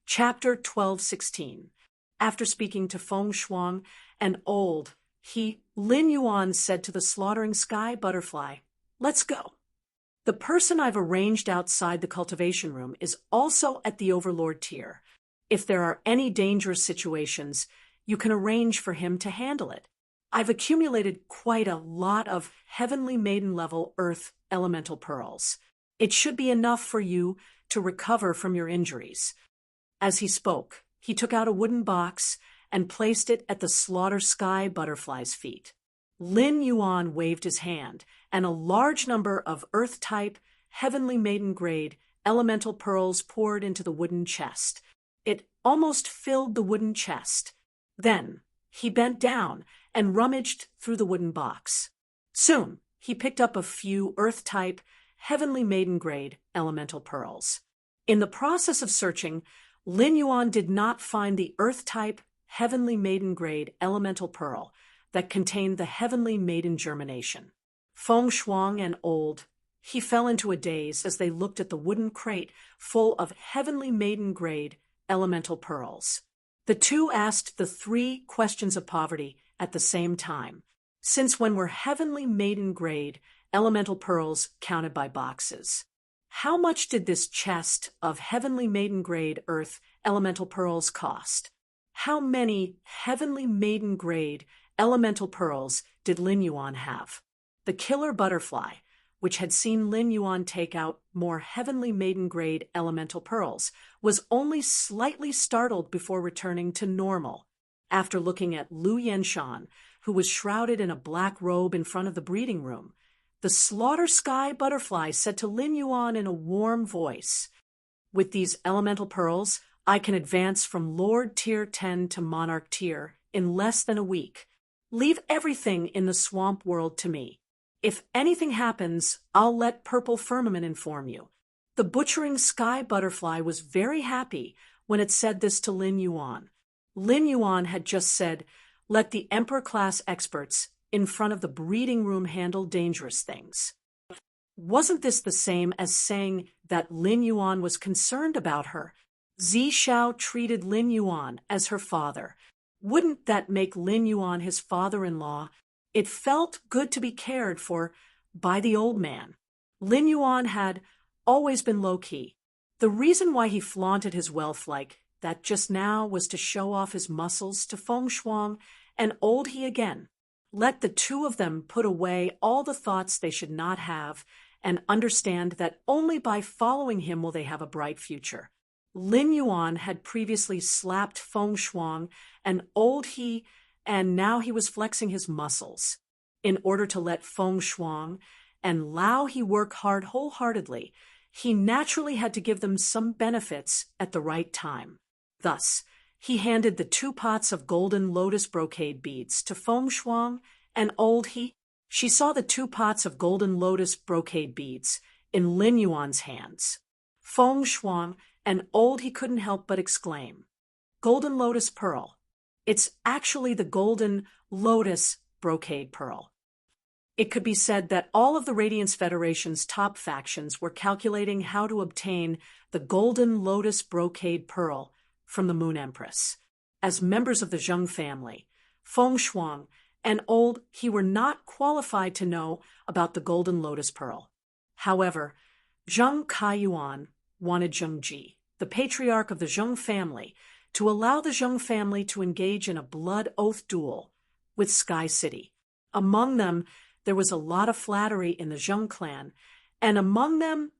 Chapter 12:16. After speaking to Feng Shuang and Lin Yuan said to the slaughtering sky butterfly, "Let's go. The person I've arranged outside the cultivation room is also at the overlord tier. If there are any dangerous situations, you can arrange for him to handle it. I've accumulated quite a lot of heavenly maiden level earth elemental pearls. It should be enough for you to recover from your injuries." As he spoke, he took out a wooden box and placed it at the slaughter sky butterfly's feet. Lin Yuan waved his hand, and a large number of earth-type, heavenly maiden-grade elemental pearls poured into the wooden chest. It almost filled the wooden chest. Then, he bent down and rummaged through the wooden box. Soon, he picked up a few earth-type, heavenly maiden-grade elemental pearls. In the process of searching, Lin Yuan did not find the earth-type, heavenly maiden-grade elemental pearl that contained the heavenly maiden germination. Feng Shuang and he fell into a daze as they looked at the wooden crate full of heavenly maiden-grade elemental pearls. The two asked the three questions of poverty at the same time. Since when were heavenly maiden-grade elemental pearls counted by boxes? How much did this chest of heavenly maiden-grade earth elemental pearls cost? How many heavenly maiden-grade elemental pearls did Lin Yuan have? The killer butterfly, which had seen Lin Yuan take out more heavenly maiden-grade elemental pearls, was only slightly startled before returning to normal. After looking at Lu Yenshan, who was shrouded in a black robe in front of the breeding room, the slaughter sky butterfly said to Lin Yuan in a warm voice, "With these elemental pearls, I can advance from Lord Tier 10 to Monarch Tier in less than a week. Leave everything in the swamp world to me. If anything happens, I'll let Purple Firmament inform you." The butchering sky butterfly was very happy when it said this to Lin Yuan. Lin Yuan had just said, "Let the Emperor-class experts in front of the breeding room handle dangerous things." Wasn't this the same as saying that Lin Yuan was concerned about her? Zi Xiao treated Lin Yuan as her father. Wouldn't that make Lin Yuan his father-in-law? It felt good to be cared for by the old man. Lin Yuan had always been low-key. The reason why he flaunted his wealth like that just now was to show off his muscles to Feng Shuang and He again. Let the two of them put away all the thoughts they should not have and understand that only by following him will they have a bright future. Lin Yuan had previously slapped Feng Shuang and He, and now he was flexing his muscles. In order to let Feng Shuang and Lao He work hard wholeheartedly, he naturally had to give them some benefits at the right time. Thus, he handed the 2 pots of golden lotus brocade beads to Feng Shuang and He. She saw the 2 pots of golden lotus brocade beads in Lin Yuan's hands. Feng Shuang and He couldn't help but exclaim, "Golden lotus pearl. It's actually the golden lotus brocade pearl." It could be said that all of the Radiance Federation's top factions were calculating how to obtain the golden lotus brocade pearl from the Moon Empress. As members of the Zheng family, Feng Shuang and He were not qualified to know about the golden lotus pearl. However, Zheng Kaiyuan wanted Zheng Ji, the patriarch of the Zheng family, to allow the Zheng family to engage in a blood oath duel with Sky City. Among them, there was a lot of flattery in the Zheng clan, and among them,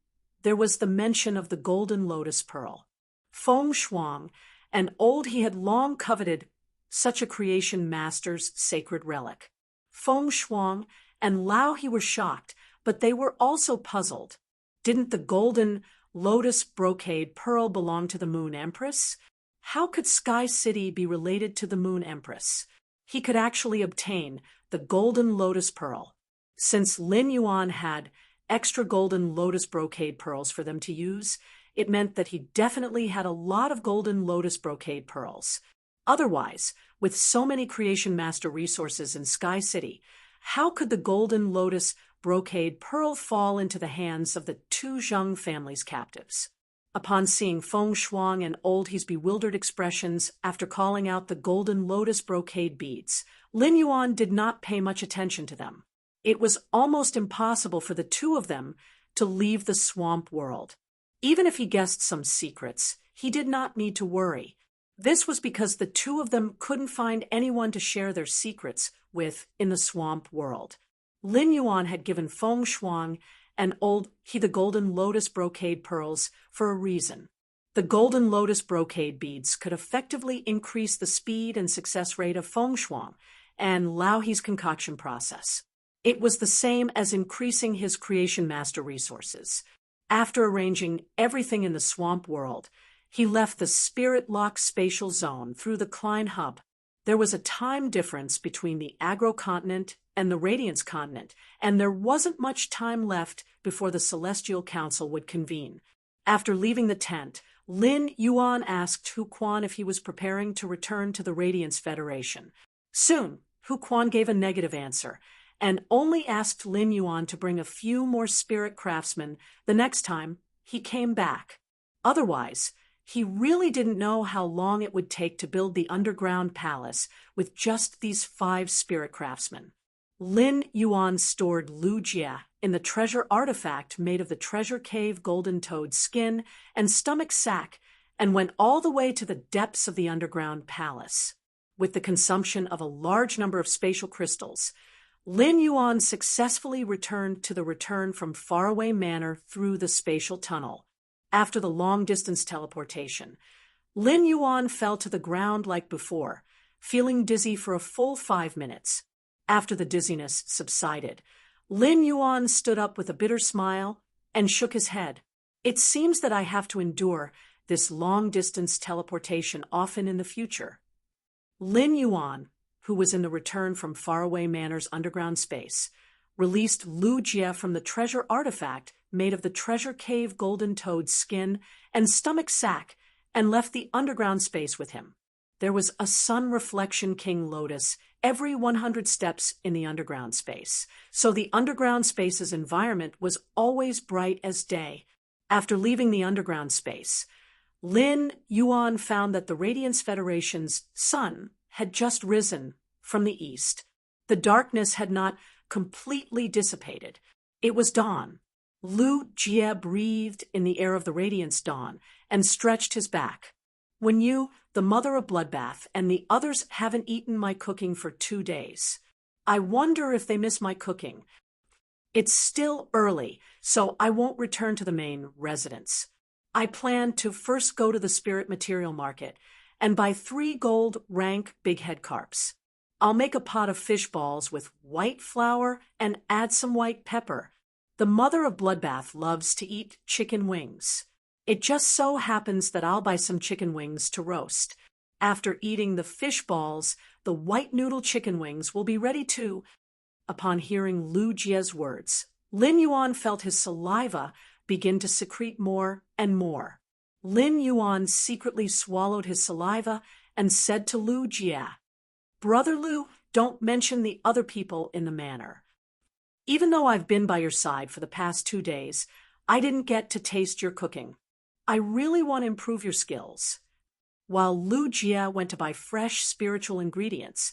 there was the mention of the golden lotus pearl. Feng Shuang and He had long coveted such a creation master's sacred relic. Feng Shuang and Lao He were shocked, but they were also puzzled. Didn't the golden lotus brocade pearl belong to the Moon Empress? How could Sky City be related to the Moon Empress? He could actually obtain the golden lotus pearl. Since Lin Yuan had extra golden lotus brocade pearls for them to use, it meant that he definitely had a lot of golden lotus brocade pearls. Otherwise, with so many Creation Master resources in Sky City, how could the golden lotus brocade pearl fall into the hands of the 2 Zheng family's captives? Upon seeing Feng Shuang and old He's bewildered expressions after calling out the golden lotus brocade beads, Lin Yuan did not pay much attention to them. It was almost impossible for the two of them to leave the swamp world. Even if he guessed some secrets, he did not need to worry. This was because the two of them couldn't find anyone to share their secrets with in the swamp world. Lin Yuan had given Feng Shuang and old He the golden lotus brocade pearls for a reason. The golden lotus brocade beads could effectively increase the speed and success rate of Feng Shuang and Lao He's concoction process. It was the same as increasing his creation master resources. After arranging everything in the swamp world, he left the spirit-locked spatial zone through the Klein hub. There was a time difference between the agro-continent and the Radiance continent, and there wasn't much time left before the Celestial Council would convene. After leaving the tent, Lin Yuan asked Hu Quan if he was preparing to return to the Radiance Federation. Soon, Hu Quan gave a negative answer, and only asked Lin Yuan to bring a few more spirit craftsmen the next time he came back. Otherwise, he really didn't know how long it would take to build the underground palace with just these 5 spirit craftsmen. Lin Yuan stored Lu Jie in the treasure artifact made of the treasure cave golden toad skin and stomach sac and went all the way to the depths of the underground palace. With the consumption of a large number of spatial crystals, Lin Yuan successfully returned to the return from faraway manor through the spatial tunnel. After the long-distance teleportation, Lin Yuan fell to the ground like before, feeling dizzy for a full 5 minutes. After the dizziness subsided, Lin Yuan stood up with a bitter smile and shook his head. It seems that I have to endure this long-distance teleportation often in the future. Lin Yuan, who was in the return from faraway manor's underground space, released Lu Jie from the treasure artifact made of the treasure cave golden toad skin and stomach sac and left the underground space with him. There was a sun reflection king lotus every 100 steps in the underground space, so the underground space's environment was always bright as day. After leaving the underground space, Lin Yuan found that the Radiance Federation's sun had just risen from the east. The darkness had not completely dissipated. It was dawn. Lu Jie breathed in the air of the Radiance dawn and stretched his back. When you, the mother of Bloodbath, and the others haven't eaten my cooking for 2 days, I wonder if they miss my cooking. It's still early, so I won't return to the main residence. I plan to first go to the spirit material market and buy 3 gold rank bighead carps. I'll make a pot of fish balls with white flour and add some white pepper. The mother of Bloodbath loves to eat chicken wings. It just so happens that I'll buy some chicken wings to roast. After eating the fish balls, the white noodle chicken wings will be ready too. Upon hearing Lu Jie's words, Lin Yuan felt his saliva begin to secrete more and more. Lin Yuan secretly swallowed his saliva and said to Lu Jie, "Brother Lu, don't mention the other people in the manor. Even though I've been by your side for the past 2 days, I didn't get to taste your cooking. I really want to improve your skills." While Lu Jie went to buy fresh spiritual ingredients,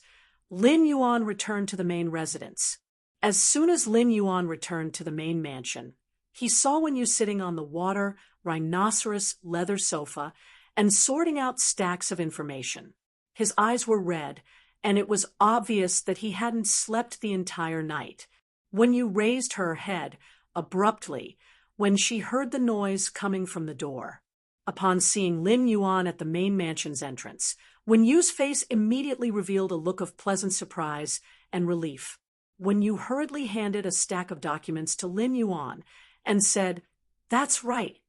Lin Yuan returned to the main residence. As soon as Lin Yuan returned to the main mansion, he saw Wenyu sitting on the water, rhinoceros leather sofa and sorting out stacks of information. His eyes were red, and it was obvious that he hadn't slept the entire night. Wenyu raised her head abruptly when she heard the noise coming from the door. Upon seeing Lin Yuan at the main mansion's entrance, Wenyu's face immediately revealed a look of pleasant surprise and relief. Wenyu hurriedly handed a stack of documents to Lin Yuan and said, "That's right.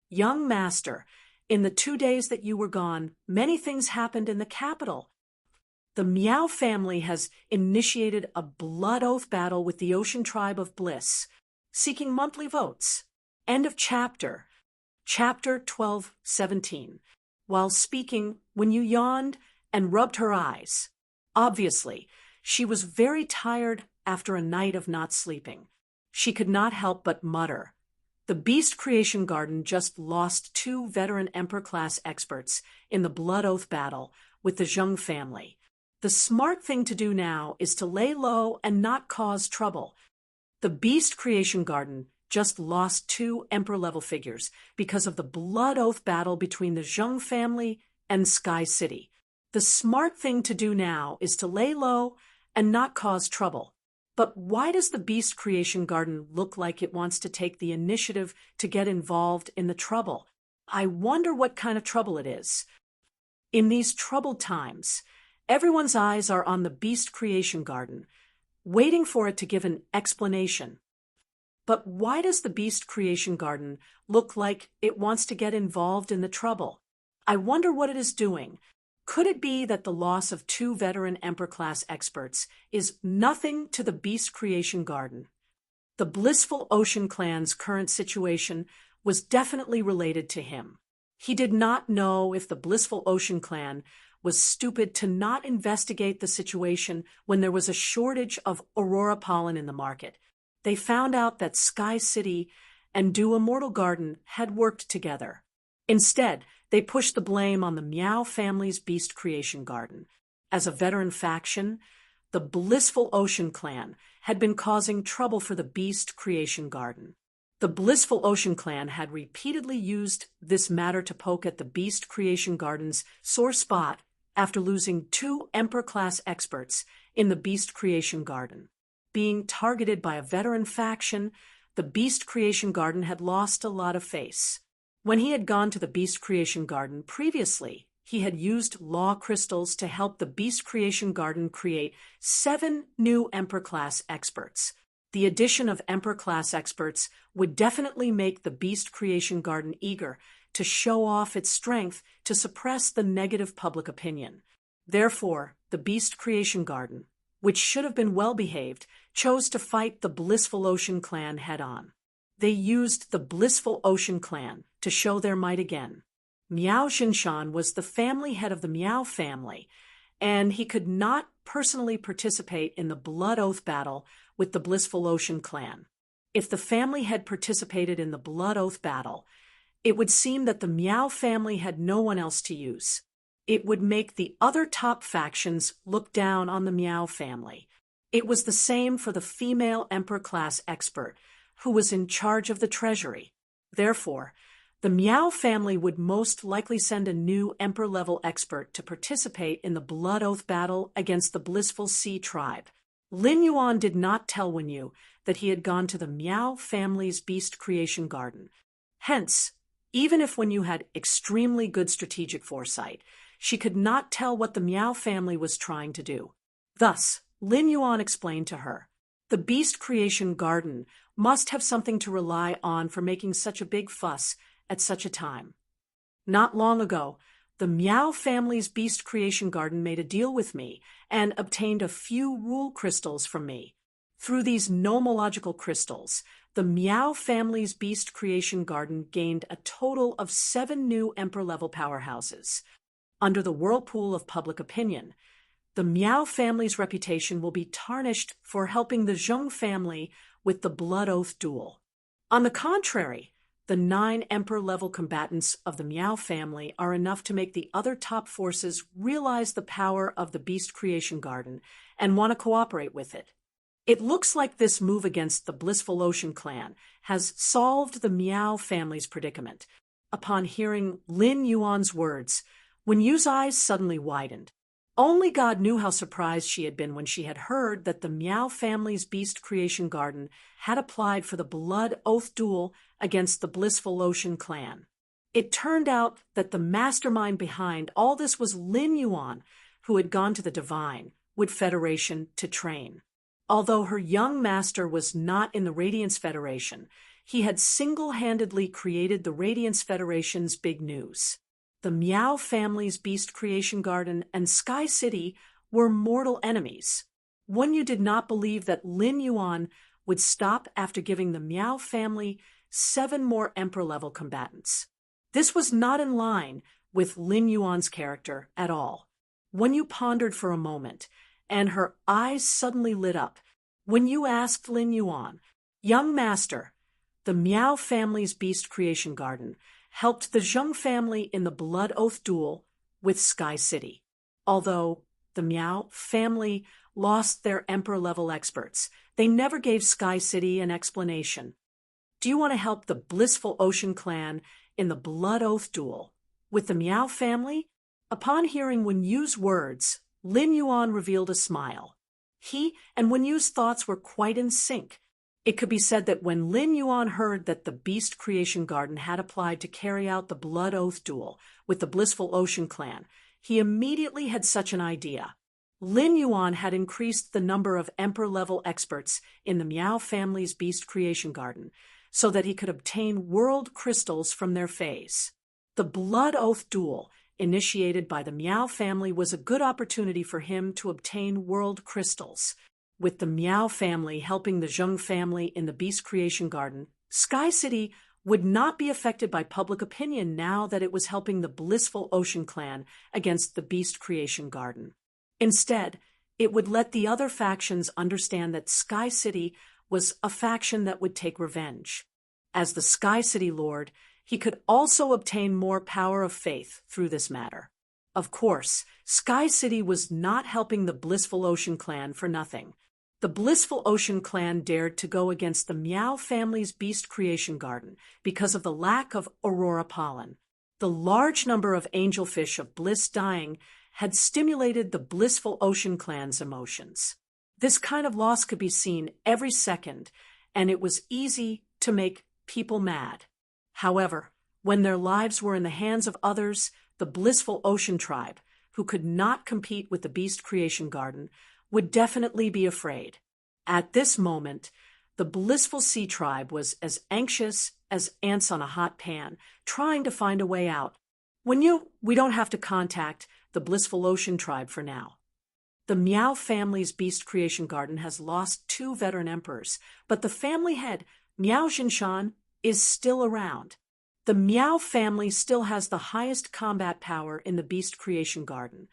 Young master, in the 2 days that you were gone, many things happened in the capital. The Miao family has initiated a blood oath battle with the Ocean Tribe of Bliss, seeking monthly votes." End of chapter. Chapter 12:17. While speaking, Wenyu yawned and rubbed her eyes. Obviously, she was very tired after a night of not sleeping. She could not help but mutter, The Beast Creation Garden just lost 2 veteran Emperor-class experts in the Blood Oath battle with the Zheng family. The smart thing to do now is to lay low and not cause trouble. The Beast Creation Garden just lost 2 Emperor-level figures because of the Blood Oath battle between the Zheng family and Sky City. The smart thing to do now is to lay low and not cause trouble. But why does the Beast Creation Garden look like it wants to take the initiative to get involved in the trouble? I wonder what kind of trouble it is. In these troubled times, everyone's eyes are on the Beast Creation Garden, waiting for it to give an explanation. But why does the Beast Creation Garden look like it wants to get involved in the trouble? I wonder what it is doing. Could it be that the loss of 2 veteran Emperor-class experts is nothing to the Beast Creation Garden? The Blissful Ocean Clan's current situation was definitely related to him. He did not know if the Blissful Ocean Clan was stupid to not investigate the situation when there was a shortage of Aurora pollen in the market. They found out that Sky City and Dew Immortal Garden had worked together. Instead, they pushed the blame on the Meow family's Beast Creation Garden. As a veteran faction, the Blissful Ocean Clan had been causing trouble for the Beast Creation Garden. The Blissful Ocean Clan had repeatedly used this matter to poke at the Beast Creation Garden's sore spot after losing 2 Emperor-class experts in the Beast Creation Garden. Being targeted by a veteran faction, the Beast Creation Garden had lost a lot of face. When he had gone to the Beast Creation Garden previously, he had used law crystals to help the Beast Creation Garden create 7 new Emperor-class experts. The addition of Emperor-class experts would definitely make the Beast Creation Garden eager to show off its strength to suppress the negative public opinion. Therefore, the Beast Creation Garden, which should have been well-behaved, chose to fight the Blissful Ocean Clan head-on. They used the Blissful Ocean Clan to show their might again. Miao Xinshan was the family head of the Miao family, and he could not personally participate in the Blood Oath battle with the Blissful Ocean Clan. If the family had participated in the Blood Oath battle, it would seem that the Miao family had no one else to use. It would make the other top factions look down on the Miao family. It was the same for the female Emperor-class expert, who was in charge of the treasury. Therefore, the Miao family would most likely send a new Emperor-level expert to participate in the Blood Oath battle against the Blissful Sea tribe. Lin Yuan did not tell Wen Yu that he had gone to the Miao family's Beast Creation Garden. Hence, even if Wen Yu had extremely good strategic foresight, she could not tell what the Miao family was trying to do. Thus, Lin Yuan explained to her, the Beast Creation Garden must have something to rely on for making such a big fuss at such a time. Not long ago, the Miao family's Beast Creation Garden made a deal with me and obtained a few rule crystals from me. Through these nomological crystals, the Miao family's Beast Creation Garden gained a total of 7 new Emperor-level powerhouses. Under the whirlpool of public opinion, the Miao family's reputation will be tarnished for helping the Zheng family with the Blood Oath duel. On the contrary, the 9 Emperor-level combatants of the Miao family are enough to make the other top forces realize the power of the Beast Creation Garden and want to cooperate with it. It looks like this move against the Blissful Ocean Clan has solved the Miao family's predicament. Upon hearing Lin Yuan's words, Wen Yu's eyes suddenly widened. Only God knew how surprised she had been when she had heard that the Miao family's Beast Creation Garden had applied for the Blood Oath duel against the Blissful Ocean Clan. It turned out that the mastermind behind all this was Lin Yuan, who had gone to the Divine Wood Federation to train. Although her young master was not in the Radiance Federation, he had single-handedly created the Radiance Federation's big news. The Miao family's Beast Creation Garden and Sky City were mortal enemies. Wen Yu did not believe that Lin Yuan would stop after giving the Miao family 7 more Emperor-level combatants. This was not in line with Lin Yuan's character at all. Wen Yu pondered for a moment, and her eyes suddenly lit up. Wen Yu asked Lin Yuan, "Young master, The Miao family's beast creation garden helped the Zheng family in the blood oath duel with Sky City. Although the Miao family lost their emperor-level experts, they never gave Sky City an explanation. Do you want to help the blissful Ocean clan in the blood oath duel with the Miao family? Upon hearing Wen Yu's words, Lin Yuan revealed a smile. He and Wen Yu's thoughts were quite in sync. It could be said that when Lin Yuan heard that the Beast Creation Garden had applied to carry out the Blood Oath duel with the Blissful Ocean clan, he immediately had such an idea. Lin Yuan had increased the number of Emperor-level experts in the Miao family's Beast Creation Garden so that he could obtain world crystals from their phase. The Blood Oath duel, initiated by the Miao family, was a good opportunity for him to obtain world crystals. With the Miao family helping the Zheng family in the Beast Creation Garden, Sky City would not be affected by public opinion now that it was helping the Blissful Ocean clan against the Beast Creation Garden. Instead, it would let the other factions understand that Sky City was a faction that would take revenge. As the Sky City Lord, he could also obtain more power of faith through this matter. Of course, Sky City was not helping the Blissful Ocean clan for nothing. The Blissful Ocean clan dared to go against the Miao family's Beast Creation Garden because of the lack of Aurora pollen. The large number of angelfish of bliss dying had stimulated the Blissful Ocean clan's emotions. This kind of loss could be seen every second, and it was easy to make people mad. However, when their lives were in the hands of others, the Blissful Ocean tribe, who could not compete with the Beast Creation Garden, would definitely be afraid. At this moment, the Blissful Sea tribe was as anxious as ants on a hot pan, trying to find a way out. We don't have to contact the Blissful Ocean tribe for now. The Miao family's Beast Creation Garden has lost 2 veteran emperors, but the family head, Miao Jinshan, is still around. The Miao family still has the highest combat power in the Beast Creation Garden.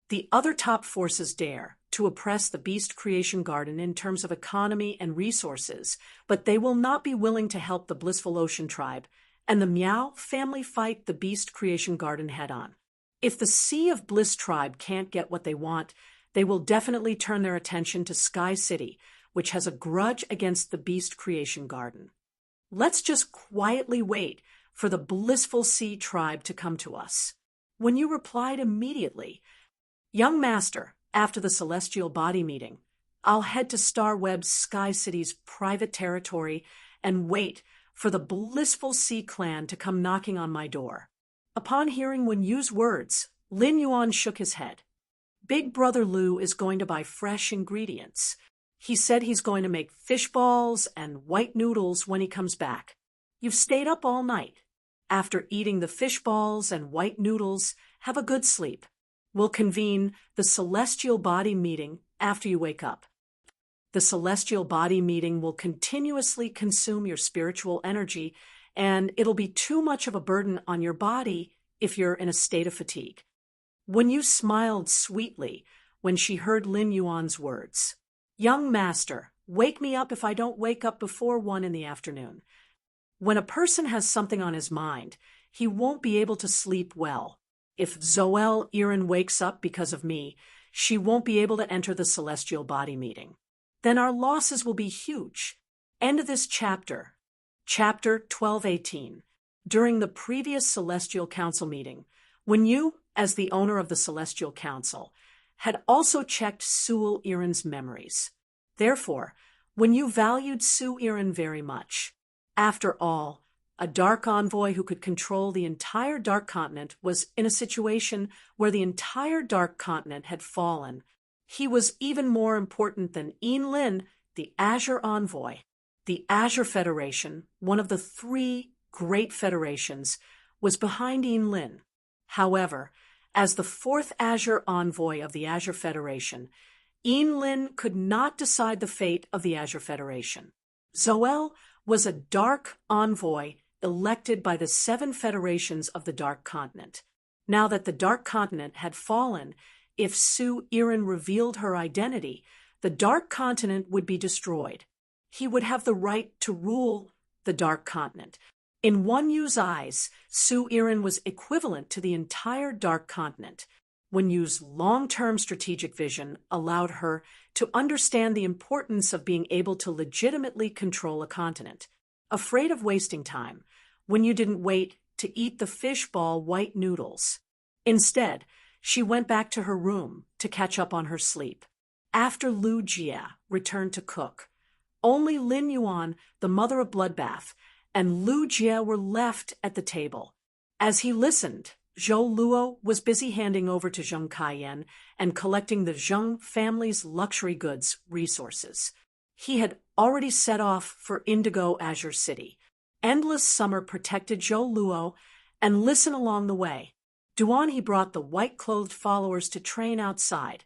The other top forces dare to oppress the Beast Creation Garden in terms of economy and resources, but they will not be willing to help the Blissful Ocean tribe, and the Miao family fight the Beast Creation Garden head-on. If the Sea of Bliss tribe can't get what they want, they will definitely turn their attention to Sky City, which has a grudge against the Beast Creation Garden. Let's just quietly wait for the Blissful Sea tribe to come to us. Wen Yu replied immediately, "Young Master, after the Celestial Body meeting, I'll head to Starweb's Sky City's private territory and wait for the Blissful Sea clan to come knocking on my door." Upon hearing Wen Yu's words, Lin Yuan shook his head. Big Brother Lu is going to buy fresh ingredients. He said he's going to make fish balls and white noodles when he comes back. You've stayed up all night. After eating the fish balls and white noodles, have a good sleep. We'll convene the Celestial Body meeting after you wake up. The Celestial Body meeting will continuously consume your spiritual energy, and it'll be too much of a burden on your body if you're in a state of fatigue. Wen Yu smiled sweetly when she heard Lin Yuan's words. "Young Master, wake me up if I don't wake up before 1 in the afternoon. When a person has something on his mind, he won't be able to sleep well. If Zoel Irin wakes up because of me, she won't be able to enter the Celestial Body meeting. Then our losses will be huge." End of this chapter. Chapter 1218. During the previous Celestial Council meeting, Wen Yu, as the owner of the Celestial Council, had also checked Su'ul Irin's memories. Therefore, Wen Yu valued Su Irin very much. After all, a Dark Envoy who could control the entire Dark Continent was in a situation where the entire Dark Continent had fallen. He was even more important than Lin, the Azure Envoy. The Azure Federation, one of the 3 great federations, was behind Lin. However, as the 4th Azure Envoy of the Azure Federation, Lin could not decide the fate of the Azure Federation. Zoel was a Dark Envoy elected by the 7 federations of the Dark Continent. Now that the Dark Continent had fallen, if Su Irin revealed her identity, the Dark Continent would be destroyed. He would have the right to rule the Dark Continent. In Wan Yu's eyes, Su Irin was equivalent to the entire Dark Continent. Wan Yu's long-term strategic vision allowed her to understand the importance of being able to legitimately control a continent. Afraid of wasting time, Wan Yu didn't wait to eat the fishball white noodles. Instead, she went back to her room to catch up on her sleep. After Lu Jia returned to cook, only Lin Yuan, the mother of Bloodbath, and Lu Jia were left at the table. As he listened, Zhou Luo was busy handing over to Zheng Kaiyan and collecting the Zheng family's luxury goods resources. He had already set off for Indigo Azure City. Endless Summer protected Zhou Luo and listened along the way. Duan he brought the white-clothed followers to train outside,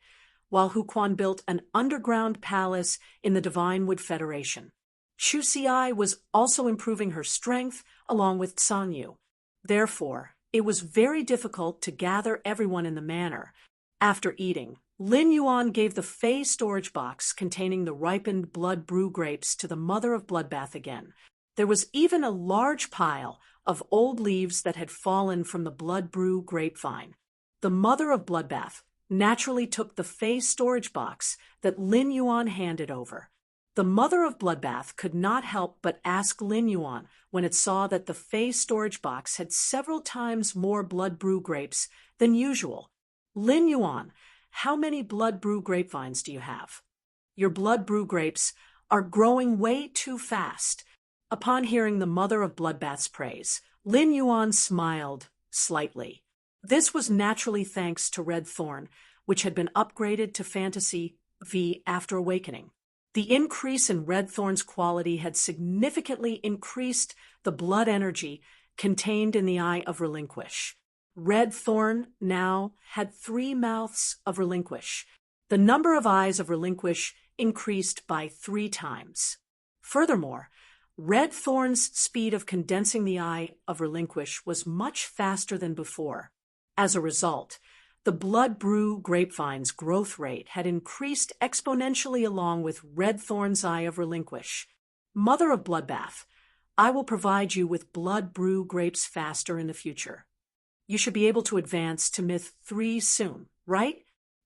while Huquan built an underground palace in the Divine Wood Federation. Chu Xiai was also improving her strength along with San Yu. Therefore, it was very difficult to gather everyone in the manor. After eating, Lin Yuan gave the Fey storage box containing the ripened blood brew grapes to the mother of Bloodbath again. There was even a large pile of old leaves that had fallen from the blood brew grapevine. The mother of Bloodbath naturally took the Fey storage box that Lin Yuan handed over. The mother of Bloodbath could not help but ask Lin Yuan when it saw that the Fey storage box had several times more blood brew grapes than usual. Lin Yuan, how many blood brew grapevines do you have? Your blood brew grapes are growing way too fast. Upon hearing the mother of Bloodbath's praise, Lin Yuan smiled slightly. This was naturally thanks to Red Thorn, which had been upgraded to Fantasy V after awakening. The increase in Red Thorn's quality had significantly increased the blood energy contained in the Eye of Relinquish. Red Thorn now had 3 mouths of Relinquish. The number of eyes of Relinquish increased by 3 times. Furthermore, Red Thorn's speed of condensing the Eye of Relinquish was much faster than before. As a result, the blood brew grapevine's growth rate had increased exponentially along with Red Thorn's Eye of Relinquish. Mother of Bloodbath, I will provide you with blood brew grapes faster in the future. You should be able to advance to Myth 3 soon, right?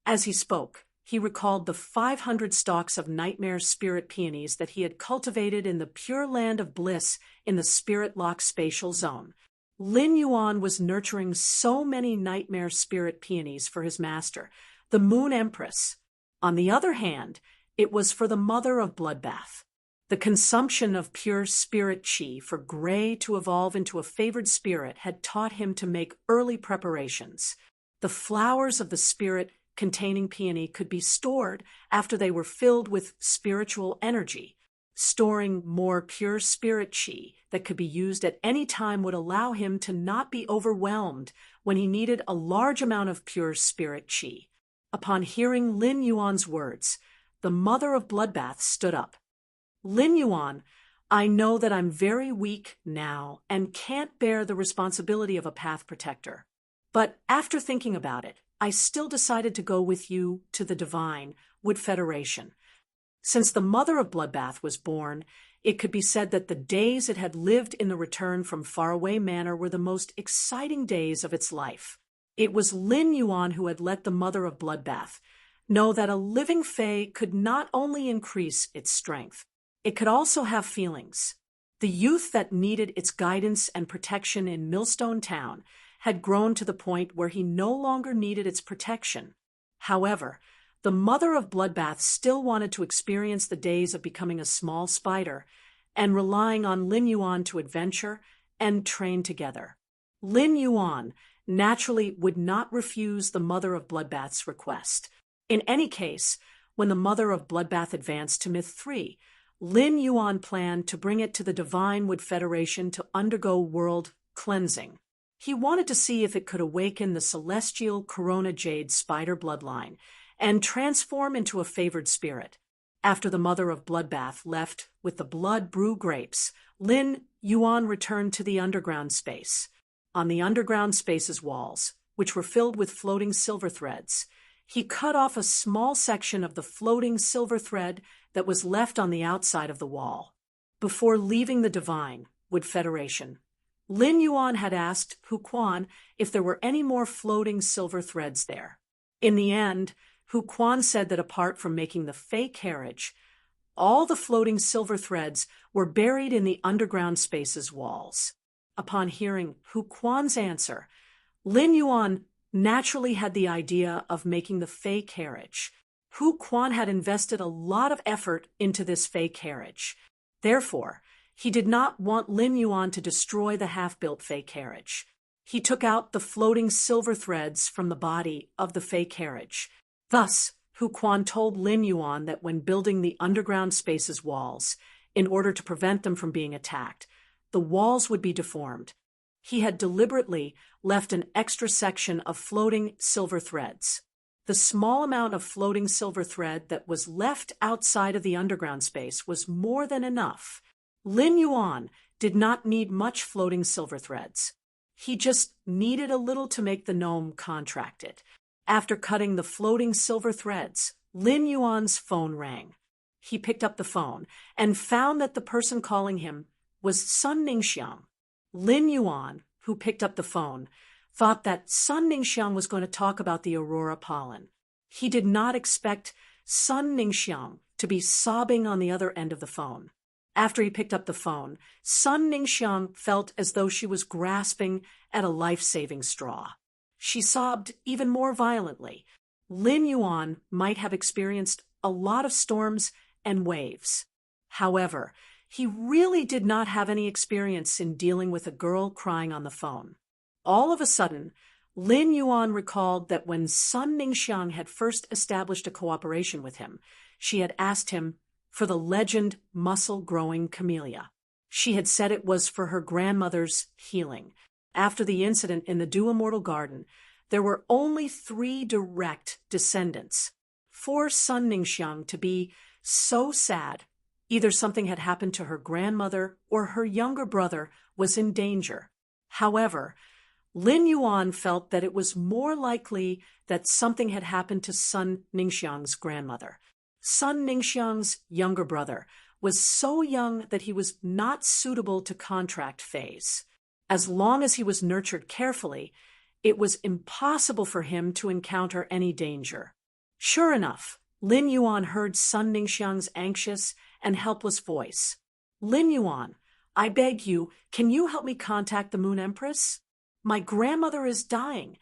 As he spoke, he recalled the 500 stalks of nightmare spirit peonies that he had cultivated in the pure land of bliss in the Spirit Lock spatial zone. Lin Yuan was nurturing so many nightmare spirit peonies for his master, the Moon Empress. On the other hand, it was for the mother of Bloodbath. The consumption of pure spirit chi for Gray to evolve into a favored spirit had taught him to make early preparations. The flowers of the spirit containing peony could be stored after they were filled with spiritual energy. Storing more pure spirit chi that could be used at any time would allow him to not be overwhelmed when he needed a large amount of pure spirit chi. Upon hearing Lin Yuan's words, the mother of Bloodbath stood up. Lin Yuan, I know that I'm very weak now and can't bear the responsibility of a path protector. But after thinking about it, I still decided to go with you to the Divine Wood Federation. Since the mother of Bloodbath was born, it could be said that the days it had lived in the return from Faraway Manor were the most exciting days of its life. It was Lin Yuan who had let the mother of Bloodbath know that a living fae could not only increase its strength, it could also have feelings. The youth that needed its guidance and protection in Millstone Town had grown to the point where he no longer needed its protection. However, the mother of Bloodbath still wanted to experience the days of becoming a small spider and relying on Lin Yuan to adventure and train together. Lin Yuan naturally would not refuse the mother of Bloodbath's request. In any case, when the mother of Bloodbath advanced to Myth 3, Lin Yuan planned to bring it to the Divine Wood Federation to undergo world cleansing. He wanted to see if it could awaken the celestial Corona Jade spider bloodline and transform into a favored spirit. After the mother of Bloodbath left with the blood brew grapes, Lin Yuan returned to the underground space. On the underground space's walls, which were filled with floating silver threads, he cut off a small section of the floating silver thread that was left on the outside of the wall. Before leaving the Divine Wood Federation, Lin Yuan had asked Hu Quan if there were any more floating silver threads there. In the end, Hu Quan said that apart from making the Fey carriage, all the floating silver threads were buried in the underground space's walls. Upon hearing Hu Quan's answer, Lin Yuan naturally had the idea of making the Fey carriage. Hu Quan had invested a lot of effort into this Fey carriage. Therefore, he did not want Lin Yuan to destroy the half-built Fey carriage. He took out the floating silver threads from the body of the Fey carriage. Thus, Hu Quan told Lin Yuan that when building the underground space's walls, in order to prevent them from being attacked, the walls would be deformed. He had deliberately left an extra section of floating silver threads. The small amount of floating silver thread that was left outside of the underground space was more than enough. Lin Yuan did not need much floating silver threads. He just needed a little to make the gnome contracted. After cutting the floating silver threads, Lin Yuan's phone rang. He picked up the phone and found that the person calling him was Sun Ningxiang. Lin Yuan, who picked up the phone, thought that Sun Ningxiang was going to talk about the aurora pollen. He did not expect Sun Ningxiang to be sobbing on the other end of the phone. After he picked up the phone, Sun Ningxiang felt as though she was grasping at a life-saving straw. She sobbed even more violently. Lin Yuan might have experienced a lot of storms and waves. However, he really did not have any experience in dealing with a girl crying on the phone. All of a sudden, Lin Yuan recalled that when Sun Ningxiang had first established a cooperation with him, she had asked him for the legend muscle-growing camellia. She had said it was for her grandmother's healing. After the incident in the Dew Immortal Garden, there were only 3 direct descendants. For Sun Ningxiang to be so sad, either something had happened to her grandmother or her younger brother was in danger. However, Lin Yuan felt that it was more likely that something had happened to Sun Ningxiang's grandmother. Sun Ningxiang's younger brother was so young that he was not suitable to contract Fays. As long as he was nurtured carefully, it was impossible for him to encounter any danger. Sure enough, Lin Yuan heard Sun Ningxiang's anxious and helpless voice. Lin Yuan, I beg you, can you help me contact the Moon Empress? My grandmother is dying.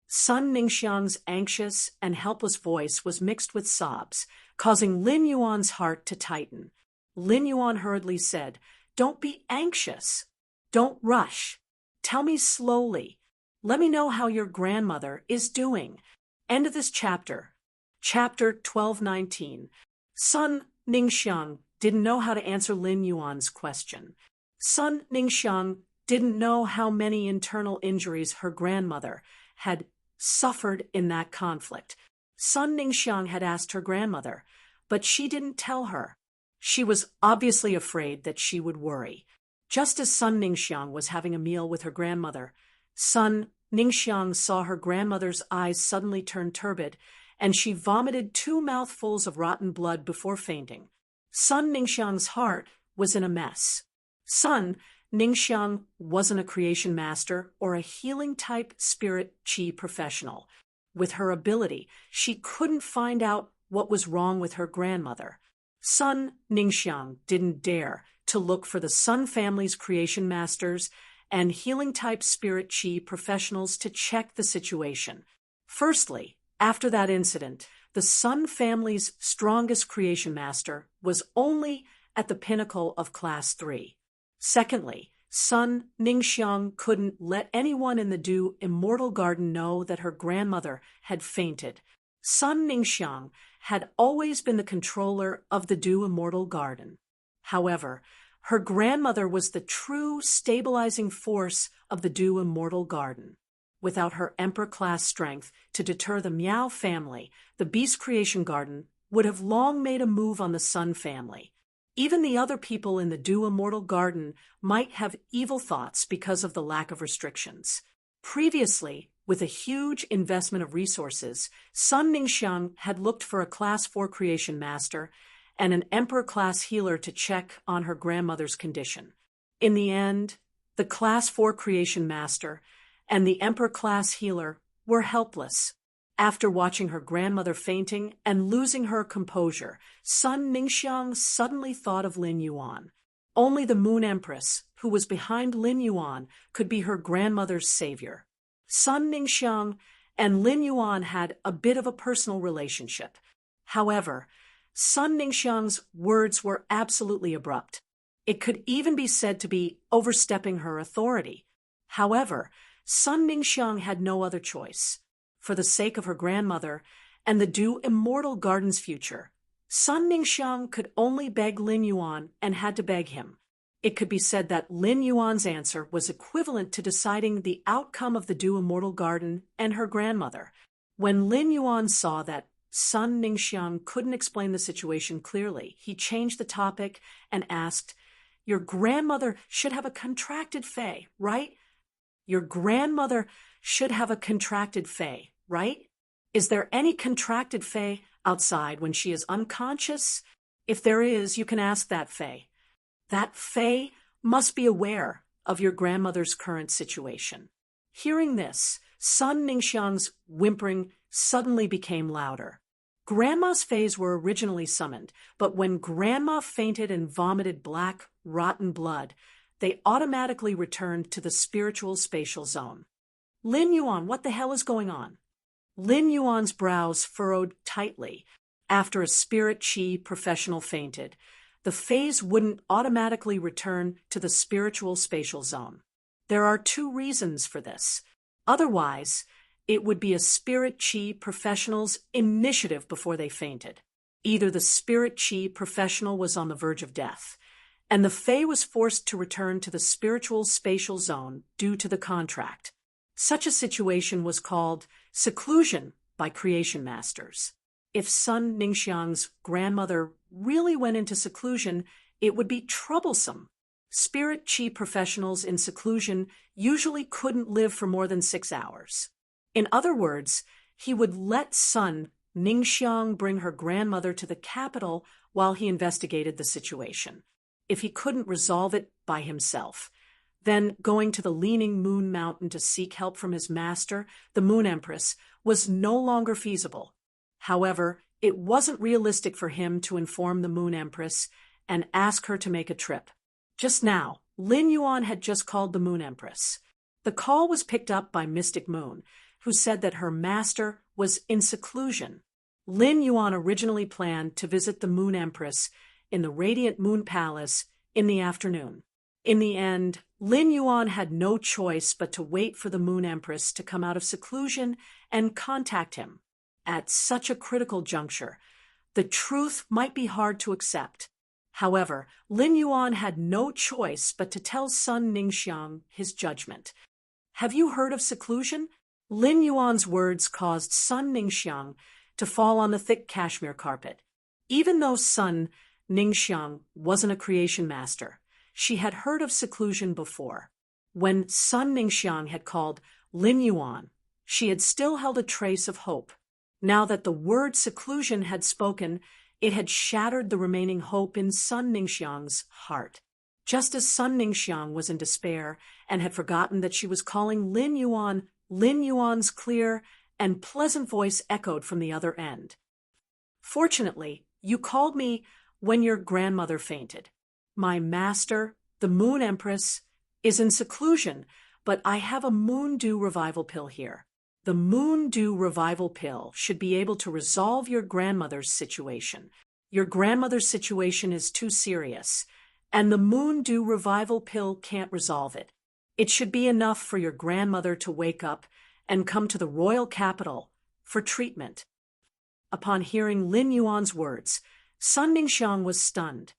Sun Ningxiang's anxious and helpless voice was mixed with sobs, causing Lin Yuan's heart to tighten. Lin Yuan hurriedly said, Don't be anxious. Don't rush. Tell me slowly. Let me know how your grandmother is doing. End of this chapter. Chapter 1219. Sun Ningxiang didn't know how to answer Lin Yuan's question. Sun Ningxiang didn't know how many internal injuries her grandmother had suffered in that conflict. Sun Ningxiang had asked her grandmother, but she didn't tell her. She was obviously afraid that she would worry. Just as Sun Ningxiang was having a meal with her grandmother, Sun Ningxiang saw her grandmother's eyes suddenly turn turbid, and she vomited 2 mouthfuls of rotten blood before fainting. Sun Ningxiang's heart was in a mess. Sun Ningxiang wasn't a creation master or a healing-type spirit chi professional. With her ability, she couldn't find out what was wrong with her grandmother. Sun Ningxiang didn't dare to look for the Sun family's creation masters and healing-type spirit chi professionals to check the situation. Firstly, after that incident, the Sun family's strongest creation master was only at the pinnacle of Class 3. Secondly, Sun Ningxiang couldn't let anyone in the Dew Immortal Garden know that her grandmother had fainted. Sun Ningxiang had always been the controller of the Dew Immortal Garden. However, her grandmother was the true stabilizing force of the Dew Immortal Garden. Without her Emperor-class strength to deter the Miao family, the Beast Creation Garden would have long made a move on the Sun family. Even the other people in the Dew Immortal Garden might have evil thoughts because of the lack of restrictions. Previously, with a huge investment of resources, Sun Ningxiang had looked for a Class 4 creation master and an Emperor-class healer to check on her grandmother's condition. In the end, the Class 4 Creation Master and the Emperor-class healer were helpless. After watching her grandmother fainting and losing her composure, Sun Ningxiang suddenly thought of Lin Yuan. Only the Moon Empress, who was behind Lin Yuan, could be her grandmother's savior. Sun Ningxiang and Lin Yuan had a bit of a personal relationship. However, Sun Ningxiang's words were absolutely abrupt. It could even be said to be overstepping her authority. However, Sun Ningxiang had no other choice. For the sake of her grandmother and the Du Immortal Garden's future, Sun Ningxiang could only beg Lin Yuan and had to beg him. It could be said that Lin Yuan's answer was equivalent to deciding the outcome of the Du Immortal Garden and her grandmother. When Lin Yuan saw that Sun Ningxiang couldn't explain the situation clearly, he changed the topic and asked, "Your grandmother should have a contracted fei, right? Your grandmother should have a contracted fei, right? Is there any contracted fei outside when she is unconscious? If there is, you can ask that fei. That fei must be aware of your grandmother's current situation." Hearing this, Sun Ningxiang's whimpering suddenly became louder. Grandma's feis were originally summoned, but when Grandma fainted and vomited black, rotten blood, they automatically returned to the spiritual spatial zone. "Lin Yuan, what the hell is going on?" Lin Yuan's brows furrowed tightly. After a spirit chi professional fainted, the feis wouldn't automatically return to the spiritual spatial zone. There are two reasons for this. Otherwise, it would be a spirit chi professional's initiative before they fainted. Either the spirit chi professional was on the verge of death, and the fei was forced to return to the spiritual spatial zone due to the contract. Such a situation was called seclusion by creation masters. If Sun Ningxiang's grandmother really went into seclusion, it would be troublesome. Spirit chi professionals in seclusion usually couldn't live for more than 6 hours. In other words, he would let Sun Ningxiang bring her grandmother to the capital while he investigated the situation. If he couldn't resolve it by himself, then going to the Leaning Moon Mountain to seek help from his master, the Moon Empress, was no longer feasible. However, it wasn't realistic for him to inform the Moon Empress and ask her to make a trip. Just now, Lin Yuan had just called the Moon Empress. The call was picked up by Mystic Moon, who said that her master was in seclusion. Lin Yuan originally planned to visit the Moon Empress in the Radiant Moon Palace in the afternoon. In the end, Lin Yuan had no choice but to wait for the Moon Empress to come out of seclusion and contact him. At such a critical juncture, the truth might be hard to accept. However, Lin Yuan had no choice but to tell Sun Ningxiang his judgment. "Have you heard of seclusion?" Lin Yuan's words caused Sun Ningxiang to fall on the thick cashmere carpet. Even though Sun Ningxiang wasn't a creation master, she had heard of seclusion before. When Sun Ningxiang had called Lin Yuan, she had still held a trace of hope. Now that the word seclusion had spoken, it had shattered the remaining hope in Sun Ningxiang's heart. Just as Sun Ningxiang was in despair and had forgotten that she was calling Lin Yuan, Lin Yuan's clear and pleasant voice echoed from the other end. "Fortunately, you called me when your grandmother fainted. My master, the Moon Empress, is in seclusion, but I have a Moon Dew Revival Pill here. The Moon Dew Revival Pill should be able to resolve your grandmother's situation. Your grandmother's situation is too serious, and the Moon Dew Revival Pill can't resolve it. It should be enough for your grandmother to wake up and come to the royal capital for treatment." Upon hearing Lin Yuan's words, Sun Ningxiang was stunned.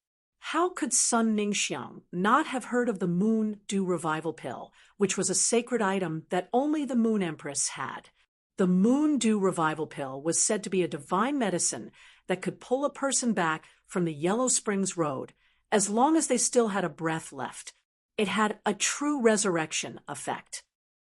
How could Sun Ningxiang not have heard of the Moon Dew Revival Pill, which was a sacred item that only the Moon Empress had? The Moon Dew Revival Pill was said to be a divine medicine that could pull a person back from the Yellow Springs Road as long as they still had a breath left. It had a true resurrection effect.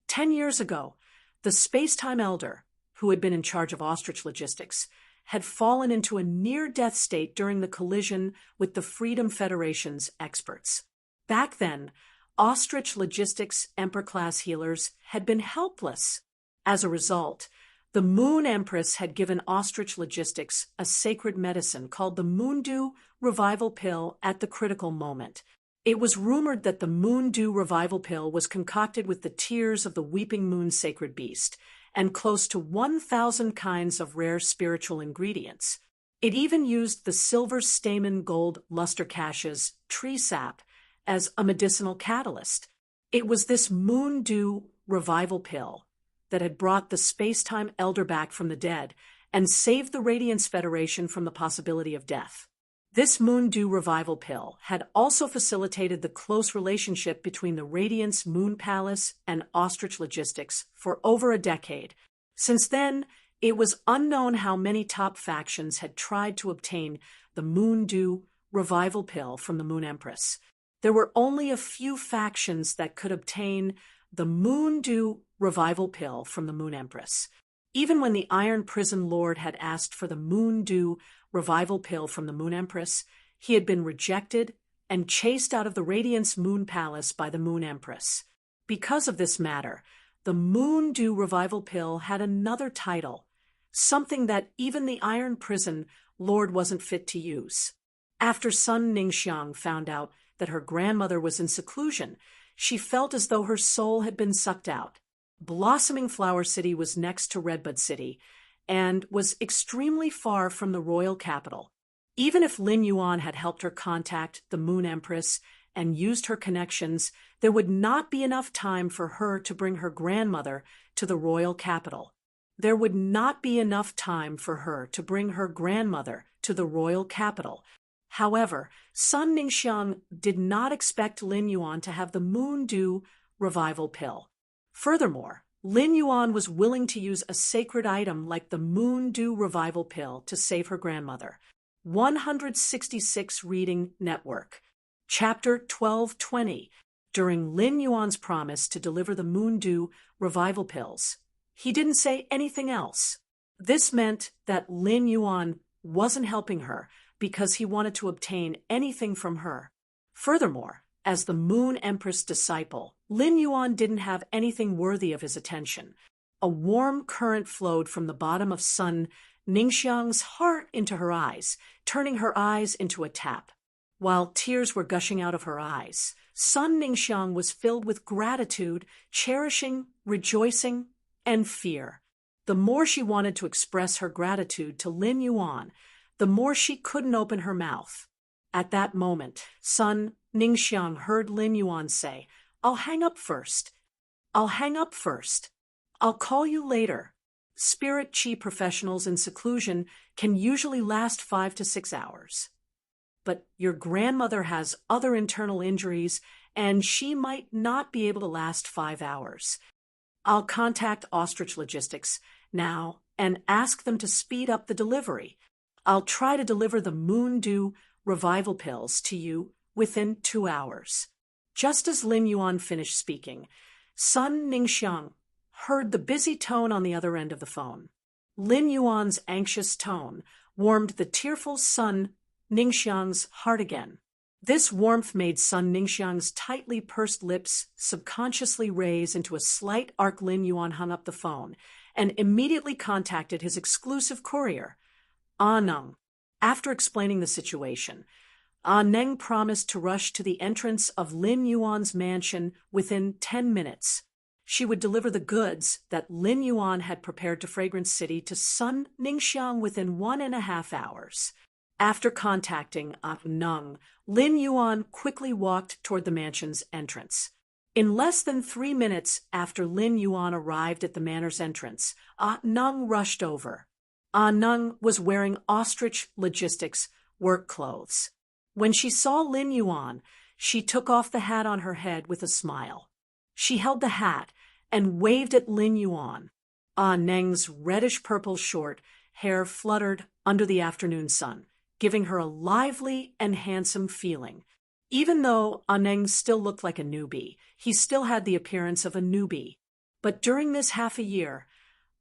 10 years ago, the space-time elder, who had been in charge of ostrich logistics, had fallen into a near-death state during the collision with the Freedom Federation's experts. Back then, Ostrich Logistics Emperor-class healers had been helpless. As a result, the Moon Empress had given Ostrich Logistics a sacred medicine called the Moondew Revival Pill at the critical moment. It was rumored that the Moondew Revival Pill was concocted with the tears of the Weeping Moon sacred beast and close to 1,000 kinds of rare spiritual ingredients. It even used the silver stamen gold luster cash's tree sap as a medicinal catalyst. It was this Moondew Revival Pill that had brought the space-time elder back from the dead and saved the Radiance Federation from the possibility of death. This Moondew Revival Pill had also facilitated the close relationship between the Radiance Moon Palace and Ostrich Logistics for over a decade. Since then, it was unknown how many top factions had tried to obtain the Moondew Revival Pill from the Moon Empress. There were only a few factions that could obtain the Moondew Revival Pill from the Moon Empress. Even when the Iron Prison Lord had asked for the Moondew Revival Pill from the Moon Empress, he had been rejected and chased out of the Radiance Moon Palace by the Moon Empress. Because of this matter, the Moondew Revival Pill had another title, something that even the Iron Prison Lord wasn't fit to use. After Sun Ningxiang found out that her grandmother was in seclusion, she felt as though her soul had been sucked out. Blossoming Flower City was next to Redbud City and was extremely far from the royal capital. Even if Lin Yuan had helped her contact the Moon Empress and used her connections, there would not be enough time for her to bring her grandmother to the royal capital. There would not be enough time for her to bring her grandmother to the royal capital. However, Sun Ningxiang did not expect Lin Yuan to have the Moondew Revival Pill. Furthermore, Lin Yuan was willing to use a sacred item like the Moondew Revival Pill to save her grandmother. 166 Reading Network. Chapter 1220. During Lin Yuan's promise to deliver the Moondew Revival Pills, he didn't say anything else. This meant that Lin Yuan wasn't helping her because he wanted to obtain anything from her. Furthermore, as the Moon Empress disciple, Lin Yuan didn't have anything worthy of his attention. A warm current flowed from the bottom of Sun Ningxiang's heart into her eyes, turning her eyes into a tap. While tears were gushing out of her eyes, Sun Ningxiang was filled with gratitude, cherishing, rejoicing, and fear. The more she wanted to express her gratitude to Lin Yuan, the more she couldn't open her mouth. At that moment, Sun Ningxiang heard Lin Yuan say, "I'll hang up first. I'll hang up first. I'll call you later." Spirit Qi professionals in seclusion can usually last 5 to 6 hours. But your grandmother has other internal injuries, and she might not be able to last 5 hours. I'll contact Ostrich Logistics now and ask them to speed up the delivery. I'll try to deliver the Moondew Revival Pills to you within 2 hours. Just as Lin Yuan finished speaking, Sun Ningxiang heard the busy tone on the other end of the phone. Lin Yuan's anxious tone warmed the tearful Sun Ningxiang's heart again. This warmth made Sun Ningxiang's tightly pursed lips subconsciously raise into a slight arc. Lin Yuan hung up the phone and immediately contacted his exclusive courier, Ah Neng. After explaining the situation, Ah Neng promised to rush to the entrance of Lin Yuan's mansion within 10 minutes. She would deliver the goods that Lin Yuan had prepared to Fragrance City to Sun Ningxiang within 1.5 hours. After contacting Ah Neng, Lin Yuan quickly walked toward the mansion's entrance. In less than 3 minutes after Lin Yuan arrived at the manor's entrance, Ah Neng rushed over. Ah Neng was wearing Ostrich Logistics work clothes. When she saw Lin Yuan, she took off the hat on her head with a smile. She held the hat and waved at Lin Yuan. Ah Neng's reddish-purple short hair fluttered under the afternoon sun, giving her a lively and handsome feeling. Even though Ah Neng still looked like a newbie, he still had the appearance of a newbie. But during this half a year,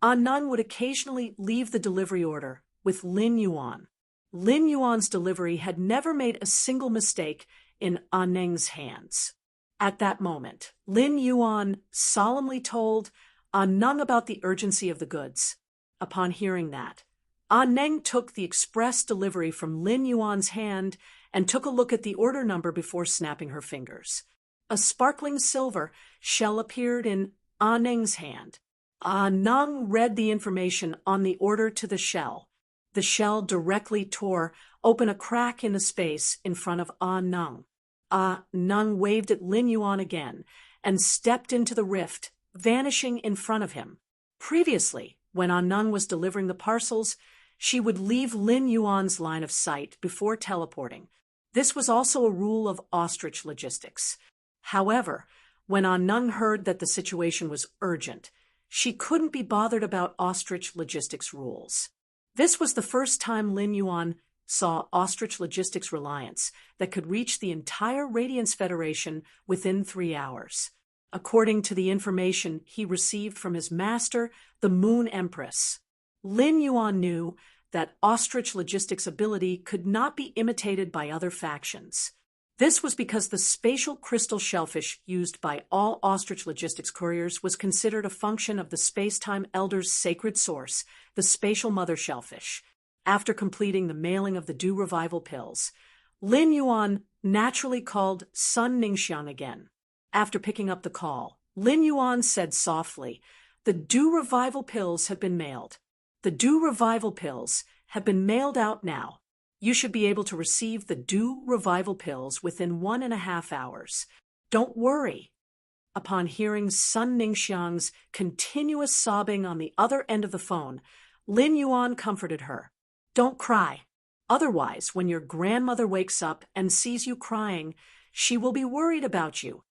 Ah Neng would occasionally leave the delivery order with Lin Yuan. Lin Yuan's delivery had never made a single mistake in Ah Neng's hands. At that moment, Lin Yuan solemnly told Ah Neng about the urgency of the goods. Upon hearing that, Ah Neng took the express delivery from Lin Yuan's hand and took a look at the order number before snapping her fingers. A sparkling silver shell appeared in Ah Neng's hand. Ah Neng read the information on the order to the shell. The shell directly tore open a crack in the space in front of Ah Neng. Ah Neng waved at Lin Yuan again and stepped into the rift, vanishing in front of him. Previously, when Ah Neng was delivering the parcels, she would leave Lin Yuan's line of sight before teleporting. This was also a rule of ostrich logistics. However, when Ah Neng heard that the situation was urgent, she couldn't be bothered about ostrich logistics rules. This was the first time Lin Yuan saw ostrich logistics reliance that could reach the entire Radiance Federation within 3 hours. According to the information he received from his master, the Moon Empress, Lin Yuan knew that ostrich logistics ability could not be imitated by other factions. This was because the spatial crystal shellfish used by all ostrich logistics couriers was considered a function of the space-time elder's sacred source, the spatial mother shellfish. After completing the mailing of the Dew Revival pills, Lin Yuan naturally called Sun Ningxiang again. After picking up the call, Lin Yuan said softly, "The Dew Revival pills have been mailed. The Dew Revival pills have been mailed out now. You should be able to receive the Dew Revival pills within 1.5 hours. Don't worry." Upon hearing Sun Ningxiang's continuous sobbing on the other end of the phone, Lin Yuan comforted her. "Don't cry. Otherwise, when your grandmother wakes up and sees you crying, she will be worried about you."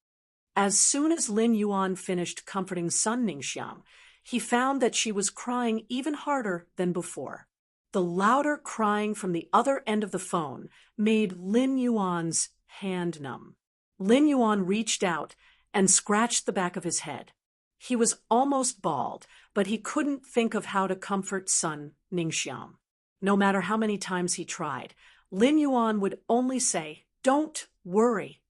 As soon as Lin Yuan finished comforting Sun Ningxiang, he found that she was crying even harder than before. The louder crying from the other end of the phone made Lin Yuan's hand numb. Lin Yuan reached out and scratched the back of his head. He was almost bald, but he couldn't think of how to comfort Sun Ningxiang. No matter how many times he tried, Lin Yuan would only say, "Don't worry."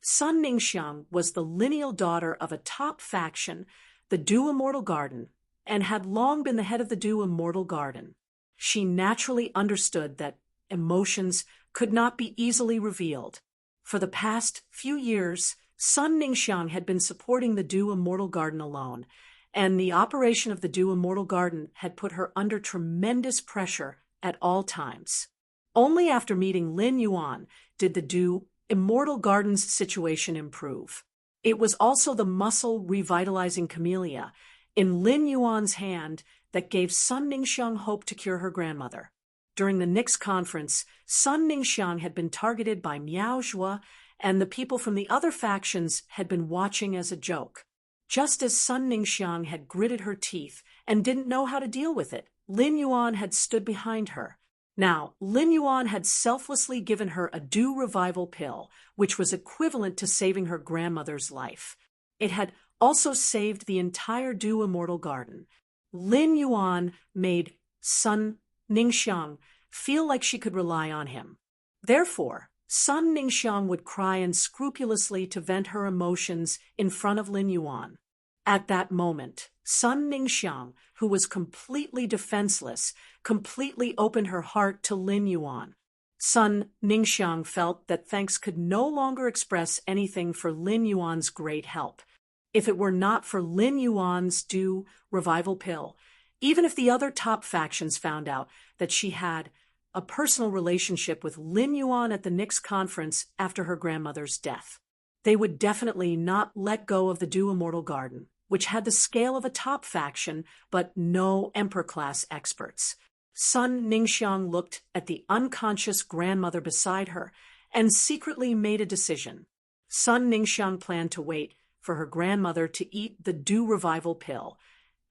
Sun Ningxiang was the lineal daughter of a top faction, the Dew Immortal Garden, and had long been the head of the Dew Immortal Garden. She naturally understood that emotions could not be easily revealed. For the past few years, Sun Ningxiang had been supporting the Dew Immortal Garden alone, and the operation of the Dew Immortal Garden had put her under tremendous pressure at all times. Only after meeting Lin Yuan did the Dew Immortal Garden's situation improve. It was also the muscle revitalizing camellia in Lin Yuan's hand that gave Sun Ningxiang hope to cure her grandmother. During the Nix conference, Sun Ningxiang had been targeted by Miao Zhua, and the people from the other factions had been watching as a joke. Just as Sun Ningxiang had gritted her teeth and didn't know how to deal with it, Lin Yuan had stood behind her. Now, Lin Yuan had selflessly given her a Dew Revival pill, which was equivalent to saving her grandmother's life. It had also saved the entire Dew Immortal Garden. Lin Yuan made Sun Ningxiang feel like she could rely on him. Therefore, Sun Ningxiang would cry unscrupulously to vent her emotions in front of Lin Yuan. At that moment, Sun Ningxiang, who was completely defenseless, completely opened her heart to Lin Yuan. Sun Ningxiang felt that thanks could no longer express anything for Lin Yuan's great help. If it were not for Lin Yuan's Dew Revival pill, even if the other top factions found out that she had a personal relationship with Lin Yuan at the Nix conference after her grandmother's death, they would definitely not let go of the Dew Immortal Garden, which had the scale of a top faction but no Emperor-class experts. Sun Ningxiang looked at the unconscious grandmother beside her and secretly made a decision. Sun Ningxiang planned to wait for her grandmother to eat the Dew Revival pill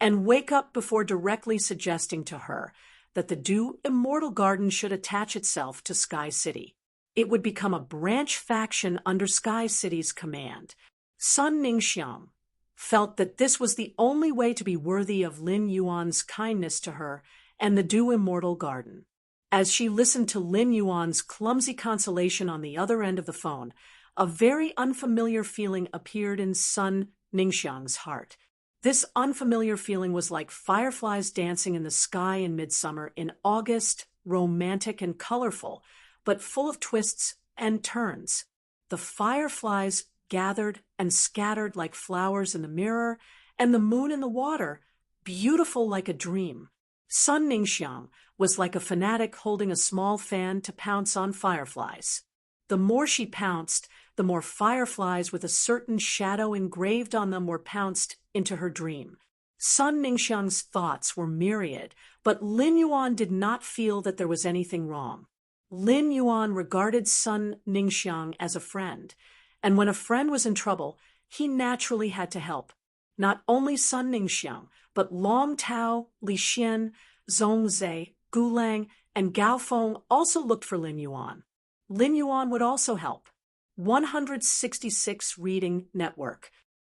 and wake up before directly suggesting to her that the Dew Immortal Garden should attach itself to Sky City. It would become a branch faction under Sky City's command. Sun Ningxiang felt that this was the only way to be worthy of Lin Yuan's kindness to her and the Dew Immortal Garden. As she listened to Lin Yuan's clumsy consolation on the other end of the phone, a very unfamiliar feeling appeared in Sun Ningxiang's heart. This unfamiliar feeling was like fireflies dancing in the sky in midsummer in August, romantic and colorful, but full of twists and turns. The fireflies gathered and scattered like flowers in the mirror, and the moon in the water, beautiful like a dream. Sun Ningxiang was like a fanatic holding a small fan to pounce on fireflies. The more she pounced, the more fireflies with a certain shadow engraved on them were pounced into her dream. Sun Ningxiang's thoughts were myriad, but Lin Yuan did not feel that there was anything wrong. Lin Yuan regarded Sun Ningxiang as a friend, and when a friend was in trouble, he naturally had to help. Not only Sun Ningxiang, but Long Tao, Li Xian, Zhongzhe, Gulang, and Gao Feng also looked for Lin Yuan. Lin Yuan would also help. 166 Reading Network.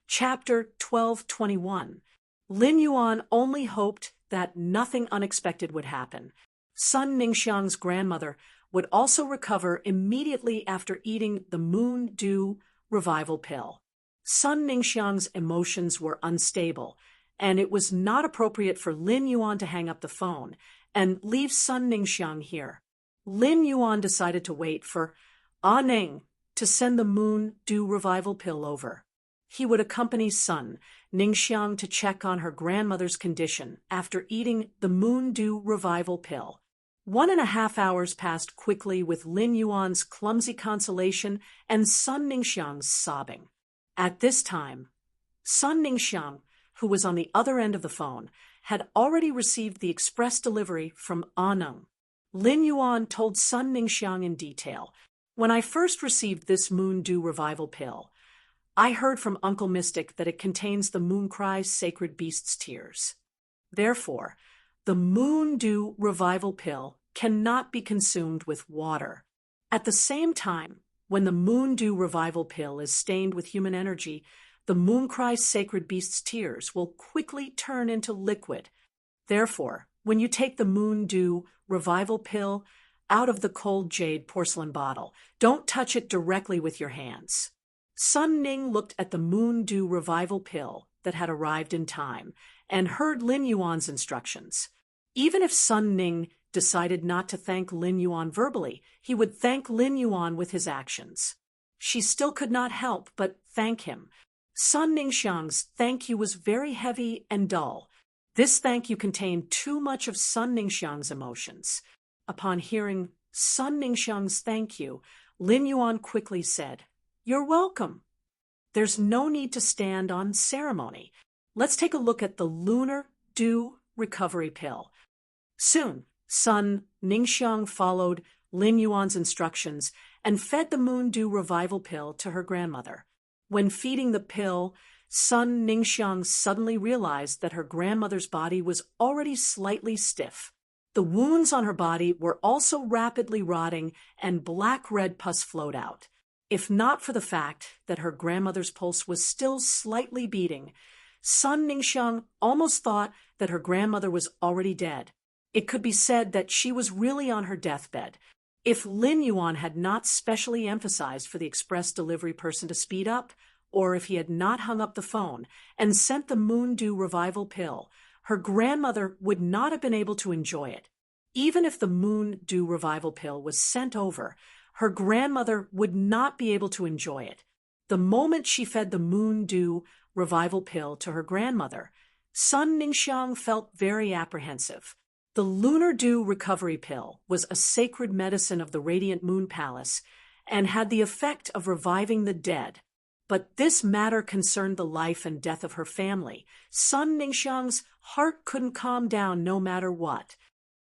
Chapter 1221. Lin Yuan only hoped that nothing unexpected would happen. Sun Ningxiang's grandmother would also recover immediately after eating the Moon Dew Revival pill. Sun Ningxiang's emotions were unstable, and it was not appropriate for Lin Yuan to hang up the phone and leave Sun Ningxiang here. Lin Yuan decided to wait for Ning to send the Moon Dew Revival pill over. He would accompany Sun Ningxiang to check on her grandmother's condition after eating the Moon Dew Revival pill. 1.5 hours passed quickly with Lin Yuan's clumsy consolation and Sun Ningxiang's sobbing. At this time, Sun Ningxiang, who was on the other end of the phone, had already received the express delivery from Aneng. Lin Yuan told Sun Ningxiang in detail, "When I first received this Moon Dew Revival pill, I heard from Uncle Mystic that it contains the Moon Cry's sacred beast's tears. Therefore, the Moon Dew Revival pill cannot be consumed with water. At the same time, when the Moon Dew Revival pill is stained with human energy, the Moon Cry's sacred beast's tears will quickly turn into liquid. Therefore, when you take the Moon Dew Revival pill out of the cold jade porcelain bottle, don't touch it directly with your hands." Sun Ning looked at the Moon Dew Revival pill that had arrived in time and heard Lin Yuan's instructions. Even if Sun Ning decided not to thank Lin Yuan verbally, he would thank Lin Yuan with his actions. She still could not help but thank him. Sun Ningxiang's thank you was very heavy and dull. This thank you contained too much of Sun Ningxiang's emotions. Upon hearing Sun Ningxiang's thank you, Lin Yuan quickly said, "You're welcome. There's no need to stand on ceremony. Let's take a look at the Lunar Dew Recovery Pill." Soon, Sun Ningxiang followed Lin Yuan's instructions and fed the Moon Dew Revival pill to her grandmother. When feeding the pill, Sun Ningxiang suddenly realized that her grandmother's body was already slightly stiff. The wounds on her body were also rapidly rotting and black-red pus flowed out. If not for the fact that her grandmother's pulse was still slightly beating, Sun Ningxiang almost thought that her grandmother was already dead. It could be said that she was really on her deathbed. If Lin Yuan had not specially emphasized for the express delivery person to speed up, or if he had not hung up the phone and sent the Moon Dew Revival pill, her grandmother would not have been able to enjoy it. Even if the Moon Dew Revival pill was sent over, her grandmother would not be able to enjoy it. The moment she fed the Moon Dew Revival pill to her grandmother, Sun Ningxiang felt very apprehensive. The Lunar Dew Recovery Pill was a sacred medicine of the Radiant Moon Palace and had the effect of reviving the dead. But this matter concerned the life and death of her family. Sun Ningxiang's heart couldn't calm down no matter what.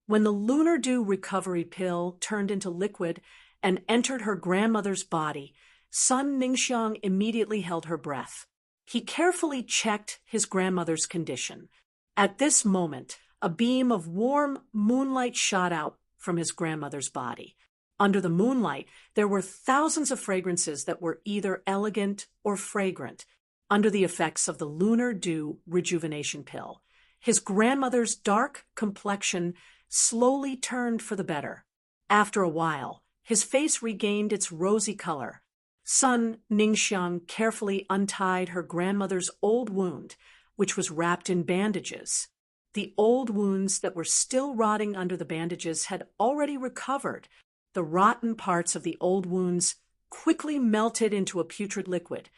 When the Lunar Dew Recovery Pill turned into liquid and entered her grandmother's body, Sun Ningxiang immediately held her breath. He carefully checked his grandmother's condition. At this moment, a beam of warm moonlight shot out from his grandmother's body. Under the moonlight, there were thousands of fragrances that were either elegant or fragrant. Under the effects of the Lunar Dew Rejuvenation Pill, his grandmother's dark complexion slowly turned for the better. After a while, his face regained its rosy color. Sun Ningxiang carefully untied her grandmother's old wound, which was wrapped in bandages. The old wounds that were still rotting under the bandages had already recovered. The rotten parts of the old wounds quickly melted into a putrid liquid,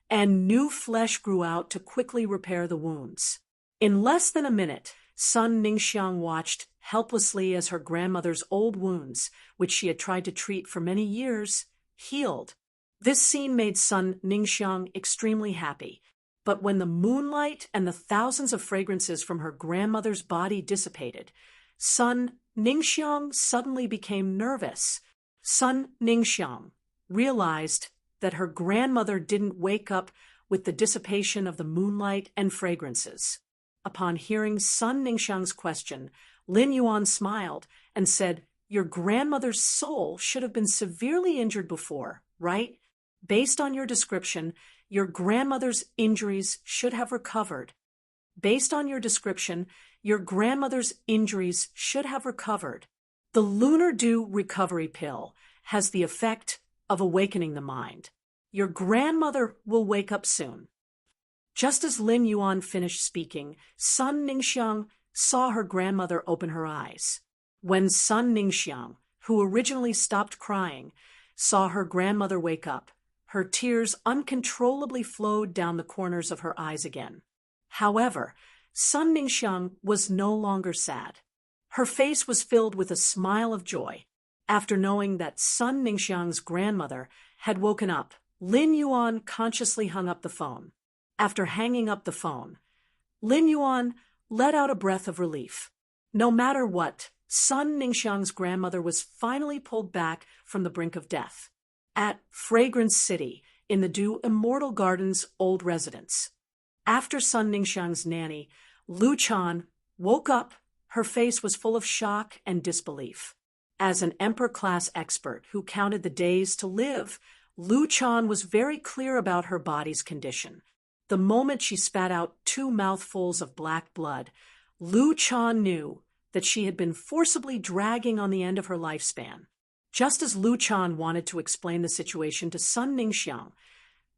and new flesh grew out to quickly repair the wounds. In less than a minute, Sun Ningxiang watched helplessly as her grandmother's old wounds, which she had tried to treat for many years, healed. This scene made Sun Ningxiang extremely happy. But when the moonlight and the thousands of fragrances from her grandmother's body dissipated, Sun Ningxiang suddenly became nervous. Sun Ningxiang realized that her grandmother didn't wake up with the dissipation of the moonlight and fragrances. Upon hearing Sun Ningxiang's question, Lin Yuan smiled and said, "Your grandmother's soul should have been severely injured before, right? Based on your description, your grandmother's injuries should have recovered. Based on your description, your grandmother's injuries should have recovered. The Lunar Dew Recovery Pill has the effect of awakening the mind. Your grandmother will wake up soon." Just as Lin Yuan finished speaking, Sun Ningxiang saw her grandmother open her eyes. When Sun Ningxiang, who originally stopped crying, saw her grandmother wake up, her tears uncontrollably flowed down the corners of her eyes again. However, Sun Ningxiang was no longer sad. Her face was filled with a smile of joy. After knowing that Sun Ningxiang's grandmother had woken up, Lin Yuan consciously hung up the phone. After hanging up the phone, Lin Yuan let out a breath of relief. No matter what, Sun Ningxiang's grandmother was finally pulled back from the brink of death. At Fragrance City, in the Dew Immortal Garden's old residence. After Sun Ningxiang's nanny, Lu Chan, woke up, her face was full of shock and disbelief. As an emperor-class expert who counted the days to live, Lu Chan was very clear about her body's condition. The moment she spat out 2 mouthfuls of black blood, Lu Chan knew that she had been forcibly dragging on the end of her lifespan. Just as Lu Chan wanted to explain the situation to Sun Ningxiang,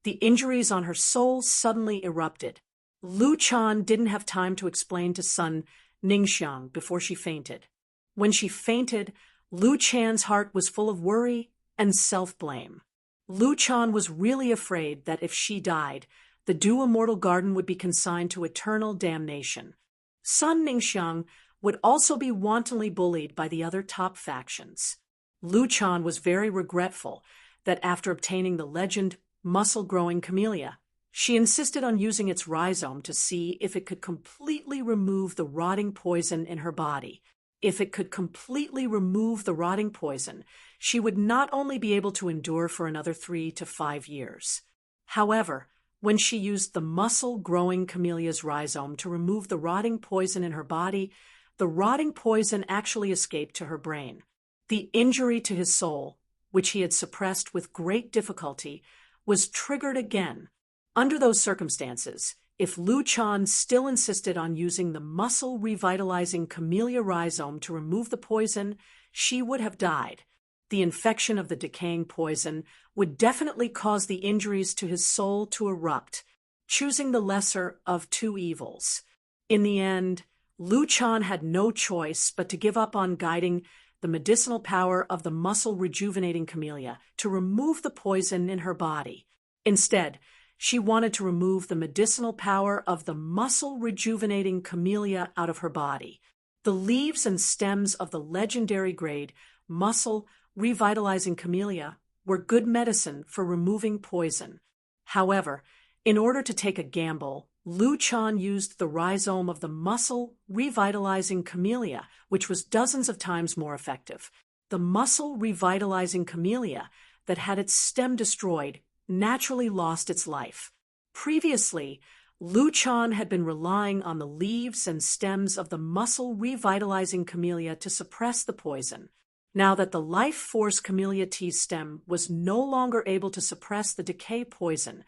the injuries on her soul suddenly erupted. Lu Chan didn't have time to explain to Sun Ningxiang before she fainted. When she fainted, Lu Chan's heart was full of worry and self-blame. Lu Chan was really afraid that if she died, the Dew Immortal Garden would be consigned to eternal damnation. Sun Ningxiang would also be wantonly bullied by the other top factions. Lu Chan was very regretful that after obtaining the legend muscle-growing camellia, she insisted on using its rhizome to see if it could completely remove the rotting poison in her body. If it could completely remove the rotting poison, she would not only be able to endure for another 3 to 5 years. However, when she used the muscle-growing camellia's rhizome to remove the rotting poison in her body, the rotting poison actually escaped to her brain. The injury to his soul, which he had suppressed with great difficulty, was triggered again. Under those circumstances, if Lu Chan still insisted on using the muscle-revitalizing camellia rhizome to remove the poison, she would have died. The infection of the decaying poison would definitely cause the injuries to his soul to erupt, choosing the lesser of 2 evils. In the end, Lu Chan had no choice but to give up on guiding the medicinal power of the muscle-rejuvenating camellia to remove the poison in her body. Instead, she wanted to remove the medicinal power of the muscle-rejuvenating camellia out of her body. The leaves and stems of the legendary grade muscle-revitalizing camellia were good medicine for removing poison. However, in order to take a gamble, Lu Chan used the rhizome of the muscle-revitalizing camellia, which was dozens of times more effective. The muscle-revitalizing camellia that had its stem destroyed naturally lost its life. Previously, Lu Chan had been relying on the leaves and stems of the muscle-revitalizing camellia to suppress the poison. Now that the life force camellia tea stem was no longer able to suppress the decay poison,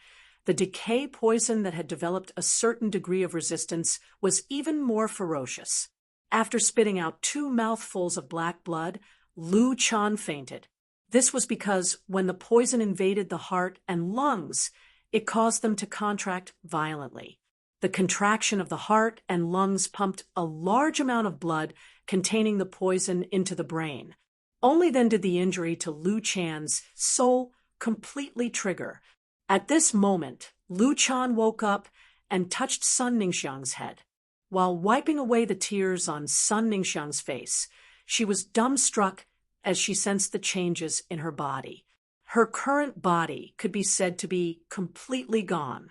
the decay poison that had developed a certain degree of resistance was even more ferocious. After spitting out 2 mouthfuls of black blood, Lu Chan fainted. This was because when the poison invaded the heart and lungs, it caused them to contract violently. The contraction of the heart and lungs pumped a large amount of blood containing the poison into the brain. Only then did the injury to Lu Chan's soul completely trigger. At this moment, Lu Chan woke up and touched Sun Ningxiang's head. While wiping away the tears on Sun Ningxiang's face, she was dumbstruck as she sensed the changes in her body. Her current body could be said to be completely gone.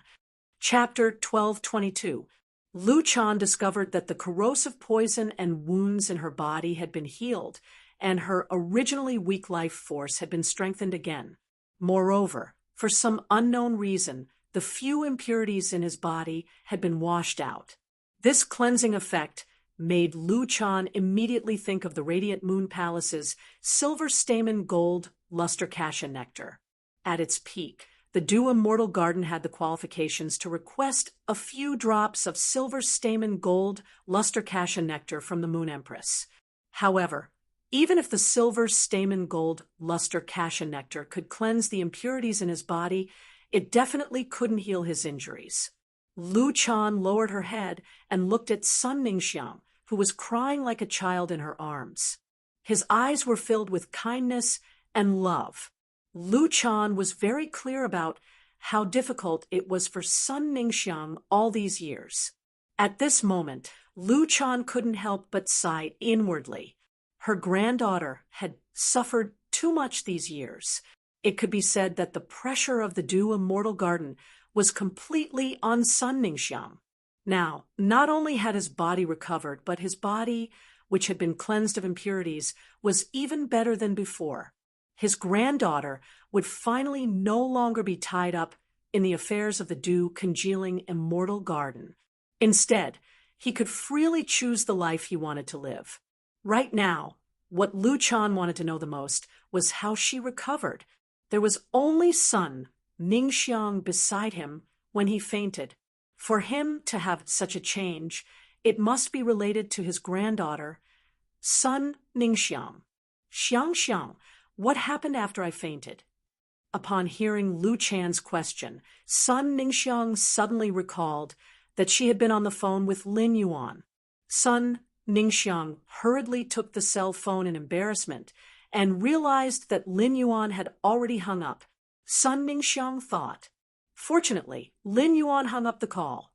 Chapter 1222. Lu Chan discovered that the corrosive poison and wounds in her body had been healed, and her originally weak life force had been strengthened again. Moreover, for some unknown reason, the few impurities in his body had been washed out. This cleansing effect made Lu Chan immediately think of the Radiant Moon Palace's silver stamen gold luster cassia nectar. At its peak, the Dew Immortal Garden had the qualifications to request a few drops of silver stamen gold luster cassia nectar from the Moon Empress. However, even if the silver stamen gold luster cassia nectar could cleanse the impurities in his body, it definitely couldn't heal his injuries. Lu Chan lowered her head and looked at Sun Ningxiang, who was crying like a child in her arms. His eyes were filled with kindness and love. Lu Chan was very clear about how difficult it was for Sun Ningxiang all these years. At this moment, Lu Chan couldn't help but sigh inwardly. Her granddaughter had suffered too much these years. It could be said that the pressure of the Dew Immortal Garden was completely on Sun Ningxiang. Now, not only had his body recovered, but his body, which had been cleansed of impurities, was even better than before. His granddaughter would finally no longer be tied up in the affairs of the dew-congealing immortal garden. Instead, he could freely choose the life he wanted to live. Right now, what Lu Chan wanted to know the most was how she recovered. There was only Sun Ningxiang beside him when he fainted. For him to have such a change, it must be related to his granddaughter, Sun Ningxiang. Xiang, what happened after I fainted? Upon hearing Lu Chan's question, Sun Ningxiang suddenly recalled that she had been on the phone with Lin Yuan. Sun Ningxiang hurriedly took the cell phone in embarrassment and realized that Lin Yuan had already hung up. Sun Ningxiang thought. Fortunately, Lin Yuan hung up the call.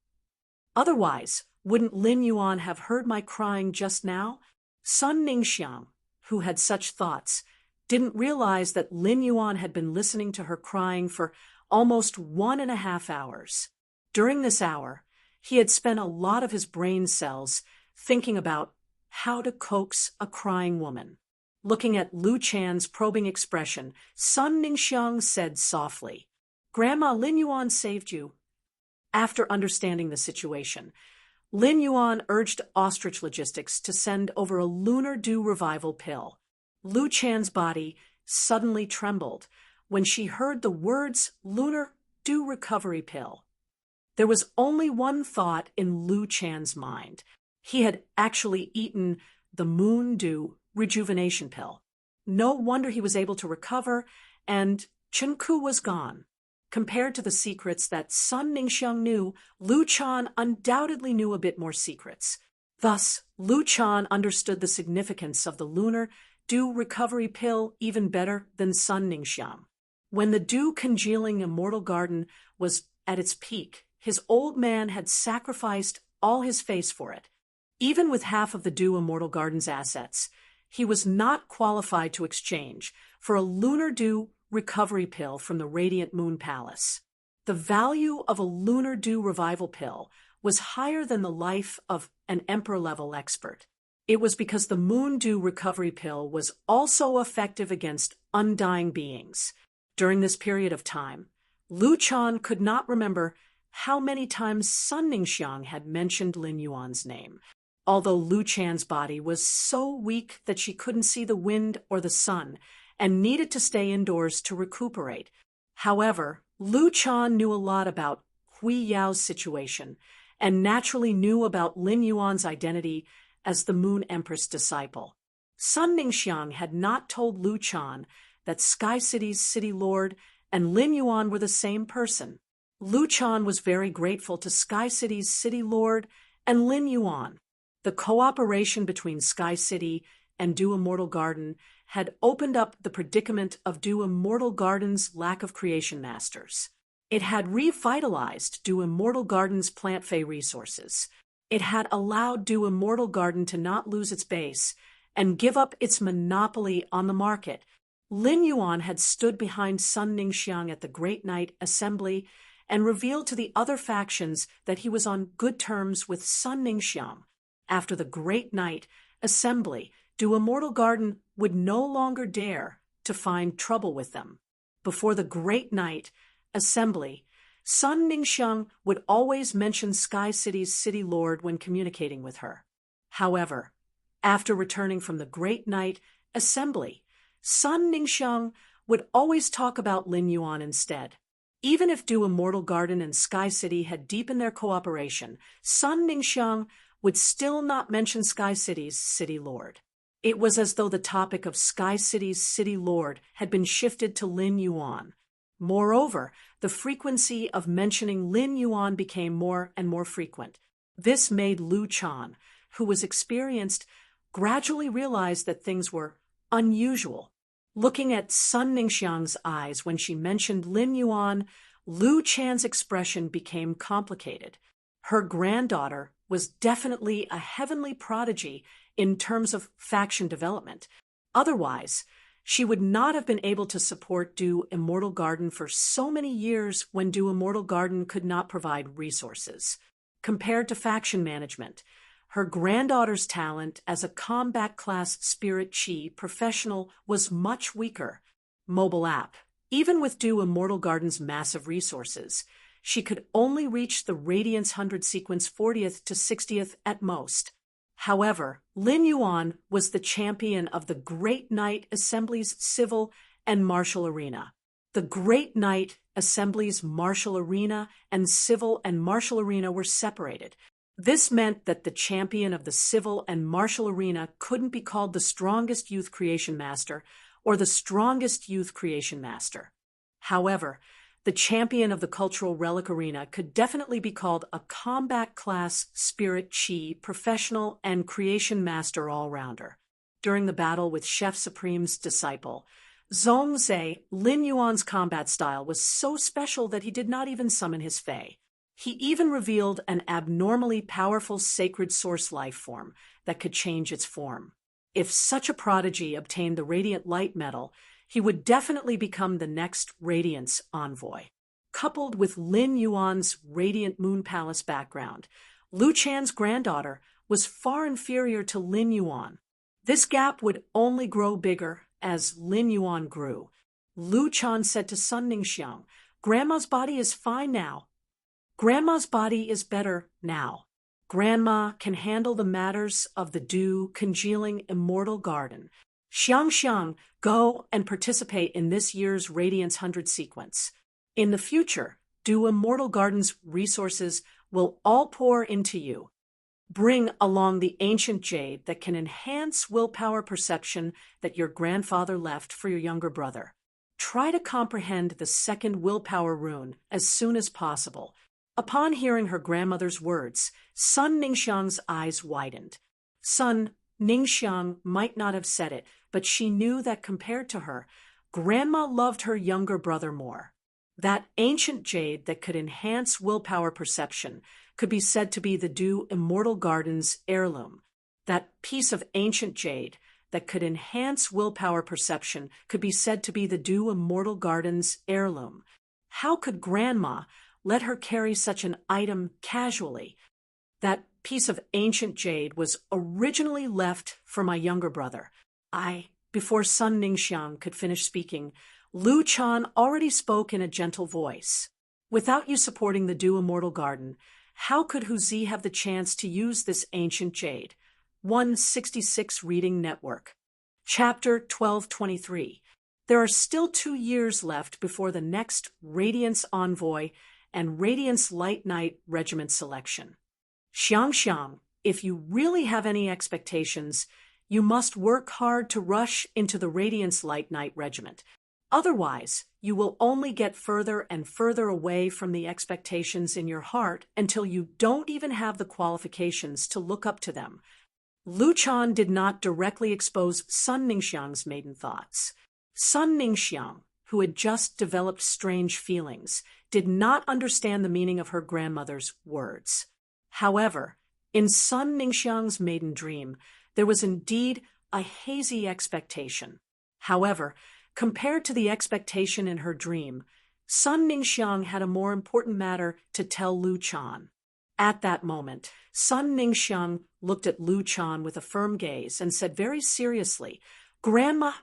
Otherwise, wouldn't Lin Yuan have heard my crying just now? Sun Ningxiang, who had such thoughts, didn't realize that Lin Yuan had been listening to her crying for almost 1.5 hours. During this hour, he had spent a lot of his brain cells thinking about how to coax a crying woman. Looking at Lu Chan's probing expression, Sun Ningxiang said softly, "Grandma, Lin Yuan saved you." After understanding the situation, Lin Yuan urged Ostrich Logistics to send over a lunar dew revival pill. Lu Chan's body suddenly trembled when she heard the words lunar dew recovery pill. There was only one thought in Lu Chan's mind. He had actually eaten the moon dew rejuvenation pill. No wonder he was able to recover, and Chenku was gone. Compared to the secrets that Sun Ningxiang knew, Lu Chan undoubtedly knew a bit more secrets. Thus, Lu Chan understood the significance of the lunar dew recovery pill even better than Sun Ningxiang. When the dew-congealing immortal garden was at its peak, his old man had sacrificed all his face for it. Even with half of the Dew Immortal Garden's assets, he was not qualified to exchange for a lunar dew recovery pill from the Radiant Moon Palace. The value of a lunar dew revival pill was higher than the life of an emperor-level expert. It was because the moon dew recovery pill was also effective against undying beings. During this period of time, Lu Chan could not remember how many times Sun Ningxiang had mentioned Lin Yuan's name. Although Lu Chan's body was so weak that she couldn't see the wind or the sun and needed to stay indoors to recuperate. However, Lu Chan knew a lot about Hui Yao's situation, and naturally knew about Lin Yuan's identity as the Moon Empress disciple. Sun Ningxiang had not told Lu Chan that Sky City's city lord and Lin Yuan were the same person. Lu Chan was very grateful to Sky City's city lord and Lin Yuan. The cooperation between Sky City and Du Immortal Garden had opened up the predicament of Du Immortal Garden's lack of creation masters. It had revitalized Du Immortal Garden's plant fey resources. It had allowed Du Immortal Garden to not lose its base and give up its monopoly on the market. Lin Yuan had stood behind Sun Ningxiang at the Great Night Assembly and revealed to the other factions that he was on good terms with Sun Ningxiang. After the Great Night Assembly, Du Immortal Garden would no longer dare to find trouble with them. Before the Great Night Assembly, Sun Ningxiang would always mention Sky City's city lord when communicating with her. However, after returning from the Great Night Assembly, Sun Ningxiang would always talk about Lin Yuan instead. Even if Du Immortal Garden and Sky City had deepened their cooperation, Sun Ningxiang would still not mention Sky City's city lord. It was as though the topic of Sky City's city lord had been shifted to Lin Yuan. Moreover, the frequency of mentioning Lin Yuan became more and more frequent. This made Lu Chan, who was experienced, gradually realize that things were unusual. Looking at Sun Ningxiang's eyes when she mentioned Lin Yuan, Lu Chan's expression became complicated. Her granddaughter was definitely a heavenly prodigy in terms of faction development. Otherwise, she would not have been able to support Du Immortal Garden for so many years when Du Immortal Garden could not provide resources. Compared to faction management, her granddaughter's talent as a combat class spirit chi professional was much weaker. Mobile app. Even with Du Immortal Garden's massive resources, she could only reach the Radiance 100 sequence 40th to 60th at most. However, Lin Yuan was the champion of the Great Night Assembly's civil and martial arena. The Great Night Assembly's martial arena and civil and martial arena were separated. This meant that the champion of the civil and martial arena couldn't be called the strongest youth creation master or the strongest youth creation master. However, the champion of the cultural relic arena could definitely be called a combat class spirit chi professional and creation master all-rounder. During the battle with Chef Supreme's disciple, Zhongzhe, Lin Yuan's combat style was so special that he did not even summon his fae. He even revealed an abnormally powerful sacred source life form that could change its form. If such a prodigy obtained the Radiant Light Medal, he would definitely become the next Radiance envoy. Coupled with Lin Yuan's Radiant Moon Palace background, Lu Chan's granddaughter was far inferior to Lin Yuan. This gap would only grow bigger as Lin Yuan grew. Lu Chan said to Sun Ningxiang, "Grandma's body is fine now. Grandma's body is better now. Grandma can handle the matters of the Du congealing immortal garden. Xiang, go and participate in this year's Radiance 100 sequence. In the future, Du Immortal Garden's resources will all pour into you. Bring along the ancient jade that can enhance willpower perception that your grandfather left for your younger brother. Try to comprehend the second willpower rune as soon as possible." Upon hearing her grandmother's words, Sun Ningxiang's eyes widened. Sun Ningxiang might not have said it, but she knew that compared to her, Grandma loved her younger brother more. That ancient jade that could enhance willpower perception could be said to be the Du Immortal Garden's heirloom. That piece of ancient jade that could enhance willpower perception could be said to be the Du Immortal Garden's heirloom. How could Grandma let her carry such an item casually? That piece of ancient jade was originally left for my younger brother. Before Sun Ningxiang could finish speaking, Lu Chan already spoke in a gentle voice. "Without you supporting the Du Immortal Garden, how could Huzi have the chance to use this ancient jade?" 166 Reading Network. Chapter 1223. There are still 2 years left before the next Radiance Envoy and Radiance Light Knight Regiment selection. Xiang, if you really have any expectations, you must work hard to rush into the Radiance Light Knight Regiment. Otherwise, you will only get further and further away from the expectations in your heart until you don't even have the qualifications to look up to them. Lu Chan did not directly expose Sun Ningxiang's maiden thoughts. Sun Ningxiang, who had just developed strange feelings, did not understand the meaning of her grandmother's words. However, in Sun Ningxiang's maiden dream, there was indeed a hazy expectation. However, compared to the expectation in her dream, Sun Ningxiang had a more important matter to tell Lu Chan. At that moment, Sun Ningxiang looked at Lu Chan with a firm gaze and said very seriously, "Grandma,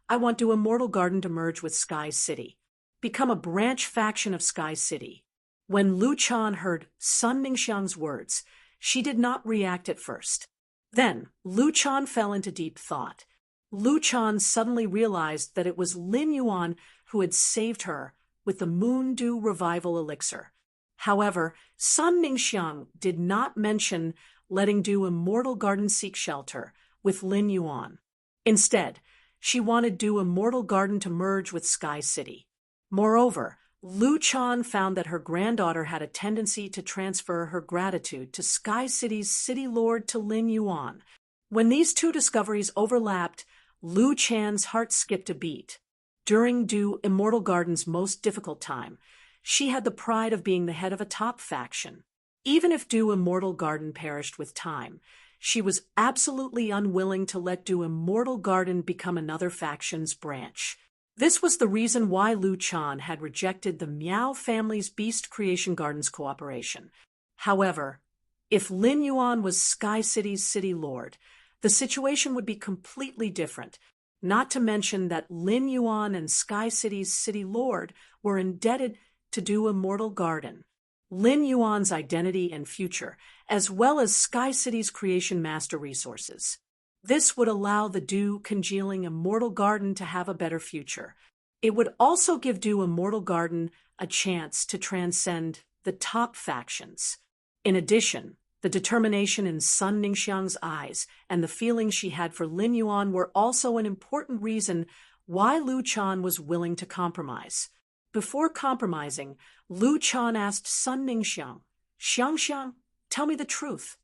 I want Do Immortal Garden to merge with Sky City, become a branch faction of Sky City." When Lu Chan heard Sun Ningxiang's words, she did not react at first. Then, Lu Chan fell into deep thought. Lu Chan suddenly realized that it was Lin Yuan who had saved her with the Moon Dew Revival Elixir. However, Sun Ningxiang did not mention letting Do Immortal Garden seek shelter with Lin Yuan. Instead, she wanted Do Immortal Garden to merge with Sky City. Moreover, Lu Chan found that her granddaughter had a tendency to transfer her gratitude to Sky City's city lord to Lin Yuan. When these two discoveries overlapped, Lu Chan's heart skipped a beat. During Do Immortal Garden's most difficult time, she had the pride of being the head of a top faction. Even if Do Immortal Garden perished with time, she was absolutely unwilling to let Do Immortal Garden become another faction's branch. This was the reason why Lu Chan had rejected the Miao family's Beast Creation Gardens cooperation. However, if Lin Yuan was Sky City's city lord, the situation would be completely different, not to mention that Lin Yuan and Sky City's city lord were indebted to Do Immortal Garden. Lin Yuan's identity and future, as well as Sky City's creation master resources. This would allow the Do congealing Immortal Garden to have a better future. It would also give Do Immortal Garden a chance to transcend the top factions. In addition, the determination in Sun Ningxiang's eyes and the feelings she had for Lin Yuan were also an important reason why Lu Chan was willing to compromise. Before compromising, Lu Chan asked Sun Ningxiang, "Xiang, tell me the truth.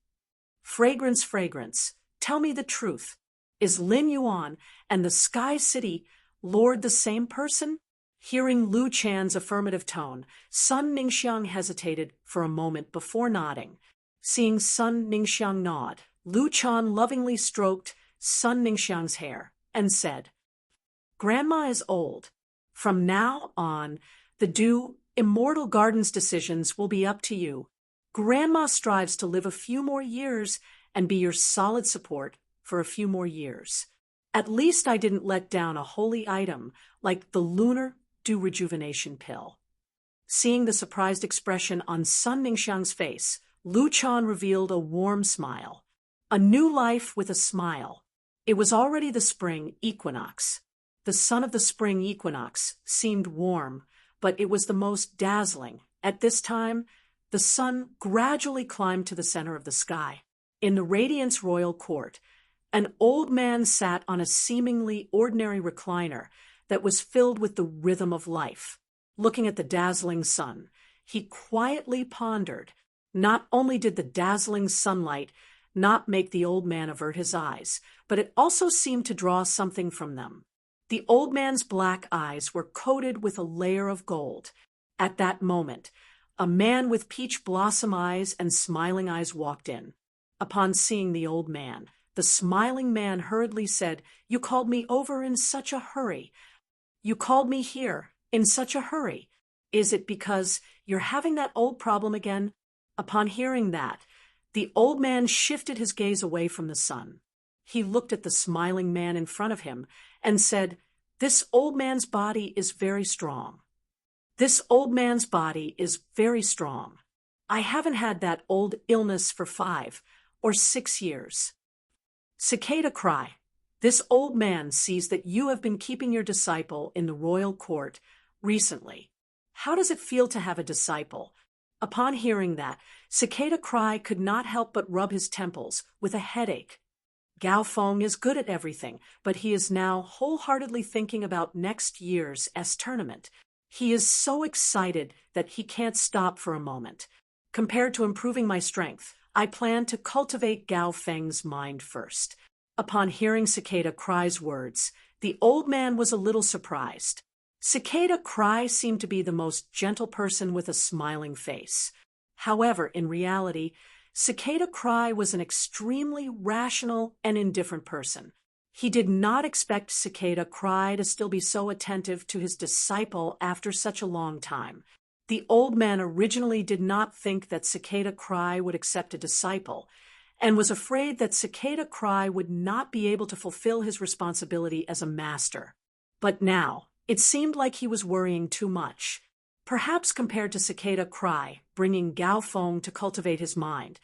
Fragrance, tell me the truth. Is Lin Yuan and the Sky City lord the same person?" Hearing Lu Chan's affirmative tone, Sun Ningxiang hesitated for a moment before nodding. Seeing Sun Ningxiang nod, Lu Chan lovingly stroked Sun Ningxiang's hair and said, "Grandma is old. From now on, the Do Immortal Garden's decisions will be up to you. Grandma strives to live a few more years and be your solid support for a few more years. At least I didn't let down a holy item like the Lunar Dew Rejuvenation Pill." Seeing the surprised expression on Sun Ningxiang's face, Lu Chan revealed a warm smile. A new life with a smile. It was already the spring equinox. The sun of the spring equinox seemed warm, but it was the most dazzling. At this time, the sun gradually climbed to the center of the sky. In the Radiance Royal Court, an old man sat on a seemingly ordinary recliner that was filled with the rhythm of life. Looking at the dazzling sun, he quietly pondered. Not only did the dazzling sunlight not make the old man avert his eyes, but it also seemed to draw something from them. The old man's black eyes were coated with a layer of gold. At that moment, a man with peach blossom eyes and smiling eyes walked in. Upon seeing the old man, the smiling man hurriedly said, "You called me over in such a hurry. You called me here in such a hurry. Is it because you're having that old problem again?" Upon hearing that, the old man shifted his gaze away from the sun. He looked at the smiling man in front of him and said, "This old man's body is very strong. This old man's body is very strong. I haven't had that old illness for 5 or 6 years. Cicada cry. This old man sees that you have been keeping your disciple in the royal court recently. How does it feel to have a disciple? Upon hearing that, Cicada Cry could not help but rub his temples with a headache. Gao Feng is good at everything, but he is now wholeheartedly thinking about next year's tournament. He is so excited that he can't stop for a moment. Compared to improving my strength, I plan to cultivate Gao Feng's mind first. Upon hearing Cicada Cry's words, the old man was a little surprised. Cicada Cry seemed to be the most gentle person with a smiling face. However, in reality, Cicada Cry was an extremely rational and indifferent person. He did not expect Cicada Cry to still be so attentive to his disciple after such a long time. The old man originally did not think that Cicada Cry would accept a disciple, and was afraid that Cicada Cry would not be able to fulfill his responsibility as a master. But now, it seemed like he was worrying too much. Perhaps compared to Cicada Cry, bringing Gao Feng to cultivate his mind,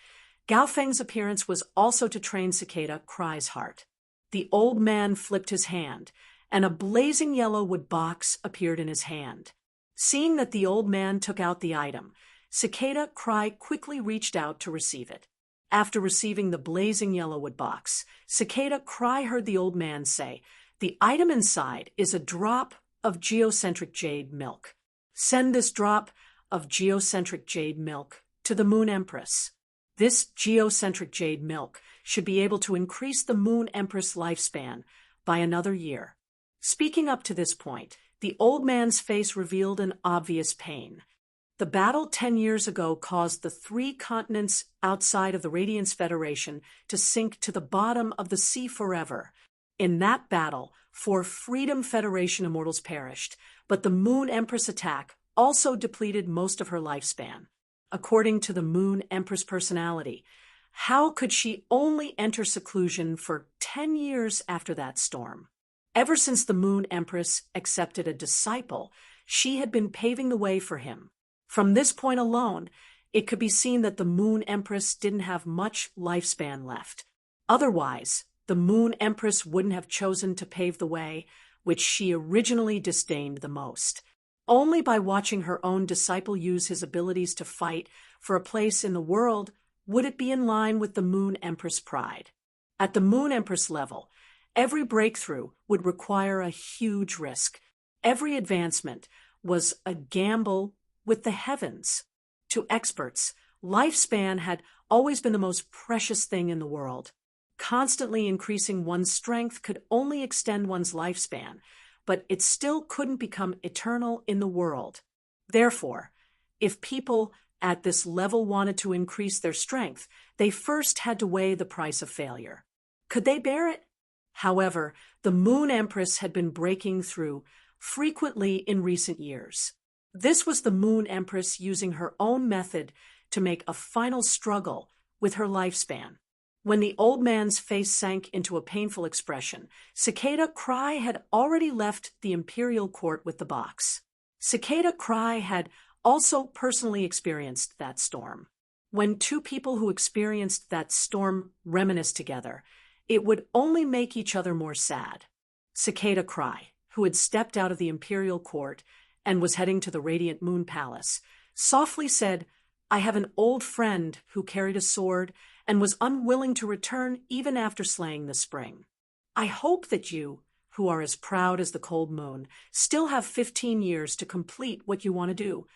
Gao Feng's appearance was also to train Cicada Cry's heart. The old man flipped his hand, and a blazing yellow wood box appeared in his hand. Seeing that the old man took out the item, Cicada Cry quickly reached out to receive it. After receiving the blazing yellow wood box, Cicada Cry heard the old man say, "The item inside is a drop of geocentric jade milk. Send this drop of geocentric jade milk to the Moon Empress. This geocentric jade milk should be able to increase the Moon Empress lifespan by another year." Speaking up to this point, the old man's face revealed an obvious pain. The battle 10 years ago caused the 3 continents outside of the Radiance Federation to sink to the bottom of the sea forever. In that battle, 4 Freedom Federation immortals perished, but the Moon Empress attack also depleted most of her lifespan. According to the Moon Empress personality, how could she only enter seclusion for 10 years after that storm? Ever since the Moon Empress accepted a disciple, she had been paving the way for him. From this point alone, it could be seen that the Moon Empress didn't have much lifespan left. Otherwise, the Moon Empress wouldn't have chosen to pave the way, which she originally disdained the most. Only by watching her own disciple use his abilities to fight for a place in the world would it be in line with the Moon Empress pride. At the Moon Empress level, every breakthrough would require a huge risk. Every advancement was a gamble with the heavens. To experts, lifespan had always been the most precious thing in the world. Constantly increasing one's strength could only extend one's lifespan, but it still couldn't become eternal in the world. Therefore, if people at this level wanted to increase their strength, they first had to weigh the price of failure. Could they bear it? However, the Moon Empress had been breaking through frequently in recent years. This was the Moon Empress using her own method to make a final struggle with her lifespan. When the old man's face sank into a painful expression, Cicada Cry had already left the imperial court with the box. Cicada Cry had also personally experienced that storm. When 2 people who experienced that storm reminisce together, it would only make each other more sad. Cicada Cry, who had stepped out of the imperial court and was heading to the Radiant Moon Palace, softly said, "I have an old friend who carried a sword and was unwilling to return even after slaying the spring. I hope that you, who are as proud as the cold moon, still have 15 years to complete what you want to do."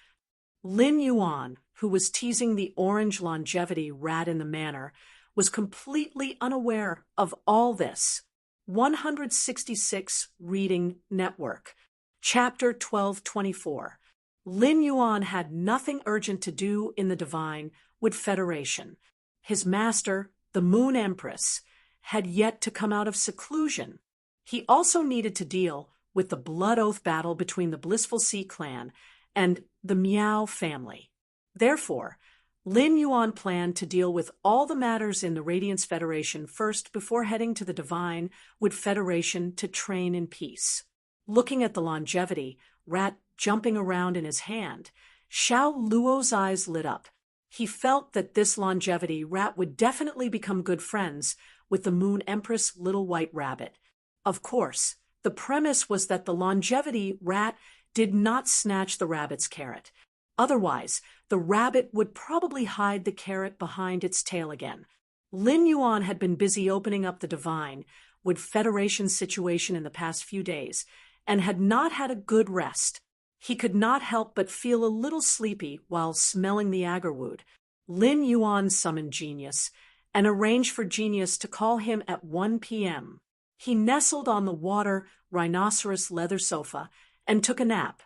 Lin Yuan, who was teasing the orange longevity rat in the manor, was completely unaware of all this. 166 Reading Network. Chapter 1224. Lin Yuan had nothing urgent to do in the Divine Wood Federation. His master, the Moon Empress, had yet to come out of seclusion. He also needed to deal with the blood oath battle between the Blissful Sea clan and the Miao family. Therefore, Lin Yuan planned to deal with all the matters in the Radiance Federation first before heading to the Divine Wood Federation to train in peace. Looking at the longevity rat jumping around in his hand, Xiao Luo's eyes lit up. He felt that this longevity rat would definitely become good friends with the Moon Empress Little White Rabbit. Of course, the premise was that the longevity rat did not snatch the rabbit's carrot. Otherwise, the rabbit would probably hide the carrot behind its tail again. Lin Yuan had been busy opening up the divine with Federation's situation in the past few days, and had not had a good rest. He could not help but feel a little sleepy while smelling the agarwood. Lin Yuan summoned Genius and arranged for Genius to call him at 1 p.m. He nestled on the water rhinoceros leather sofa and took a nap.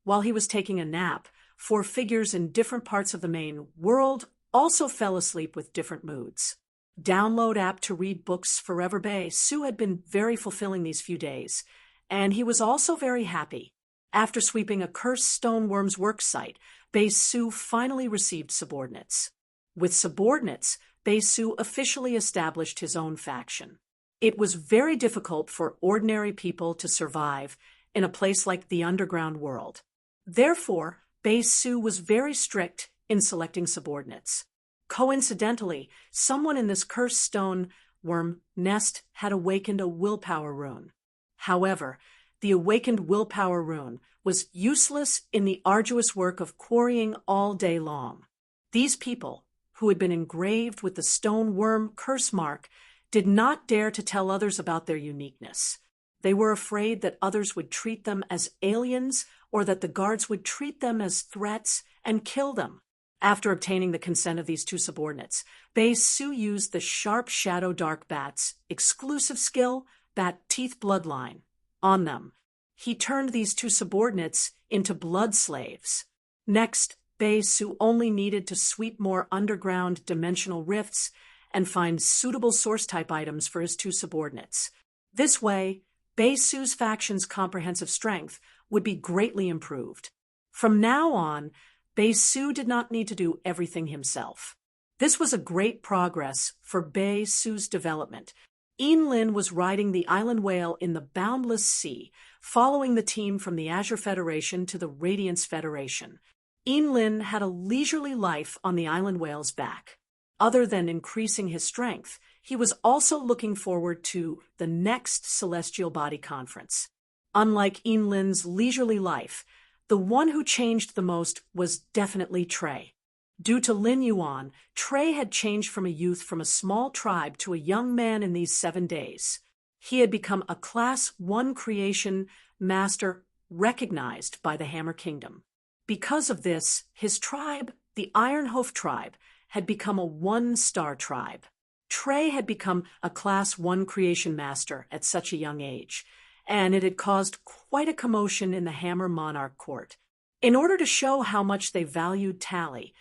While he was taking a nap, 4 figures in different parts of the main world also fell asleep with different moods. Download app to read books forever. Bei Su had been very fulfilling these few days, and he was also very happy. After sweeping a cursed stoneworm's work site, Bei Su finally received subordinates. With subordinates, Bei Su officially established his own faction. It was very difficult for ordinary people to survive in a place like the underground world. Therefore, Bei Su was very strict in selecting subordinates. Coincidentally, someone in this cursed stone worm nest had awakened a willpower rune. However, the awakened willpower rune was useless in the arduous work of quarrying all day long. These people, who had been engraved with the stone worm curse mark, did not dare to tell others about their uniqueness. They were afraid that others would treat them as aliens or that the guards would treat them as threats and kill them. After obtaining the consent of these 2 subordinates, Bei Su used the Sharp Shadow Dark Bat's exclusive skill, Bat Teeth Bloodline, on them. He turned these 2 subordinates into blood slaves. Next, Bei Su only needed to sweep more underground dimensional rifts and find suitable source-type items for his 2 subordinates. This way, Bei Su's faction's comprehensive strength would be greatly improved. From now on, Bei Su did not need to do everything himself. This was a great progress for Bei Su's development. Lin was riding the island whale in the boundless sea, following the team from the Azure Federation to the Radiance Federation. Lin had a leisurely life on the island whale's back. Other than increasing his strength, he was also looking forward to the next Celestial Body Conference. Unlike Lin's leisurely life, the one who changed the most was definitely Trey. Due to Lin Yuan, Trey had changed from a youth from a small tribe to a young man in these 7 days. He had become a Class 1 creation master recognized by the Hammer Kingdom. Because of this, his tribe, the Ironhoof tribe, had become a 1-star tribe. Trey had become a Class 1 creation master at such a young age, and it had caused quite a commotion in the Hammer Monarch court. In order to show how much they valued Tally,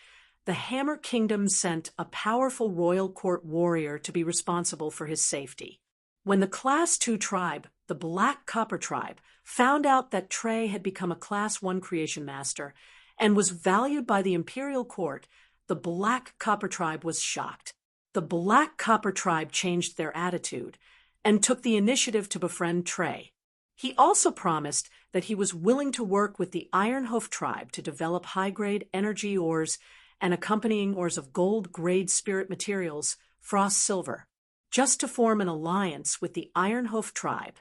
the Hammer Kingdom sent a powerful royal court warrior to be responsible for his safety. When the Class 2 tribe, the Black Copper tribe, found out that Trey had become a Class 1 creation master and was valued by the Imperial Court, the Black Copper tribe was shocked. The Black Copper tribe changed their attitude and took the initiative to befriend Trey. He also promised that he was willing to work with the Ironhoof tribe to develop high-grade energy ores and accompanying ores of gold-grade spirit materials, frost silver, just to form an alliance with the Ironhoof tribe.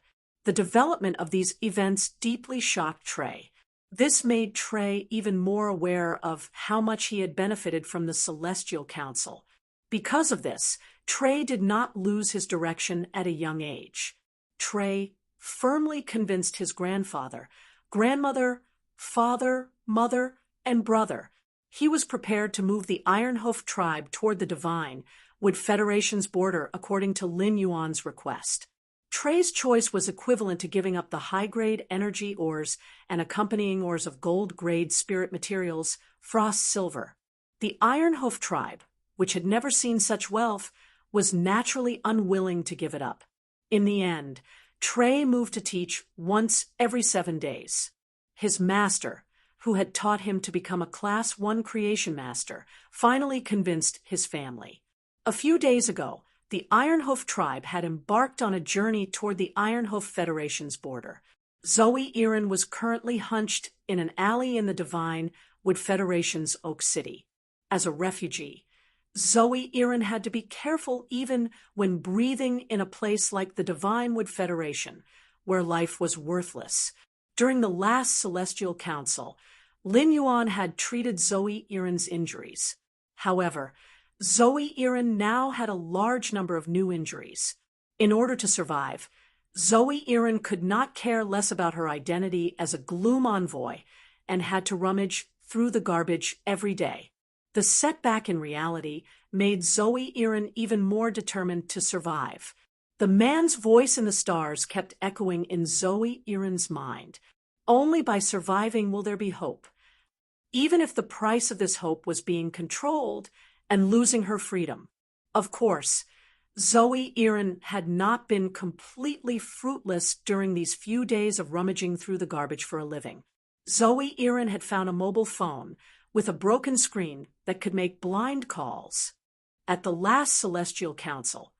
The development of these events deeply shocked Trey. This made Trey even more aware of how much he had benefited from the Celestial Council. Because of this, Trey did not lose his direction at a young age. Trey firmly convinced his grandfather, grandmother, father, mother, and brother he was prepared to move the Ironhoof tribe toward the divine, with Federation's border according to Lin Yuan's request. Trey's choice was equivalent to giving up the high-grade energy ores and accompanying ores of gold-grade spirit materials, frost silver. The Ironhoof tribe, which had never seen such wealth, was naturally unwilling to give it up. In the end, Trey moved to teach once every 7 days. His master, who had taught him to become a Class 1 creation master, finally convinced his family. A few days ago, the Ironhoof tribe had embarked on a journey toward the Ironhoof Federation's border. Zoe Erin was currently hunched in an alley in the Divine Wood Federation's Oak City. As a refugee, Zoe Erin had to be careful even when breathing in a place like the Divinewood Federation, where life was worthless. During the last Celestial Council, Lin Yuan had treated Zoe Erin's injuries. However, Zoe Erin now had a large number of new injuries. In order to survive, Zoe Erin could not care less about her identity as a gloom envoy and had to rummage through the garbage every day. The setback in reality made Zoe Erin even more determined to survive. The man's voice in the stars kept echoing in Zoe Erin's mind. Only by surviving will there be hope. Even if the price of this hope was being controlled and losing her freedom. Of course, Zoe Erin had not been completely fruitless during these few days of rummaging through the garbage for a living. Zoe Erin had found a mobile phone with a broken screen that could make blind calls. At the last Celestial Council,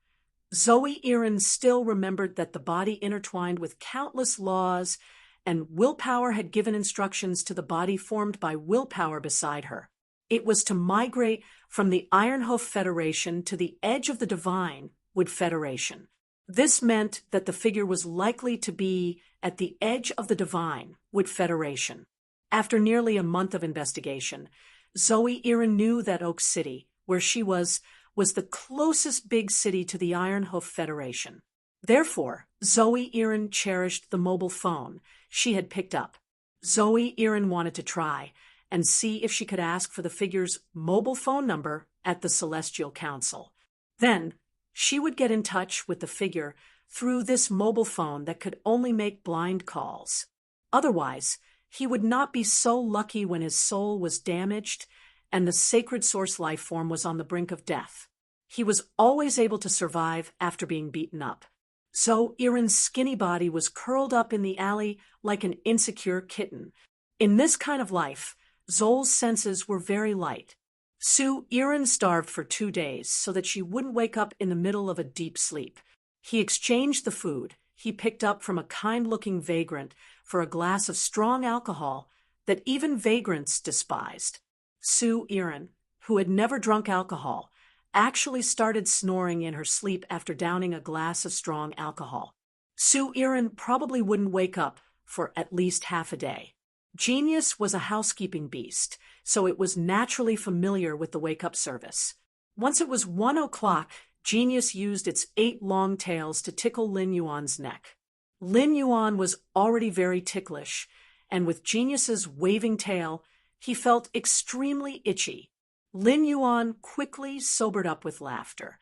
Zoe Erin still remembered that the body intertwined with countless laws, and willpower had given instructions to the body formed by willpower beside her. It was to migrate from the Ironhoof Federation to the edge of the Divinewood Federation. This meant that the figure was likely to be at the edge of the Divinewood Federation. After nearly a month of investigation, Zoe Erin knew that Oak City, where she was the closest big city to the Ironhoof Federation. Therefore, Zoe Erin cherished the mobile phone she had picked up. Zoe Erin wanted to try and see if she could ask for the figure's mobile phone number at the Celestial Council. Then, she would get in touch with the figure through this mobile phone that could only make blind calls. Otherwise, he would not be so lucky when his soul was damaged and the sacred source life form was on the brink of death. He was always able to survive after being beaten up. So Erin's skinny body was curled up in the alley like an insecure kitten. In this kind of life, Zol's senses were very light. Sue Erin starved for 2 days so that she wouldn't wake up in the middle of a deep sleep. He exchanged the food he picked up from a kind-looking vagrant for a glass of strong alcohol that even vagrants despised. Sue Erin, who had never drunk alcohol, actually started snoring in her sleep after downing a glass of strong alcohol. Sue Erin probably wouldn't wake up for at least half a day. Genius was a housekeeping beast, so it was naturally familiar with the wake-up service. Once it was 1 o'clock, Genius used its 8 long tails to tickle Lin Yuan's neck. Lin Yuan was already very ticklish, and with Genius's waving tail, he felt extremely itchy. Lin Yuan quickly sobered up with laughter.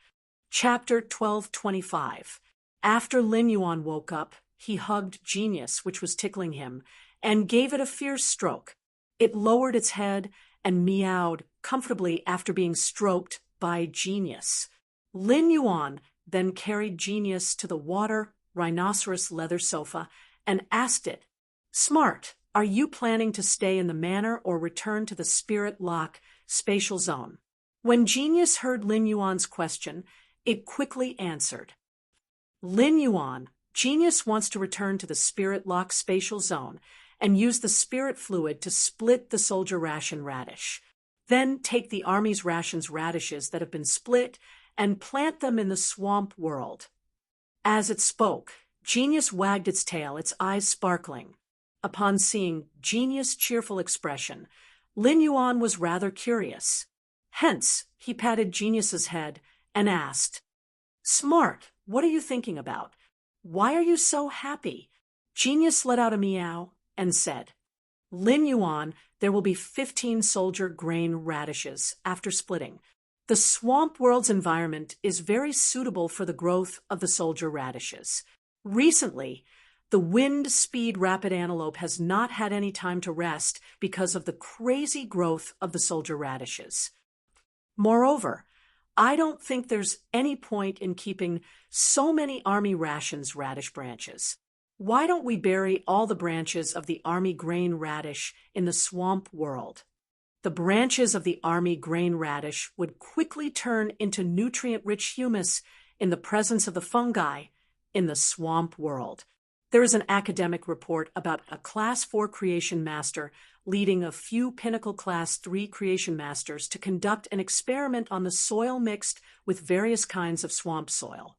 Chapter 1225. After Lin Yuan woke up, he hugged Genius, which was tickling him, and gave it a fierce stroke. It lowered its head and meowed comfortably after being stroked by Genius. Lin Yuan then carried Genius to the water rhinoceros leather sofa and asked it, "Smart, are you planning to stay in the manor or return to the Spirit Lock spatial zone?" When Genius heard Lin Yuan's question, it quickly answered. Lin Yuan, Genius wants to return to the Spirit Lock spatial zone and use the spirit fluid to split the soldier ration radish. Then take the army's rations radishes that have been split and plant them in the swamp world. As it spoke, Genius wagged its tail, its eyes sparkling. Upon seeing Genius' cheerful expression, Lin Yuan was rather curious. Hence, he patted Genius's head and asked, "Smart, what are you thinking about? Why are you so happy?" Genius let out a meow and said, "Lin Yuan, there will be 15 soldier grain radishes after splitting. The swamp world's environment is very suitable for the growth of the soldier radishes. Recently, the wind-speed rapid antelope has not had any time to rest because of the crazy growth of the soldier radishes. Moreover, I don't think there's any point in keeping so many army rations radish branches. Why don't we bury all the branches of the army grain radish in the swamp world? The branches of the army grain radish would quickly turn into nutrient-rich humus in the presence of the fungi in the swamp world. There is an academic report about a Class 4 creation master leading a few pinnacle Class 3 creation masters to conduct an experiment on the soil mixed with various kinds of swamp soil.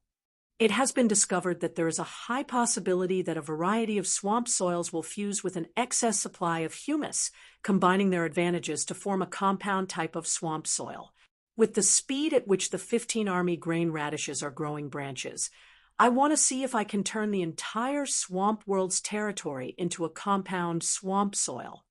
It has been discovered that there is a high possibility that a variety of swamp soils will fuse with an excess supply of humus, combining their advantages to form a compound type of swamp soil. With the speed at which the 15 Army grain radishes are growing branches, I want to see if I can turn the entire swamp world's territory into a compound swamp soil.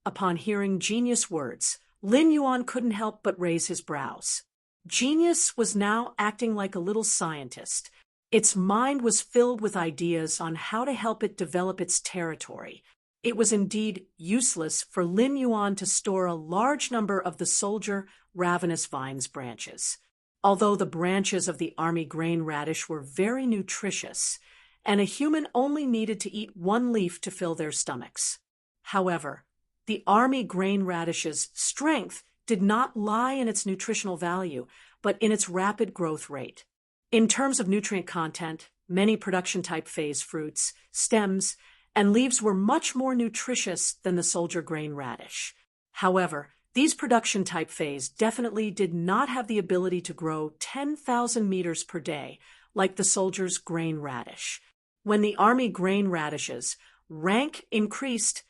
Upon hearing genius words, Lin Yuan couldn't help but raise his brows. Genius was now acting like a little scientist. Its mind was filled with ideas on how to help it develop its territory. It was indeed useless for Lin Yuan to store a large number of the soldier ravenous vine's branches. Although the branches of the army grain radish were very nutritious, and a human only needed to eat one leaf to fill their stomachs. However, the army grain radish's strength did not lie in its nutritional value, but in its rapid growth rate. In terms of nutrient content, many production-type phase fruits, stems, and leaves were much more nutritious than the soldier grain radish. However, these production-type phase definitely did not have the ability to grow 10,000 meters per day like the soldier's grain radish. When the army grain radish's rank increased,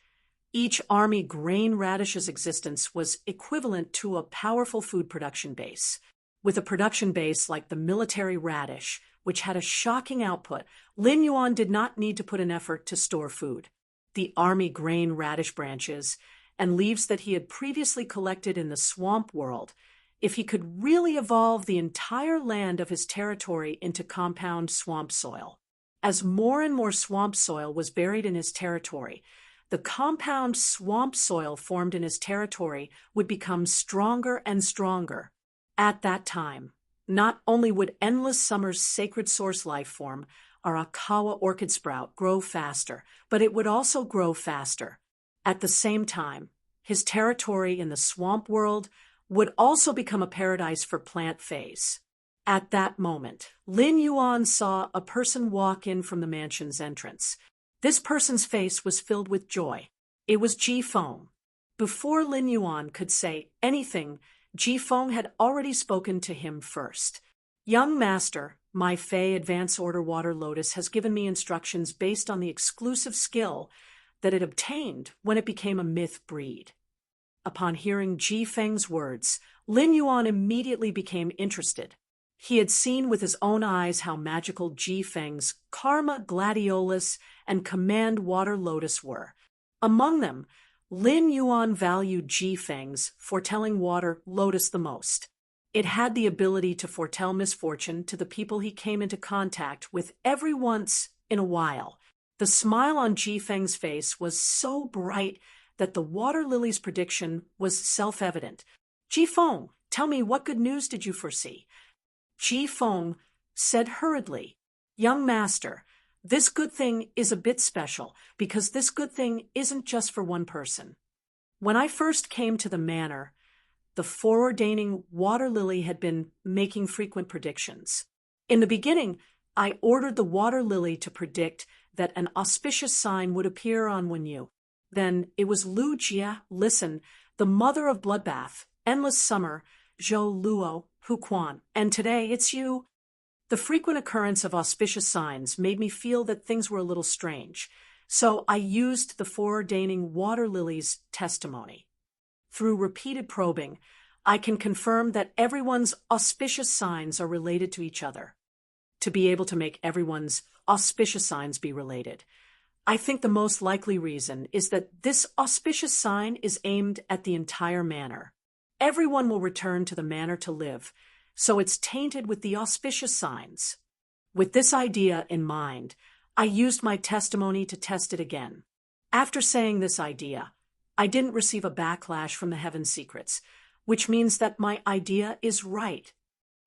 each army grain radish's existence was equivalent to a powerful food production base. With a production base like the military radish, which had a shocking output, Lin Yuan did not need to put an effort to store food. The army grain radish branches and leaves that he had previously collected in the swamp world, if he could really evolve the entire land of his territory into compound swamp soil. As more and more swamp soil was buried in his territory, the compound swamp soil formed in his territory would become stronger and stronger. At that time, not only would endless summer's sacred source life form, Arakawa orchid sprout, grow faster, but it would also grow faster. At the same time, his territory in the swamp world would also become a paradise for plant phase. At that moment, Lin Yuan saw a person walk in from the mansion's entrance. This person's face was filled with joy. It was Ji Feng. Before Lin Yuan could say anything, Ji Feng had already spoken to him first. Young master, my Fei Advance Order Water Lotus has given me instructions based on the exclusive skill that it obtained when it became a myth breed. Upon hearing Ji Feng's words, Lin Yuan immediately became interested. He had seen with his own eyes how magical Ji Feng's Karma Gladiolus and Command Water Lotus were. Among them, Lin Yuan valued Ji Feng's Foretelling Water Lotus the most. It had the ability to foretell misfortune to the people he came into contact with every once in a while. The smile on Ji Feng's face was so bright that the water lily's prediction was self-evident. Ji Feng, tell me, what good news did you foresee? Ji Feng said hurriedly, Young master, this good thing is a bit special, because this good thing isn't just for one person. When I first came to the manor, the foreordaining water lily had been making frequent predictions. In the beginning, I ordered the water lily to predict that an auspicious sign would appear on Wenyu. Then it was Lu Jia, listen, the mother of bloodbath, endless summer, Zhou Luo, Hu Quan, and today it's you. The frequent occurrence of auspicious signs made me feel that things were a little strange, so I used the foreordaining water lily's testimony. Through repeated probing, I can confirm that everyone's auspicious signs are related to each other. To be able to make everyone's auspicious signs be related, I think the most likely reason is that this auspicious sign is aimed at the entire manor. Everyone will return to the manor to live, so it's tainted with the auspicious signs. With this idea in mind, I used my testimony to test it again. After saying this idea, I didn't receive a backlash from the Heaven Secrets, which means that my idea is right.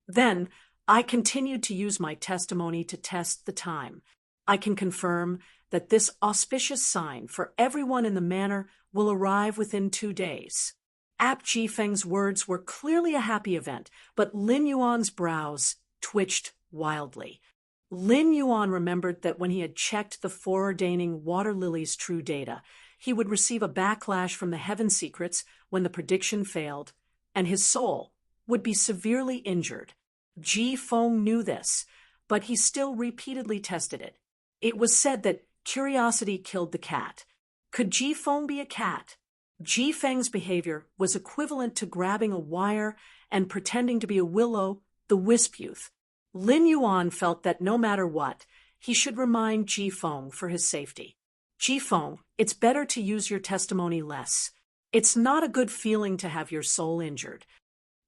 Then, I continued to use my testimony to test the time. I can confirm that this auspicious sign for everyone in the manor will arrive within 2 days. Ap Ji Feng's words were clearly a happy event, but Lin Yuan's brows twitched wildly. Lin Yuan remembered that when he had checked the foreordaining water lily's true data, he would receive a backlash from the heaven secrets when the prediction failed, and his soul would be severely injured. Ji Feng knew this, but he still repeatedly tested it. It was said that curiosity killed the cat. Could Ji Feng be a cat? Ji Feng's behavior was equivalent to grabbing a wire and pretending to be a will-o'-the-wisp youth. Lin Yuan felt that no matter what, he should remind Ji Feng for his safety. Ji Feng, it's better to use your testimony less. It's not a good feeling to have your soul injured.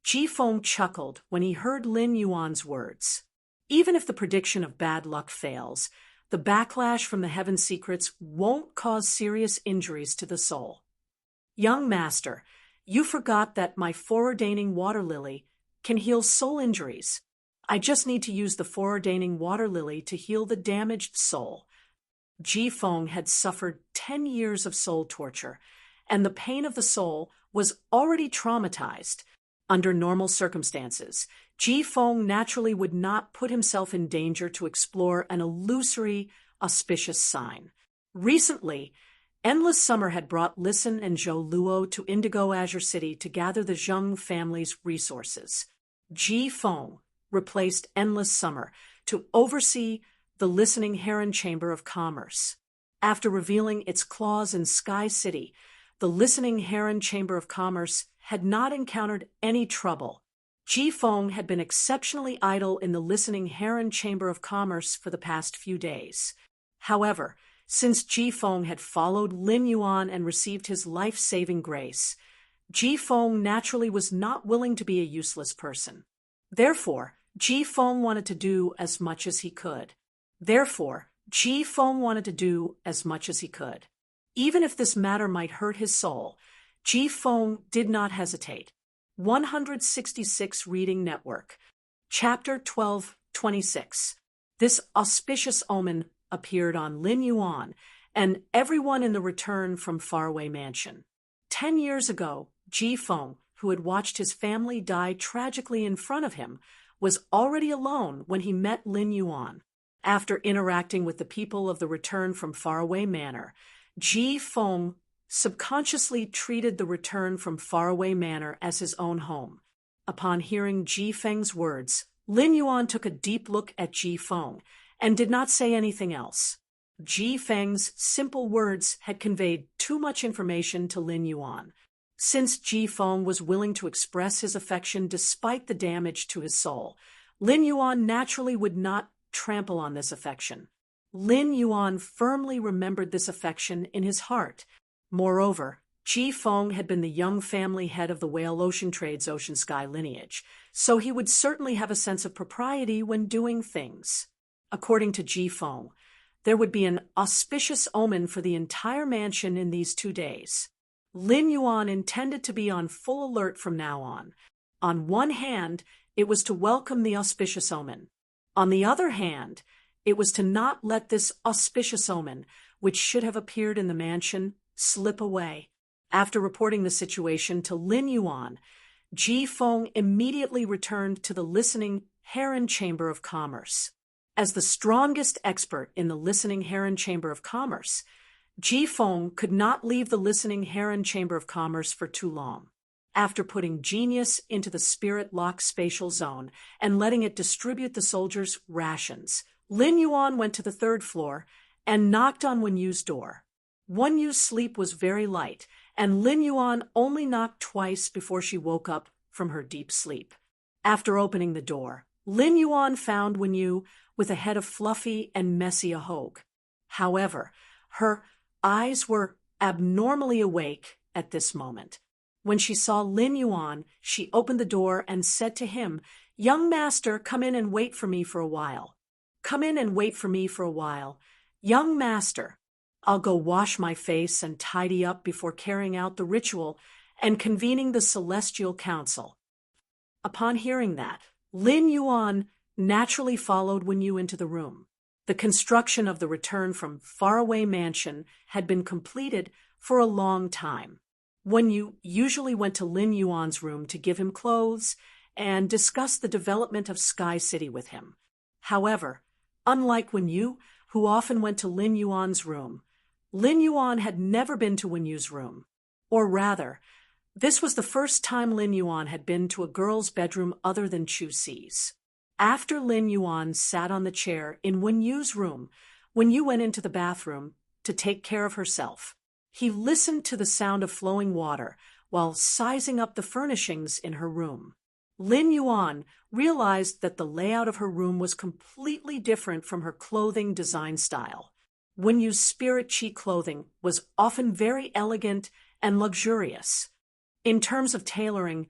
Ji Feng chuckled when he heard Lin Yuan's words. Even if the prediction of bad luck fails, the backlash from the heaven secrets won't cause serious injuries to the soul. Young master, you forgot that my foreordaining water lily can heal soul injuries. I just need to use the foreordaining water lily to heal the damaged soul. Ji Feng had suffered 10 years of soul torture, and the pain of the soul was already traumatized. Under normal circumstances, Ji Feng naturally would not put himself in danger to explore an illusory, auspicious sign. Recently, Endless Summer had brought Listen and Zhou Luo to Indigo Azure City to gather the Zheng family's resources. Ji Feng replaced Endless Summer to oversee the Listening Heron Chamber of Commerce. After revealing its claws in Sky City, the Listening Heron Chamber of Commerce had not encountered any trouble. Ji Feng had been exceptionally idle in the Listening Heron Chamber of Commerce for the past few days. However, since Ji Feng had followed Lin Yuan and received his life-saving grace, Ji Feng naturally was not willing to be a useless person. Therefore, Ji Feng wanted to do as much as he could. Even if this matter might hurt his soul, Ji Feng did not hesitate. 166 Reading Network. Chapter 12:26. This auspicious omen appeared on Lin Yuan and everyone in the Return from Faraway Mansion. 10 years ago, Ji Feng, who had watched his family die tragically in front of him, was already alone when he met Lin Yuan. After interacting with the people of the Return from Faraway Manor, Ji Feng subconsciously treated the Return from Faraway Manor as his own home. Upon hearing Ji Feng's words, Lin Yuan took a deep look at Ji Feng and did not say anything else. Ji Feng's simple words had conveyed too much information to Lin Yuan. Since Ji Feng was willing to express his affection despite the damage to his soul, Lin Yuan naturally would not trample on this affection. Lin Yuan firmly remembered this affection in his heart. Moreover, Ji Feng had been the young family head of the Whale Ocean Trade's Ocean Sky lineage, so he would certainly have a sense of propriety when doing things. According to Ji Feng, there would be an auspicious omen for the entire mansion in these 2 days. Lin Yuan intended to be on full alert from now on. On one hand, it was to welcome the auspicious omen. On the other hand, it was to not let this auspicious omen, which should have appeared in the mansion, slip away. After reporting the situation to Lin Yuan, Ji Feng immediately returned to the Listening Heron Chamber of Commerce. As the strongest expert in the Listening Heron Chamber of Commerce, Ji Feng could not leave the Listening Heron Chamber of Commerce for too long. After putting genius into the spirit lock spatial zone and letting it distribute the soldiers' rations, Lin Yuan went to the 3rd floor and knocked on Wen Yu's door. Wen Yu's sleep was very light, and Lin Yuan only knocked twice before she woke up from her deep sleep. After opening the door, Lin Yuan found Wen Yu with a head of fluffy and messy ahogue. However, her eyes were abnormally awake at this moment. When she saw Lin Yuan, she opened the door and said to him, "Young master, come in and wait for me for a while. Young master, I'll go wash my face and tidy up before carrying out the ritual and convening the Celestial Council." Upon hearing that, Lin Yuan naturally followed Wen Yu into the room. The construction of the Return from Faraway Mansion had been completed for a long time. Wen Yu usually went to Lin Yuan's room to give him clothes and discuss the development of Sky City with him. However, Unlike Wen Yu, who often went to Lin Yuan's room, Lin Yuan had never been to Wen Yu's room. Or rather, this was the first time Lin Yuan had been to a girl's bedroom other than Chu Si's. After Lin Yuan sat on the chair in Wen Yu's room, Wen Yu went into the bathroom to take care of herself. He listened to the sound of flowing water while sizing up the furnishings in her room. Lin Yuan realized that the layout of her room was completely different from her clothing design style. Wen Yu's spirit chi clothing was often very elegant and luxurious. In terms of tailoring,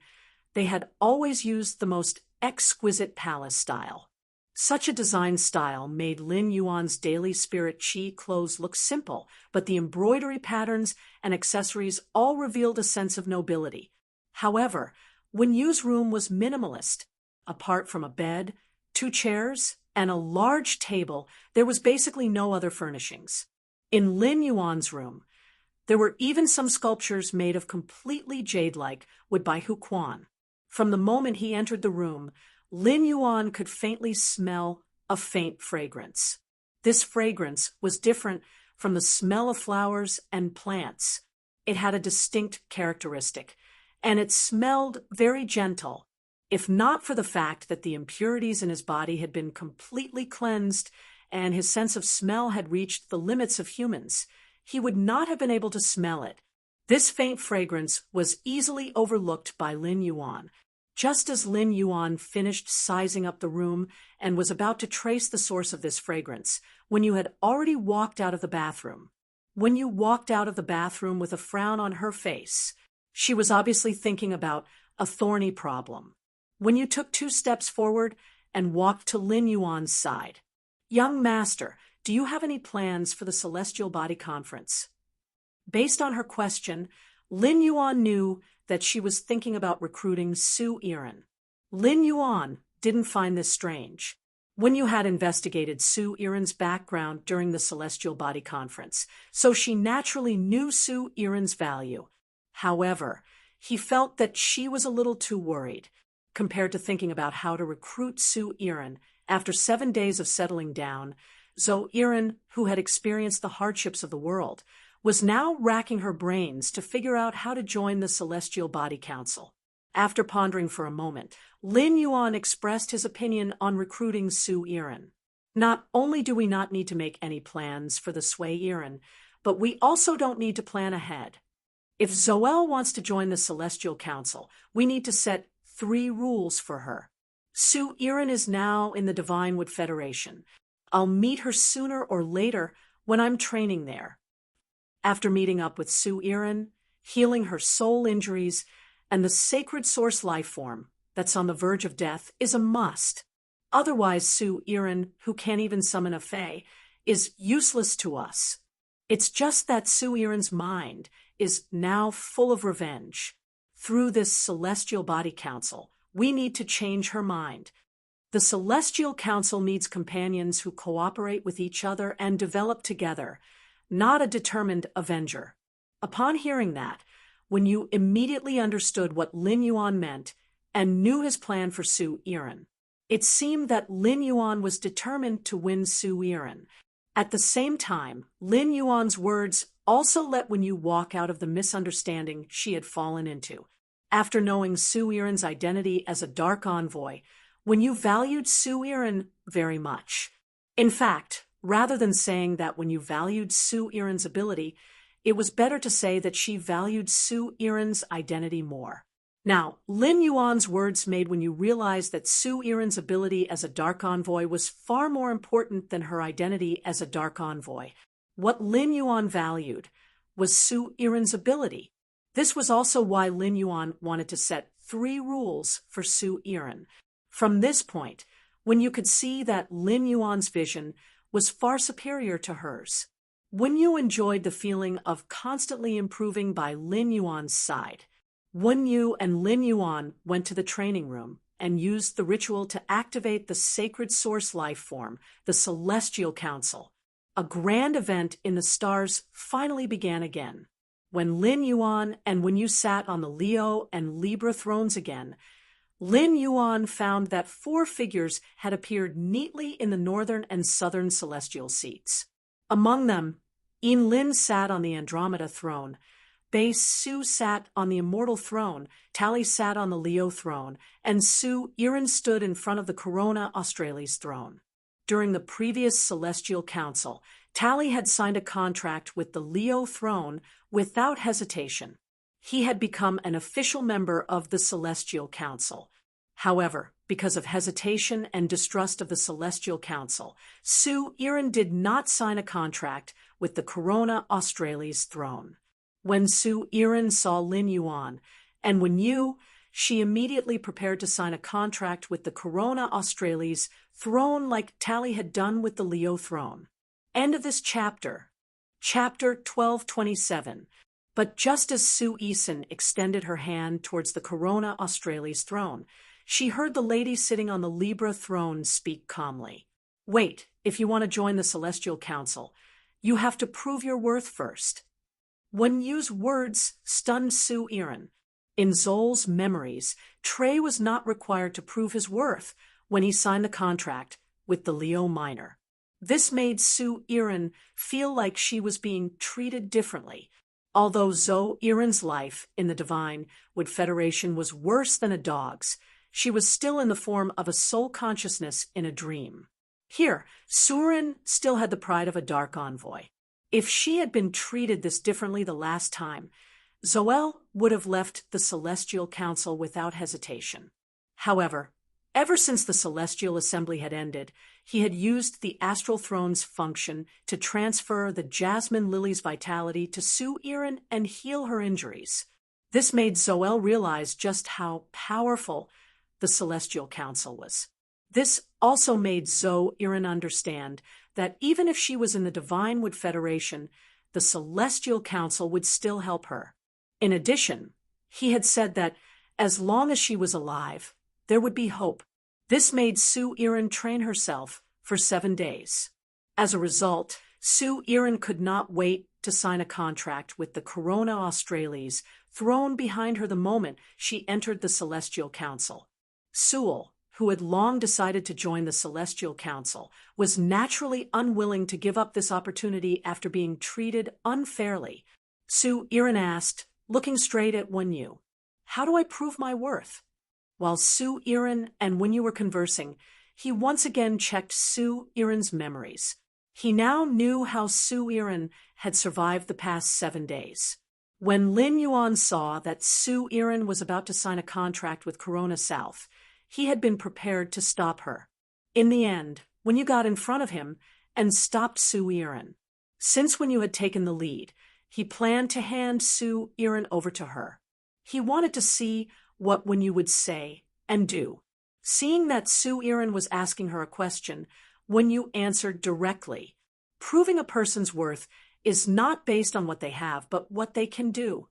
they had always used the most exquisite palace style. Such a design style made Lin Yuan's daily spirit chi clothes look simple, but the embroidery patterns and accessories all revealed a sense of nobility. However, Wen Yu's room was minimalist. Apart from a bed, 2 chairs, and a large table, there was basically no other furnishings. In Lin Yuan's room, there were even some sculptures made of completely jade-like wood by Hu Quan. From the moment he entered the room, Lin Yuan could faintly smell a faint fragrance. This fragrance was different from the smell of flowers and plants. It had a distinct characteristic, and it smelled very gentle. If not for the fact that the impurities in his body had been completely cleansed and his sense of smell had reached the limits of humans, he would not have been able to smell it. This faint fragrance was easily overlooked by Lin Yuan. Just as Lin Yuan finished sizing up the room and was about to trace the source of this fragrance, Wen Yu had already walked out of the bathroom. Wen Yu walked out of the bathroom with a frown on her face. She was obviously thinking about a thorny problem. Wen Yu took 2 steps forward and walked to Lin Yuan's side. "Young master, do you have any plans for the Celestial Body Conference?" Based on her question, Lin Yuan knew that she was thinking about recruiting Su Yiren. Lin Yuan didn't find this strange. Wen Yu had investigated Su Yiren's background during the Celestial Body Conference, so she naturally knew Su Yiren's value. However, he felt that she was a little too worried, compared to thinking about how to recruit Su Yiren. After 7 days of settling down, Zhou Yiren, who had experienced the hardships of the world, was now racking her brains to figure out how to join the Celestial Body Council. After pondering for a moment, Lin Yuan expressed his opinion on recruiting Su Yiren. "Not only do we not need to make any plans for the Sui Yiren, but we also don't need to plan ahead. If Zoel wants to join the Celestial Council, we need to set 3 rules for her. Su Yiren is now in the Divine Wood Federation. I'll meet her sooner or later when I'm training there. After meeting up with Su Yiren, healing her soul injuries, and the sacred source life form that's on the verge of death is a must. Otherwise, Su Yiren, who can't even summon a fae, is useless to us. It's just that Su Yiren's mind is now full of revenge. Through this Celestial Body Council, we need to change her mind. The Celestial Council needs companions who cooperate with each other and develop together, not a determined avenger." Upon hearing that, Wen Yu immediately understood what Lin Yuan meant and knew his plan for Su Yiren. It seemed that Lin Yuan was determined to win Su Yiren. At the same time, Lin Yuan's words also let Wen Yu walk out of the misunderstanding she had fallen into. After knowing Su Yiren's identity as a Dark Envoy, Wen Yu valued Su Yiren very much. In fact, rather than saying that Wen Yu valued Su Yiren's ability, it was better to say that she valued Su Yiren's identity more. Now, Lin Yuan's words made Wen Yu realize that Su Yiren's ability as a Dark Envoy was far more important than her identity as a Dark Envoy. What Lin Yuan valued was Su Yiren's ability. This was also why Lin Yuan wanted to set 3 rules for Su Yiren. From this point, Wen Yu could see that Lin Yuan's vision was far superior to hers. Wen Yu enjoyed the feeling of constantly improving by Lin Yuan's side. Wen Yu and Lin Yuan went to the training room and used the ritual to activate the sacred source life form, the Celestial Council. A grand event in the stars finally began again. When Lin Yuan and Wen Yu sat on the Leo and Libra thrones again, Lin Yuan found that 4 figures had appeared neatly in the northern and southern celestial seats. Among them, Yin Lin sat on the Andromeda throne, Bei Su sat on the Immortal throne, Tally sat on the Leo throne, and Su Iren stood in front of the Corona Australis throne. During the previous Celestial Council, Tally had signed a contract with the Leo throne without hesitation. He had become an official member of the Celestial Council. However, because of hesitation and distrust of the Celestial Council, Su Iren did not sign a contract with the Corona Australis throne. When Su Iren saw Lin Yuan, and when she immediately prepared to sign a contract with the Corona Australis throne like Tally had done with the Leo throne. End of this chapter. Chapter 1227. But just as Su Isen extended her hand towards the Corona Australis throne, she heard the lady sitting on the Libra throne speak calmly. Wait, if you want to join the Celestial Council, you have to prove your worth first. When Yu's words stunned Su Iren. In Zol's memories, Trey was not required to prove his worth when he signed the contract with the Leo Minor. This made Su Iren feel like she was being treated differently. Although Zo Iren's life in the Divine Wood Federation was worse than a dog's, she was still in the form of a soul consciousness in a dream. Here, Surin still had the pride of a dark envoy. If she had been treated this differently the last time, Zoel would have left the Celestial Council without hesitation. However, ever since the Celestial Assembly had ended, he had used the Astral Throne's function to transfer the Jasmine Lily's vitality to Su Iren and heal her injuries. This made Zoel realize just how powerful the Celestial Council was. This also made Zo Iren understand that even if she was in the Divine Wood Federation, the Celestial Council would still help her. In addition, he had said that as long as she was alive, there would be hope. This made Su Iren train herself for 7 days. As a result, Su Iren could not wait to sign a contract with the Corona Australis thrown behind her the moment she entered the Celestial Council. Su'el, who had long decided to join the Celestial Council, was naturally unwilling to give up this opportunity after being treated unfairly. Su Iren asked, looking straight at Wenyu, "How do I prove my worth?" While Su Iren and Wenyu were conversing, he once again checked Su Iren's memories. He now knew how Su Iren had survived the past 7 days. When Lin Yuan saw that Su Iren was about to sign a contract with Corona South, he had been prepared to stop her. In the end, Wenyu got in front of him and stopped Su Iren. Since Wenyu had taken the lead, he planned to hand Su Iren over to her. He wanted to see what Wenyu would say and do. Seeing that Su Iren was asking her a question, Wenyu answered directly. Proving a person's worth is not based on what they have, but what they can do.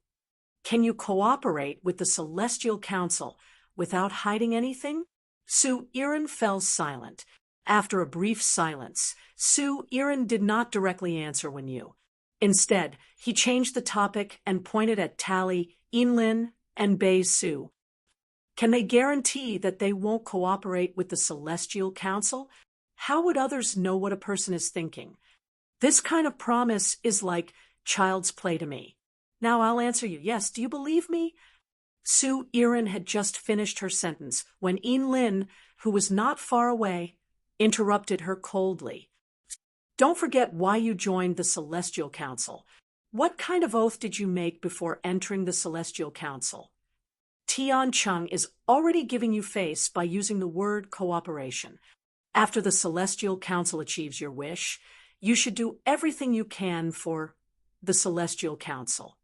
Can you cooperate with the Celestial Council without hiding anything? Su Iren fell silent. After a brief silence, Su Iren did not directly answer Wenyu. Instead, he changed the topic and pointed at Tally, Yinlin, and Bei Su. Can they guarantee that they won't cooperate with the Celestial Council? How would others know what a person is thinking? This kind of promise is like child's play to me. Now I'll answer you, yes, do you believe me? Su Iren had just finished her sentence when Yinlin, who was not far away, interrupted her coldly. Don't forget why you joined the Celestial Council. What kind of oath did you make before entering the Celestial Council? Tian Chung is already giving you face by using the word cooperation. After the Celestial Council achieves your wish, you should do everything you can for the Celestial Council.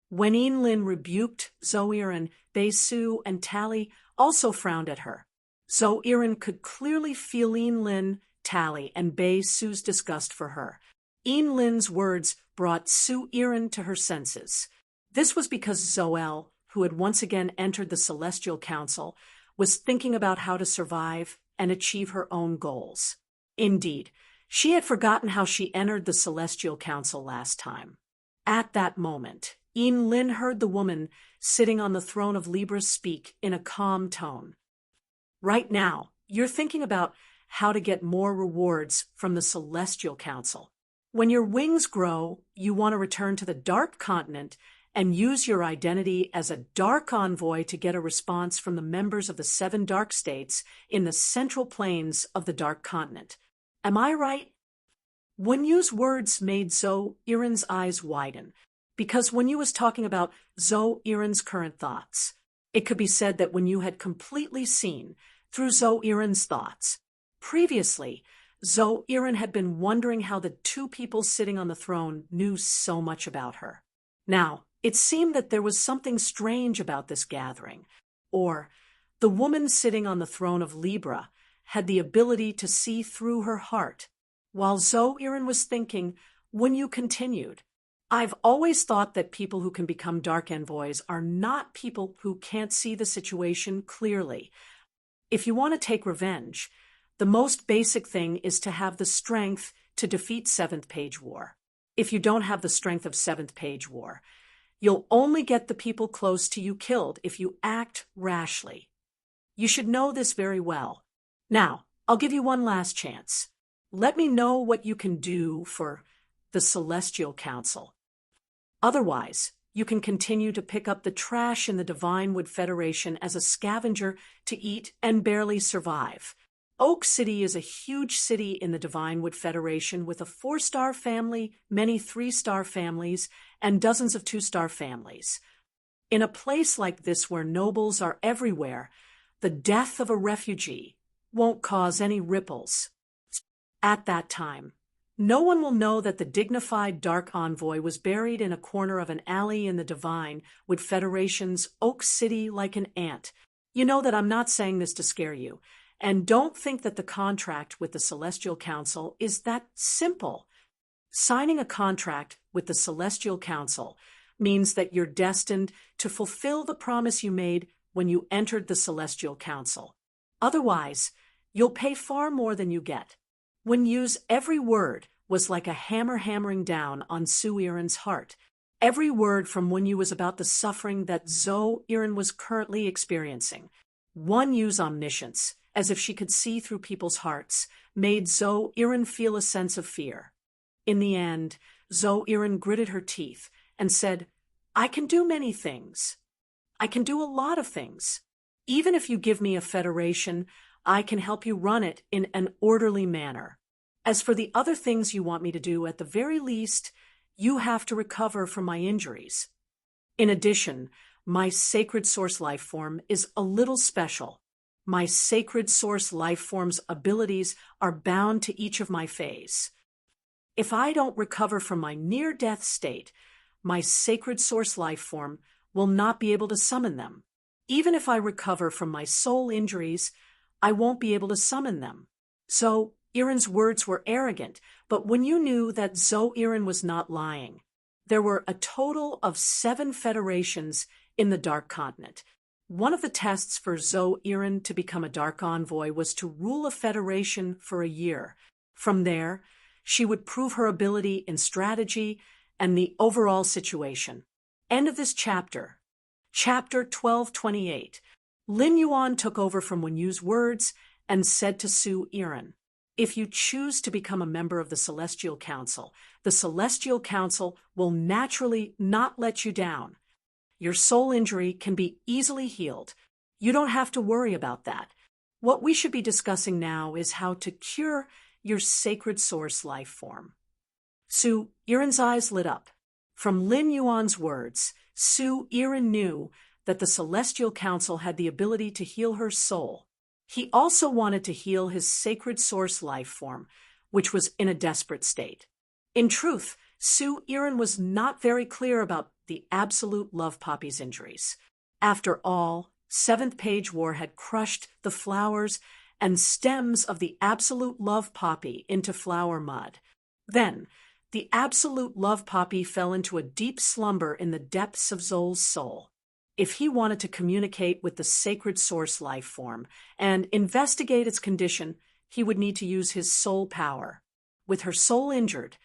When Yinlin rebuked Zo Iren, Bei Su and Tally also frowned at her. Zo Iren could clearly feel Yinlin, Tally, and Bei Su's disgust for her. Yinlin's words brought Su Iren to her senses. This was because Zoel, who had once again entered the Celestial Council, was thinking about how to survive and achieve her own goals. Indeed, she had forgotten how she entered the Celestial Council last time. At that moment, Lin heard the woman sitting on the throne of Libra speak in a calm tone. Right now, you're thinking about how to get more rewards from the Celestial Council. When your wings grow, you want to return to the Dark Continent and use your identity as a Dark Envoy to get a response from the members of the 7 Dark States in the central plains of the Dark Continent. Am I right? Wen Yu's words made Zhou Yiren's eyes widen, because Wen Yu was talking about Zhou Yiren's current thoughts. It could be said that Wen Yu had completely seen through Zhou Yiren's thoughts. Previously, Zhou Yiren had been wondering how the 2 people sitting on the throne knew so much about her. Now, it seemed that there was something strange about this gathering, or the woman sitting on the throne of Libra had the ability to see through her heart. While Zhou Yiren was thinking, Wen Yu continued, I've always thought that people who can become Dark Envoys are not people who can't see the situation clearly. If you want to take revenge, the most basic thing is to have the strength to defeat 7th Page War. If you don't have the strength of 7th Page War, you'll only get the people close to you killed if you act rashly. You should know this very well. Now, I'll give you one last chance. Let me know what you can do for the Celestial Council. Otherwise, you can continue to pick up the trash in the Divinewood Federation as a scavenger to eat and barely survive. Oak City is a huge city in the Divinewood Federation with a 4-star family, many 3-star families, and dozens of 2-star families. In a place like this where nobles are everywhere, the death of a refugee won't cause any ripples. At that time, no one will know that the dignified Dark Envoy was buried in a corner of an alley in the Divinewood Federation's Oak City like an ant. You know that I'm not saying this to scare you. And don't think that the contract with the Celestial Council is that simple. Signing a contract with the Celestial Council means that you're destined to fulfill the promise you made when you entered the Celestial Council. Otherwise, you'll pay far more than you get. Wen Yu's every word was like a hammer hammering down on Zhou Yiren's heart. Every word from Wen Yu was about the suffering that Zhou Yiren was currently experiencing. Wen Yu's omniscience, as if she could see through people's hearts, made Zhou Yiren feel a sense of fear. In the end, Zhou Yiren gritted her teeth and said, I can do many things. I can do a lot of things. Even if you give me a federation, I can help you run it in an orderly manner. As for the other things you want me to do, at the very least, you have to recover from my injuries. In addition, my sacred source life form is a little special. My sacred source life form's abilities are bound to each of my phase. If I don't recover from my near-death state, my sacred source life form will not be able to summon them. Even if I recover from my soul injuries, I won't be able to summon them. So, Yiren's words were arrogant, but Wen Yu knew that Zhou Yiren was not lying. There were a total of 7 federations in the Dark Continent. One of the tests for Zhou Yiren to become a Dark Envoy was to rule a federation for a year. From there, she would prove her ability in strategy and the overall situation. End of this chapter. Chapter 1228. Lin Yuan took over from Wen Yu's words and said to Zhou Yiren, if you choose to become a member of the Celestial Council, the Celestial Council will naturally not let you down. Your soul injury can be easily healed. You don't have to worry about that. What we should be discussing now is how to cure your sacred source life form. Zhou Yiren's eyes lit up. From Lin Yuan's words, Zhou Yiren knew that the Celestial Council had the ability to heal her soul. He also wanted to heal his sacred source life form, which was in a desperate state. In truth, Zhou Yiren was not very clear about the absolute love poppy's injuries. After all, 7th Page War had crushed the flowers and stems of the absolute love poppy into flower mud. Then, the absolute love poppy fell into a deep slumber in the depths of Zol's soul. If he wanted to communicate with the sacred source life form and investigate its condition, he would need to use his soul power. With her soul injured,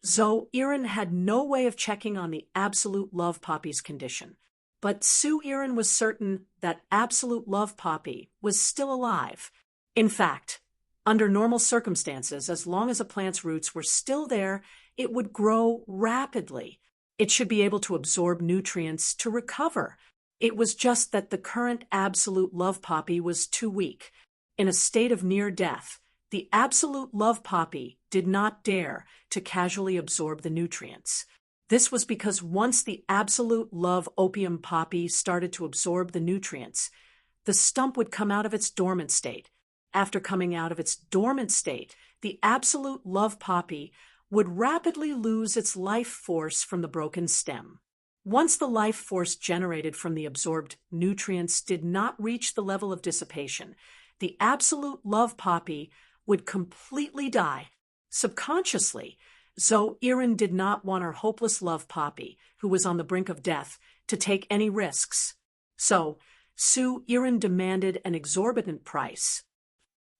Zoe Erin had no way of checking on the Absolute Love Poppy's condition, but Sue Erin was certain that Absolute Love Poppy was still alive. In fact, under normal circumstances, as long as a plant's roots were still there, it would grow rapidly. It should be able to absorb nutrients to recover. It was just that the current Absolute Love Poppy was too weak. In a state of near death, the Absolute Love Poppy did not dare to casually absorb the nutrients. This was because once the Absolute Love Opium Poppy started to absorb the nutrients, the stump would come out of its dormant state. After coming out of its dormant state, the Absolute Love Poppy would rapidly lose its life force from the broken stem. Once the life force generated from the absorbed nutrients did not reach the level of dissipation, the Absolute Love Poppy would completely die. Subconsciously, Zoe Erin did not want her hopeless love poppy, who was on the brink of death, to take any risks. So, Sue Erin demanded an exorbitant price.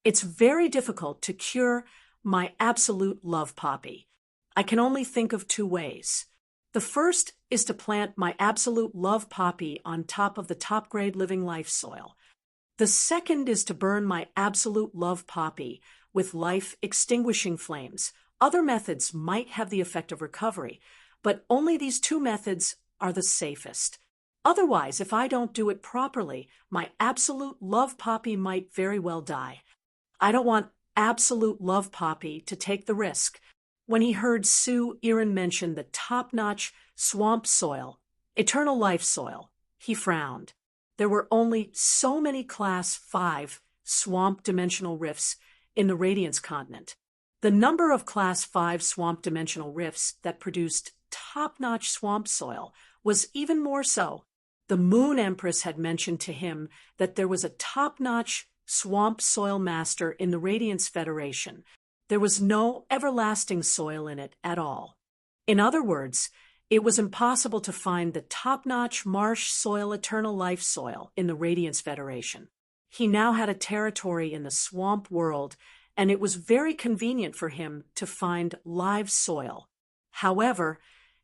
It's very difficult to cure my Absolute Love Poppy. I can only think of two ways. The first is to plant my Absolute Love Poppy on top of the top-grade living life soil. The second is to burn my Absolute Love Poppy with life-extinguishing flames. Other methods might have the effect of recovery, but only these two methods are the safest. Otherwise, if I don't do it properly, my Absolute Love Poppy might very well die. I don't want Absolute Love Poppy to take the risk. When he heard Sue Erin mention the top-notch swamp soil, eternal life soil, he frowned. There were only so many Class 5 swamp dimensional rifts in the Radiance continent. The number of Class 5 swamp dimensional rifts that produced top-notch swamp soil was even more so. The Moon Empress had mentioned to him that there was a top-notch swamp soil master in the Radiance Federation. There was no everlasting soil in it at all. In other words, it was impossible to find the top-notch marsh soil eternal life soil in the Radiance Federation. He now had a territory in the swamp world, and it was very convenient for him to find live soil. However,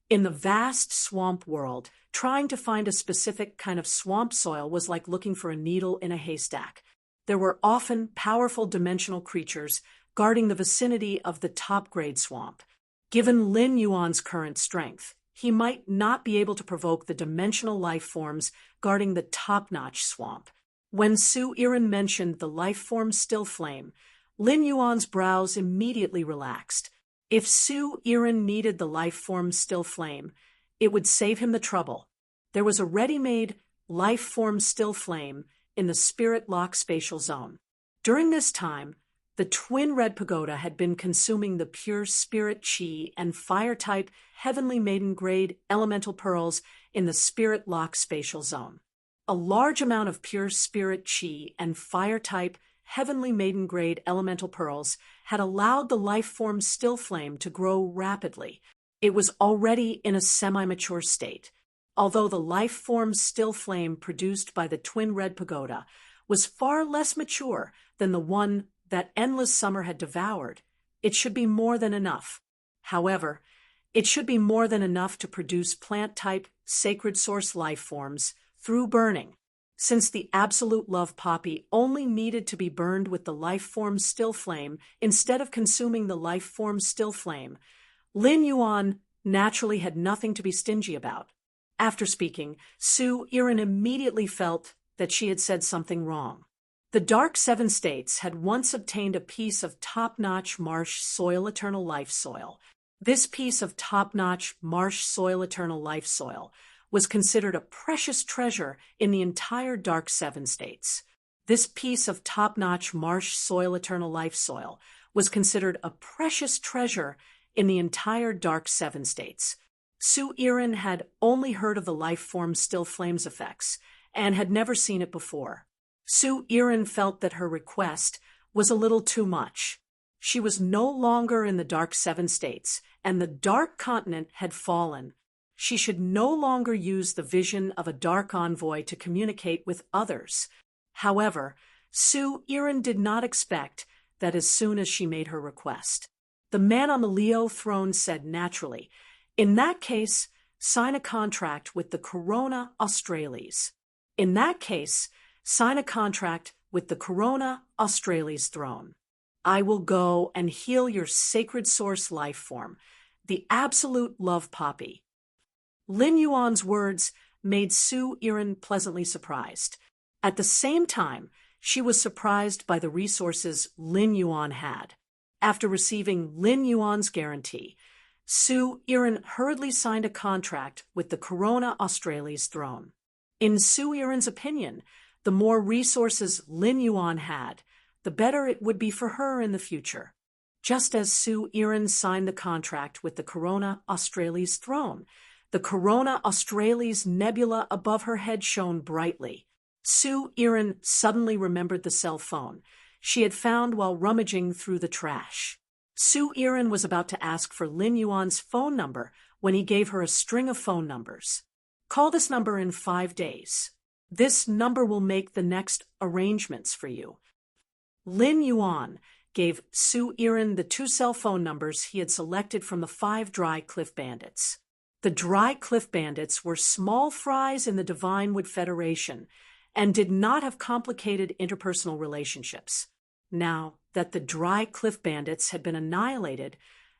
in the vast swamp world, trying to find a specific kind of swamp soil was like looking for a needle in a haystack. There were often powerful dimensional creatures guarding the vicinity of the top-grade swamp. Given Lin Yuan's current strength, he might not be able to provoke the dimensional life forms guarding the top-notch swamp. When Sue Erin mentioned the life form Still Flame, Lin Yuan's brows immediately relaxed. If Sue Erin needed the life form Still Flame, it would save him the trouble. There was a ready-made life form Still Flame in the Spirit Lock spatial zone. During this time, the Twin Red Pagoda had been consuming the pure spirit chi and fire-type Heavenly Maiden-grade elemental pearls in the Spirit Lock spatial zone. A large amount of pure spirit chi and fire-type Heavenly Maiden-grade elemental pearls had allowed the life form Still Flame to grow rapidly. It was already in a semi-mature state. Although the life form Still Flame produced by the Twin Red Pagoda was far less mature than the one that Endless Summer had devoured, it should be more than enough. However, it should be more than enough to produce plant-type sacred source life forms through burning. Since the Absolute Love Poppy only needed to be burned with the life form Still Flame instead of consuming the life form Still Flame, Lin Yuan naturally had nothing to be stingy about. After speaking, Sue Erin immediately felt that she had said something wrong. The Dark Seven States had once obtained a piece of top-notch marsh soil eternal life soil. This piece of top-notch marsh soil eternal life soil was considered a precious treasure in the entire Dark Seven States. This piece of top-notch marsh soil eternal life soil was considered a precious treasure in the entire Dark Seven States. Sue Erin had only heard of the life form Still Flame's effects and had never seen it before. Sue Erin felt that her request was a little too much. She was no longer in the Dark Seven States, and the Dark Continent had fallen. She should no longer use the vision of a Dark Envoy to communicate with others. However, Sue Erin did not expect that as soon as she made her request, The man on the Leo throne said naturally, "In that case, sign a contract with the Corona Australis." In that case, sign a contract with the Corona Australis throne. I will go and heal your sacred source life form, the absolute love poppy. Lin Yuan's words made Su Yiren pleasantly surprised. At the same time, she was surprised by the resources Lin Yuan had. After receiving Lin Yuan's guarantee, Su Yiren hurriedly signed a contract with the Corona Australis throne. In Su Yiren's opinion, the more resources Lin Yuan had, the better it would be for her in the future. Just as Su Yiren signed the contract with the Corona Australis throne, the Corona Australis nebula above her head shone brightly. Su Yiren suddenly remembered the cell phone she had found while rummaging through the trash. Su Yiren was about to ask for Lin Yuan's phone number when he gave her a string of phone numbers. "Call this number in 5 days. This number will make the next arrangements for you." Lin Yuan gave Su Yiren the 2 cell phone numbers he had selected from the 5 dry cliff bandits. The dry cliff bandits were small fries in the Divinewood Federation and did not have complicated interpersonal relationships. Now that the dry cliff bandits had been annihilated,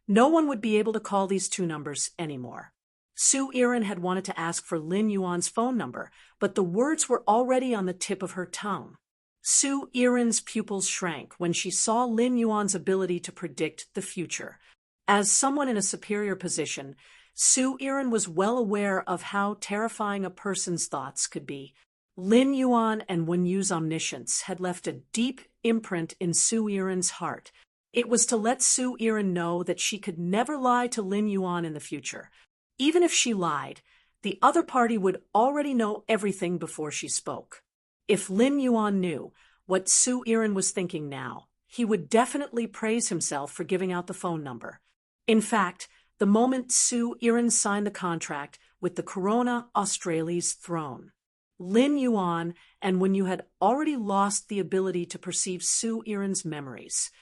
no one would be able to call these 2 numbers anymore. Su Yiren had wanted to ask for Lin Yuan's phone number, but the words were already on the tip of her tongue. Su Yiren's pupils shrank when she saw Lin Yuan's ability to predict the future. As someone in a superior position, Su Yiren was well aware of how terrifying a person's thoughts could be. Lin Yuan and Wenyu's omniscience had left a deep imprint in Su Yiren's heart. It was to let Su Yiren know that she could never lie to Lin Yuan in the future. Even if she lied, the other party would already know everything before she spoke. If Lin Yuan knew what Su Yiren was thinking now, he would definitely praise himself for giving out the phone number. In fact, the moment Su Yiren signed the contract with the Corona Australis throne, Lin Yuan and Wenyu had already lost the ability to perceive Su Yiren's memories.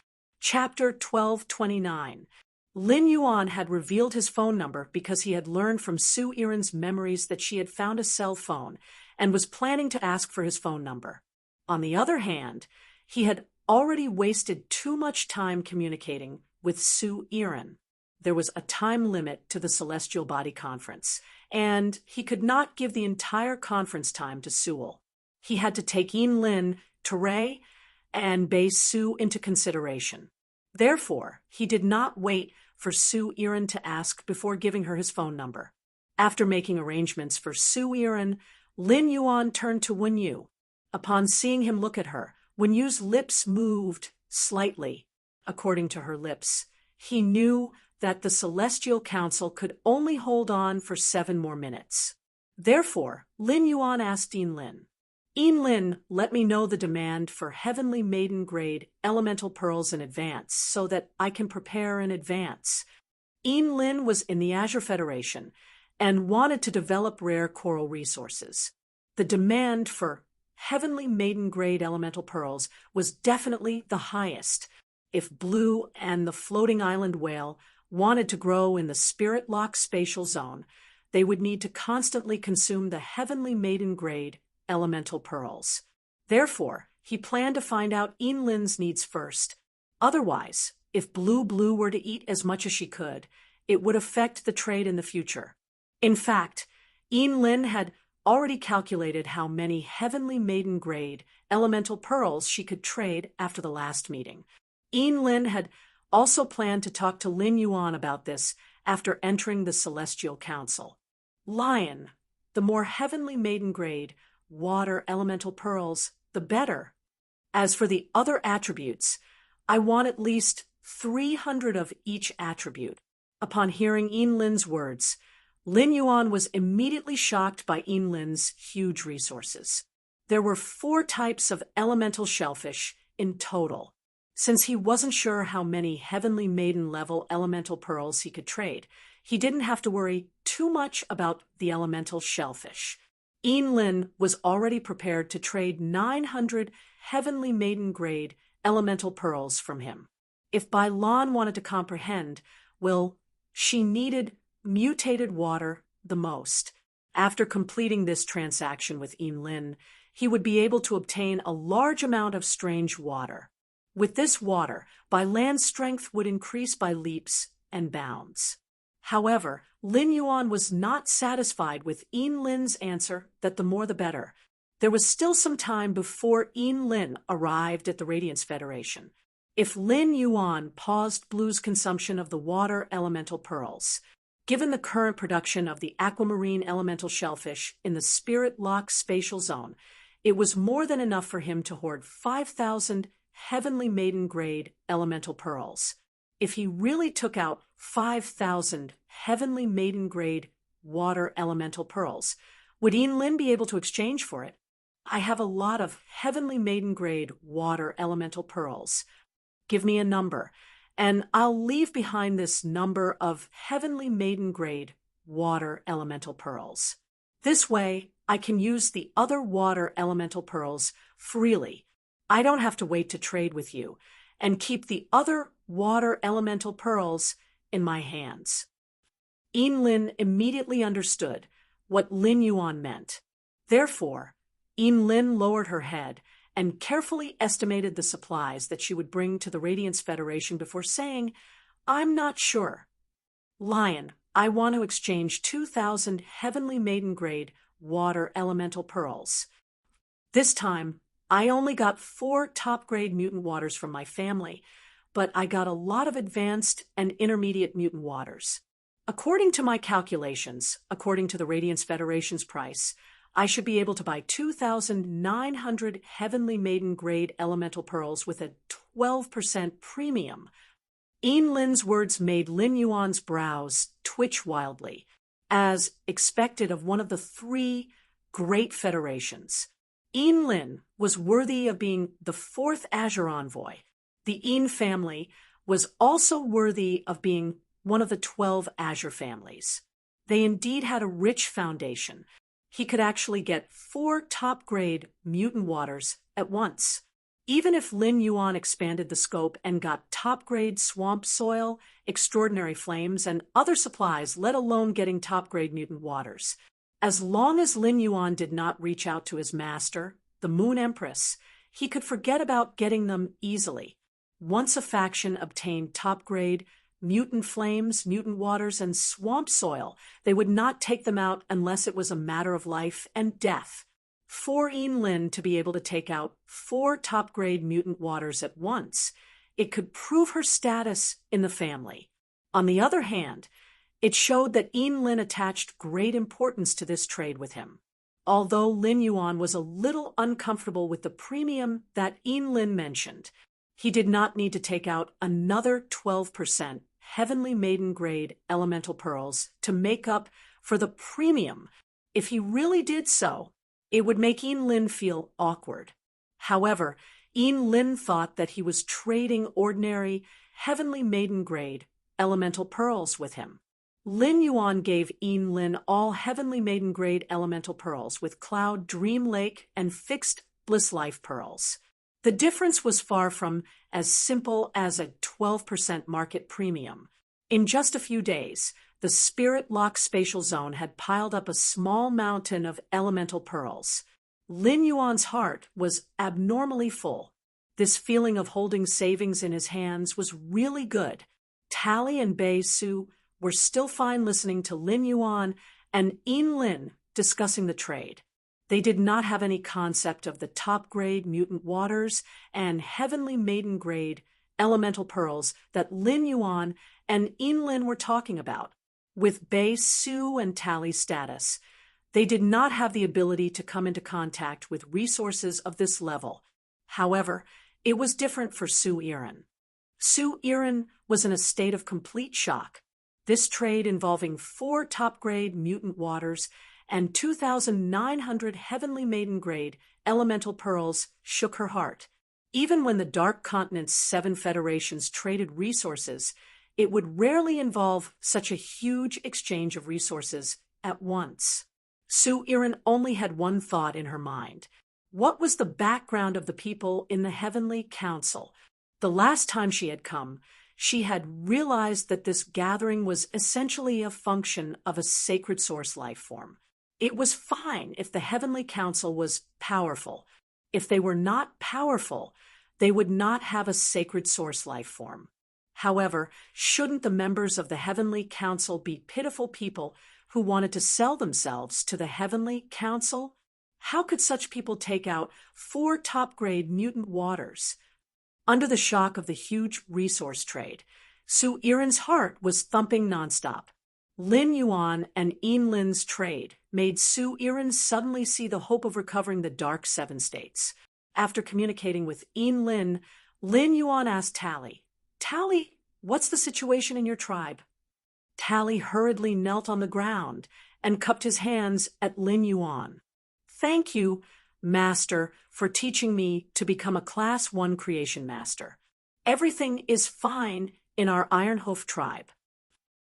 Chapter 1229. Lin Yuan had revealed his phone number because he had learned from Su Yiren's memories that she had found a cell phone and was planning to ask for his phone number. On the other hand, he had already wasted too much time communicating with Su Yiren. There was a time limit to the Celestial Body Conference, and he could not give the entire conference time to Sewell. He had to take Yin Lin, Teray, and Bei Su into consideration. Therefore, he did not wait for Su Yiren to ask before giving her his phone number. After making arrangements for Su Yiren, Lin Yuan turned to Wenyu. Upon seeing him look at her, Wenyu's lips moved slightly. According to her lips, he knew that the Celestial Council could only hold on for 7 more minutes. Therefore, Lin Yuan asked Yin Lin, "Yin Lin, let me know the demand for Heavenly Maiden-grade elemental pearls in advance so that I can prepare in advance." Yin Lin was in the Azure Federation and wanted to develop rare coral resources. The demand for Heavenly Maiden-grade elemental pearls was definitely the highest. If Blue and the floating island whale wanted to grow in the Spirit Lock spatial zone, they would need to constantly consume the Heavenly Maiden-grade elemental pearls. Therefore, he planned to find out Yin Lin's needs first. Otherwise, if Blue were to eat as much as she could, it would affect the trade in the future. In fact, Yin Lin had already calculated how many Heavenly Maiden-grade elemental pearls she could trade after the last meeting. Yin Lin had also planned to talk to Lin Yuan about this after entering the Celestial Council. Lion, the more Heavenly Maiden-grade water elemental pearls, the better. As for the other attributes, I want at least 300 of each attribute. Upon hearing Yin Lin's words, Lin Yuan was immediately shocked by Yin Lin's huge resources. There were 4 types of elemental shellfish in total. Since he wasn't sure how many Heavenly Maiden-level elemental pearls he could trade, he didn't have to worry too much about the elemental shellfish. Yin Lin was already prepared to trade 900 Heavenly Maiden-grade elemental pearls from him. If Bai Lan wanted to comprehend, well, she needed mutated water the most. After completing this transaction with Yin Lin, he would be able to obtain a large amount of strange water. With this water, Bai Lan's strength would increase by leaps and bounds. However, Lin Yuan was not satisfied with Yin Lin's answer that the more the better. There was still some time before Yin Lin arrived at the Radiance Federation. If Lin Yuan paused Blue's consumption of the water elemental pearls, given the current production of the aquamarine elemental shellfish in the spirit-locked spatial zone, it was more than enough for him to hoard 5,000 heavenly maiden-grade elemental pearls. If he really took out 5,000 heavenly maiden-grade water elemental pearls, would Yin Lin be able to exchange for it? I have a lot of heavenly maiden-grade water elemental pearls. Give me a number, and I'll leave behind this number of heavenly maiden-grade water elemental pearls. This way, I can use the other water elemental pearls freely. I don't have to wait to trade with you, and keep the other water elemental pearls in my hands. Yin Lin immediately understood what Lin Yuan meant. Therefore, Yin Lin lowered her head and carefully estimated the supplies that she would bring to the Radiance Federation before saying, "I'm not sure. Lion, I want to exchange 2,000 heavenly maiden-grade water elemental pearls. This time, I only got 4 top-grade mutant waters from my family, but I got a lot of advanced and intermediate mutant waters. According to my calculations, according to the Radiance Federation's price, I should be able to buy 2,900 heavenly maiden-grade elemental pearls with a 12% premium." Yin Lin's words made Lin Yuan's brows twitch wildly, as expected of one of the 3 great federations. Yin Lin was worthy of being the 4th Azure Envoy. The Yin family was also worthy of being one of the 12 Azure families. They indeed had a rich foundation. He could actually get 4 top-grade mutant waters at once. Even if Lin Yuan expanded the scope and got top-grade swamp soil, extraordinary flames, and other supplies, let alone getting top-grade mutant waters, as long as Lin Yuan did not reach out to his master, the Moon Empress, he could forget about getting them easily. Once a faction obtained top-grade mutant flames, mutant waters, and swamp soil, they would not take them out unless it was a matter of life and death. For Yin Lin to be able to take out 4 top-grade mutant waters at once, it could prove her status in the family. On the other hand, it showed that Yin Lin attached great importance to this trade with him. Although Lin Yuan was a little uncomfortable with the premium that Yin Lin mentioned, he did not need to take out another 12% heavenly maiden-grade elemental pearls to make up for the premium. If he really did so, it would make Yin Lin feel awkward. However, Yin Lin thought that he was trading ordinary heavenly maiden-grade elemental pearls with him. Lin Yuan gave Yin Lin all heavenly maiden-grade elemental pearls with Cloud Dream Lake and fixed Bliss Life pearls. The difference was far from as simple as a 12% market premium. In just a few days, the spirit-locked spatial zone had piled up a small mountain of elemental pearls. Lin Yuan's heart was abnormally full. This feeling of holding savings in his hands was really good. Tally and Bei Su were still fine listening to Lin Yuan and Yin Lin discussing the trade. They did not have any concept of the top-grade mutant waters and heavenly maiden-grade elemental pearls that Lin Yuan and Yin Lin were talking about. With Bei Su and Tally's status, they did not have the ability to come into contact with resources of this level. However, it was different for Su Iren. Su Iren was in a state of complete shock. This trade involving 4 top-grade mutant waters and 2,900 heavenly maiden-grade elemental pearls shook her heart. Even when the Dark Continent's 7 federations traded resources, it would rarely involve such a huge exchange of resources at once. Su Iren only had one thought in her mind. What was the background of the people in the Heavenly Council? The last time she had come, she had realized that this gathering was essentially a function of a sacred source life form. It was fine if the Heavenly Council was powerful. If they were not powerful, they would not have a sacred source life form. However, shouldn't the members of the Heavenly Council be pitiful people who wanted to sell themselves to the Heavenly Council? How could such people take out 4 top-grade mutant waters? Under the shock of the huge resource trade, Su Iren's heart was thumping nonstop. Lin Yuan and Yin Lin's trade made Su Iren suddenly see the hope of recovering the Dark Seven States. After communicating with Yin Lin, Lin Yuan asked Tally, "Tally, what's the situation in your tribe?" Tally hurriedly knelt on the ground and cupped his hands at Lin Yuan. "Thank you, Master, for teaching me to become a Class 1 creation master. Everything is fine in our Ironhoof tribe."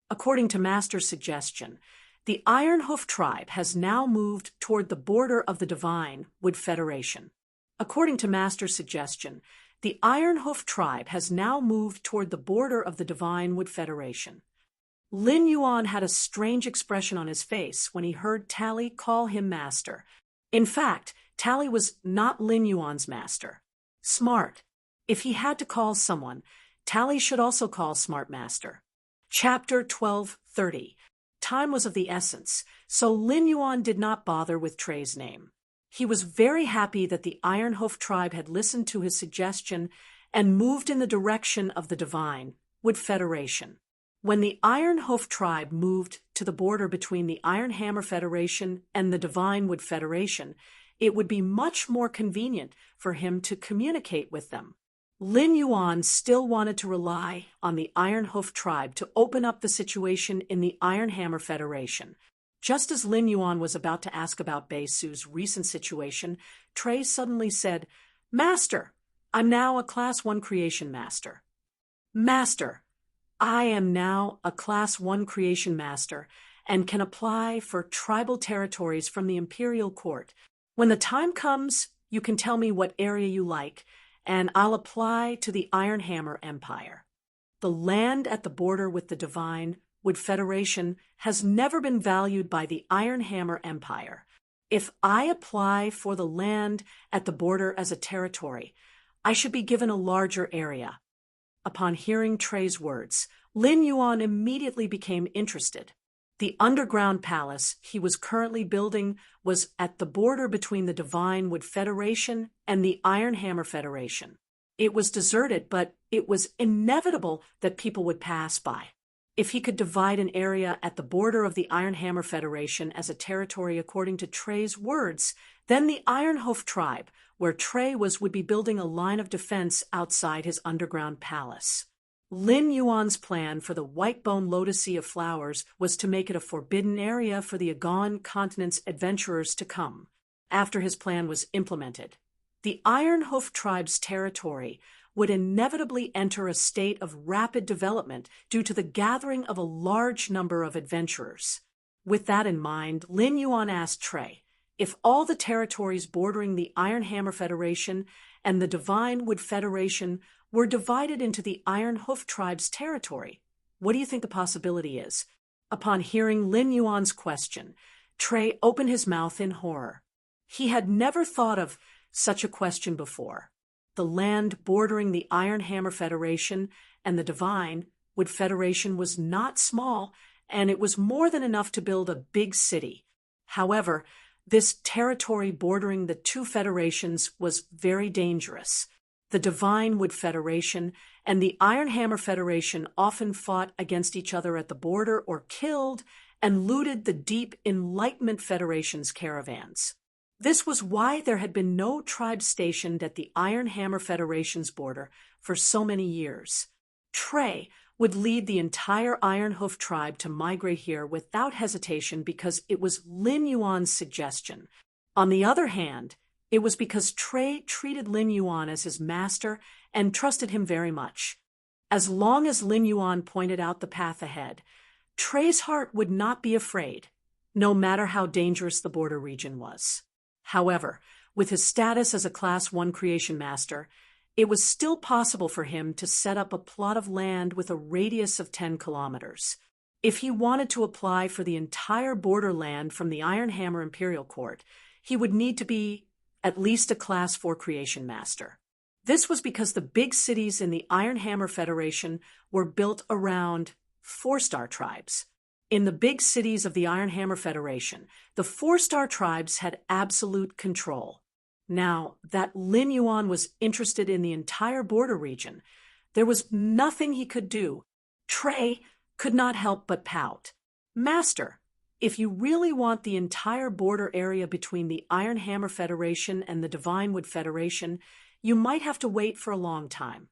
According to Master's suggestion, the Ironhoof tribe has now moved toward the border of the Divine Wood Federation. According to Master's suggestion, the Ironhoof tribe has now moved toward the border of the Divine Wood Federation. Lin Yuan had a strange expression on his face when he heard Tally call him master. In fact, Tally was not Lin Yuan's master. Smart. If he had to call someone, Tally should also call Smart master. Chapter 12:30. Time was of the essence, so Lin Yuan did not bother with Trey's name. He was very happy that the Ironhoof tribe had listened to his suggestion and moved in the direction of the Divine Wood Federation. When the Ironhoof tribe moved to the border between the Iron Hammer Federation and the Divine Wood Federation, it would be much more convenient for him to communicate with them. Lin Yuan still wanted to rely on the Ironhoof tribe to open up the situation in the Iron Hammer Federation. Just as Lin Yuan was about to ask about Bei Su's recent situation, Trey suddenly said, "Master, I'm now a Class 1 creation master." "Master, I am now a Class 1 creation master and can apply for tribal territories from the Imperial Court. When the time comes, you can tell me what area you like, and I'll apply to the Iron Hammer Empire. The land at the border with the Divine Wood Federation has never been valued by the Iron Hammer Empire. If I apply for the land at the border as a territory, I should be given a larger area." Upon hearing Trey's words, Lin Yuan immediately became interested. The underground palace he was currently building was at the border between the Divine Wood Federation and the Iron Hammer Federation. It was deserted, but it was inevitable that people would pass by. If he could divide an area at the border of the Iron Hammer Federation as a territory according to Trey's words, then the Ironhoof tribe, where Trey was, would be building a line of defense outside his underground palace. Lin Yuan's plan for the Whitebone Lotus Sea of Flowers was to make it a forbidden area for the Agon continent's adventurers to come. After his plan was implemented, the Ironhoof tribe's territory would inevitably enter a state of rapid development due to the gathering of a large number of adventurers. With that in mind, Lin Yuan asked Trey, if all the territories bordering the Iron Hammer Federation and the Divine Wood Federation were divided into the Ironhoof tribe's territory, what do you think the possibility is? Upon hearing Lin Yuan's question, Trey opened his mouth in horror. He had never thought of such a question before. The land bordering the Iron Hammer Federation and the Divine Wood Federation was not small, and it was more than enough to build a big city. However, this territory bordering the two federations was very dangerous. The Divine Wood Federation and the Iron Hammer Federation often fought against each other at the border or killed and looted the Deep Enlightenment Federation's caravans. This was why there had been no tribe stationed at the Iron Hammer Federation's border for so many years. Trey would lead the entire Ironhoof tribe to migrate here without hesitation because it was Lin Yuan's suggestion. On the other hand, it was because Trey treated Lin Yuan as his master and trusted him very much. As long as Lin Yuan pointed out the path ahead, Trey's heart would not be afraid, no matter how dangerous the border region was. However, with his status as a Class 1 creation master, it was still possible for him to set up a plot of land with a radius of 10 kilometers. If he wanted to apply for the entire borderland from the Iron Hammer Imperial Court, he would need to be at least a Class 4 Creation Master. This was because the big cities in the Iron Hammer Federation were built around 4-star tribes. In the big cities of the Iron Hammer Federation, the 4-star tribes had absolute control. Now that Lin Yuan was interested in the entire border region, there was nothing he could do. Trey could not help but pout. "Master, if you really want the entire border area between the Iron Hammer Federation and the Divine Wood Federation, you might have to wait for a long time.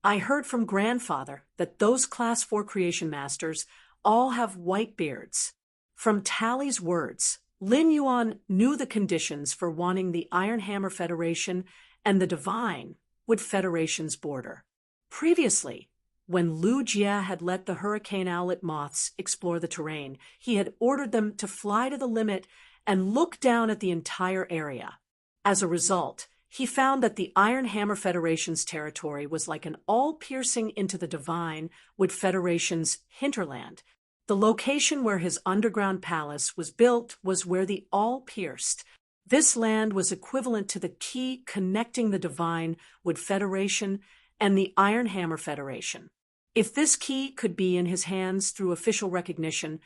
I heard from Grandfather that those Class 4 Creation Masters all have white beards." From Tally's words, Lin Yuan knew the conditions for wanting the Iron Hammer Federation and the Divine Wood Federation's border. Previously, when Lu Jia had let the hurricane owlet moths explore the terrain, he had ordered them to fly to the limit and look down at the entire area. As a result, he found that the Iron Hammer Federation's territory was like an all-piercing into the Divine Wood Federation's hinterland. The location where his underground palace was built was where the all pierced. This land was equivalent to the key connecting the Divine Wood Federation and the Iron Hammer Federation. If this key could be in his hands through official recognition,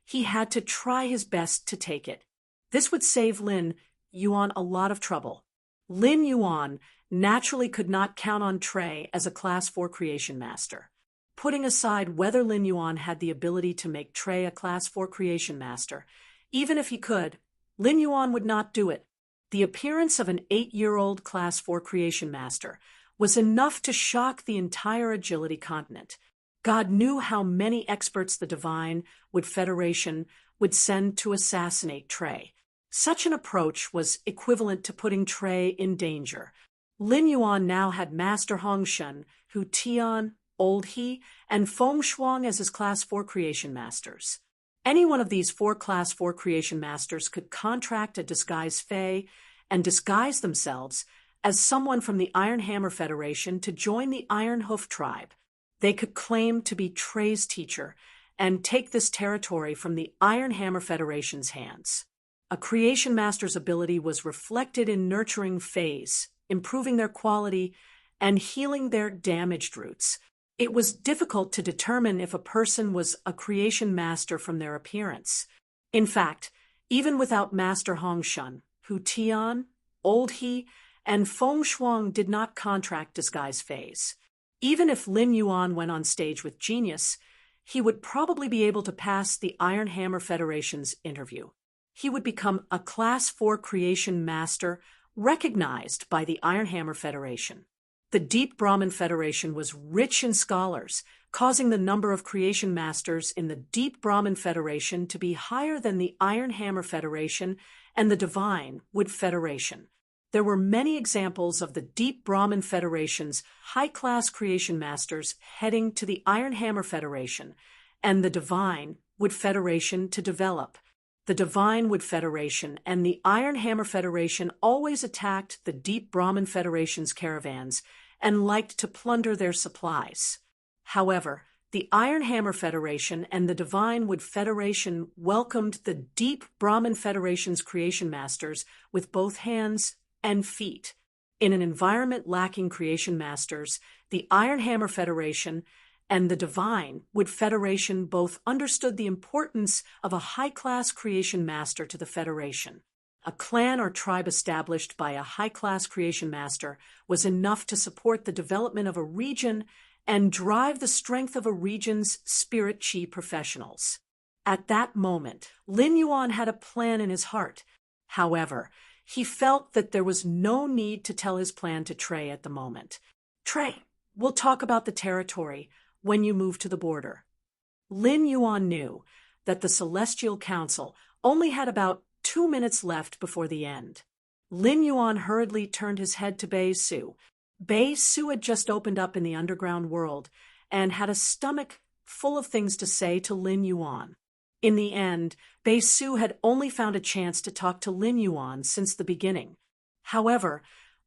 he had to try his best to take it. This would save Lin Yuan a lot of trouble. Lin Yuan naturally could not count on Trey as a Class 4 Creation Master. Putting aside whether Lin Yuan had the ability to make Trey a Class 4 Creation Master, even if he could, Lin Yuan would not do it. The appearance of an 8-year-old Class 4 Creation Master was enough to shock the entire Agility continent. God knew how many experts the Divine Wood Federation would send to assassinate Trey. Such an approach was equivalent to putting Trey in danger. Lin Yuan now had Master Hong Shun, Hu Tian, Old He, and Feng Shuang as his Class 4 Creation Masters. Any one of these 4 Class 4 Creation Masters could contract a disguise Fey and disguise themselves as someone from the Iron Hammer Federation to join the Iron Hoof tribe. They could claim to be Trey's teacher and take this territory from the Iron Hammer Federation's hands. A Creation Master's ability was reflected in nurturing Feys, improving their quality, and healing their damaged roots. It was difficult to determine if a person was a Creation Master from their appearance. In fact, even without Master Hong Shun, Hu Tian, Old He, and Feng Shuang did not contract disguise Feys. Even if Lin Yuan went on stage with Genius, he would probably be able to pass the Iron Hammer Federation's interview. He would become a Class 4 Creation Master recognized by the Iron Hammer Federation. The Deep Brahmin Federation was rich in scholars, causing the number of Creation Masters in the Deep Brahmin Federation to be higher than the Iron Hammer Federation and the Divine Wood Federation. There were many examples of the Deep Brahmin Federation's high-class Creation Masters heading to the Iron Hammer Federation and the Divine Wood Federation to develop. The Divine Wood Federation and the Iron Hammer Federation always attacked the Deep Brahmin Federation's caravans and liked to plunder their supplies. However, the Iron Hammer Federation and the Divine Wood Federation welcomed the Deep Brahmin Federation's Creation Masters with both hands and feet. In an environment lacking Creation Masters, the Iron Hammer Federation and the Divine Wood Federation both understood the importance of a high-class Creation Master to the Federation. A clan or tribe established by a high-class Creation Master was enough to support the development of a region and drive the strength of a region's spirit chi professionals. At that moment, Lin Yuan had a plan in his heart. However, he felt that there was no need to tell his plan to Trey at the moment. "Trey, we'll talk about the territory when you move to the border." Lin Yuan knew that the Celestial Council only had about 2 minutes left before the end. Lin Yuan hurriedly turned his head to Bei Su. Bei Su had just opened up in the underground world and had a stomach full of things to say to Lin Yuan. In the end, Bei Su had only found a chance to talk to Lin Yuan since the beginning. However,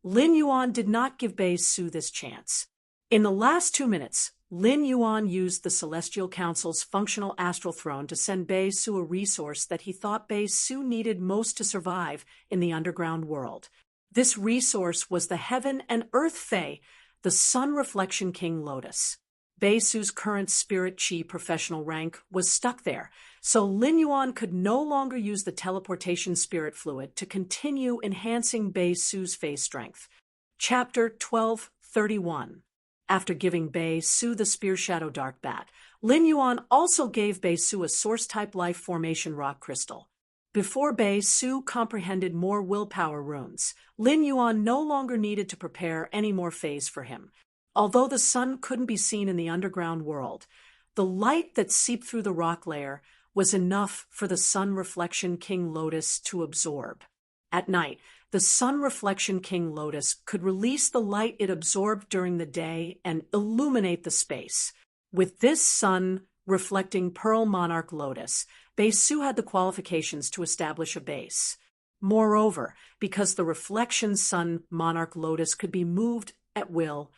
Lin Yuan did not give Bei Su this chance. In the last 2 minutes, Lin Yuan used the Celestial Council's functional astral throne to send Bei Su a resource that he thought Bei Su needed most to survive in the underground world. This resource was the Heaven and Earth Fae, the Sun Reflection King Lotus. Bei Su's current Spirit Chi professional rank was stuck there, so Lin Yuan could no longer use the teleportation spirit fluid to continue enhancing Bei Su's Fae strength. Chapter 12:31. After giving Bei Su the Spear Shadow Dark Bat, Lin Yuan also gave Bei Su a Source-type life formation rock crystal. Before Bei Su comprehended more willpower runes, Lin Yuan no longer needed to prepare any more Faes for him. Although the sun couldn't be seen in the underground world, the light that seeped through the rock layer was enough for the Sun Reflection King Lotus to absorb. At night, the Sun Reflection King Lotus could release the light it absorbed during the day and illuminate the space. With this sun-reflecting Pearl Monarch Lotus, Bei Su had the qualifications to establish a base. Moreover, because the Reflection Sun Monarch Lotus could be moved at will,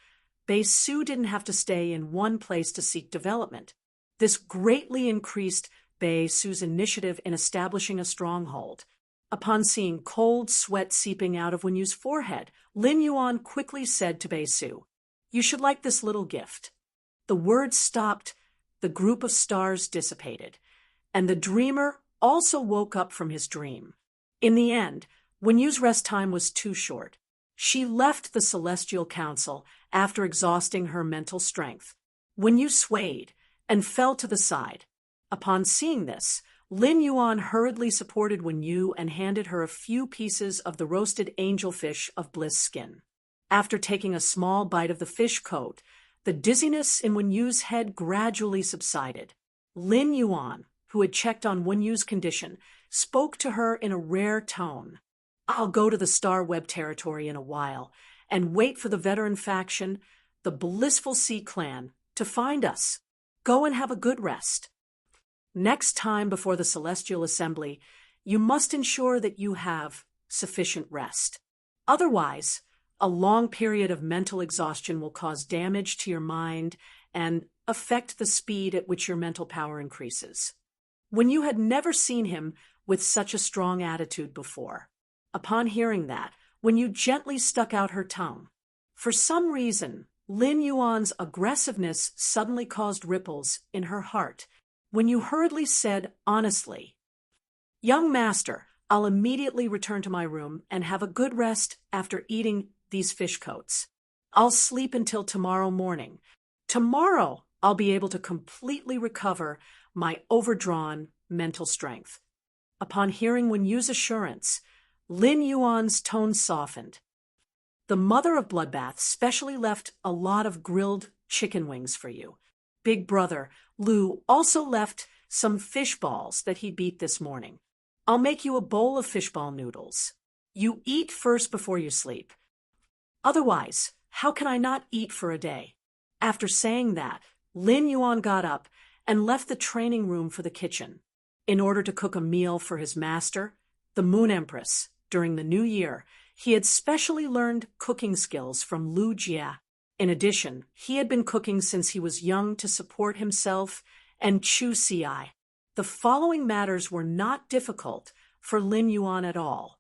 Bei Su didn't have to stay in one place to seek development. This greatly increased Bei Su's initiative in establishing a stronghold. Upon seeing cold sweat seeping out of Wenyu's forehead, Lin Yuan quickly said to Bei Su, "You should like this little gift." The words stopped, the group of stars dissipated, and the dreamer also woke up from his dream. In the end, Wenyu's rest time was too short. She left the Celestial Council after exhausting her mental strength. Wenyu swayed and fell to the side. Upon seeing this, Lin Yuan hurriedly supported Wenyu and handed her a few pieces of the roasted angelfish of bliss skin. After taking a small bite of the fish coat, the dizziness in Wenyu's head gradually subsided. Lin Yuan, who had checked on Wenyu's condition, spoke to her in a rare tone. "I'll go to the Star Web territory in a while and wait for the veteran faction, the Blissful Sea Clan, to find us. Go and have a good rest. Next time before the Celestial Assembly, you must ensure that you have sufficient rest. Otherwise, a long period of mental exhaustion will cause damage to your mind and affect the speed at which your mental power increases." Wenyu had never seen him with such a strong attitude before. Upon hearing that, Wenyu gently stuck out her tongue. For some reason, Lin Yuan's aggressiveness suddenly caused ripples in her heart. Wenyu hurriedly said honestly, "Young master, I'll immediately return to my room and have a good rest after eating these fish coats. I'll sleep until tomorrow morning. Tomorrow, I'll be able to completely recover my overdrawn mental strength." Upon hearing Wenyu's assurance, Lin Yuan's tone softened. "The mother of Bloodbath specially left a lot of grilled chicken wings for you. Big brother, Lu, also left some fish balls that he beat this morning. I'll make you a bowl of fishball noodles. You eat first before you sleep. Otherwise, how can I not eat for a day?" After saying that, Lin Yuan got up and left the training room for the kitchen. In order to cook a meal for his master, the Moon Empress, during the new year, he had specially learned cooking skills from Lu Jia. In addition, he had been cooking since he was young to support himself and Chu Ci. The following matters were not difficult for Lin Yuan at all.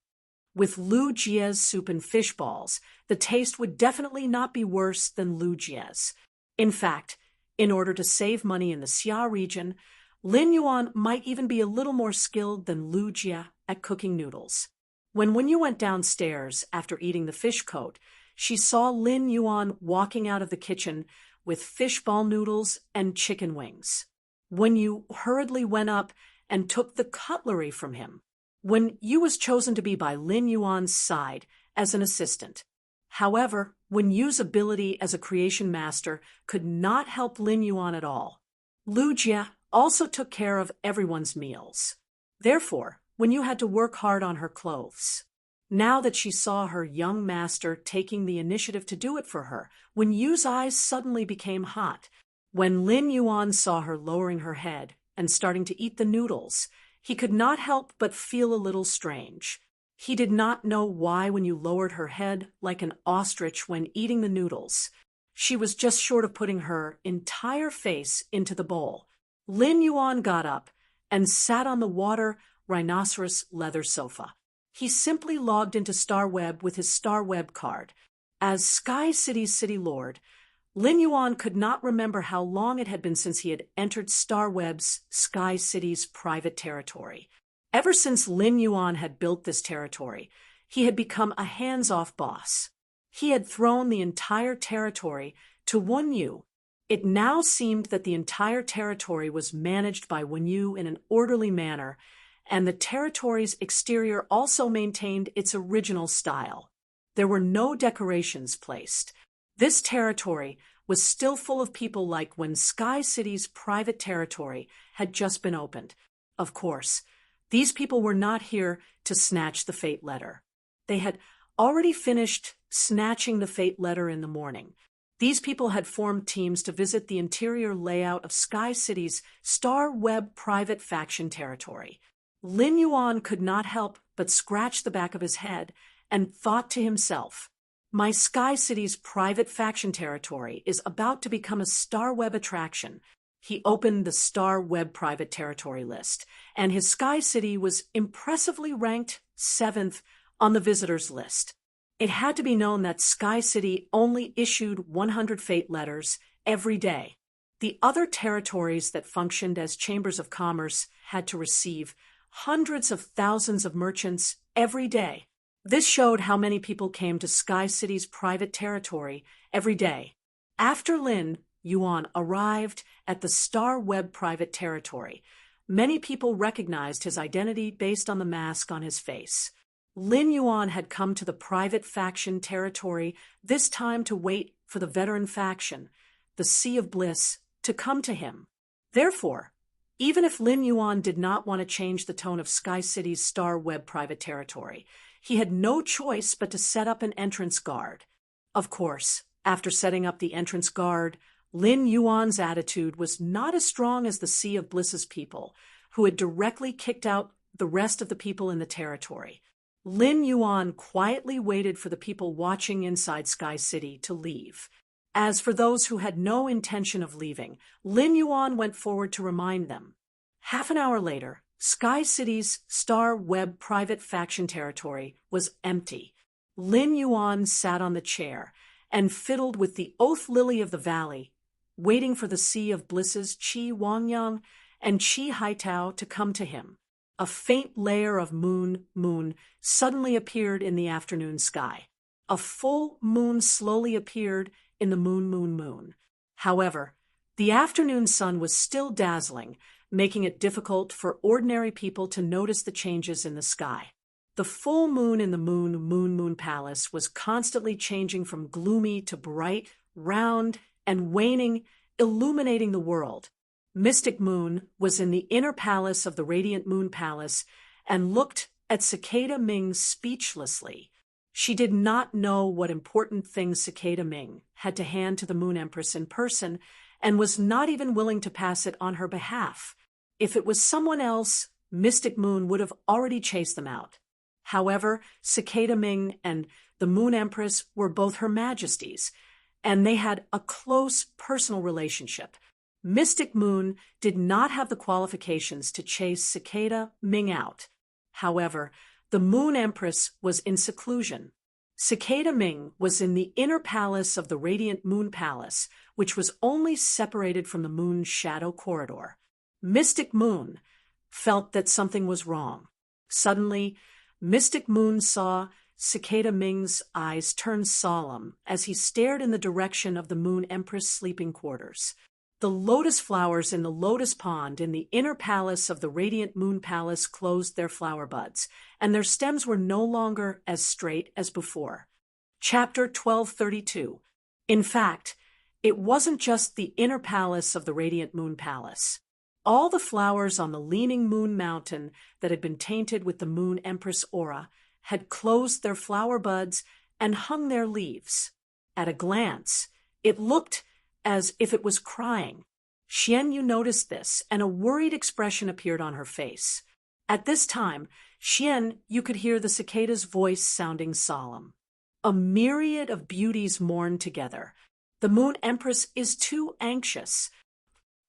With Lu Jia's soup and fish balls, the taste would definitely not be worse than Lu Jia's. In fact, in order to save money in the Xia region, Lin Yuan might even be a little more skilled than Lu Jia at cooking noodles. When Wenyu went downstairs after eating the fish coat, she saw Lin Yuan walking out of the kitchen with fishball noodles and chicken wings. Wenyu hurriedly went up and took the cutlery from him. Wenyu was chosen to be by Lin Yuan's side as an assistant. However, Wenyu's ability as a creation master could not help Lin Yuan at all. Lu Jia also took care of everyone's meals. Therefore, Wenyu had to work hard on her clothes. Now that she saw her young master taking the initiative to do it for her, Wenyu's eyes suddenly became hot. When Lin Yuan saw her lowering her head and starting to eat the noodles, he could not help but feel a little strange. He did not know why when you lowered her head like an ostrich when eating the noodles. She was just short of putting her entire face into the bowl. Lin Yuan got up and sat on the water rhinoceros leather sofa. He simply logged into StarWeb with his StarWeb card. As Sky City's city lord, Lin Yuan could not remember how long it had been since he had entered StarWeb's Sky City's private territory. Ever since Lin Yuan had built this territory, he had become a hands-off boss. He had thrown the entire territory to Wen Yu. It now seemed that the entire territory was managed by Wen Yu in an orderly manner, and the territory's exterior also maintained its original style. There were no decorations placed. This territory was still full of people like when Sky City's private territory had just been opened. Of course, these people were not here to snatch the fate letter. They had already finished snatching the fate letter in the morning. These people had formed teams to visit the interior layout of Sky City's StarWeb private faction territory. Lin Yuan could not help but scratch the back of his head and thought to himself, "My Sky City's private faction territory is about to become a StarWeb attraction." He opened the StarWeb private territory list, and his Sky City was impressively ranked 7th on the visitors list. It had to be known that Sky City only issued 100 fate letters every day. The other territories that functioned as chambers of commerce had to receive hundreds of thousands of merchants every day. This showed how many people came to Sky City's private territory every day. After Lin Yuan arrived at the StarWeb private territory, many people recognized his identity based on the mask on his face. Lin Yuan had come to the private faction territory, this time to wait for the veteran faction, the Sea of Bliss, to come to him. Therefore, even if Lin Yuan did not want to change the tone of Sky City's StarWeb private territory, he had no choice but to set up an entrance guard. Of course, after setting up the entrance guard, Lin Yuan's attitude was not as strong as the Sea of Bliss's people, who had directly kicked out the rest of the people in the territory. Lin Yuan quietly waited for the people watching inside Sky City to leave. As for those who had no intention of leaving, Lin Yuan went forward to remind them. Half an hour later, Sky City's StarWeb private faction territory was empty. Lin Yuan sat on the chair and fiddled with the oath lily of the valley, waiting for the Sea of Bliss's Qi Wangyang and Qi Haitao to come to him. A faint layer of moon suddenly appeared in the afternoon sky. A full moon slowly appeared in the moon. However, the afternoon sun was still dazzling, making it difficult for ordinary people to notice the changes in the sky. The full moon in the moon palace was constantly changing from gloomy to bright, round, and waning, illuminating the world. Mystic Moon was in the inner palace of the Radiant Moon Palace and looked at Cicada Ming speechlessly. She did not know what important things Cicada Ming had to hand to the Moon Empress in person and was not even willing to pass it on her behalf. If it was someone else, Mystic Moon would have already chased them out. However, Cicada Ming and the Moon Empress were both Her Majesties, and they had a close personal relationship. Mystic Moon did not have the qualifications to chase Cicada Ming out. However, the Moon Empress was in seclusion. Cicada Ming was in the inner palace of the Radiant Moon Palace, which was only separated from the Moon's shadow corridor. Mystic Moon felt that something was wrong. Suddenly, Mystic Moon saw Cicada Ming's eyes turn solemn as he stared in the direction of the Moon Empress' sleeping quarters. The lotus flowers in the lotus pond in the inner palace of the Radiant Moon Palace closed their flower buds, and their stems were no longer as straight as before. Chapter 1232. In fact, it wasn't just the inner palace of the Radiant Moon Palace. All the flowers on the leaning moon mountain that had been tainted with the Moon Empress aura had closed their flower buds and hung their leaves. At a glance, it looked as if it was crying. Xian Yu noticed this, and a worried expression appeared on her face. At this time, Xian, you could hear the cicada's voice sounding solemn. A myriad of beauties mourn together. The Moon Empress is too anxious.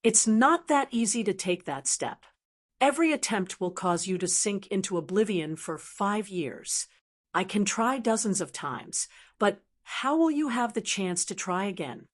It's not that easy to take that step. Every attempt will cause you to sink into oblivion for 5 years. I can try dozens of times, but how will you have the chance to try again?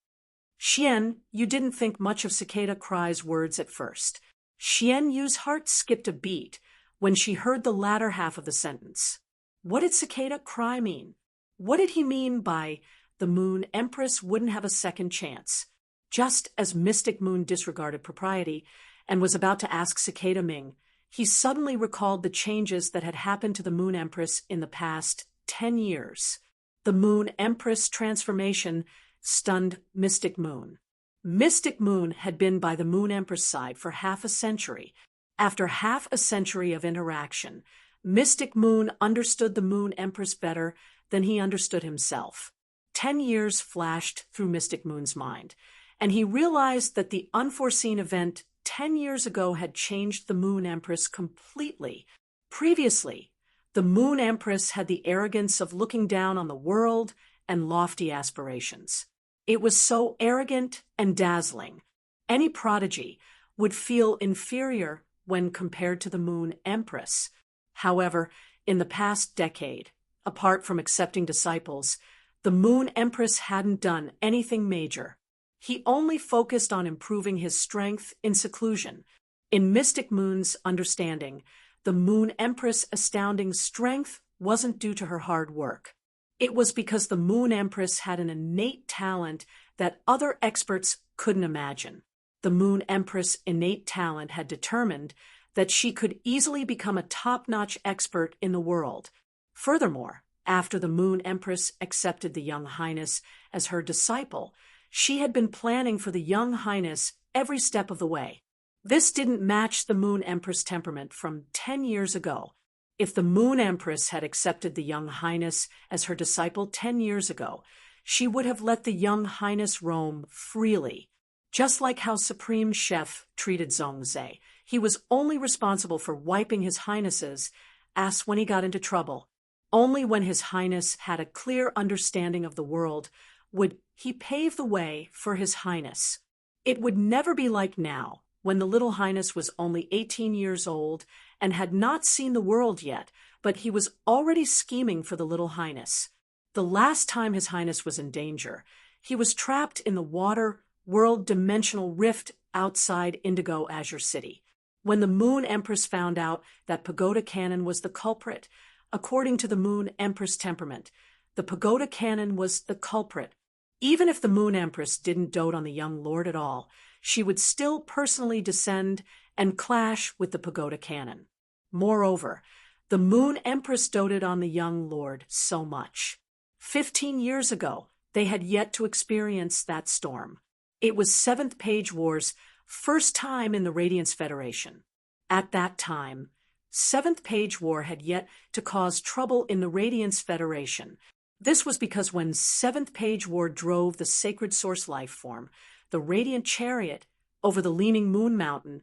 Xian, you didn't think much of Cicada Cry's words at first. Xian Yu's heart skipped a beat when she heard the latter half of the sentence. What did Cicada Cry mean? What did he mean by the Moon Empress wouldn't have a second chance? Just as Mystic Moon disregarded propriety and was about to ask Cicada Ming, he suddenly recalled the changes that had happened to the Moon Empress in the past 10 years. The Moon Empress transformation stunned Mystic Moon. Mystic Moon had been by the Moon Empress side for half a century. After half a century of interaction, Mystic Moon understood the Moon Empress better than he understood himself. 10 years flashed through Mystic Moon's mind, and he realized that the unforeseen event 10 years ago had changed the Moon Empress completely. Previously, the Moon Empress had the arrogance of looking down on the world and lofty aspirations. It was so arrogant and dazzling. Any prodigy would feel inferior when compared to the Moon Empress. However, in the past decade, apart from accepting disciples, the Moon Empress hadn't done anything major. He only focused on improving his strength in seclusion. In Mystic Moon's understanding, the Moon Empress' astounding strength wasn't due to her hard work. It was because the Moon Empress had an innate talent that other experts couldn't imagine. The Moon Empress' innate talent had determined that she could easily become a top-notch expert in the world. Furthermore, after the Moon Empress accepted the Young Highness as her disciple, she had been planning for the Young Highness every step of the way. This didn't match the Moon Empress' temperament from 10 years ago. If the Moon Empress had accepted the Young Highness as her disciple 10 years ago, she would have let the Young Highness roam freely. Just like how Supreme Chef treated Zhongzhe, he was only responsible for wiping His Highness's ass when he got into trouble. Only when His Highness had a clear understanding of the world would he pave the way for His Highness. It would never be like now, when the Little Highness was only 18 years old and had not seen the world yet, but he was already scheming for the Little Highness. The last time His Highness was in danger, he was trapped in the water world dimensional rift outside Indigo Azure City. When the Moon Empress found out that Pagoda Cannon was the culprit, according to the Moon Empress temperament, the Pagoda Cannon was the culprit. Even if the Moon Empress didn't dote on the young lord at all, she would still personally descend and clash with the Pagoda Cannon. Moreover, the Moon Empress doted on the young lord so much. 15 years ago, they had yet to experience that storm. It was Seventh Page War's first time in the Radiance Federation. At that time, Seventh Page War had yet to cause trouble in the Radiance Federation. This was because when Seventh Page War drove the sacred source life form, the Radiant Chariot, over the Leaning Moon Mountain,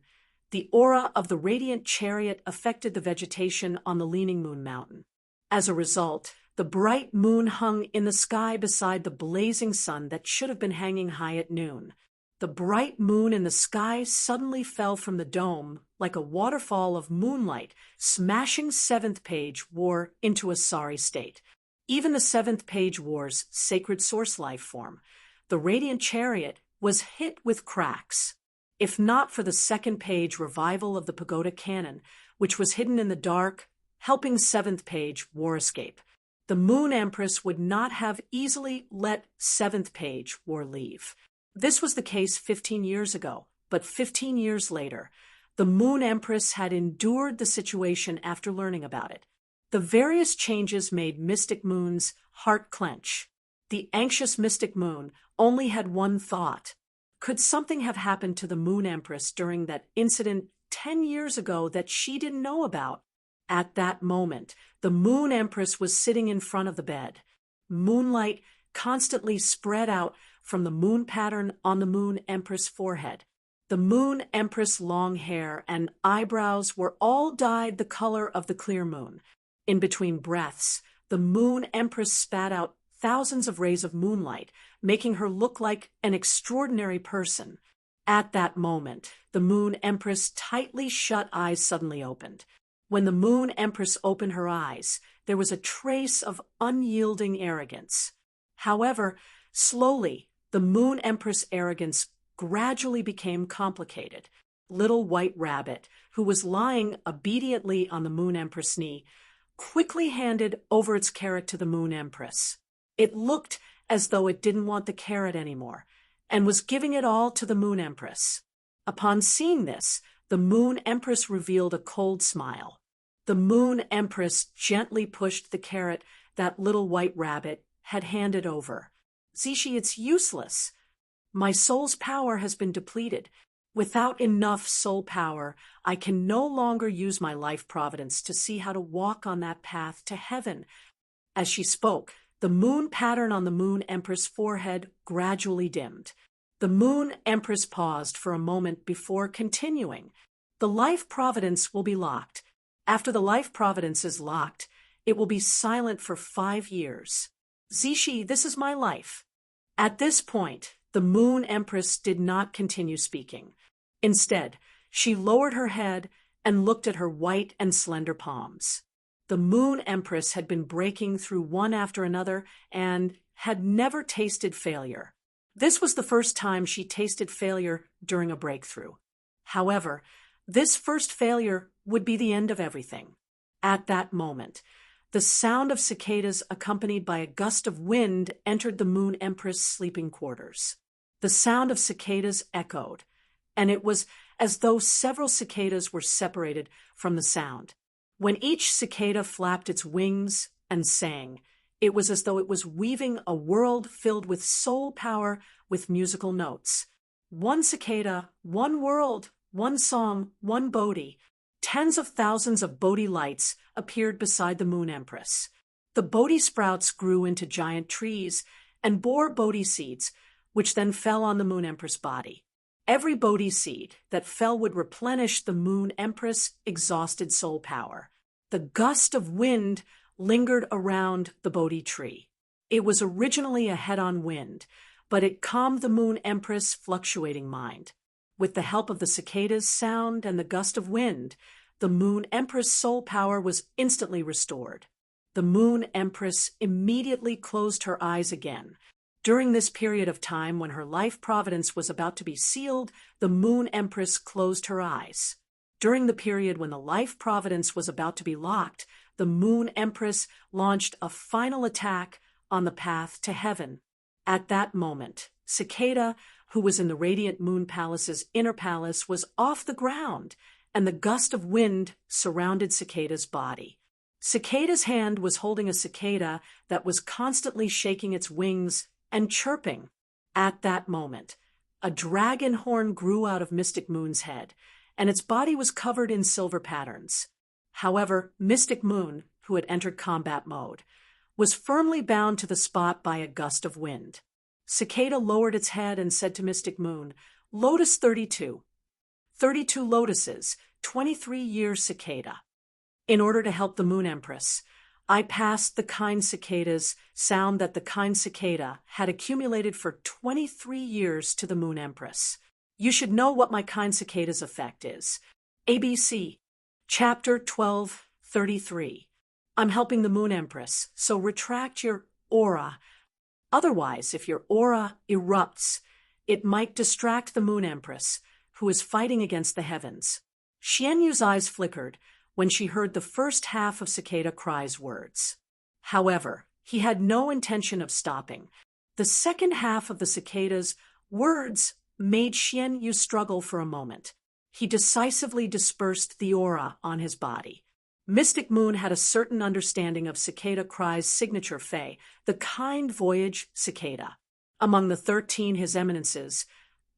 the aura of the Radiant Chariot affected the vegetation on the Leaning Moon Mountain. As a result, the bright moon hung in the sky beside the blazing sun that should have been hanging high at noon. The bright moon in the sky suddenly fell from the dome like a waterfall of moonlight, smashing Seventh Page War into a sorry state. Even the Seventh Page War's sacred source life form, the Radiant Chariot, was hit with cracks. If not for the second page revival of the Pagoda Cannon, which was hidden in the dark, helping Seventh Page War escape, the Moon Empress would not have easily let Seventh Page War leave. This was the case 15 years ago, but 15 years later, the Moon Empress had endured the situation after learning about it. The various changes made Mystic Moon's heart clench. The anxious Mystic Moon only had one thought. Could something have happened to the Moon Empress during that incident 10 years ago that she didn't know about? At that moment, the Moon Empress was sitting in front of the bed. Moonlight constantly spread out from the moon pattern on the Moon Empress' forehead. The Moon Empress' long hair and eyebrows were all dyed the color of the clear moon. In between breaths, the Moon Empress spat out thousands of rays of moonlight, making her look like an extraordinary person. At that moment, the Moon Empress' tightly shut eyes suddenly opened. When the Moon Empress opened her eyes, there was a trace of unyielding arrogance. However, slowly, the Moon Empress' arrogance gradually became complicated. Little White Rabbit, who was lying obediently on the Moon Empress' knee, quickly handed over its carrot to the Moon Empress. It looked as though it didn't want the carrot anymore, and was giving it all to the Moon Empress. Upon seeing this, the Moon Empress revealed a cold smile. The Moon Empress gently pushed the carrot that Little White Rabbit had handed over. "Zishi, it's useless. My soul's power has been depleted. Without enough soul power, I can no longer use my life providence to see how to walk on that path to heaven." As she spoke, the moon pattern on the Moon Empress' forehead gradually dimmed. The Moon Empress paused for a moment before continuing. "The life providence will be locked. After the life providence is locked, it will be silent for 5 years. Zishi, this is my life." At this point, the Moon Empress did not continue speaking. Instead, she lowered her head and looked at her white and slender palms. The Moon Empress had been breaking through one after another and had never tasted failure. This was the first time she tasted failure during a breakthrough. However, this first failure would be the end of everything. At that moment, the sound of cicadas accompanied by a gust of wind entered the Moon Empress' sleeping quarters. The sound of cicadas echoed, and it was as though several cicadas were separated from the sound. When each cicada flapped its wings and sang, it was as though it was weaving a world filled with soul power with musical notes. One cicada, one world, one song, one Bodhi. Tens of thousands of Bodhi lights appeared beside the Moon Empress. The Bodhi sprouts grew into giant trees and bore Bodhi seeds, which then fell on the Moon Empress' body. Every Bodhi seed that fell would replenish the Moon Empress' exhausted soul power. The gust of wind lingered around the Bodhi tree. It was originally a head-on wind, but it calmed the Moon Empress' fluctuating mind. With the help of the cicadas' sound and the gust of wind, the Moon Empress' soul power was instantly restored. The Moon Empress immediately closed her eyes again. During this period of time when her life providence was about to be sealed, the Moon Empress closed her eyes. During the period when the life providence was about to be locked, the Moon Empress launched a final attack on the path to heaven. At that moment, Cicada, who was in the Radiant Moon Palace's inner palace, was off the ground, and the gust of wind surrounded Cicada's body. Cicada's hand was holding a cicada that was constantly shaking its wings and chirping. At that moment, a dragon horn grew out of Mystic Moon's head, and its body was covered in silver patterns. However, Mystic Moon, who had entered combat mode, was firmly bound to the spot by a gust of wind. Cicada lowered its head and said to Mystic Moon, "Lotus 32. 32 lotuses, 23-year cicada. In order to help the Moon Empress, I passed the kind cicadas sound that the kind cicada had accumulated for 23 years to the Moon Empress. You should know what my kind cicada's effect is. ABC, Chapter 1233. I'm helping the Moon Empress, so retract your aura. Otherwise, if your aura erupts, it might distract the Moon Empress, who is fighting against the heavens." Xian Yu's eyes flickered when she heard the first half of Cicada Cry's words. However, he had no intention of stopping. The second half of the cicada's words made Xian Yu struggle for a moment. He decisively dispersed the aura on his body. Mystic Moon had a certain understanding of Cicada Cry's signature fey, the kind voyage cicada. Among the 13 His Eminences,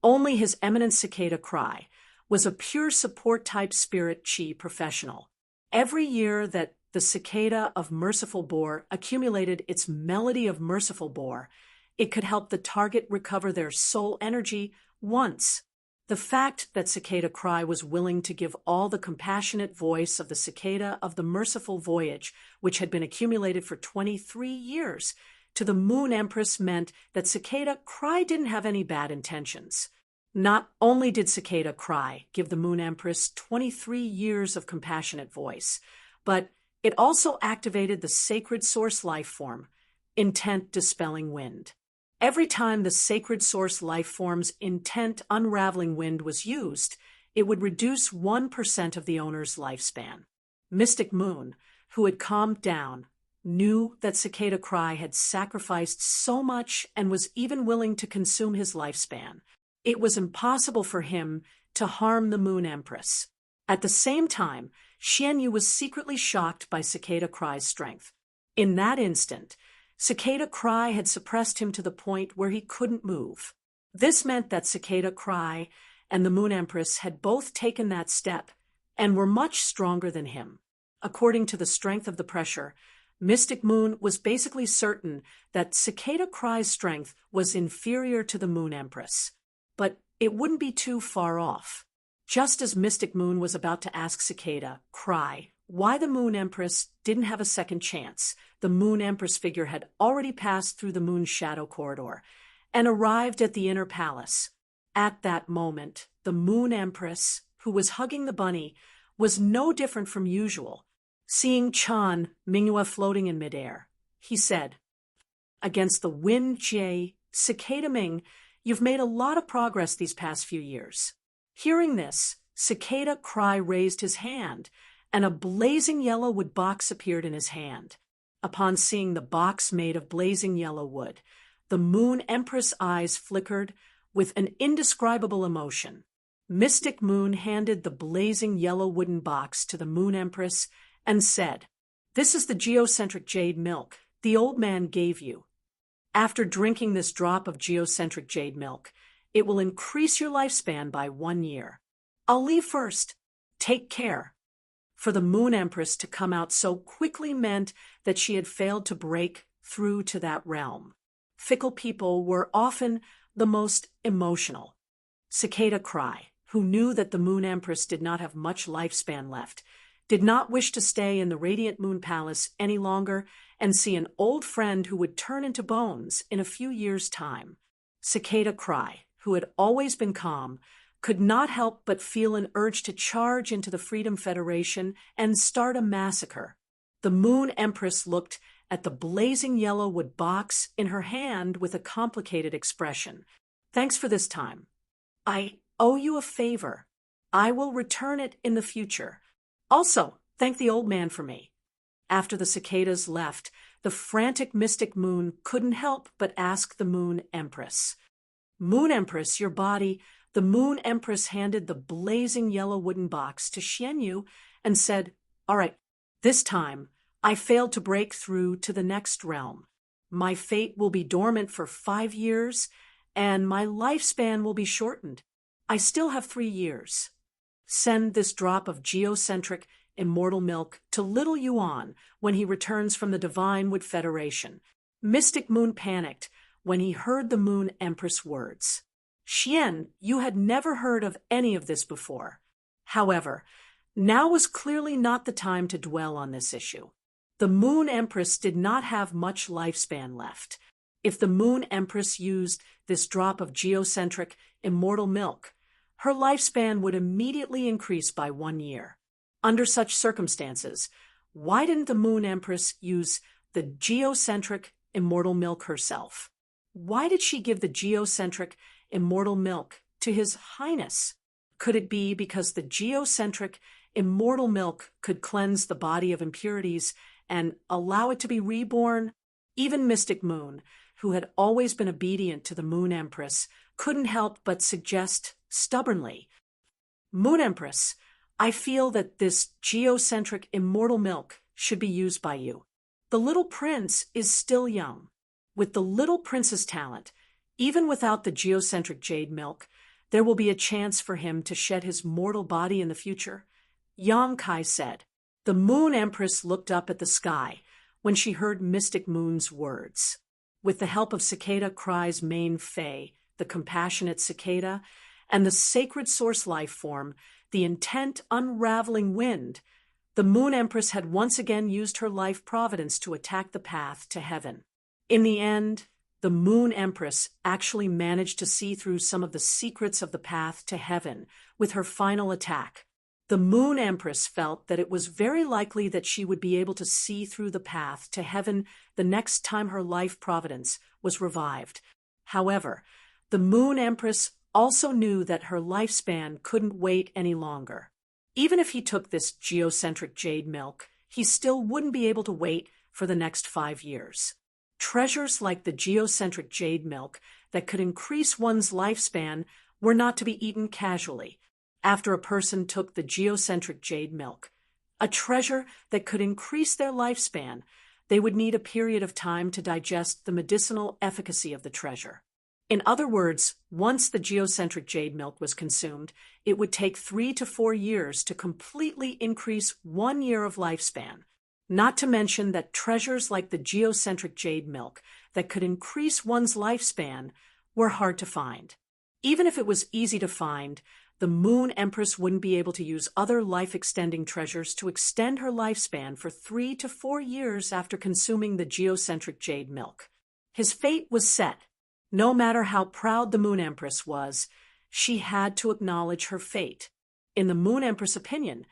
only His Eminence Cicada Cry was a pure support-type spirit chi professional. Every year that the cicada of Merciful Boar accumulated its melody of Merciful Boar, it could help the target recover their soul energy once. The fact that Cicada Cry was willing to give all the compassionate voice of the cicada of the merciful voyage, which had been accumulated for 23 years, to the Moon Empress meant that Cicada Cry didn't have any bad intentions. Not only did Cicada Cry give the Moon Empress 23 years of compassionate voice, but it also activated the sacred source life form, intent dispelling wind. Every time the sacred source life form's intent unraveling wind was used, it would reduce 1% of the owner's lifespan. Mystic Moon, who had calmed down, knew that Cicada Cry had sacrificed so much and was even willing to consume his lifespan. It was impossible for him to harm the Moon Empress. At the same time, Xianyu was secretly shocked by Cicada Cry's strength. In that instant, Cicada Cry had suppressed him to the point where he couldn't move. This meant that Cicada Cry and the Moon Empress had both taken that step and were much stronger than him. According to the strength of the pressure, Mystic Moon was basically certain that Cicada Cry's strength was inferior to the Moon Empress. But it wouldn't be too far off. Just as Mystic Moon was about to ask Cicada Cry why the Moon Empress didn't have a second chance, the Moon Empress figure had already passed through the Moon's shadow corridor and arrived at the inner palace. At that moment, the Moon Empress, who was hugging the bunny, was no different from usual. Seeing Chan Minghua floating in midair, he said, "Against the wind, Jie, Cicada Ming, you've made a lot of progress these past few years." Hearing this, Cicada Cry raised his hand, and a blazing yellow wood box appeared in his hand. Upon seeing the box made of blazing yellow wood, the Moon Empress' eyes flickered with an indescribable emotion. Mystic Moon handed the blazing yellow wooden box to the Moon Empress and said, "This is the geocentric jade milk the old man gave you. After drinking this drop of geocentric jade milk, it will increase your lifespan by 1 year. I'll leave first. Take care." For the Moon Empress to come out so quickly meant that she had failed to break through to that realm. Fickle people were often the most emotional. Cicada Cry, who knew that the Moon Empress did not have much lifespan left, did not wish to stay in the Radiant Moon Palace any longer and see an old friend who would turn into bones in a few years' time. Cicada Cry, who had always been calm, could not help but feel an urge to charge into the Freedom Federation and start a massacre. The Moon Empress looked at the blazing yellow wood box in her hand with a complicated expression. "Thanks for this time. I owe you a favor. I will return it in the future. Also, thank the old man for me." After the cicadas left, the frantic Mystic Moon couldn't help but ask the Moon Empress, "Moon Empress, your body..." The Moon Empress handed the blazing yellow wooden box to Xianyu and said, "All right, this time I failed to break through to the next realm. My fate will be dormant for 5 years, and my lifespan will be shortened. I still have 3 years. Send this drop of geocentric immortal milk to little Yuan when he returns from the Divine Wood Federation." Mystic Moon panicked when he heard the Moon Empress' words. Xian, you had never heard of any of this before. However, now was clearly not the time to dwell on this issue. The Moon Empress did not have much lifespan left. If the Moon Empress used this drop of geocentric immortal milk, her lifespan would immediately increase by 1 year. Under such circumstances, why didn't the Moon Empress use the geocentric immortal milk herself? Why did she give the geocentric immortal milk to His Highness? Could it be because the geocentric immortal milk could cleanse the body of impurities and allow it to be reborn? Even Mystic Moon, who had always been obedient to the Moon Empress, couldn't help but suggest stubbornly, "Moon Empress, I feel that this geocentric immortal milk should be used by you. The little prince is still young. With the little prince's talent, even without the geocentric jade milk, there will be a chance for him to shed his mortal body in the future." Yang Kai said. The Moon Empress looked up at the sky when she heard Mystic Moon's words. With the help of Cicada Cry's main fae, the compassionate cicada, and the sacred source life form, the intent unraveling wind, the Moon Empress had once again used her life providence to attack the path to heaven. In the end, the Moon Empress actually managed to see through some of the secrets of the path to heaven with her final attack. The Moon Empress felt that it was very likely that she would be able to see through the path to heaven the next time her life providence was revived. However, the Moon Empress also knew that her lifespan couldn't wait any longer. Even if he took this geocentric jade milk, he still wouldn't be able to wait for the next 5 years. Treasures like the geocentric jade milk that could increase one's lifespan were not to be eaten casually. After a person took the geocentric jade milk, a treasure that could increase their lifespan, they would need a period of time to digest the medicinal efficacy of the treasure. In other words, once the geocentric jade milk was consumed, it would take 3 to 4 years to completely increase 1 year of lifespan. Not to mention that treasures like the geocentric jade milk that could increase one's lifespan were hard to find. Even if it was easy to find, the Moon Empress wouldn't be able to use other life-extending treasures to extend her lifespan for 3 to 4 years after consuming the geocentric jade milk. His fate was set. No matter how proud the Moon Empress was, she had to acknowledge her fate. In the Moon Empress' opinion,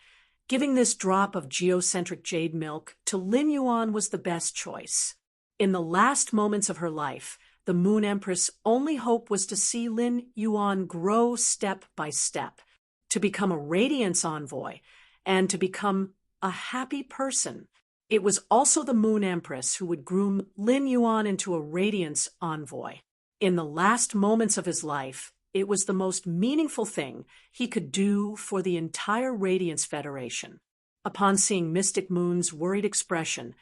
giving this drop of geocentric jade milk to Lin Yuan was the best choice. In the last moments of her life, the Moon Empress' only hope was to see Lin Yuan grow step by step, to become a radiance envoy, and to become a happy person. It was also the Moon Empress who would groom Lin Yuan into a radiance envoy. In the last moments of his life, it was the most meaningful thing he could do for the entire Radiance Federation. Upon seeing Mystic Moon's worried expression,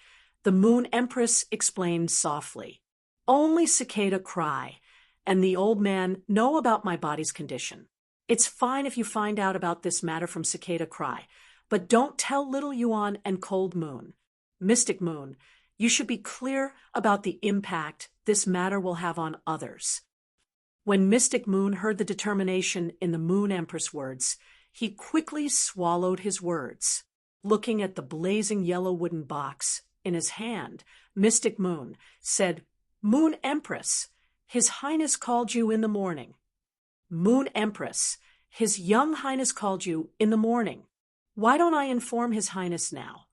the Moon Empress explained softly, "Only Cicada Cry and the old man know about my body's condition. It's fine if you find out about this matter from Cicada Cry, but don't tell Little Yuan and Cold Moon. Mystic Moon, you should be clear about the impact this matter will have on others." When Mystic Moon heard the determination in the Moon Empress' words, he quickly swallowed his words. Looking at the blazing yellow wooden box in his hand, Mystic Moon said, "Moon Empress, His Highness called you in the morning. Moon Empress, His Young Highness called you in the morning. Why don't I inform His Highness now?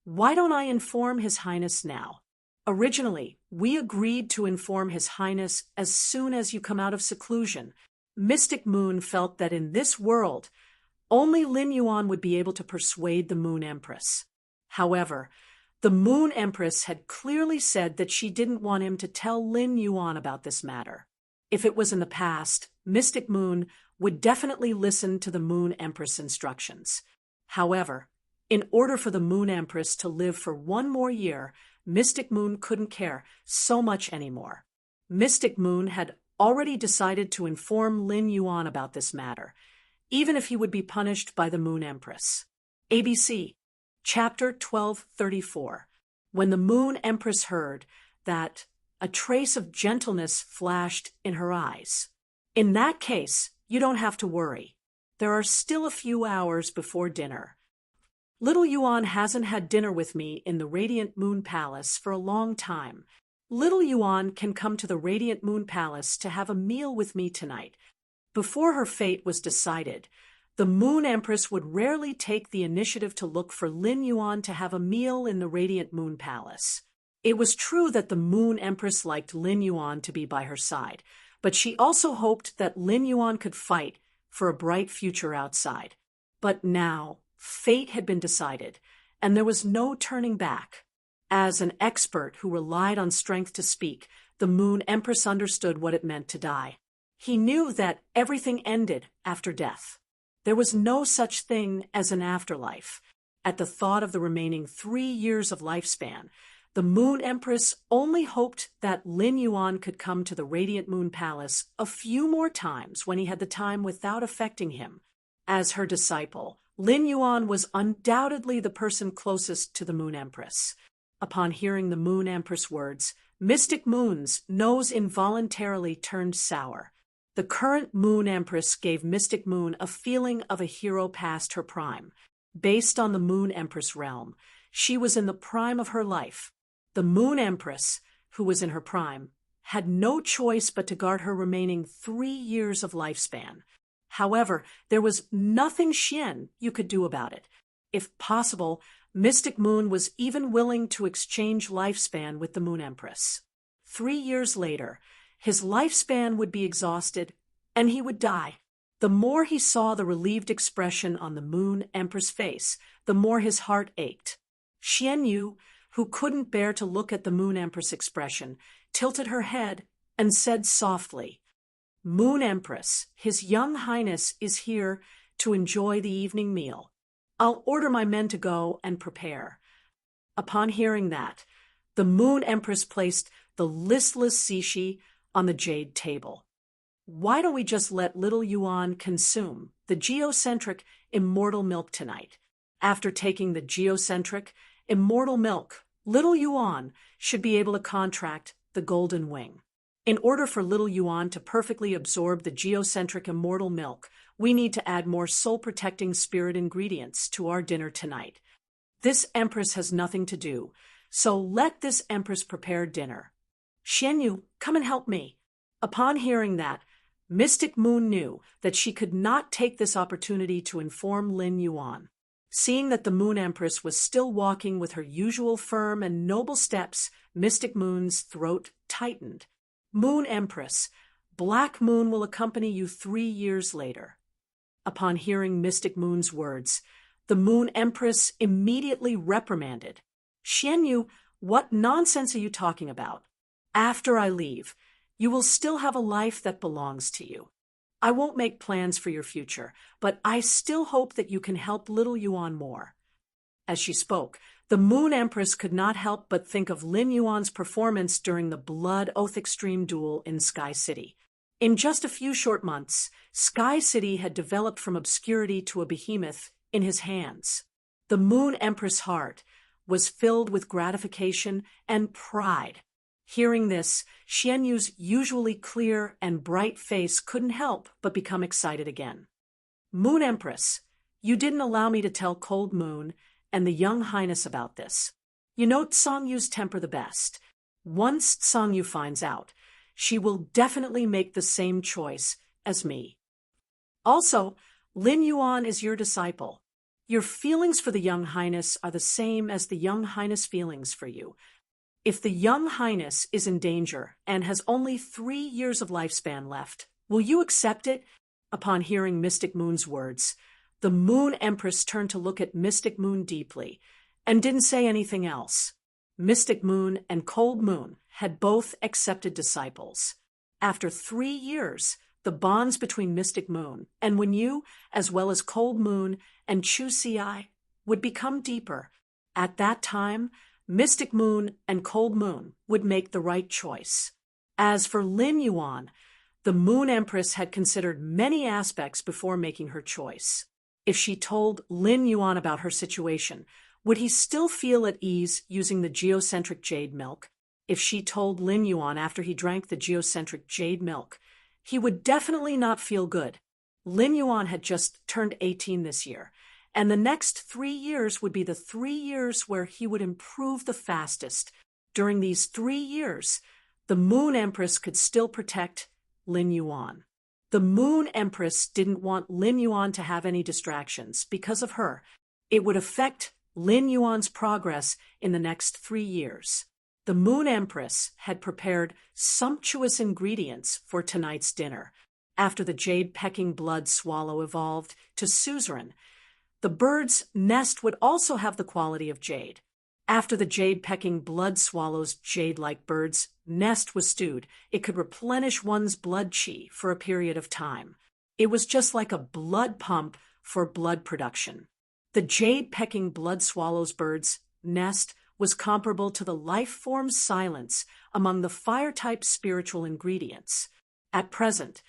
Why don't I inform His Highness now? Originally, we agreed to inform His Highness as soon as you come out of seclusion." Mystic Moon felt that in this world, only Lin Yuan would be able to persuade the Moon Empress. However, the Moon Empress had clearly said that she didn't want him to tell Lin Yuan about this matter. If it was in the past, Mystic Moon would definitely listen to the Moon Empress' instructions. However, in order for the Moon Empress to live for 1 more year, Mystic Moon couldn't care so much anymore. Mystic Moon had already decided to inform Lin Yuan about this matter, even if he would be punished by the Moon Empress. ABC, Chapter 1234. When the Moon Empress heard that, a trace of gentleness flashed in her eyes. "In that case, you don't have to worry. There are still a few hours before dinner. Little Yuan hasn't had dinner with me in the Radiant Moon Palace for a long time. Little Yuan can come to the Radiant Moon Palace to have a meal with me tonight." Before her fate was decided, the Moon Empress would rarely take the initiative to look for Lin Yuan to have a meal in the Radiant Moon Palace. It was true that the Moon Empress liked Lin Yuan to be by her side, but she also hoped that Lin Yuan could fight for a bright future outside. But now, fate had been decided, and there was no turning back. As an expert who relied on strength to speak, the Moon Empress understood what it meant to die. He knew that everything ended after death. There was no such thing as an afterlife. At the thought of the remaining 3 years of lifespan, the Moon Empress only hoped that Lin Yuan could come to the Radiant Moon Palace a few more times when he had the time without affecting him. As her disciple, Lin Yuan was undoubtedly the person closest to the Moon Empress. Upon hearing the Moon Empress' words, Mystic Moon's nose involuntarily turned sour. The current Moon Empress gave Mystic Moon a feeling of a hero past her prime. Based on the Moon Empress realm, she was in the prime of her life. The Moon Empress, who was in her prime, had no choice but to guard her remaining 3 years of lifespan. However, there was nothing Xian you could do about it. If possible, Mystic Moon was even willing to exchange lifespan with the Moon Empress. 3 years later, his lifespan would be exhausted, and he would die. The more he saw the relieved expression on the Moon Empress' face, the more his heart ached. Xian Yu, who couldn't bear to look at the Moon Empress' expression, tilted her head and said softly, "Moon Empress, His Young Highness is here to enjoy the evening meal. I'll order my men to go and prepare." Upon hearing that, the Moon Empress placed the listless Cixi on the jade table. "Why don't we just let little Yuan consume the geocentric immortal milk tonight? After taking the geocentric immortal milk, little Yuan should be able to contract the golden wing. In order for little Yuan to perfectly absorb the geocentric immortal milk, we need to add more soul-protecting spirit ingredients to our dinner tonight. This Empress has nothing to do, so let this Empress prepare dinner. Xian Yu, come and help me." Upon hearing that, Mystic Moon knew that she could not take this opportunity to inform Lin Yuan. Seeing that the Moon Empress was still walking with her usual firm and noble steps, Mystic Moon's throat tightened. "Moon Empress, Black Moon will accompany you 3 years later." Upon hearing Mystic Moon's words, the Moon Empress immediately reprimanded. "Xian Yu, what nonsense are you talking about? After I leave, you will still have a life that belongs to you. I won't make plans for your future, but I still hope that you can help little Yuan more." As she spoke, the Moon Empress could not help but think of Lin Yuan's performance during the Blood Oath Extreme duel in Sky City. In just a few short months, Sky City had developed from obscurity to a behemoth in his hands. The Moon Empress' heart was filled with gratification and pride. Hearing this, Xian Yu's usually clear and bright face couldn't help but become excited again. "Moon Empress, you didn't allow me to tell Cold Moon and the Young Highness about this. You know Tsang Yu's temper the best. Once Tsang Yu finds out, she will definitely make the same choice as me. Also, Lin Yuan is your disciple. Your feelings for the Young Highness are the same as the Young Highness' feelings for you. If the Young Highness is in danger and has only 3 years of lifespan left, will you accept it?" Upon hearing Mystic Moon's words, the Moon Empress turned to look at Mystic Moon deeply and didn't say anything else. Mystic Moon and Cold Moon had both accepted disciples. After 3 years, the bonds between Mystic Moon and Wenyu, as well as Cold Moon and Chu Ci, would become deeper. At that time, Mystic Moon and Cold Moon would make the right choice. As for Lin Yuan, the Moon Empress had considered many aspects before making her choice. If she told Lin Yuan about her situation, would he still feel at ease using the geocentric jade milk? If she told Lin Yuan after he drank the geocentric jade milk, he would definitely not feel good. Lin Yuan had just turned 18 this year, and the next 3 years would be the 3 years where he would improve the fastest. During these 3 years, the Moon Empress could still protect Lin Yuan. The Moon Empress didn't want Lin Yuan to have any distractions. Because of her, it would affect Lin Yuan's progress in the next 3 years. The Moon Empress had prepared sumptuous ingredients for tonight's dinner. After the jade-pecking blood swallow evolved to suzerain, the bird's nest would also have the quality of jade. After the jade-pecking blood swallow's jade-like bird's nest was stewed, it could replenish one's blood qi for a period of time. It was just like a blood pump for blood production. The jade-pecking blood swallow's bird's nest was comparable to the life form silence among the fire-type spiritual ingredients. At present,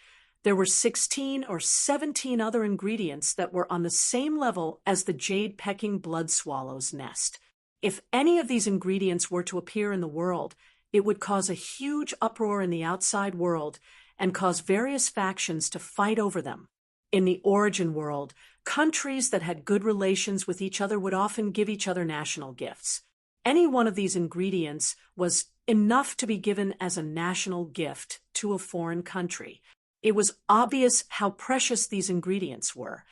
there were 16 or 17 other ingredients that were on the same level as the jade-pecking blood swallow's nest. If any of these ingredients were to appear in the world, it would cause a huge uproar in the outside world and cause various factions to fight over them. In the origin world, countries that had good relations with each other would often give each other national gifts. Any one of these ingredients was enough to be given as a national gift to a foreign country. It was obvious how precious these ingredients were.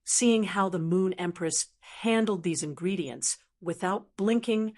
Seeing how the Moon Empress handled these ingredients without blinking,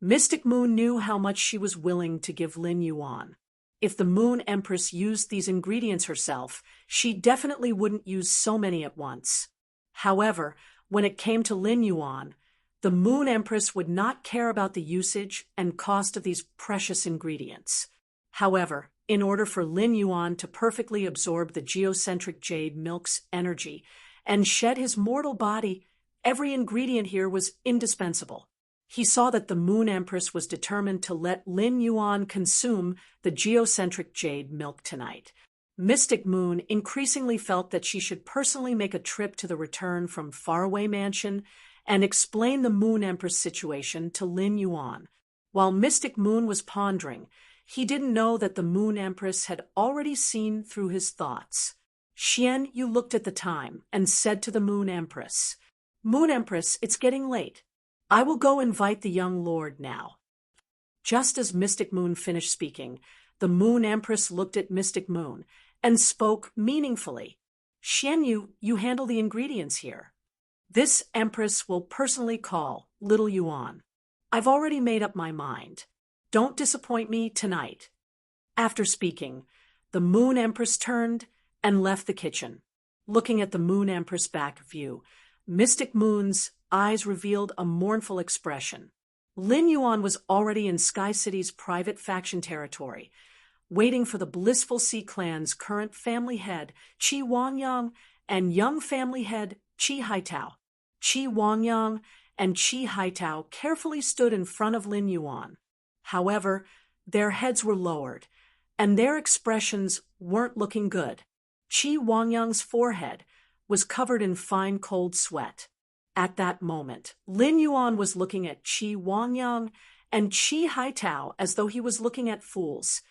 Mystic Moon knew how much she was willing to give Lin Yuan. If the Moon Empress used these ingredients herself, she definitely wouldn't use so many at once. However, when it came to Lin Yuan, the Moon Empress would not care about the usage and cost of these precious ingredients. However, in order for Lin Yuan to perfectly absorb the geocentric jade milk's energy and shed his mortal body, every ingredient here was indispensable. He saw that the Moon Empress was determined to let Lin Yuan consume the geocentric jade milk tonight. Mystic Moon increasingly felt that she should personally make a trip to the return from faraway mansion and explain the Moon Empress situation to Lin Yuan. While Mystic Moon was pondering, he didn't know that the Moon Empress had already seen through his thoughts. Xian Yu looked at the time and said to the Moon Empress, "Moon Empress, it's getting late. I will go invite the young lord now." Just as Mystic Moon finished speaking, the Moon Empress looked at Mystic Moon and spoke meaningfully. "Xian Yu, you handle the ingredients here. This Empress will personally call Little Yuan. I've already made up my mind. Don't disappoint me tonight." After speaking, the Moon Empress turned and left the kitchen. Looking at the Moon Empress back view, Mystic Moon's eyes revealed a mournful expression. Lin Yuan was already in Sky City's private faction territory, waiting for the Blissful Sea Clan's current family head, Qi Wangyang, and young family head, Qi Haitao. Qi Wangyang and Qi Haitao carefully stood in front of Lin Yuan. However, their heads were lowered, and their expressions weren't looking good. Qi Wangyang's forehead was covered in fine cold sweat. At that moment, Lin Yuan was looking at Qi Wangyang and Qi Haitao as though he was looking at fools.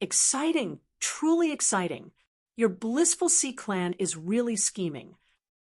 Exciting, truly exciting. Your Blissful Sea Clan is really scheming.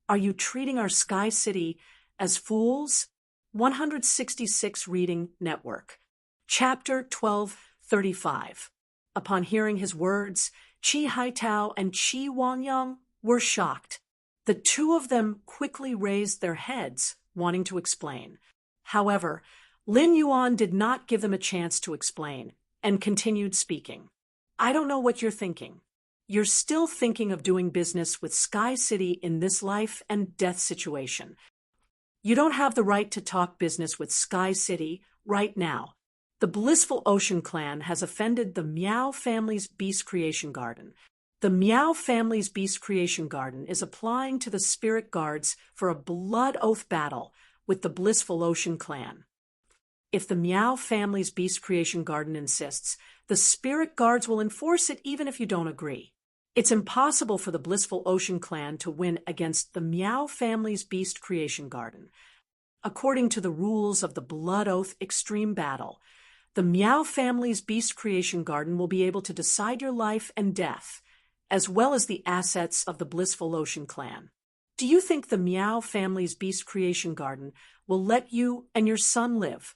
Are you treating our Sky City as fools? 166 Reading Network. Chapter 1235. Upon hearing his words, Qi Haitao and Qi Wangyang were shocked. The two of them quickly raised their heads, wanting to explain. However, Lin Yuan did not give them a chance to explain, and continued speaking. "I don't know what you're thinking. You're still thinking of doing business with Sky City in this life and death situation. You don't have the right to talk business with Sky City right now. The Blissful Ocean Clan has offended the Miao family's Beast Creation Garden. The Miao family's Beast Creation Garden is applying to the Spirit Guards for a blood oath battle with the Blissful Ocean Clan. If the Miao family's Beast Creation Garden insists, the Spirit Guards will enforce it even if you don't agree. It's impossible for the Blissful Ocean Clan to win against the Miao family's Beast Creation Garden. According to the rules of the Blood Oath Extreme Battle, the Miao family's Beast Creation Garden will be able to decide your life and death, as well as the assets of the Blissful Ocean Clan. Do you think the Miao family's Beast Creation Garden will let you and your son live?"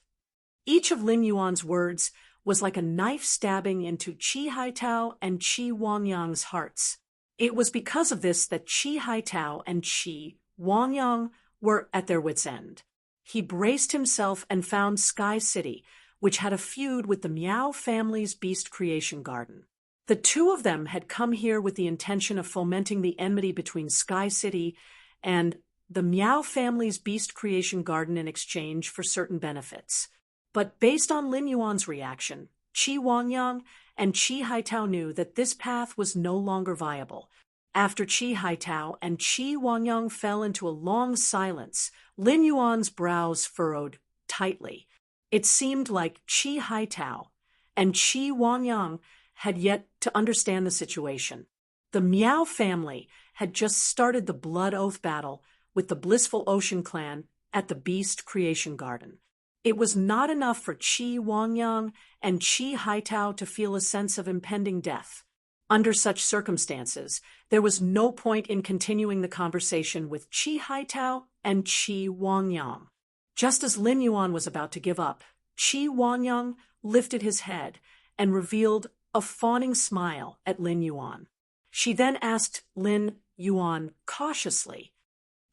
Each of Lin Yuan's words was like a knife stabbing into Qi Haitao and Qi Wangyang's hearts. It was because of this that Qi Haitao and Qi Wangyang were at their wits' end. He braced himself and found Sky City, which had a feud with the Miao family's Beast Creation Garden. The two of them had come here with the intention of fomenting the enmity between Sky City and the Miao family's Beast Creation Garden in exchange for certain benefits. But based on Lin Yuan's reaction, Qi Wangyang and Qi Haitao knew that this path was no longer viable. After Qi Haitao and Qi Wangyang fell into a long silence, Lin Yuan's brows furrowed tightly. It seemed like Qi Haitao and Qi Wangyang had yet to understand the situation. The Miao family had just started the blood oath battle with the Blissful Ocean Clan at the Beast Creation Garden. It was not enough for Qi Wangyang and Qi Haitao to feel a sense of impending death. Under such circumstances, there was no point in continuing the conversation with Qi Haitao and Qi Wangyang. Just as Lin Yuan was about to give up, Qi Wangyang lifted his head and revealed a fawning smile at Lin Yuan. She then asked Lin Yuan cautiously,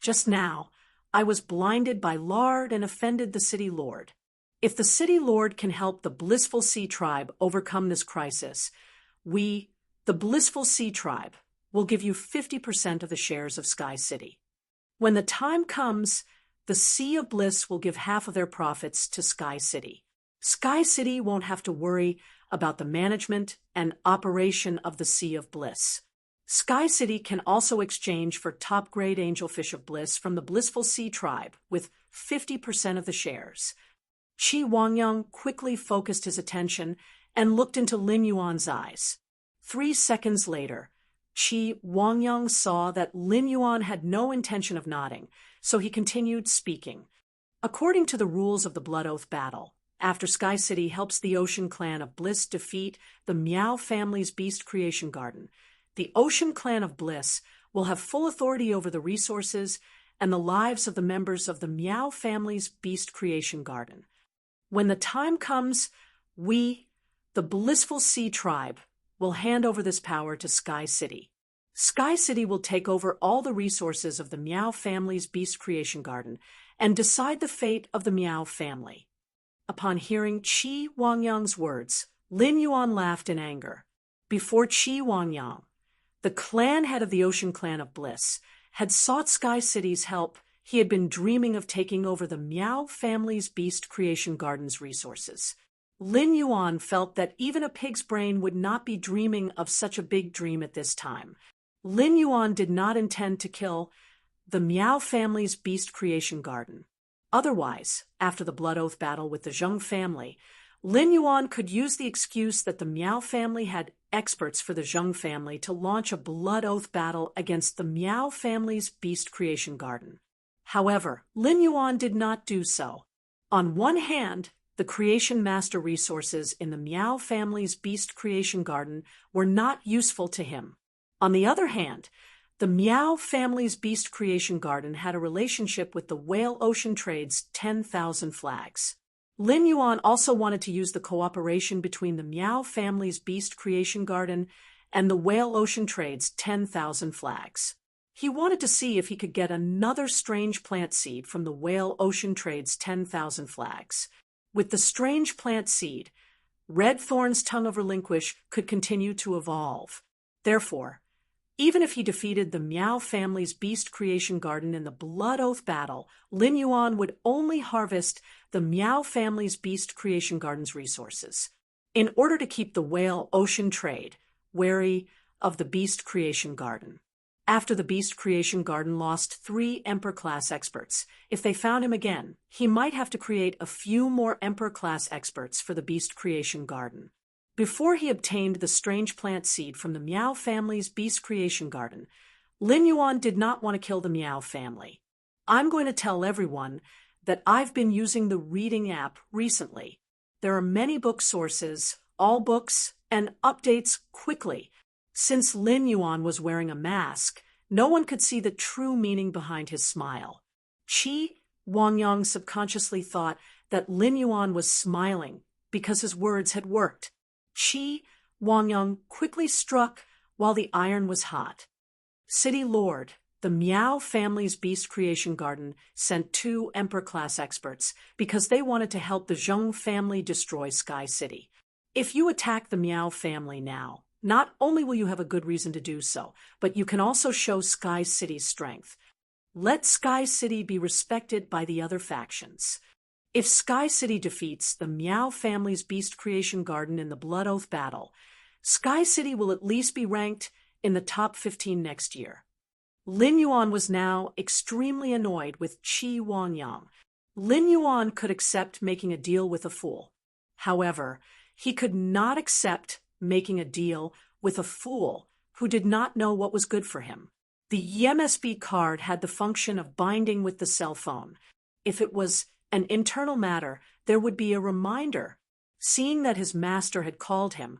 "Just now, I was blinded by lard and offended the city lord. If the city lord can help the Blissful Sea Tribe overcome this crisis, we, the Blissful Sea Tribe, will give you 50% of the shares of Sky City. When the time comes, the Sea of Bliss will give half of their profits to Sky City. Sky City won't have to worry about the management and operation of the Sea of Bliss. Sky City can also exchange for top-grade Angelfish of Bliss from the Blissful Sea Tribe with 50% of the shares." Qi Wangyang quickly focused his attention and looked into Lin Yuan's eyes. 3 seconds later, Qi Wangyang saw that Lin Yuan had no intention of nodding, so he continued speaking. "According to the rules of the Blood Oath battle, after Sky City helps the Ocean Clan of Bliss defeat the Miao family's Beast Creation Garden, the Ocean Clan of Bliss will have full authority over the resources and the lives of the members of the Miao family's Beast Creation Garden. When the time comes, we, the Blissful Sea Tribe, will hand over this power to Sky City. Sky City will take over all the resources of the Miao family's Beast Creation Garden and decide the fate of the Miao family." Upon hearing Qi Wangyang's words, Lin Yuan laughed in anger. Before Qi Wangyang, the clan head of the Ocean Clan of Bliss, had sought Sky City's help, he had been dreaming of taking over the Miao family's Beast Creation Garden's resources. Lin Yuan felt that even a pig's brain would not be dreaming of such a big dream at this time. Lin Yuan did not intend to kill the Miao family's Beast Creation Garden. Otherwise, after the Blood Oath battle with the Zheng family, Lin Yuan could use the excuse that the Miao family had experts for the Zheng family to launch a Blood Oath battle against the Miao family's Beast Creation Garden. However, Lin Yuan did not do so. On one hand, the Creation Master resources in the Miao family's Beast Creation Garden were not useful to him. On the other hand, the Miao family's Beast Creation Garden had a relationship with the Whale Ocean Trade's 10,000 flags. Lin Yuan also wanted to use the cooperation between the Miao family's Beast Creation Garden and the Whale Ocean Trade's 10,000 flags. He wanted to see if he could get another strange plant seed from the Whale Ocean Trade's 10,000 flags. With the strange plant seed, Red Thorn's Tongue of Relinquish could continue to evolve. Therefore, even if he defeated the Miao family's Beast Creation Garden in the Blood Oath battle, Lin Yuan would only harvest the Miao family's Beast Creation Garden's resources. In order to keep the Whale Ocean Trade wary of the Beast Creation Garden. After the Beast Creation Garden lost 3 Emperor-class experts, if they found him again, he might have to create a few more Emperor-class experts for the Beast Creation Garden. Before he obtained the strange plant seed from the Miao family's Beast Creation Garden, Lin Yuan did not want to kill the Miao family. "I'm going to tell everyone that I've been using the reading app recently. There are many book sources, all books, and updates quickly." Since Lin Yuan was wearing a mask, no one could see the true meaning behind his smile. Qi Wangyang subconsciously thought that Lin Yuan was smiling because his words had worked. Qi Wangyang quickly struck while the iron was hot. "City Lord, the Miao family's Beast Creation Garden sent 2 Emperor-class experts because they wanted to help the Zheng family destroy Sky City. If you attack the Miao family now, not only will you have a good reason to do so, but you can also show Sky City's strength. Let Sky City be respected by the other factions. If Sky City defeats the Miao family's Beast Creation Garden in the Blood Oath battle, Sky City will at least be ranked in the top 15 next year." Lin Yuan was now extremely annoyed with Qi Wangyang. Lin Yuan could accept making a deal with a fool. However, he could not accept making a deal with a fool who did not know what was good for him. The MSB card had the function of binding with the cell phone. If it was an internal matter, there would be a reminder. Seeing that his master had called him,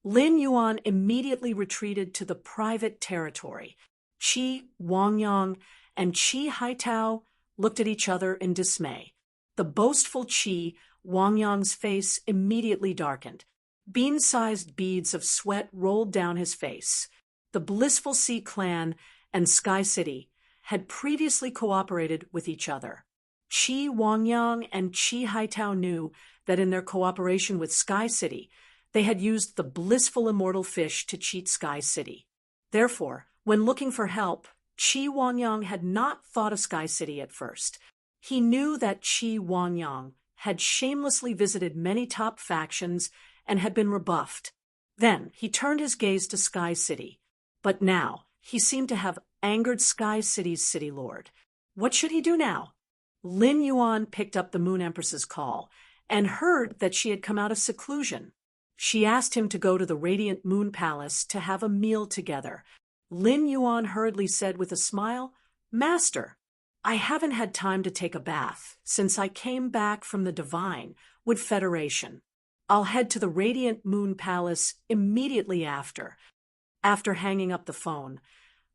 Lin Yuan immediately retreated to the private territory. Qi Wangyang and Qi Haitao looked at each other in dismay. The boastful Qi Wangyang's face immediately darkened. Bean-sized beads of sweat rolled down his face. The Blissful Sea clan and Sky City had previously cooperated with each other. Qi Wangyang and Qi Haitao knew that in their cooperation with Sky City, they had used the blissful immortal fish to cheat Sky City. Therefore, when looking for help, Qi Wangyang had not thought of Sky City at first. He knew that Qi Wangyang had shamelessly visited many top factions and had been rebuffed. Then he turned his gaze to Sky City. But now, he seemed to have angered Sky City's city lord. What should he do now? Lin Yuan picked up the Moon Empress's call and heard that she had come out of seclusion. She asked him to go to the Radiant Moon Palace to have a meal together. Lin Yuan hurriedly said with a smile, "Master, I haven't had time to take a bath since I came back from the Divine Wood Federation. I'll head to the Radiant Moon Palace immediately after." After hanging up the phone,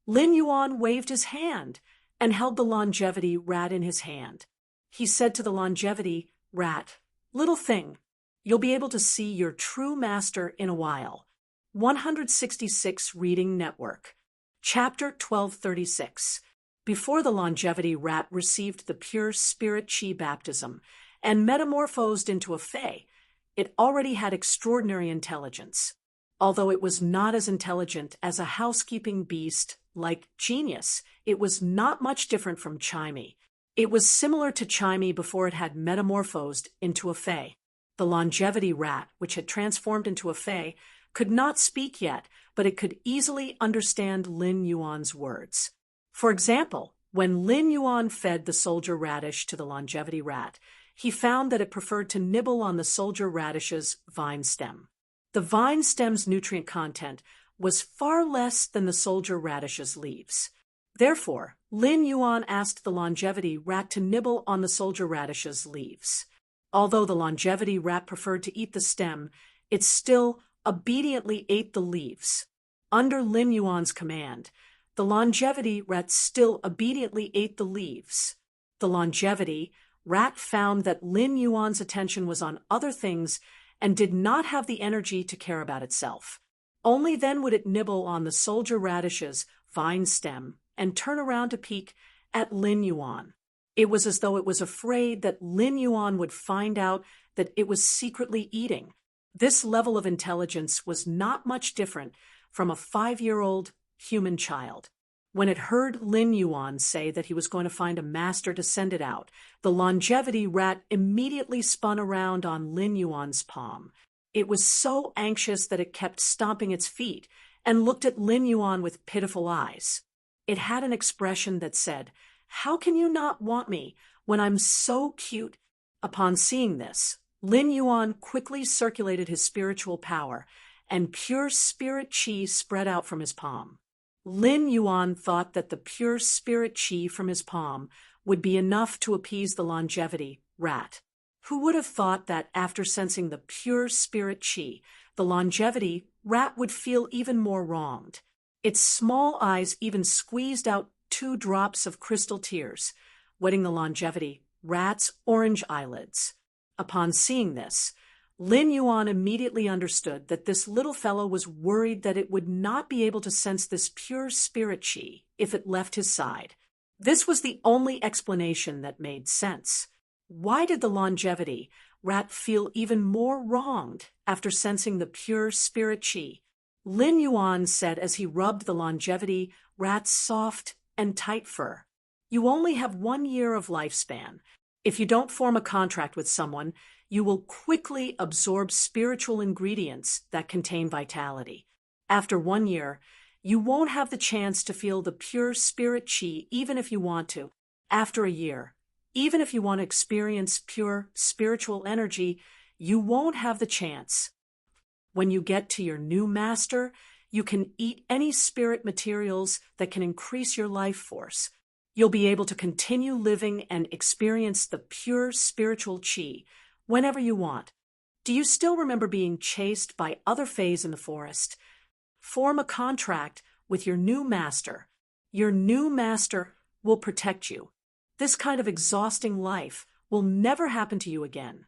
Lin Yuan waved his hand and held the longevity rat in his hand. He said to the longevity rat, "Little thing, you'll be able to see your true master in a while." 166 Reading Network. Chapter 1236. Before the longevity rat received the pure spirit Qi baptism and metamorphosed into a fae, it already had extraordinary intelligence. Although it was not as intelligent as a housekeeping beast like Genius, it was not much different from Chimey. It was similar to Chimey before it had metamorphosed into a fae. The longevity rat, which had transformed into a fae, could not speak yet, but it could easily understand Lin Yuan's words. For example, when Lin Yuan fed the soldier radish to the longevity rat, he found that it preferred to nibble on the soldier radish's vine stem. The vine stem's nutrient content was far less than the soldier radish's leaves. Therefore, Lin Yuan asked the longevity rat to nibble on the soldier radish's leaves. Although the longevity rat preferred to eat the stem, it still obediently ate the leaves. Under Lin Yuan's command, the longevity rat still obediently ate the leaves. The longevity rat found that Lin Yuan's attention was on other things and did not have the energy to care about itself. Only then would it nibble on the soldier radish's vine stem and turn around to peek at Lin Yuan. It was as though it was afraid that Lin Yuan would find out that it was secretly eating. This level of intelligence was not much different from a 5-year-old human child. When it heard Lin Yuan say that he was going to find a master to send it out, the longevity rat immediately spun around on Lin Yuan's palm. It was so anxious that it kept stomping its feet and looked at Lin Yuan with pitiful eyes. It had an expression that said, "How can you not want me when I'm so cute?" Upon seeing this, Lin Yuan quickly circulated his spiritual power, and pure spirit Qi spread out from his palm. Lin Yuan thought that the pure spirit Qi from his palm would be enough to appease the longevity rat. Who would have thought that after sensing the pure spirit Qi, the longevity rat would feel even more wronged? Its small eyes even squeezed out 2 drops of crystal tears, wetting the longevity rat's orange eyelids. Upon seeing this, Lin Yuan immediately understood that this little fellow was worried that it would not be able to sense this pure spirit Qi if it left his side. This was the only explanation that made sense. Why did the longevity rat feel even more wronged after sensing the pure spirit Qi? Lin Yuan said as he rubbed the longevity rat's soft and tight fur. "You only have 1 year of lifespan. If you don't form a contract with someone, you will quickly absorb spiritual ingredients that contain vitality. After 1 year, you won't have the chance to feel the pure spirit Qi even if you want to. After a year, even if you want to experience pure spiritual energy, you won't have the chance. When you get to your new master, you can eat any spirit materials that can increase your life force. You'll be able to continue living and experience the pure spiritual Qi whenever you want." Do you still remember being chased by other fays in the forest? Form a contract with your new master. Your new master will protect you. This kind of exhausting life will never happen to you again.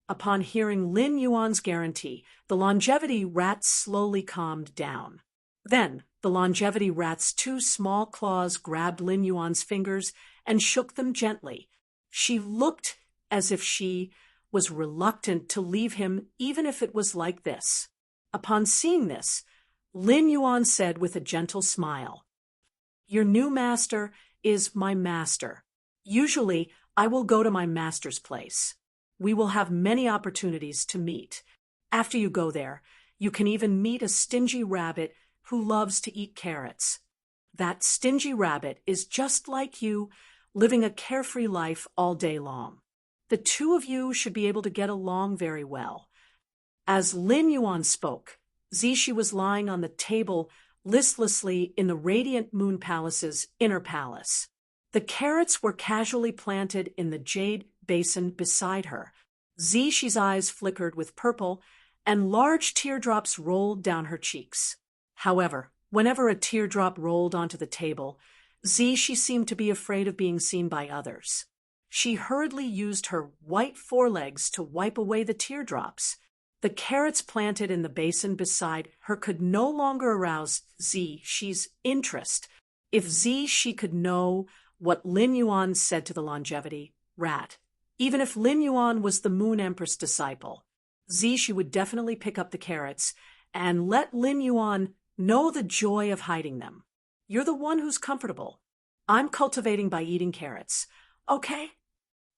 Upon hearing Lin Yuan's guarantee, the longevity rat slowly calmed down. Then, the longevity rat's two small claws grabbed Lin Yuan's fingers and shook them gently. She looked as if she was reluctant to leave him even if it was like this. Upon seeing this, Lin Yuan said with a gentle smile, "Your new master is my master. Usually, I will go to my master's place. We will have many opportunities to meet. After you go there, you can even meet a stingy rabbit who loves to eat carrots. That stingy rabbit is just like you, living a carefree life all day long. The two of you should be able to get along very well." As Lin Yuan spoke, Zishi was lying on the table listlessly in the radiant moon palace's inner palace. The carrots were casually planted in the jade basin beside her. Zishi's eyes flickered with purple, and large teardrops rolled down her cheeks. However, whenever a teardrop rolled onto the table, Zishi seemed to be afraid of being seen by others. She hurriedly used her white forelegs to wipe away the teardrops. The carrots planted in the basin beside her could no longer arouse Zishi's interest. If Zishi could know what Lin Yuan said to the longevity rat, even if Lin Yuan was the Moon Empress disciple, Zishi would definitely pick up the carrots and let Lin Yuan know the joy of hiding them. "You're the one who's comfortable. I'm cultivating by eating carrots. Okay?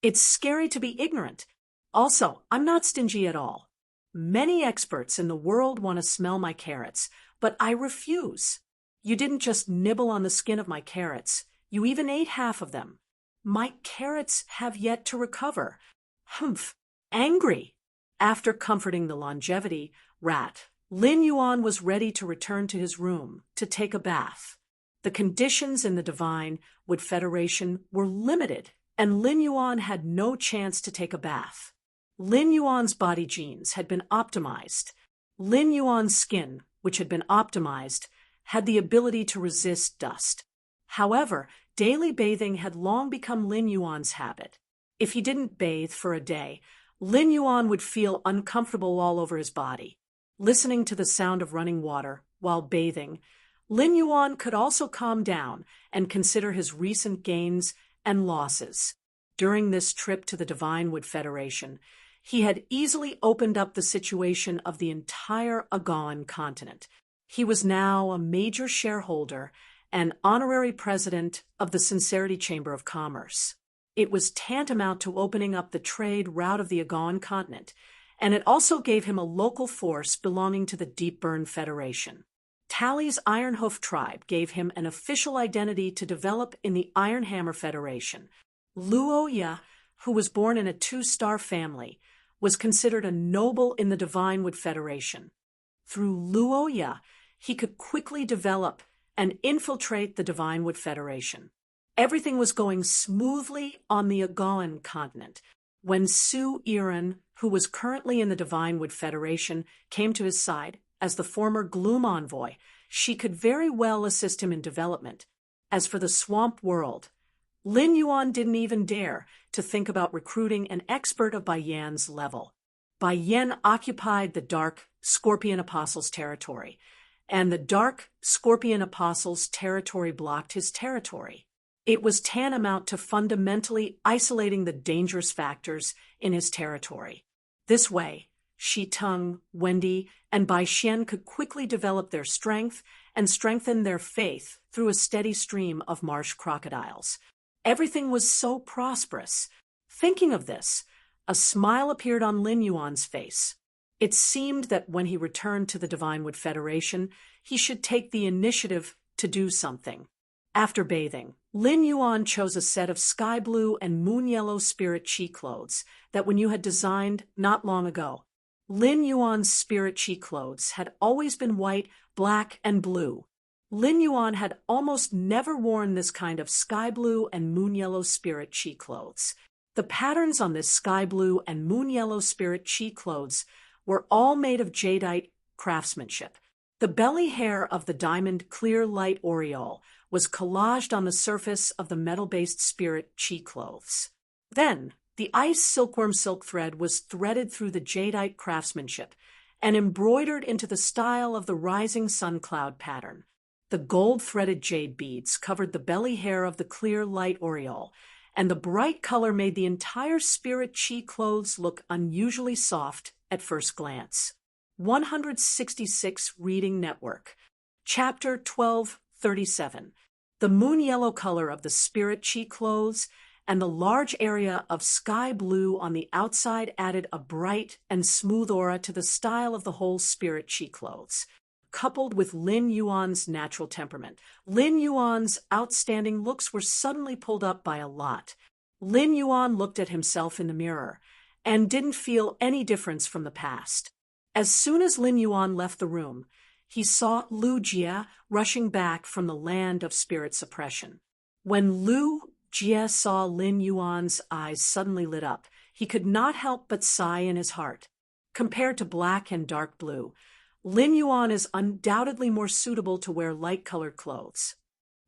It's scary to be ignorant. Also, I'm not stingy at all. Many experts in the world want to smell my carrots, but I refuse. You didn't just nibble on the skin of my carrots. You even ate half of them. My carrots have yet to recover." Humph! Angry. After comforting the longevity rat, Lin Yuan was ready to return to his room to take a bath. The conditions in the Divine Wood Federation were limited, and Lin Yuan had no chance to take a bath. Lin Yuan's body genes had been optimized. Lin Yuan's skin, which had been optimized, had the ability to resist dust. However, daily bathing had long become Lin Yuan's habit. If he didn't bathe for a day, Lin Yuan would feel uncomfortable all over his body. Listening to the sound of running water while bathing, Lin Yuan could also calm down and consider his recent gains and losses. During this trip to the Divine Wood Federation, he had easily opened up the situation of the entire Agawan continent. He was now a major shareholder and honorary president of the Sincerity Chamber of Commerce. It was tantamount to opening up the trade route of the Agawan continent, and it also gave him a local force belonging to the Deep Burn Federation. Tali's Ironhoof tribe gave him an official identity to develop in the Iron Hammer Federation. Luoya, who was born in a 2-star family, was considered a noble in the Divine Wood Federation. Through Luoya, he could quickly develop and infiltrate the Divine Wood Federation. Everything was going smoothly on the Agawan continent when Su Iran, who was currently in the Divine Wood Federation, came to his side as the former Gloom envoy. She could very well assist him in development. As for the swamp world, Lin Yuan didn't even dare to think about recruiting an expert of Bai Yan's level. Bai Yan occupied the Dark Scorpion Apostles' territory, and the Dark Scorpion Apostles' territory blocked his territory. It was tantamount to fundamentally isolating the dangerous factors in his territory. This way, Shi Tung, Wendy, and Bai Xian could quickly develop their strength and strengthen their faith through a steady stream of marsh crocodiles. Everything was so prosperous. Thinking of this, a smile appeared on Lin Yuan's face. It seemed that when he returned to the Divine Wood Federation, he should take the initiative to do something. After bathing, Lin Yuan chose a set of sky blue and moon yellow spirit chi clothes that Wen Yu had designed not long ago. Lin Yuan's spirit chi clothes had always been white, black, and blue. Lin Yuan had almost never worn this kind of sky blue and moon yellow spirit chi clothes. The patterns on this sky blue and moon yellow spirit chi clothes were all made of jadeite craftsmanship. The belly hair of the diamond clear light aureole was collaged on the surface of the metal-based spirit chi clothes. Then, the ice silkworm silk thread was threaded through the jadeite craftsmanship and embroidered into the style of the rising sun cloud pattern. The gold-threaded jade beads covered the belly hair of the clear light aureole, and the bright color made the entire spirit chi clothes look unusually soft at first glance. 166 Reading Network. Chapter 1237. The moon yellow color of the spirit chi clothes and the large area of sky blue on the outside added a bright and smooth aura to the style of the whole spirit chi clothes. Coupled with Lin Yuan's natural temperament, Lin Yuan's outstanding looks were suddenly pulled up by a lot. Lin Yuan looked at himself in the mirror and didn't feel any difference from the past. As soon as Lin Yuan left the room, he saw Lu Jie rushing back from the land of spirit suppression. When Lu Jie saw Lin Yuan's eyes suddenly lit up, he could not help but sigh in his heart. Compared to black and dark blue, Lin Yuan is undoubtedly more suitable to wear light-colored clothes.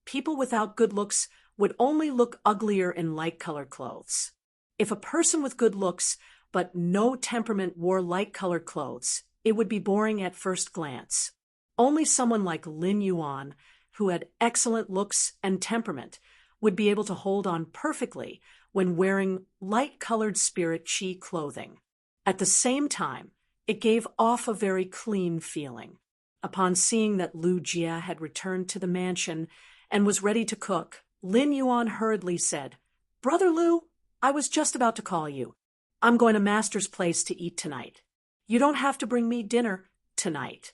People without good looks would only look uglier in light-colored clothes. If a person with good looks but no temperament wore light-colored clothes, it would be boring at first glance. Only someone like Lin Yuan, who had excellent looks and temperament, would be able to hold on perfectly when wearing light-colored spirit chi clothing. At the same time, it gave off a very clean feeling. Upon seeing that Lu Jie had returned to the mansion and was ready to cook, Lin Yuan hurriedly said, "Brother Lu, I was just about to call you. I'm going to Master's place to eat tonight. You don't have to bring me dinner tonight.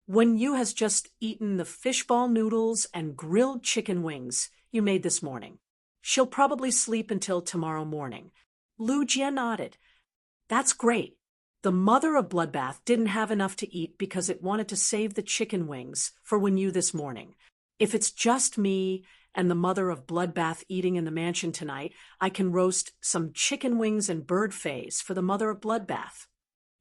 Wen Yu has just eaten the fishball noodles and grilled chicken wings you made this morning. She'll probably sleep until tomorrow morning." Lu Jie nodded. "That's great. The mother of Bloodbath didn't have enough to eat because it wanted to save the chicken wings for Wen Yu this morning. If it's just me and the mother of Bloodbath eating in the mansion tonight, I can roast some chicken wings and bird fays for the mother of Bloodbath.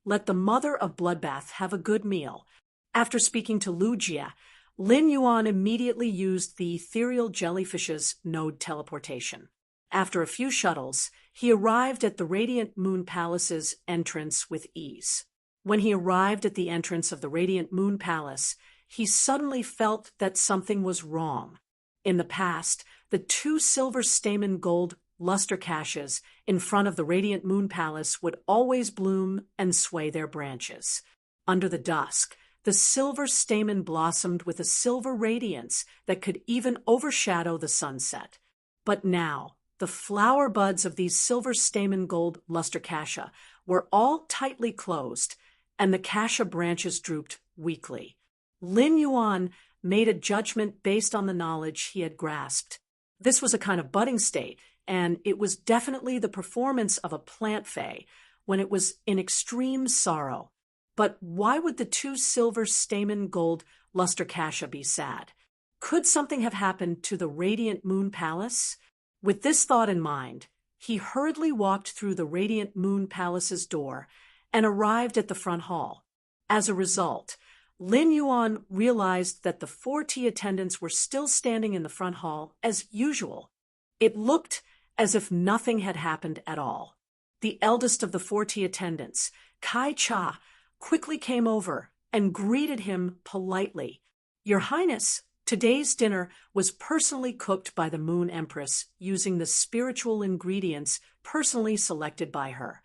Let the mother of Bloodbath have a good meal." After speaking to Lu Jie, Lin Yuan immediately used the ethereal jellyfish's node teleportation. After a few shuttles, he arrived at the Radiant Moon Palace's entrance with ease. When he arrived at the entrance of the Radiant Moon Palace, he suddenly felt that something was wrong. In the past, the 2 silver stamen gold luster caches in front of the Radiant Moon Palace would always bloom and sway their branches. Under the dusk, the silver stamen blossomed with a silver radiance that could even overshadow the sunset. But now, the flower buds of these silver stamen gold luster cassia were all tightly closed, and the cassia branches drooped weakly. Lin Yuan made a judgment based on the knowledge he had grasped. This was a kind of budding state, and it was definitely the performance of a plant fay when it was in extreme sorrow. But why would the 2 silver stamen gold luster cassia be sad? Could something have happened to the Radiant Moon Palace? With this thought in mind, he hurriedly walked through the Radiant Moon Palace's door and arrived at the front hall. As a result, Lin Yuan realized that the 4 tea attendants were still standing in the front hall as usual. It looked as if nothing had happened at all. The eldest of the 4 tea attendants, Kai Cha, quickly came over and greeted him politely. "Your Highness, today's dinner was personally cooked by the Moon Empress using the spiritual ingredients personally selected by her.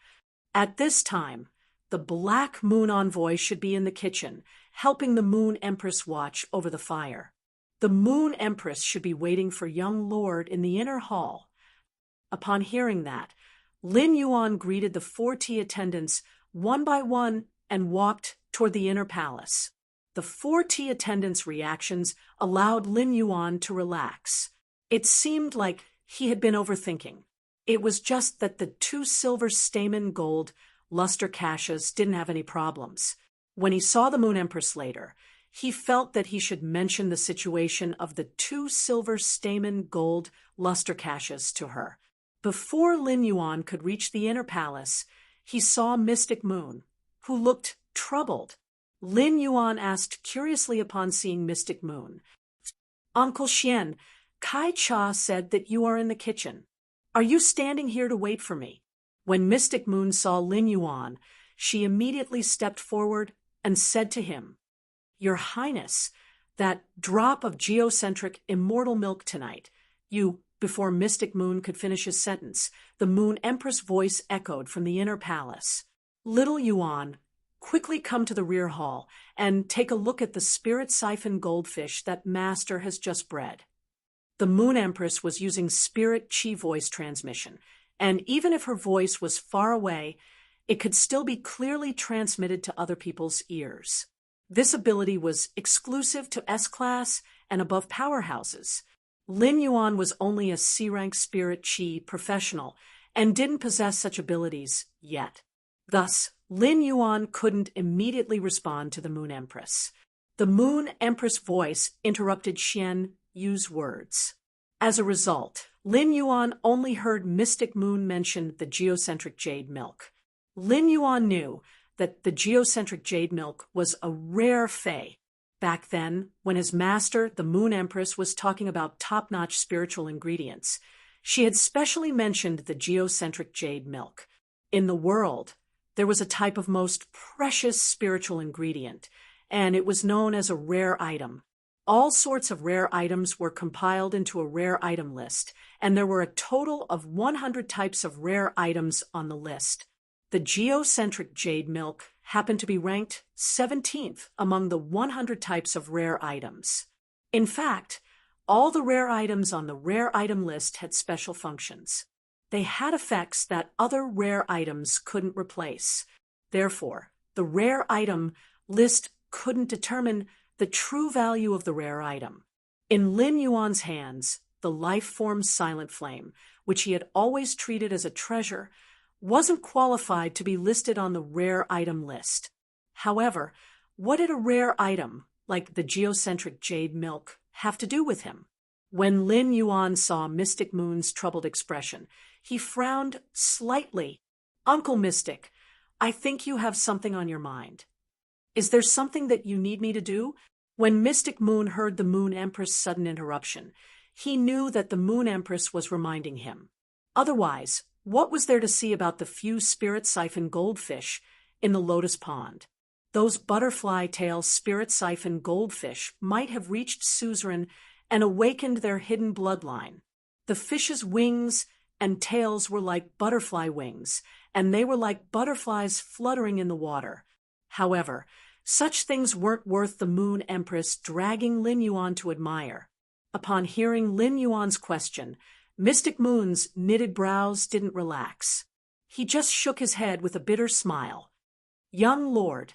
At this time, the Black Moon Envoy should be in the kitchen, helping the Moon Empress watch over the fire. The Moon Empress should be waiting for young Lord in the inner hall." Upon hearing that, Lin Yuan greeted the 4 tea attendants one by one and walked toward the inner palace. The 4 tea attendants' reactions allowed Lin Yuan to relax. It seemed like he had been overthinking. It was just that the 2 silver stamen gold luster caches didn't have any problems. When he saw the Moon Empress later, he felt that he should mention the situation of the 2 silver stamen gold luster caches to her. Before Lin Yuan could reach the inner palace, he saw Mystic Moon, who looked troubled. Lin Yuan asked curiously upon seeing Mystic Moon, "Uncle Xian, Kai Cha said that you are in the kitchen. Are you standing here to wait for me?" When Mystic Moon saw Lin Yuan, she immediately stepped forward and said to him, "Your Highness, that drop of geocentric immortal milk tonight, you—" Before Mystic Moon could finish his sentence, the Moon Empress' voice echoed from the inner palace. "Little Yuan, quickly come to the rear hall and take a look at the spirit siphon goldfish that Master has just bred." The Moon Empress was using spirit chi voice transmission, and even if her voice was far away, it could still be clearly transmitted to other people's ears. This ability was exclusive to S-class and above powerhouses. Lin Yuan was only a C-rank spirit chi professional and didn't possess such abilities yet. Thus, Lin Yuan couldn't immediately respond to the Moon Empress. The Moon Empress' voice interrupted Xian Yu's words. As a result, Lin Yuan only heard Mystic Moon mention the geocentric jade milk. Lin Yuan knew that the geocentric jade milk was a rare fey. Back then, when his master, the Moon Empress, was talking about top-notch spiritual ingredients, she had specially mentioned the geocentric jade milk. In the world, there was a type of most precious spiritual ingredient, and it was known as a rare item. All sorts of rare items were compiled into a rare item list, and there were a total of 100 types of rare items on the list. The geocentric jade milk happened to be ranked 17th among the 100 types of rare items. In fact, all the rare items on the rare item list had special functions. They had effects that other rare items couldn't replace. Therefore, the rare item list couldn't determine the true value of the rare item. In Lin Yuan's hands, the life-form Silent Flame, which he had always treated as a treasure, wasn't qualified to be listed on the rare item list. However, what did a rare item, like the geocentric jade milk, have to do with him? When Lin Yuan saw Mystic Moon's troubled expression, he frowned slightly. "Uncle Mystic, I think you have something on your mind. Is there something that you need me to do?" When Mystic Moon heard the Moon Empress' sudden interruption, he knew that the Moon Empress was reminding him. Otherwise, what was there to see about the few spirit siphon goldfish in the lotus pond? Those butterfly tail spirit siphon goldfish might have reached suzerain and awakened their hidden bloodline. The fish's wings and tails were like butterfly wings, and they were like butterflies fluttering in the water. However, such things weren't worth the Moon Empress dragging Lin Yuan to admire. Upon hearing Lin Yuan's question, Mystic Moon's knitted brows didn't relax. He just shook his head with a bitter smile. "Young lord,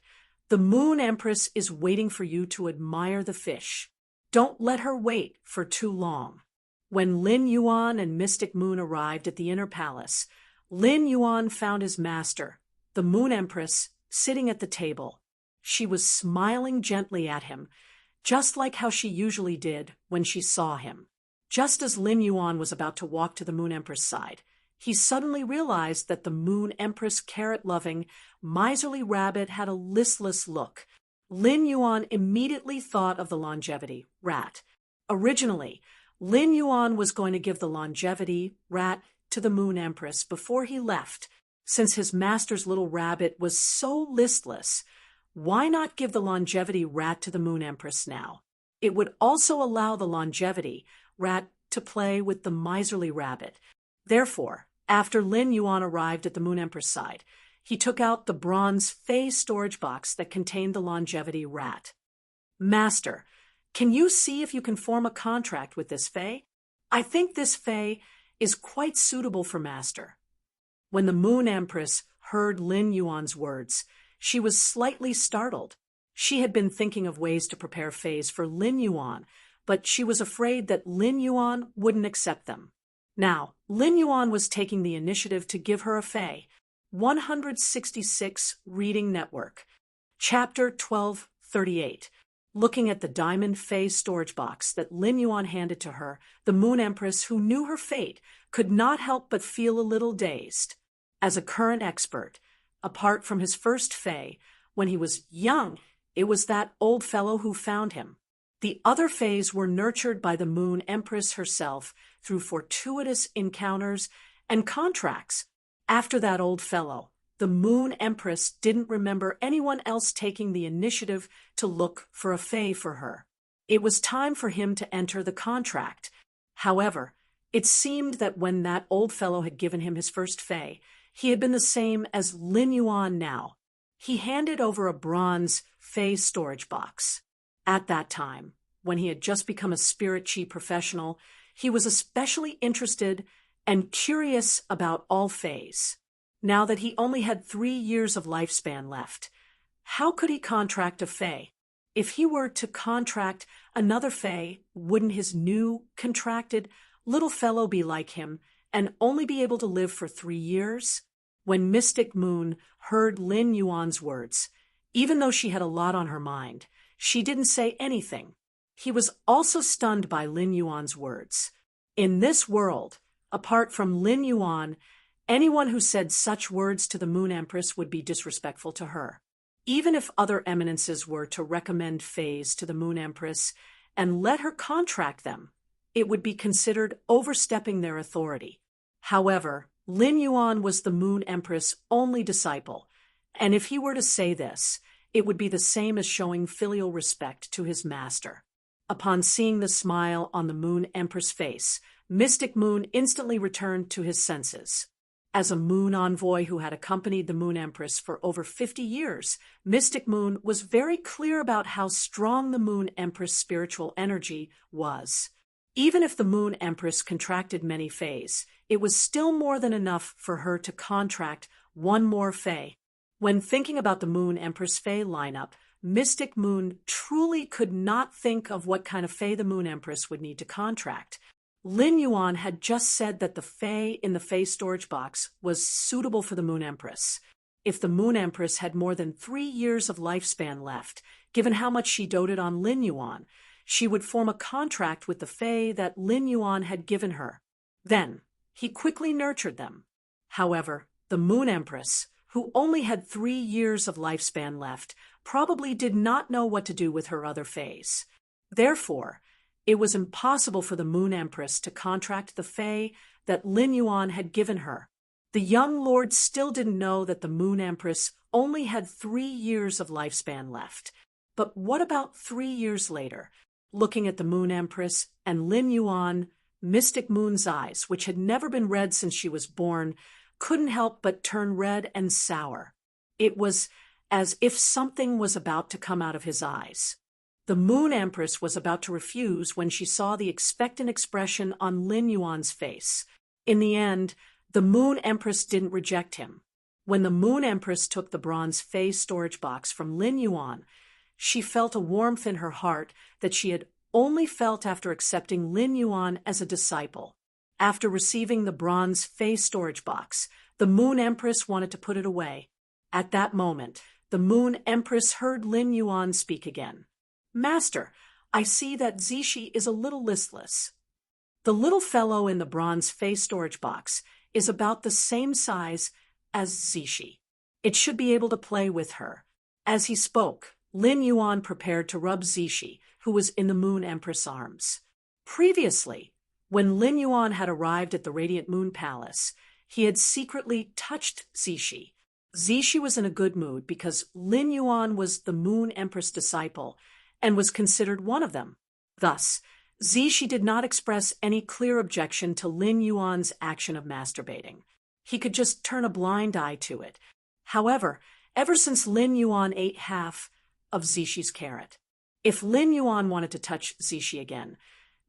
the Moon Empress is waiting for you to admire the fish. Don't let her wait for too long." When Lin Yuan and Mystic Moon arrived at the inner palace, Lin Yuan found his master, the Moon Empress, sitting at the table. She was smiling gently at him, just like how she usually did when she saw him. Just as Lin Yuan was about to walk to the Moon Empress' side, he suddenly realized that the Moon Empress' carrot-loving, miserly rabbit had a listless look. Lin Yuan immediately thought of the longevity rat. Originally, Lin Yuan was going to give the longevity rat to the Moon Empress before he left. Since his master's little rabbit was so listless, why not give the longevity rat to the Moon Empress now? It would also allow the longevity rat to play with the miserly rabbit. Therefore, after Lin Yuan arrived at the Moon Empress' side, he took out the bronze fey storage box that contained the longevity rat. "Master, can you see if you can form a contract with this fey? I think this fey is quite suitable for Master." When the Moon Empress heard Lin Yuan's words, she was slightly startled. She had been thinking of ways to prepare feys for Lin Yuan, but she was afraid that Lin Yuan wouldn't accept them. Now, Lin Yuan was taking the initiative to give her a fey. 166 Reading Network. Chapter 1238. Looking at the diamond phase storage box that Lin Yuan handed to her, the Moon Empress, who knew her fate, could not help but feel a little dazed. As a current expert, apart from his first fae, when he was young, it was that old fellow who found him. The other fays were nurtured by the Moon Empress herself through fortuitous encounters and contracts. After that old fellow, the Moon Empress didn't remember anyone else taking the initiative to look for a fae for her. It was time for him to enter the contract. However, it seemed that when that old fellow had given him his first fae, he had been the same as Lin Yuan now. He handed over a bronze fae storage box. At that time, when he had just become a spirit chi professional, he was especially interested and curious about all fays. Now that he only had 3 years of lifespan left, how could he contract a fae? If he were to contract another fae, wouldn't his new, contracted little fellow be like him and only be able to live for 3 years? When Mystic Moon heard Lin Yuan's words, even though she had a lot on her mind, she didn't say anything. He was also stunned by Lin Yuan's words. In this world, apart from Lin Yuan, anyone who said such words to the Moon Empress would be disrespectful to her. Even if other eminences were to recommend fays to the Moon Empress and let her contract them, it would be considered overstepping their authority. However, Lin Yuan was the Moon Empress' only disciple, and if he were to say this, it would be the same as showing filial respect to his master. Upon seeing the smile on the Moon Empress' face, Mystic Moon instantly returned to his senses. As a moon envoy who had accompanied the Moon Empress for over 50 years, Mystic Moon was very clear about how strong the Moon Empress' spiritual energy was. Even if the Moon Empress contracted many fays, it was still more than enough for her to contract one more fae. When thinking about the Moon Empress fae lineup, Mystic Moon truly could not think of what kind of fae the Moon Empress would need to contract. Lin Yuan had just said that the fae in the fae storage box was suitable for the Moon Empress. If the Moon Empress had more than 3 years of lifespan left, given how much she doted on Lin Yuan, she would form a contract with the fae that Lin Yuan had given her. Then, he quickly nurtured them. However, the Moon Empress, who only had 3 years of lifespan left, probably did not know what to do with her other fays. Therefore, it was impossible for the Moon Empress to contract the fae that Lin Yuan had given her. The young lord still didn't know that the Moon Empress only had 3 years of lifespan left. But what about 3 years later? Looking at the Moon Empress and Lin Yuan, Mystic Moon's eyes, which had never been red since she was born, couldn't help but turn red and sour. It was as if something was about to come out of his eyes. The Moon Empress was about to refuse when she saw the expectant expression on Lin Yuan's face. In the end, the Moon Empress didn't reject him. When the Moon Empress took the bronze fae storage box from Lin Yuan, she felt a warmth in her heart that she had only felt after accepting Lin Yuan as a disciple. After receiving the bronze fae storage box, the Moon Empress wanted to put it away. At that moment, the Moon Empress heard Lin Yuan speak again. "Master, I see that Zishi is a little listless." The little fellow in the bronze fae storage box is about the same size as Zishi. It should be able to play with her. As he spoke, Lin Yuan prepared to rub Zishi, who was in the Moon Empress' arms. Previously, when Lin Yuan had arrived at the Radiant Moon Palace, he had secretly touched Zishi. Zishi was in a good mood because Lin Yuan was the Moon Empress disciple and was considered one of them. Thus, Zishi did not express any clear objection to Lin Yuan's action of masturbating. He could just turn a blind eye to it. However, ever since Lin Yuan ate half of Zishi's carrot, if Lin Yuan wanted to touch Zishi again,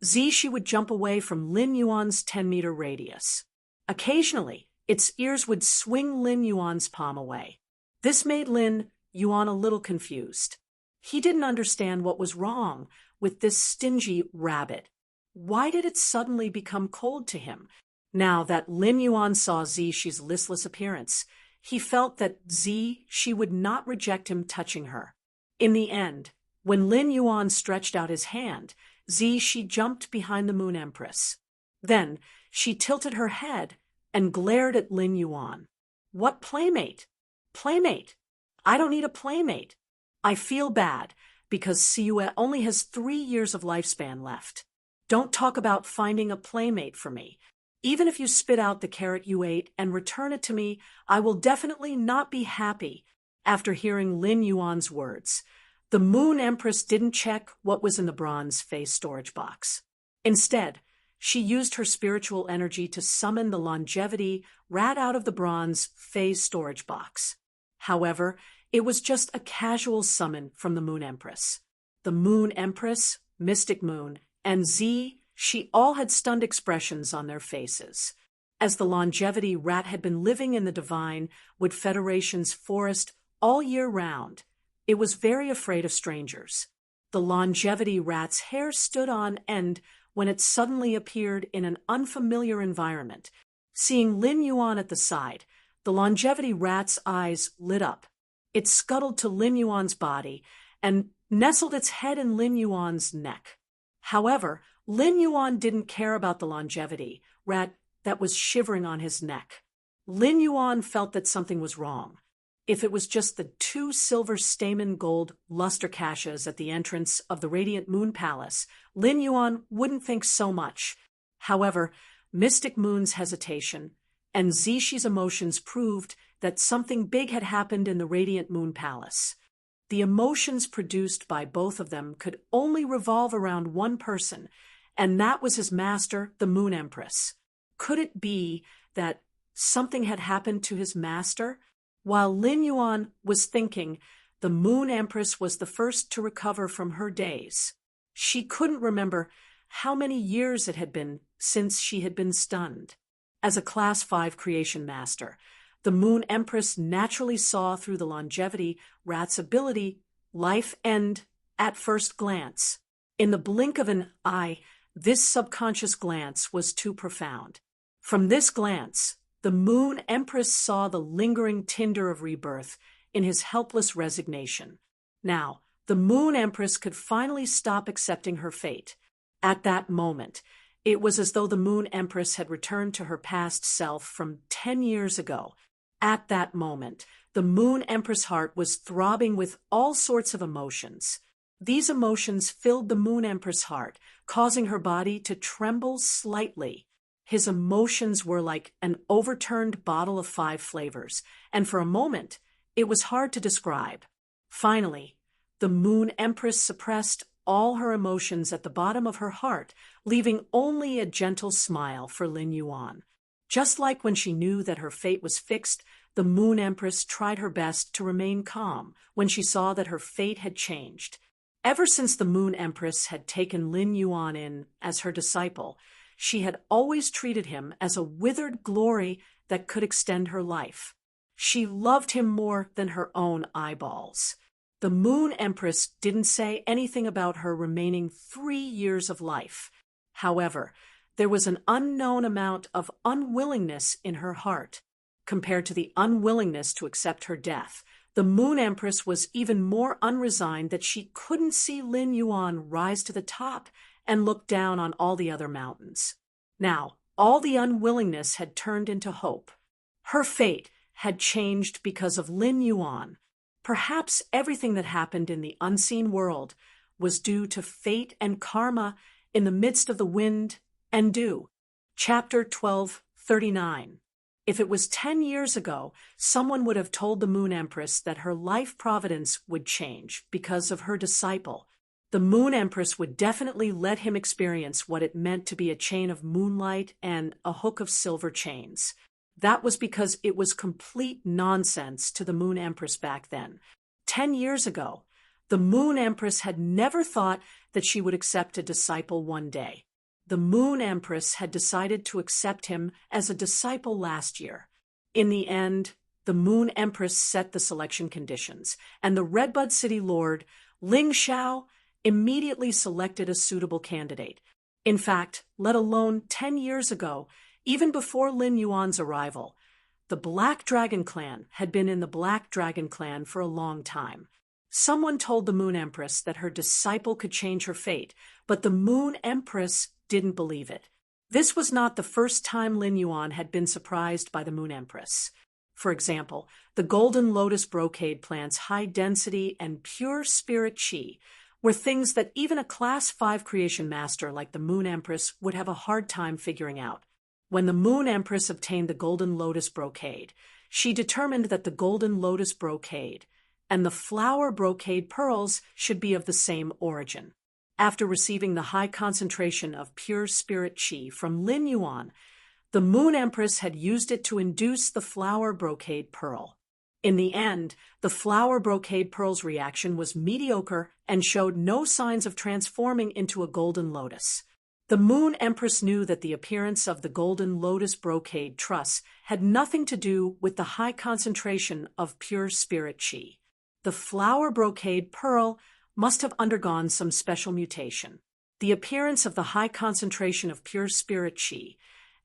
Zishi would jump away from Lin Yuan's 10-meter radius. Occasionally, its ears would swing Lin Yuan's palm away. This made Lin Yuan a little confused. He didn't understand what was wrong with this stingy rabbit. Why did it suddenly become cold to him? Now that Lin Yuan saw Zishi's listless appearance, he felt that Zishi would not reject him touching her. In the end, When Lin Yuan stretched out his hand, she jumped behind the Moon Empress. Then she tilted her head and glared at Lin Yuan. What playmate? Playmate? I don't need a playmate. I feel bad because Siue only has 3 years of lifespan left. Don't talk about finding a playmate for me. Even if you spit out the carrot you ate and return it to me, I will definitely not be happy. After hearing Lin Yuan's words, the Moon Empress didn't check what was in the bronze phase storage box. Instead, she used her spiritual energy to summon the longevity rat out of the bronze phase storage box. However, it was just a casual summon from the Moon Empress. The Moon Empress, Mystic Moon, and she all had stunned expressions on their faces. As the longevity rat had been living in the Divine Wood Federation's forest all year round, it was very afraid of strangers. The longevity rat's hair stood on end when it suddenly appeared in an unfamiliar environment. Seeing Lin Yuan at the side, the longevity rat's eyes lit up. It scuttled to Lin Yuan's body and nestled its head in Lin Yuan's neck. However, Lin Yuan didn't care about the longevity rat that was shivering on his neck. Lin Yuan felt that something was wrong. If it was just the 2 silver stamen gold luster caches at the entrance of the Radiant Moon Palace, Lin Yuan wouldn't think so much. However, Mystic Moon's hesitation and Zishi's emotions proved that something big had happened in the Radiant Moon Palace. The emotions produced by both of them could only revolve around one person, and that was his master, the Moon Empress. Could it be that something had happened to his master? While Lin Yuan was thinking, the Moon Empress was the first to recover from her daze. She couldn't remember how many years it had been since she had been stunned. As a Class 5 creation master, the Moon Empress naturally saw through the longevity rat's ability, life end at first glance. In the blink of an eye, this subconscious glance was too profound. From this glance, the Moon Empress saw the lingering tinder of rebirth in his helpless resignation. Now, the Moon Empress could finally stop accepting her fate. At that moment, it was as though the Moon Empress had returned to her past self from 10 years ago. At that moment, the Moon Empress' heart was throbbing with all sorts of emotions. These emotions filled the Moon Empress' heart, causing her body to tremble slightly. His emotions were like an overturned bottle of 5 flavors, and for a moment, it was hard to describe. Finally, the Moon Empress suppressed all her emotions at the bottom of her heart, leaving only a gentle smile for Lin Yuan. Just like when she knew that her fate was fixed, the Moon Empress tried her best to remain calm when she saw that her fate had changed. Ever since the Moon Empress had taken Lin Yuan in as her disciple, she had always treated him as a withered glory that could extend her life. She loved him more than her own eyeballs. The Moon Empress didn't say anything about her remaining 3 years of life. However, there was an unknown amount of unwillingness in her heart. Compared to the unwillingness to accept her death, the Moon Empress was even more unresigned that she couldn't see Lin Yuan rise to the top and look down on all the other mountains. Now, all the unwillingness had turned into hope. Her fate had changed because of Lin Yuan. Perhaps everything that happened in the unseen world was due to fate and karma in the midst of the wind and dew. Chapter 1239. If it was 10 years ago, someone would have told the Moon Empress that her life providence would change because of her disciple. The Moon Empress would definitely let him experience what it meant to be a chain of moonlight and a hook of silver chains. That was because it was complete nonsense to the Moon Empress back then. 10 years ago, the Moon Empress had never thought that she would accept a disciple one day. The Moon Empress had decided to accept him as a disciple last year. In the end, the Moon Empress set the selection conditions, and the Redbud City Lord, Ling Xiao, immediately selected a suitable candidate. In fact, let alone 10 years ago, even before Lin Yuan's arrival, the Black Dragon Clan had been in the Black Dragon Clan for a long time. Someone told the Moon Empress that her disciple could change her fate, but the Moon Empress didn't believe it. This was not the first time Lin Yuan had been surprised by the Moon Empress. For example, the golden lotus brocade plant's high density and pure spirit qi were things that even a Class 5 creation master like the Moon Empress would have a hard time figuring out. When the Moon Empress obtained the golden lotus brocade, she determined that the golden lotus brocade and the flower brocade pearls should be of the same origin. After receiving the high concentration of pure spirit qi from Lin Yuan, the Moon Empress had used it to induce the flower brocade pearl. In the end, the flower brocade pearl's reaction was mediocre and showed no signs of transforming into a golden lotus. The Moon Empress knew that the appearance of the golden lotus brocade truss had nothing to do with the high concentration of pure spirit qi. The flower brocade pearl must have undergone some special mutation. The appearance of the high concentration of pure spirit qi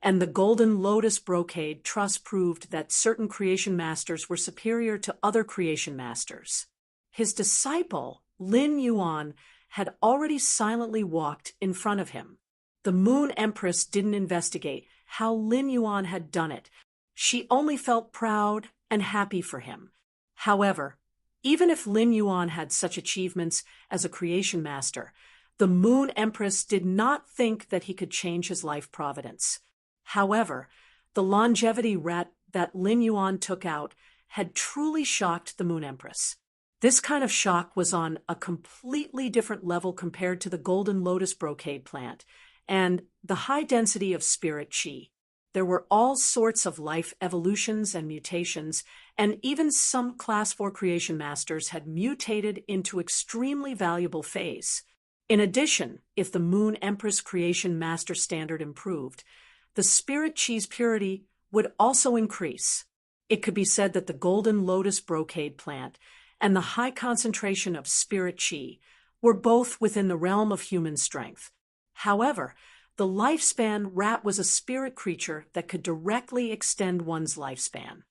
and the golden lotus brocade truss proved that certain creation masters were superior to other creation masters. His disciple, Lin Yuan, had already silently walked in front of him. The Moon Empress didn't investigate how Lin Yuan had done it. She only felt proud and happy for him. However, even if Lin Yuan had such achievements as a creation master, the Moon Empress did not think that he could change his life providence. However, the longevity rat that Lin Yuan took out had truly shocked the Moon Empress. This kind of shock was on a completely different level compared to the golden lotus brocade plant and the high density of spirit qi. There were all sorts of life evolutions and mutations, and even some Class 4 creation masters had mutated into extremely valuable phase. In addition, if the Moon Empress creation master standard improved, the spirit qi's purity would also increase. It could be said that the golden lotus brocade plant and the high concentration of spirit qi were both within the realm of human strength. However, the lifespan rat was a spirit creature that could directly extend one's lifespan.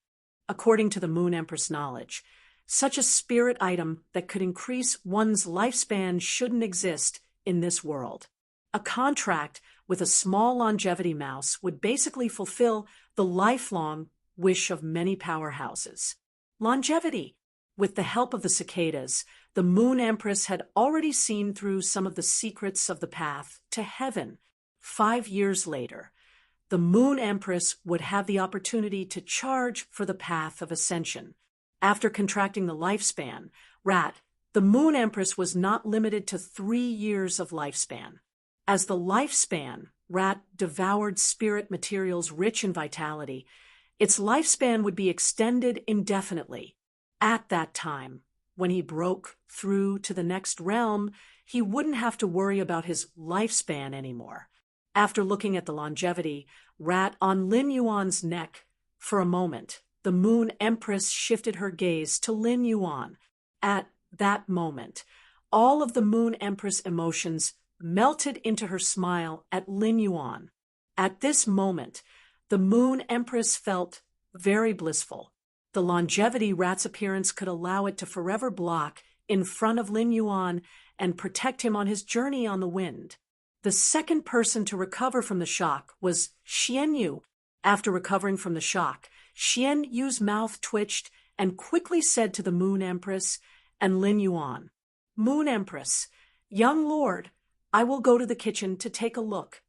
According to the Moon Empress knowledge, such a spirit item that could increase one's lifespan shouldn't exist in this world. A contract with a small longevity mouse would basically fulfill the lifelong wish of many powerhouses. Longevity. With the help of the cicadas, the Moon Empress had already seen through some of the secrets of the path to heaven. 5 years later, the Moon Empress would have the opportunity to charge for the path of ascension. After contracting the lifespan, the Moon Empress was not limited to 3 years of lifespan. As the lifespan, devoured spirit materials rich in vitality, its lifespan would be extended indefinitely. At that time, when he broke through to the next realm, he wouldn't have to worry about his lifespan anymore. After looking at the longevity on Lin Yuan's neck for a moment, the Moon Empress shifted her gaze to Lin Yuan. At that moment, all of the Moon Empress emotions melted into her smile at Lin Yuan. At this moment, the Moon Empress felt very blissful. The longevity rat's appearance could allow it to forever block in front of Lin Yuan and protect him on his journey on the wind. The second person to recover from the shock was Xian Yu. After recovering from the shock, Xian Yu's mouth twitched and quickly said to the Moon Empress and Lin Yuan, "Moon Empress, young lord, I will go to the kitchen to take a look."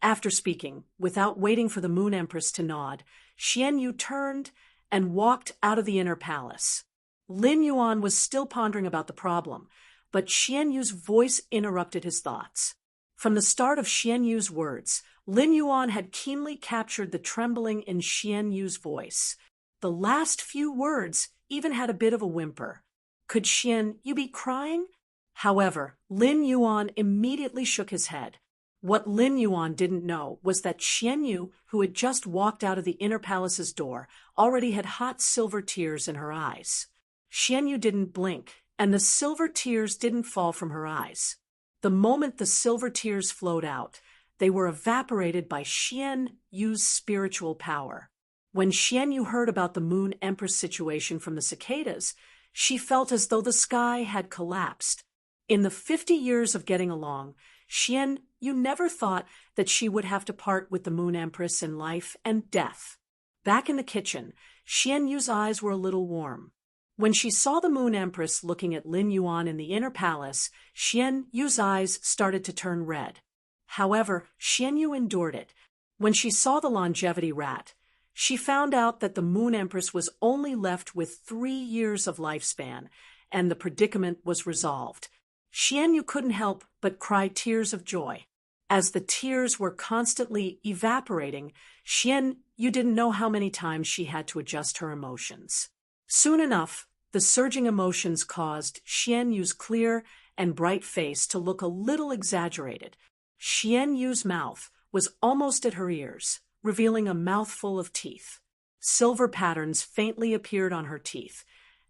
After speaking, without waiting for the Moon Empress to nod, Xian Yu turned and walked out of the inner palace. Lin Yuan was still pondering about the problem, but Xian Yu's voice interrupted his thoughts. From the start of Xian Yu's words, Lin Yuan had keenly captured the trembling in Xian Yu's voice. The last few words even had a bit of a whimper. Could Xian Yu be crying? However, Lin Yuan immediately shook his head. What Lin Yuan didn't know was that Xian Yu, who had just walked out of the inner palace's door, already had hot silver tears in her eyes. Xian Yu didn't blink, and the silver tears didn't fall from her eyes. The moment the silver tears flowed out, they were evaporated by Xian Yu's spiritual power. When Xian Yu heard about the Moon Empress situation from the cicadas, She felt as though the sky had collapsed. In the 50 years of getting along, Xian Yu never thought that she would have to part with the Moon Empress in life and death. Back in the kitchen, Xian Yu's eyes were a little warm. When she saw the Moon Empress looking at Lin Yuan in the inner palace, Xian Yu's eyes started to turn red. However, Xian Yu endured it. When she saw the longevity rat, she found out that the Moon Empress was only left with 3 years of lifespan, and the predicament was resolved. Xian Yu couldn't help but cry tears of joy. As the tears were constantly evaporating, Xian Yu didn't know how many times she had to adjust her emotions. Soon enough, the surging emotions caused Xian Yu's clear and bright face to look a little exaggerated. Xian Yu's mouth was almost at her ears, revealing a mouthful of teeth. Silver patterns faintly appeared on her teeth,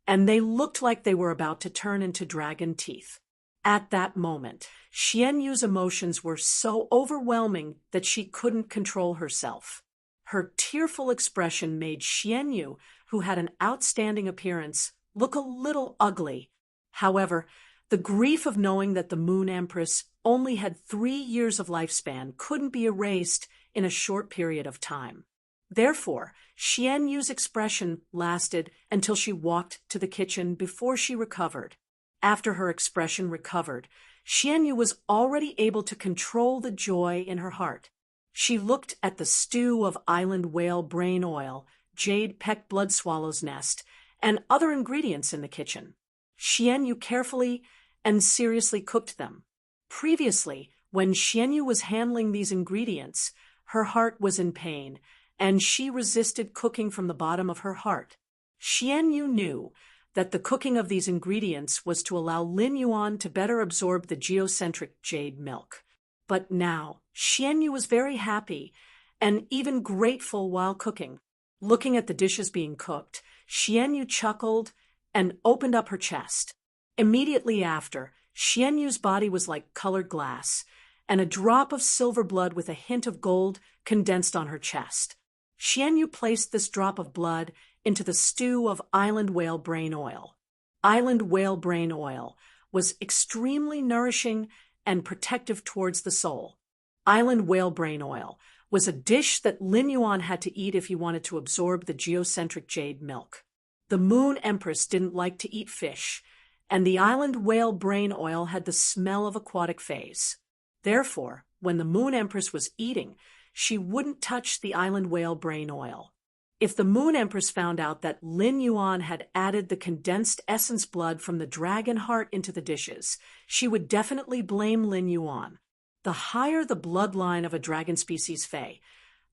and they looked like they were about to turn into dragon teeth. At that moment, Xian Yu's emotions were so overwhelming that she couldn't control herself. Her tearful expression made Xian Yu, who had an outstanding appearance, look a little ugly. However, the grief of knowing that the Moon Empress only had 3 years of lifespan couldn't be erased in a short period of time. Therefore, Xian Yu's expression lasted until she walked to the kitchen before she recovered. After her expression recovered, Xian Yu was already able to control the joy in her heart. She looked at the stew of island whale brain oil, jade peck blood swallow's nest, and other ingredients in the kitchen. Xian Yu carefully and seriously cooked them. Previously, when Xian Yu was handling these ingredients, her heart was in pain, and she resisted cooking from the bottom of her heart. Xian Yu knew that the cooking of these ingredients was to allow Lin Yuan to better absorb the geocentric jade milk. But now, Xian Yu was very happy and even grateful while cooking. Looking at the dishes being cooked, Xian Yu chuckled and opened up her chest. Immediately after, Xian Yu's body was like colored glass, and a drop of silver blood with a hint of gold condensed on her chest. Xian Yu placed this drop of blood into the stew of island whale brain oil. Island whale brain oil was extremely nourishing and protective towards the soul. Island whale brain oil was a dish that Lin Yuan had to eat if he wanted to absorb the geocentric jade milk. The Moon Empress didn't like to eat fish, and the island whale brain oil had the smell of aquatic phase. Therefore, when the Moon Empress was eating, she wouldn't touch the island whale brain oil. If the Moon Empress found out that Lin Yuan had added the condensed essence blood from the dragon heart into the dishes, she would definitely blame Lin Yuan. The higher the bloodline of a dragon species Fae,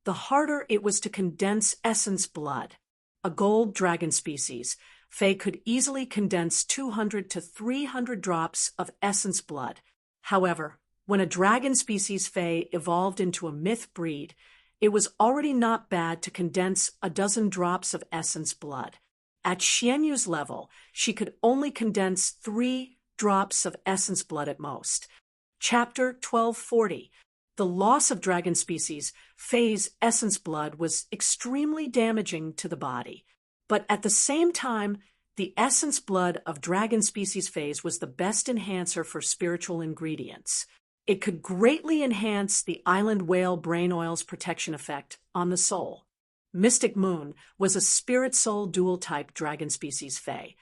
the harder it was to condense essence blood. A gold dragon species, Fae could easily condense 200 to 300 drops of essence blood. However, when a dragon species Fae evolved into a myth breed, it was already not bad to condense a dozen drops of essence blood. At Xian Yu's level, she could only condense 3 drops of essence blood at most. Chapter 1240. The loss of dragon species Fae's essence blood was extremely damaging to the body. But at the same time, the essence blood of dragon species Fae was the best enhancer for spiritual ingredients. It could greatly enhance the island whale brain oil's protection effect on the soul. Mystic Moon was a spirit-soul dual-type dragon species Fae,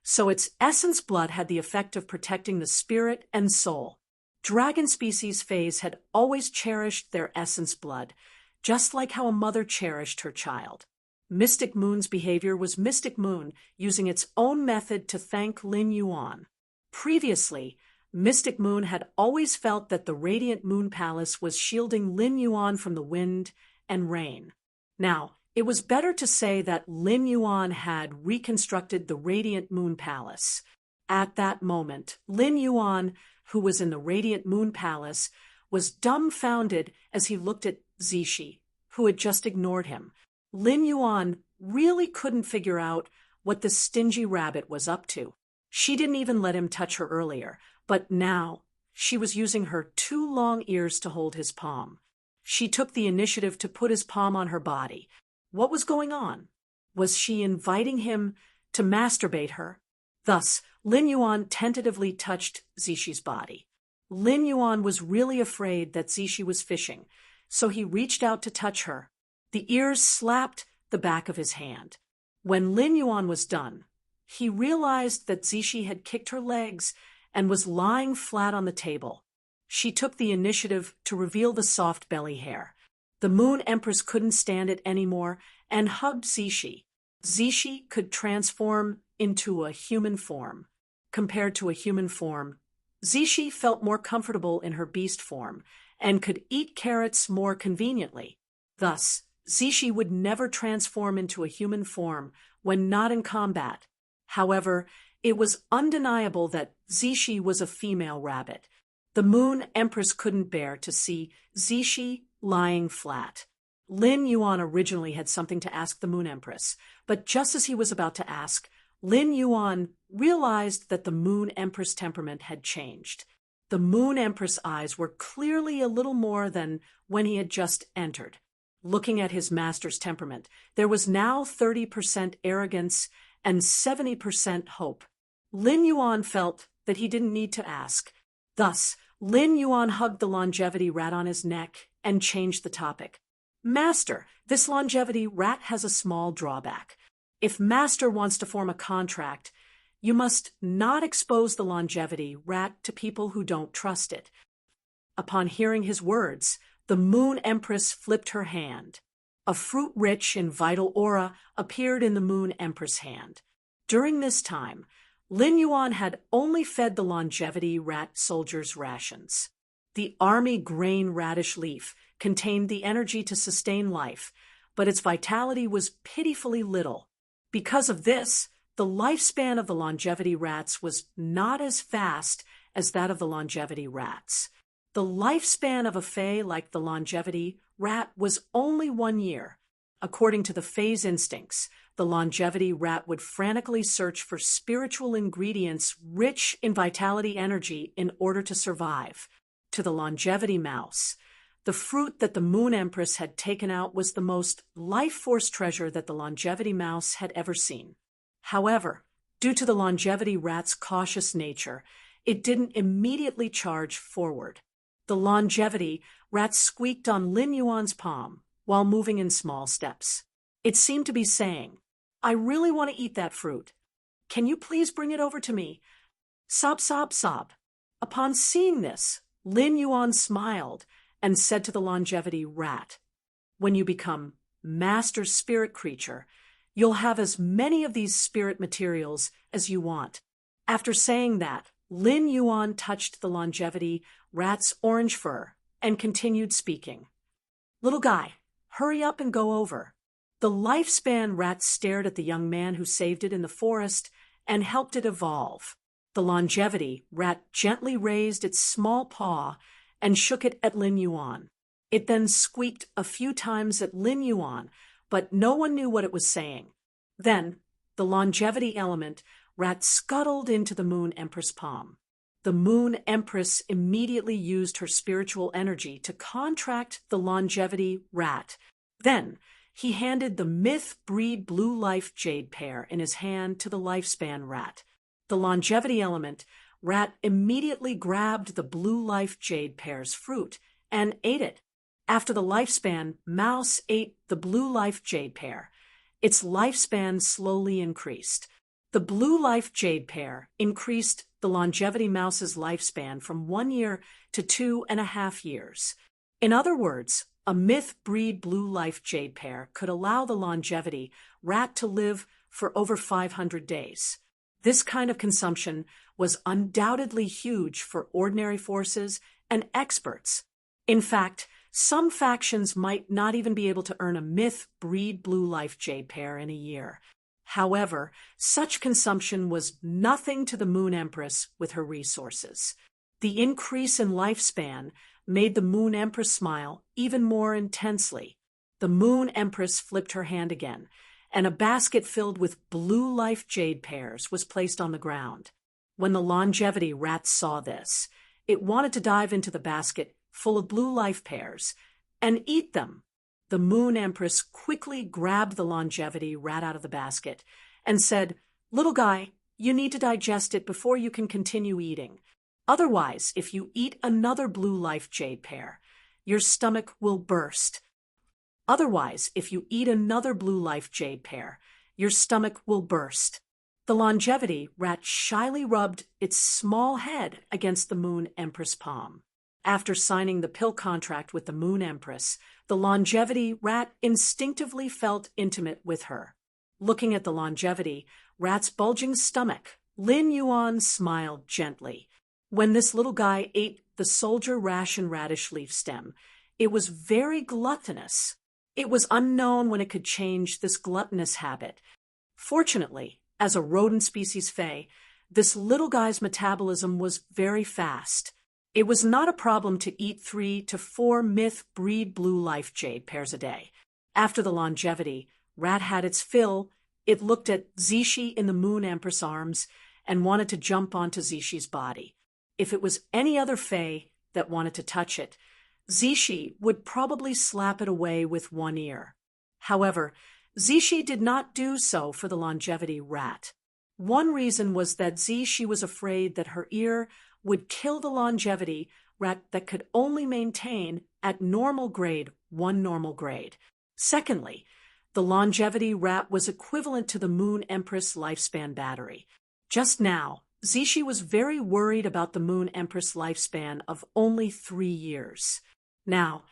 so its essence blood had the effect of protecting the spirit and soul. Dragon species Faes had always cherished their essence blood, just like how a mother cherished her child. Mystic Moon's behavior was Mystic Moon using its own method to thank Lin Yuan. Previously, Mystic Moon had always felt that the Radiant Moon Palace was shielding Lin Yuan from the wind and rain. Now, it was better to say that Lin Yuan had reconstructed the Radiant Moon Palace. At that moment, Lin Yuan, who was in the Radiant Moon Palace, was dumbfounded as he looked at Zishi, who had just ignored him. Lin Yuan really couldn't figure out what the stingy rabbit was up to. She didn't even let him touch her earlier, but now she was using her 2 long ears to hold his palm. She took the initiative to put his palm on her body. What was going on? Was she inviting him to masturbate her? Thus, Lin Yuan tentatively touched Zishi's body. Lin Yuan was really afraid that Zishi was fishing, so he reached out to touch her. The ears slapped the back of his hand. When Lin Yuan was done, he realized that Zishi had kicked her legs and was lying flat on the table. She took the initiative to reveal the soft belly hair. The Moon Empress couldn't stand it anymore and hugged Zishi. Zishi could transform into a human form. Compared to a human form, Zishi felt more comfortable in her beast form and could eat carrots more conveniently. Thus, Zishi would never transform into a human form when not in combat. However, it was undeniable that Zishi was a female rabbit. The Moon Empress couldn't bear to see Zishi lying flat. Lin Yuan originally had something to ask the Moon Empress, but just as he was about to ask, Lin Yuan realized that the Moon Empress' temperament had changed. The Moon Empress' eyes were clearly a little more than when he had just entered. Looking at his master's temperament, there was now 30% arrogance and 70% hope. Lin Yuan felt that he didn't need to ask. Thus, Lin Yuan hugged the longevity rat on his neck and changed the topic. Master, this longevity rat has a small drawback. If Master wants to form a contract, you must not expose the longevity rat to people who don't trust it. Upon hearing his words, the Moon Empress flipped her hand. A fruit rich in vital aura appeared in the Moon Empress' hand. During this time, Lin Yuan had only fed the longevity rat soldiers rations. The army grain radish leaf contained the energy to sustain life, but its vitality was pitifully little. Because of this, the lifespan of the longevity rats was not as fast as that of the longevity rats. The lifespan of a fae like the longevity rat was only 1 year. According to the fae's instincts, the longevity rat would frantically search for spiritual ingredients rich in vitality energy in order to survive. To the longevity mouse, the fruit that the Moon Empress had taken out was the most life-force treasure that the longevity mouse had ever seen. However, due to the longevity rat's cautious nature, it didn't immediately charge forward. The longevity rat squeaked on Lin Yuan's palm while moving in small steps. It seemed to be saying, "I really want to eat that fruit. Can you please bring it over to me?" Sob, sob, sob. Upon seeing this, Lin Yuan smiled and said to the longevity rat, "When you become Master Spirit Creature, you'll have as many of these spirit materials as you want." After saying that, Lin Yuan touched the longevity rat's orange fur and continued speaking. "Little guy, hurry up and go over." The lifespan rat stared at the young man who saved it in the forest and helped it evolve. The longevity rat gently raised its small paw and shook it at Lin Yuan. It then squeaked a few times at Lin Yuan, but no one knew what it was saying. Then, the longevity element rat scuttled into the Moon Empress' palm. The Moon Empress immediately used her spiritual energy to contract the longevity rat. Then, he handed the myth breed blue life jade pear in his hand to the lifespan rat. The longevity element rat immediately grabbed the blue life jade pear's fruit and ate it. After the lifespan mouse ate the blue life jade pear, its lifespan slowly increased. The blue life jade pear increased the longevity mouse's lifespan from 1 year to 2.5 years. In other words, a myth breed blue life jade pear could allow the longevity rat to live for over 500 days. This kind of consumption was undoubtedly huge for ordinary forces and experts. In fact, some factions might not even be able to earn a myth breed blue life jade pear in a year. However, such consumption was nothing to the Moon Empress with her resources. The increase in lifespan made the Moon Empress smile even more intensely. The Moon Empress flipped her hand again, and a basket filled with blue life jade pears was placed on the ground. When the longevity rat saw this, it wanted to dive into the basket full of blue life pears and eat them. The Moon Empress quickly grabbed the longevity rat out of the basket and said, "Little guy, you need to digest it before you can continue eating. Otherwise, if you eat another blue life jade pear, your stomach will burst. Otherwise, if you eat another blue life jade pear, your stomach will burst. The longevity rat shyly rubbed its small head against the Moon Empress' palm. After signing the pill contract with the Moon Empress, the longevity rat instinctively felt intimate with her. Looking at the longevity rat's bulging stomach, Lin Yuan smiled gently. When this little guy ate the soldier ration radish leaf stem, it was very gluttonous. It was unknown when it could change this gluttonous habit. Fortunately, as a rodent species Fae, this little guy's metabolism was very fast. It was not a problem to eat 3 to 4 myth breed blue life jade pears a day. After the longevity rat had its fill, it looked at Zishi in the Moon Empress' arms and wanted to jump onto Zishi's body. If it was any other Fae that wanted to touch it, Zishi would probably slap it away with one ear. However, Zishi did not do so for the longevity rat. One reason was that Zishi was afraid that her ear would kill the longevity rat that could only maintain at normal grade 1 normal grade. Secondly, the longevity rat was equivalent to the Moon Empress lifespan battery. Just now, Zishi was very worried about the Moon Empress lifespan of only 3 years. Now,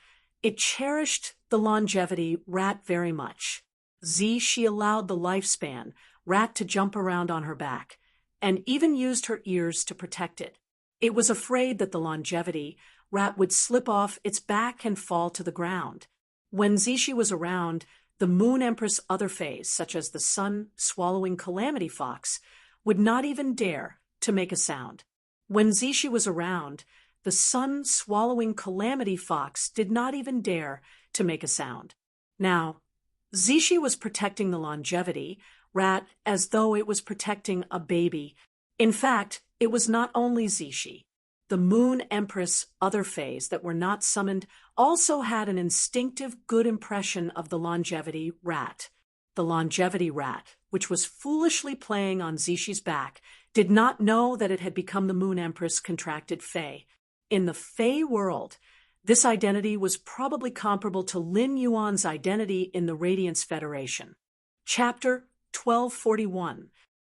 it cherished the longevity rat very much. Zishi allowed the lifespan rat to jump around on her back, and even used her ears to protect it. It was afraid that the longevity rat would slip off its back and fall to the ground. When Zishi was around, the Moon Empress' other Faes, such as the sun-swallowing calamity fox, would not even dare to make a sound. When Zishi was around, the sun-swallowing calamity fox did not even dare to make a sound. Now, Zishi was protecting the longevity rat as though it was protecting a baby. In fact, it was not only Zishi. The Moon Empress' other Faes that were not summoned also had an instinctive good impression of the longevity rat. The longevity rat, which was foolishly playing on Zishi's back, did not know that it had become the Moon Empress' contracted Fae. In the Fae world, this identity was probably comparable to Lin Yuan's identity in the Radiance Federation. Chapter 1241.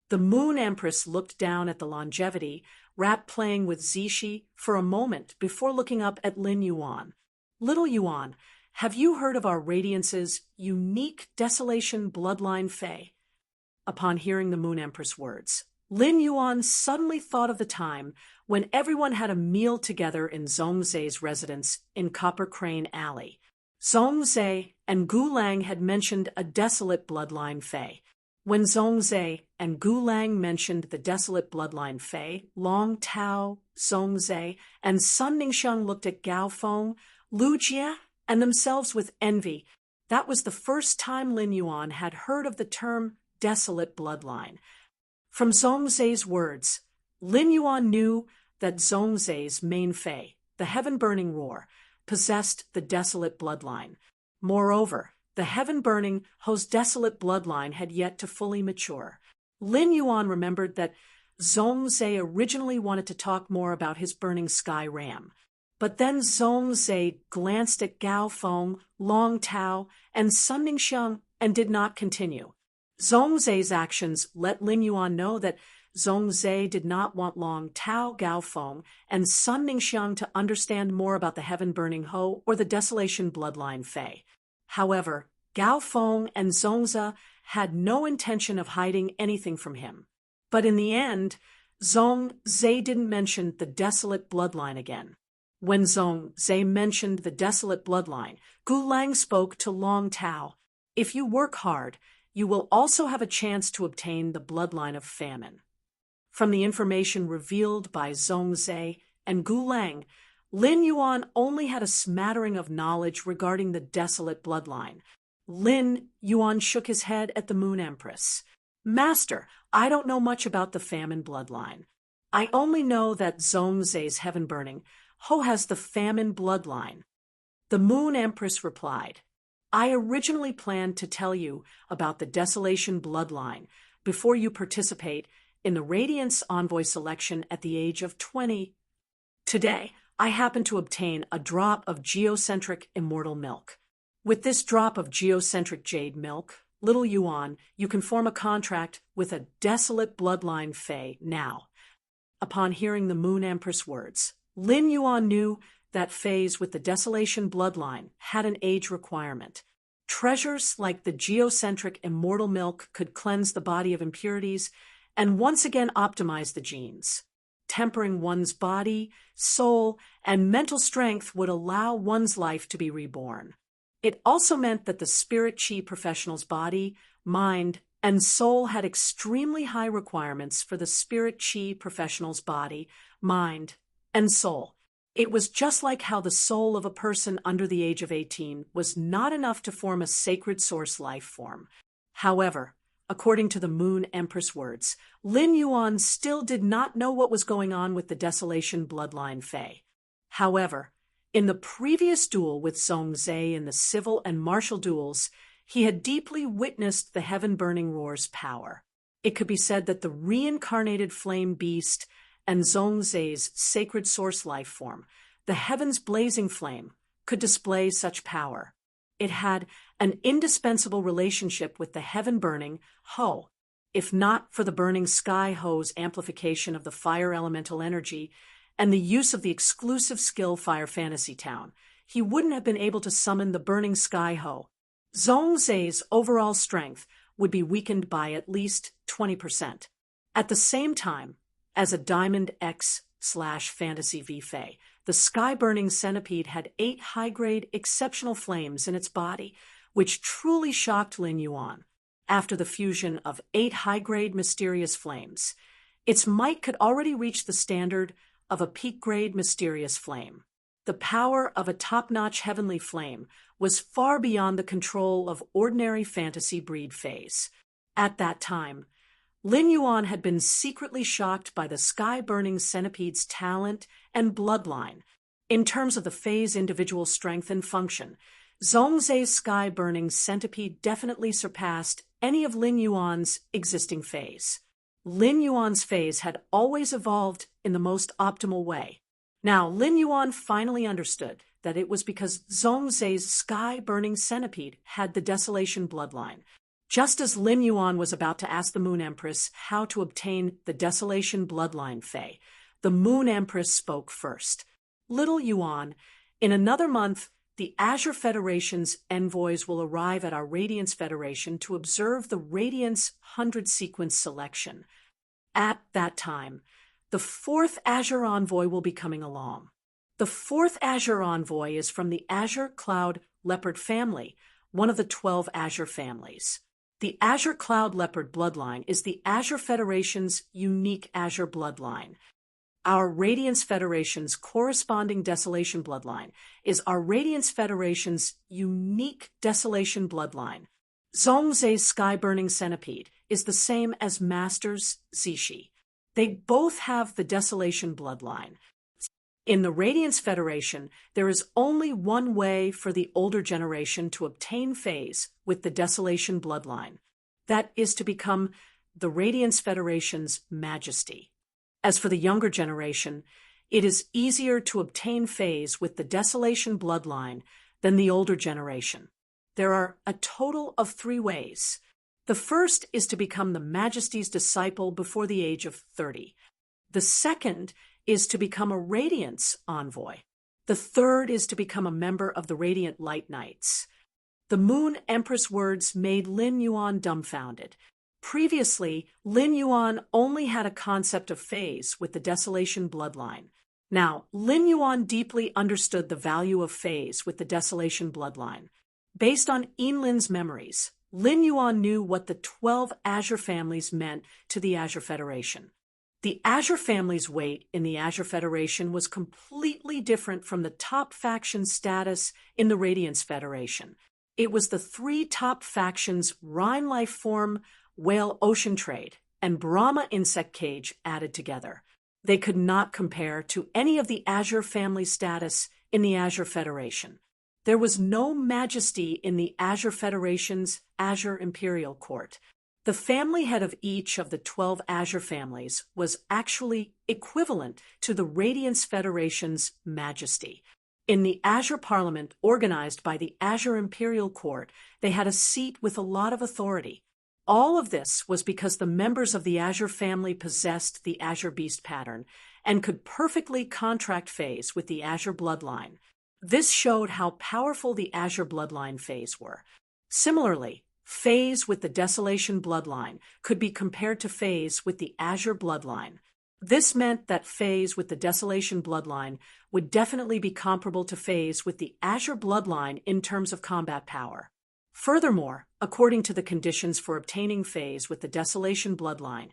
The Moon Empress looked down at the longevity rat playing with Zishi for a moment before looking up at Lin Yuan. Little Yuan, have you heard of our Radiance's unique Desolation bloodline Fae? Upon hearing the Moon Empress' words, Lin Yuan suddenly thought of the time when everyone had a meal together in Zhongzhe's residence in Copper Crane Alley. Zhongzhe and Gu Lang had mentioned a desolate bloodline Fae. When Zhongzhe and Gu Lang mentioned the desolate bloodline Fae, Long Tao, Zhongzhe, and Sun Ningxiang looked at Gao Feng, Lu Jie, and themselves with envy. That was the first time Lin Yuan had heard of the term desolate bloodline. From Zhongzhe's words, Lin Yuan knew that Zhongzhe's main Fae, the heaven-burning roar, possessed the desolate bloodline. Moreover, the heaven-burning Ho's desolate bloodline had yet to fully mature. Lin Yuan remembered that Zhongzhe originally wanted to talk more about his burning sky ram. But then Zhongzhe glanced at Gao Feng, Long Tao, and Sun Ningxiang and did not continue. Zhongzhe's actions let Lin Yuan know that Zhongzhe did not want Long Tao, Gao Feng, and Sun Ningxiang to understand more about the heaven-burning Ho or the Desolation bloodline Fae. However, Gao Feng and Zhongzhe had no intention of hiding anything from him. But in the end, Zhongzhe didn't mention the desolate bloodline again. When Zhongzhe mentioned the desolate bloodline, Gu Lang spoke to Long Tao. If you work hard, you will also have a chance to obtain the bloodline of famine. From the information revealed by Zhongzhe and Gu Lang, Lin Yuan only had a smattering of knowledge regarding the desolate bloodline. Lin Yuan shook his head at the Moon Empress. Master, I don't know much about the famine bloodline. I only know that Zhongzhe's heaven-burning Ho has the famine bloodline. The Moon Empress replied, I originally planned to tell you about the Desolation bloodline before you participate in the Radiance Envoy selection at the age of 20. Today, I happen to obtain a drop of geocentric immortal milk. With this drop of geocentric jade milk, Little Yuan, you can form a contract with a desolate bloodline Fae now. Upon hearing the Moon Empress words, Lin Yuan knew that Faes with the Desolation bloodline had an age requirement. Treasures like the geocentric immortal milk could cleanse the body of impurities and once again optimize the genes. Tempering one's body, soul, and mental strength would allow one's life to be reborn. It also meant that the spirit chi professional's body, mind, and soul had extremely high requirements for the spirit chi professional's body, mind, and soul. It was just like how the soul of a person under the age of 18 was not enough to form a sacred source life form. However, according to the Moon Empress words, Lin Yuan still did not know what was going on with the Desolation bloodline Fae. However, in the previous duel with Zhongzhe in the civil and martial duels, he had deeply witnessed the heaven-burning roar's power. It could be said that the reincarnated flame beast and Zhongzhe's sacred source life form, the heaven's blazing flame, could display such power. It had an indispensable relationship with the heaven-burning Ho. If not for the burning sky Ho's amplification of the fire elemental energy and the use of the exclusive skill Fire Fantasy Town, he wouldn't have been able to summon the burning sky Ho. Zhongzhe's overall strength would be weakened by at least 20%. At the same time, as a Diamond X/Fantasy V Fae, the sky-burning centipede had 8 high-grade exceptional flames in its body, which truly shocked Lin Yuan. After the fusion of 8 high-grade mysterious flames, its might could already reach the standard of a peak-grade mysterious flame. The power of a top-notch heavenly flame was far beyond the control of ordinary fantasy breed Faes. At that time, Lin Yuan had been secretly shocked by the sky-burning centipede's talent and bloodline. In terms of the Fae's individual strength and function, Zhongzhe's sky-burning centipede definitely surpassed any of Lin Yuan's existing Faes. Lin Yuan's Faes had always evolved in the most optimal way. Now, Lin Yuan finally understood that it was because Zhongzhe's sky-burning centipede had the Desolation bloodline. Just as Lin Yuan was about to ask the Moon Empress how to obtain the Desolation bloodline Fae, the Moon Empress spoke first. Little Yuan, in another month, the Azure Federation's envoys will arrive at our Radiance Federation to observe the Radiance 100 sequence selection. At that time, the 4th Azure Envoy will be coming along. The 4th Azure Envoy is from the Azure Cloud Leopard family, one of the 12 Azure families. The Azure Cloud Leopard bloodline is the Azure Federation's unique Azure bloodline. Our Radiance Federation's corresponding Desolation bloodline is our Radiance Federation's unique Desolation bloodline. Zhongzhe's sky-burning centipede is the same as Master's Zishi. They both have the Desolation bloodline. In the Radiance Federation, there is only one way for the older generation to obtain Faes with the Desolation bloodline. That is to become the Radiance Federation's Majesty. As for the younger generation, it is easier to obtain Faes with the Desolation bloodline than the older generation. There are a total of 3 ways. The first is to become the Majesty's disciple before the age of 30. The second is to become a Radiance Envoy. The third is to become a member of the Radiant Light Knights. The Moon Empress words made Lin Yuan dumbfounded. Previously, Lin Yuan only had a concept of Faes with the Desolation bloodline. Now, Lin Yuan deeply understood the value of Faes with the Desolation bloodline. Based on Yinlin's memories, Lin Yuan knew what the 12 Azure families meant to the Azure Federation. The Azure family's weight in the Azure Federation was completely different from the top faction status in the Radiance Federation. It was the 3 top factions Rhine Life Form, Whale Ocean Trade, and Brahma Insect Cage added together. They could not compare to any of the Azure family status in the Azure Federation. There was no majesty in the Azure Federation's Azure Imperial Court. The family head of each of the 12 Azure families was actually equivalent to the Radiance Federation's majesty. In the Azure Parliament, organized by the Azure Imperial Court, they had a seat with a lot of authority. All of this was because the members of the Azure family possessed the Azure Beast pattern and could perfectly contract phase with the Azure bloodline. This showed how powerful the Azure bloodline phase were. Similarly, phase with the Desolation bloodline could be compared to phase with the Azure bloodline. This meant that phase with the Desolation bloodline would definitely be comparable to phase with the Azure bloodline in terms of combat power. Furthermore, according to the conditions for obtaining phase with the Desolation bloodline,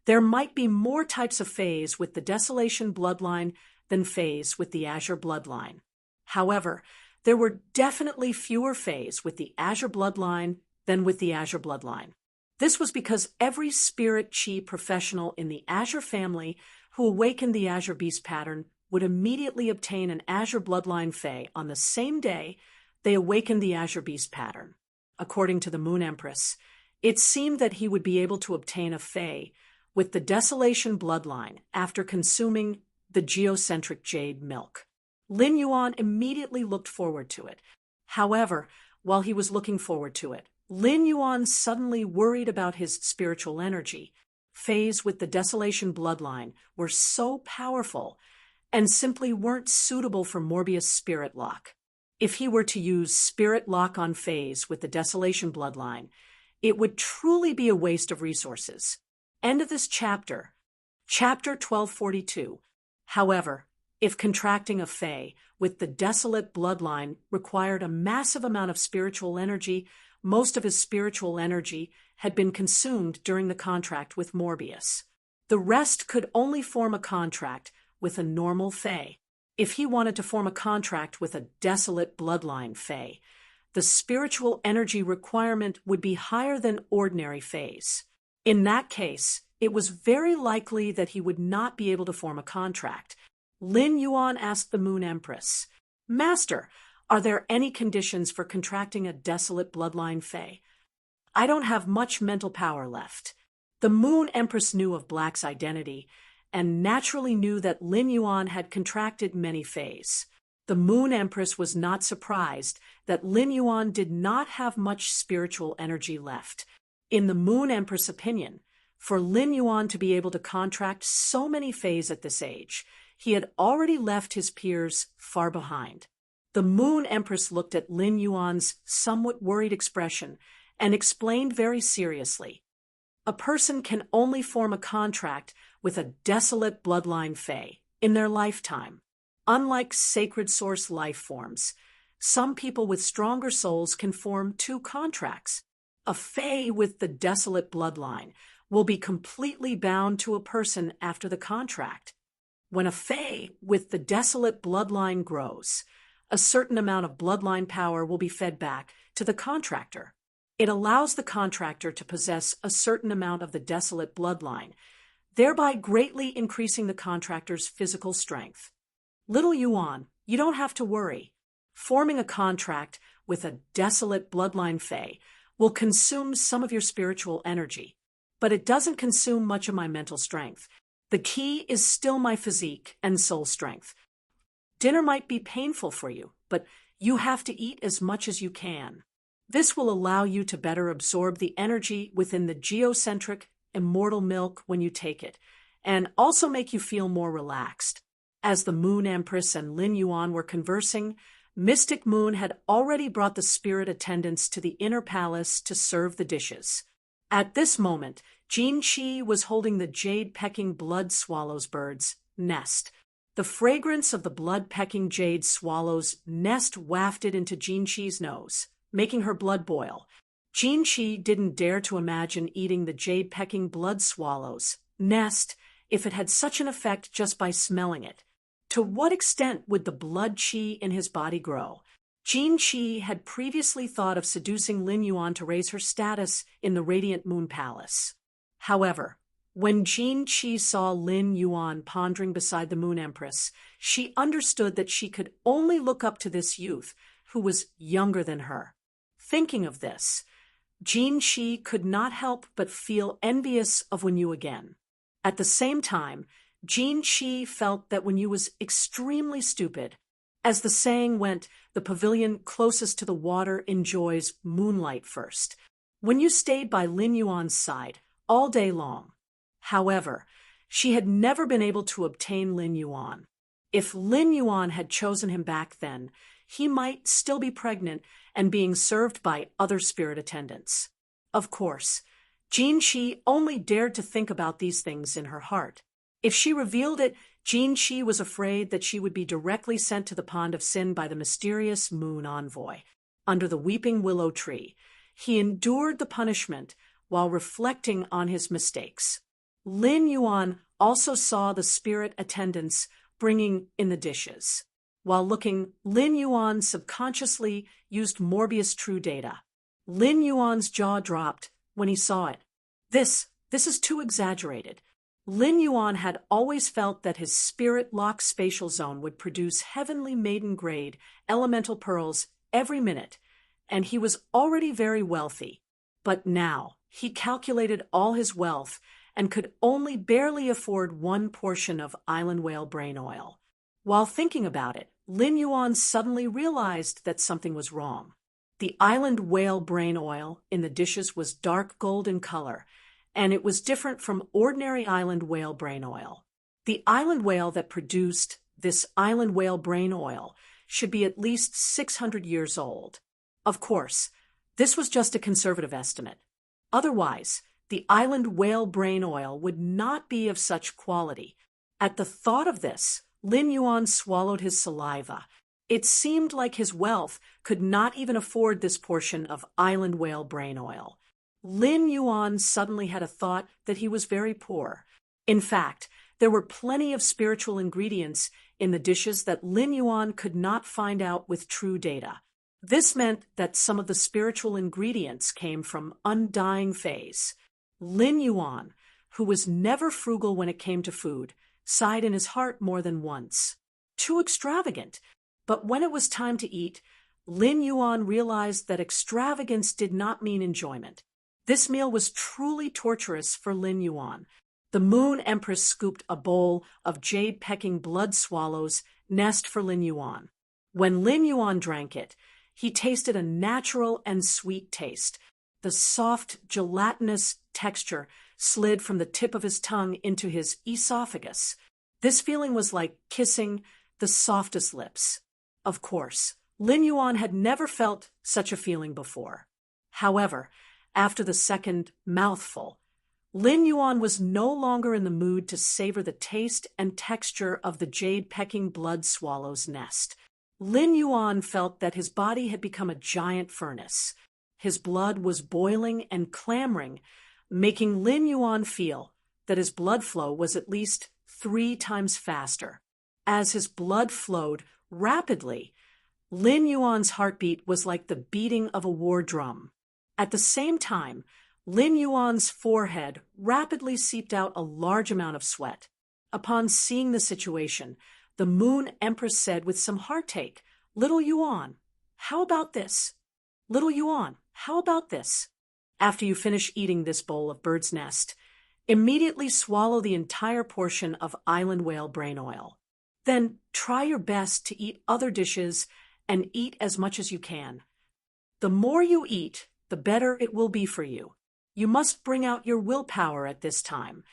there might be more types of phase with the Desolation bloodline than phase with the Azure bloodline. However, there were definitely fewer phase with the Azure bloodline than with the Azure bloodline. This was because every spirit chi professional in the Azure family who awakened the Azure Beast pattern would immediately obtain an Azure bloodline Fae on the same day they awakened the Azure Beast pattern. According to the Moon Empress, it seemed that he would be able to obtain a Fae with the Desolation bloodline after consuming the geocentric jade milk. Lin Yuan immediately looked forward to it. However, while he was looking forward to it, Lin Yuan suddenly worried about his spiritual energy. Fays with the Desolation bloodline were so powerful and simply weren't suitable for Morbius' spirit lock. If he were to use spirit lock on Fays with the Desolation bloodline, it would truly be a waste of resources. End of this chapter. Chapter 1242. However, if contracting a Fae with the Desolate bloodline required a massive amount of spiritual energy, most of his spiritual energy had been consumed during the contract with Morbius. The rest could only form a contract with a normal Fae. If he wanted to form a contract with a Desolate bloodline Fae, the spiritual energy requirement would be higher than ordinary Faes. In that case, it was very likely that he would not be able to form a contract. Lin Yuan asked the Moon Empress, "Master, are there any conditions for contracting a Desolate bloodline Fae? I don't have much mental power left." The Moon Empress knew of Black's identity and naturally knew that Lin Yuan had contracted many Faes. The Moon Empress was not surprised that Lin Yuan did not have much spiritual energy left. In the Moon Empress' opinion, for Lin Yuan to be able to contract so many Faes at this age, he had already left his peers far behind. The Moon Empress looked at Lin Yuan's somewhat worried expression and explained very seriously, "A person can only form a contract with a Desolate bloodline Fae in their lifetime. Unlike sacred source life forms, some people with stronger souls can form 2 contracts. A Fae with the Desolate bloodline will be completely bound to a person after the contract. When a Fae with the Desolate bloodline grows, a certain amount of bloodline power will be fed back to the contractor. It allows the contractor to possess a certain amount of the Desolate bloodline, thereby greatly increasing the contractor's physical strength. Little Yuan, you don't have to worry. Forming a contract with a Desolate bloodline Fae will consume some of your spiritual energy, but it doesn't consume much of my mental strength. The key is still my physique and soul strength. Dinner might be painful for you, but you have to eat as much as you can. This will allow you to better absorb the energy within the geocentric, immortal milk when you take it, and also make you feel more relaxed." As the Moon Empress and Lin Yuan were conversing, Mystic Moon had already brought the spirit attendants to the inner palace to serve the dishes. At this moment, Jin Qi was holding the jade-pecking blood swallows bird's nest. The fragrance of the blood-pecking jade swallow's nest wafted into Jin Qi's nose, making her blood boil. Jin Qi didn't dare to imagine eating the jade-pecking blood swallow's nest if it had such an effect just by smelling it. To what extent would the blood qi in his body grow? Jin Qi had previously thought of seducing Lin Yuan to raise her status in the Radiant Moon Palace. However, when Jin Qi saw Lin Yuan pondering beside the Moon Empress, she understood that she could only look up to this youth who was younger than her. Thinking of this, Jin Shi could not help but feel envious of Wenyu again. At the same time, Jin Shi felt that Wenyu was extremely stupid. As the saying went, the pavilion closest to the water enjoys moonlight first. Wenyu stayed by Lin Yuan's side all day long. However, she had never been able to obtain Lin Yuan. If Lin Yuan had chosen him back then, he might still be pregnant and being served by other spirit attendants. Of course, Jin Shi only dared to think about these things in her heart. If she revealed it, Jin Shi was afraid that she would be directly sent to the Pond of Sin by the mysterious moon envoy. Under the weeping willow tree, he endured the punishment while reflecting on his mistakes. Lin Yuan also saw the spirit attendants bringing in the dishes. While looking, Lin Yuan subconsciously used Morbius True Data. Lin Yuan's jaw dropped when he saw it. This is too exaggerated. Lin Yuan had always felt that his spirit-locked spatial zone would produce heavenly maiden-grade elemental pearls every minute, and he was already very wealthy. But now, he calculated all his wealth and could only barely afford one portion of island whale brain oil. While thinking about it, Lin Yuan suddenly realized that something was wrong. The island whale brain oil in the dishes was dark gold in color, and it was different from ordinary island whale brain oil. The island whale that produced this island whale brain oil should be at least 600 years old. Of course, this was just a conservative estimate. Otherwise, the island whale brain oil would not be of such quality. At the thought of this, Lin Yuan swallowed his saliva. It seemed like his wealth could not even afford this portion of island whale brain oil. Lin Yuan suddenly had a thought that he was very poor. In fact, there were plenty of spiritual ingredients in the dishes that Lin Yuan could not find out with true data. This meant that some of the spiritual ingredients came from undying Fays. Lin Yuan, who was never frugal when it came to food, sighed in his heart more than once. Too extravagant. But when it was time to eat, Lin Yuan realized that extravagance did not mean enjoyment. This meal was truly torturous for Lin Yuan. The Moon Empress scooped a bowl of jade-pecking blood swallows' nest for Lin Yuan. When Lin Yuan drank it, he tasted a natural and sweet taste. The soft, gelatinous texture slid from the tip of his tongue into his esophagus. This feeling was like kissing the softest lips. Of course, Lin Yuan had never felt such a feeling before. However, after the second mouthful, Lin Yuan was no longer in the mood to savor the taste and texture of the jade-pecking blood swallow's nest. Lin Yuan felt that his body had become a giant furnace. His blood was boiling and clamoring, making Lin Yuan feel that his blood flow was at least 3 times faster. As his blood flowed rapidly, Lin Yuan's heartbeat was like the beating of a war drum. At the same time, Lin Yuan's forehead rapidly seeped out a large amount of sweat. Upon seeing the situation, the Moon Empress said with some heartache, "Little Yuan, how about this? Little Yuan, how about this? After you finish eating this bowl of bird's nest, immediately swallow the entire portion of island whale brain oil. Then try your best to eat other dishes and eat as much as you can. The more you eat, the better it will be for you. You must bring out your willpower at this time."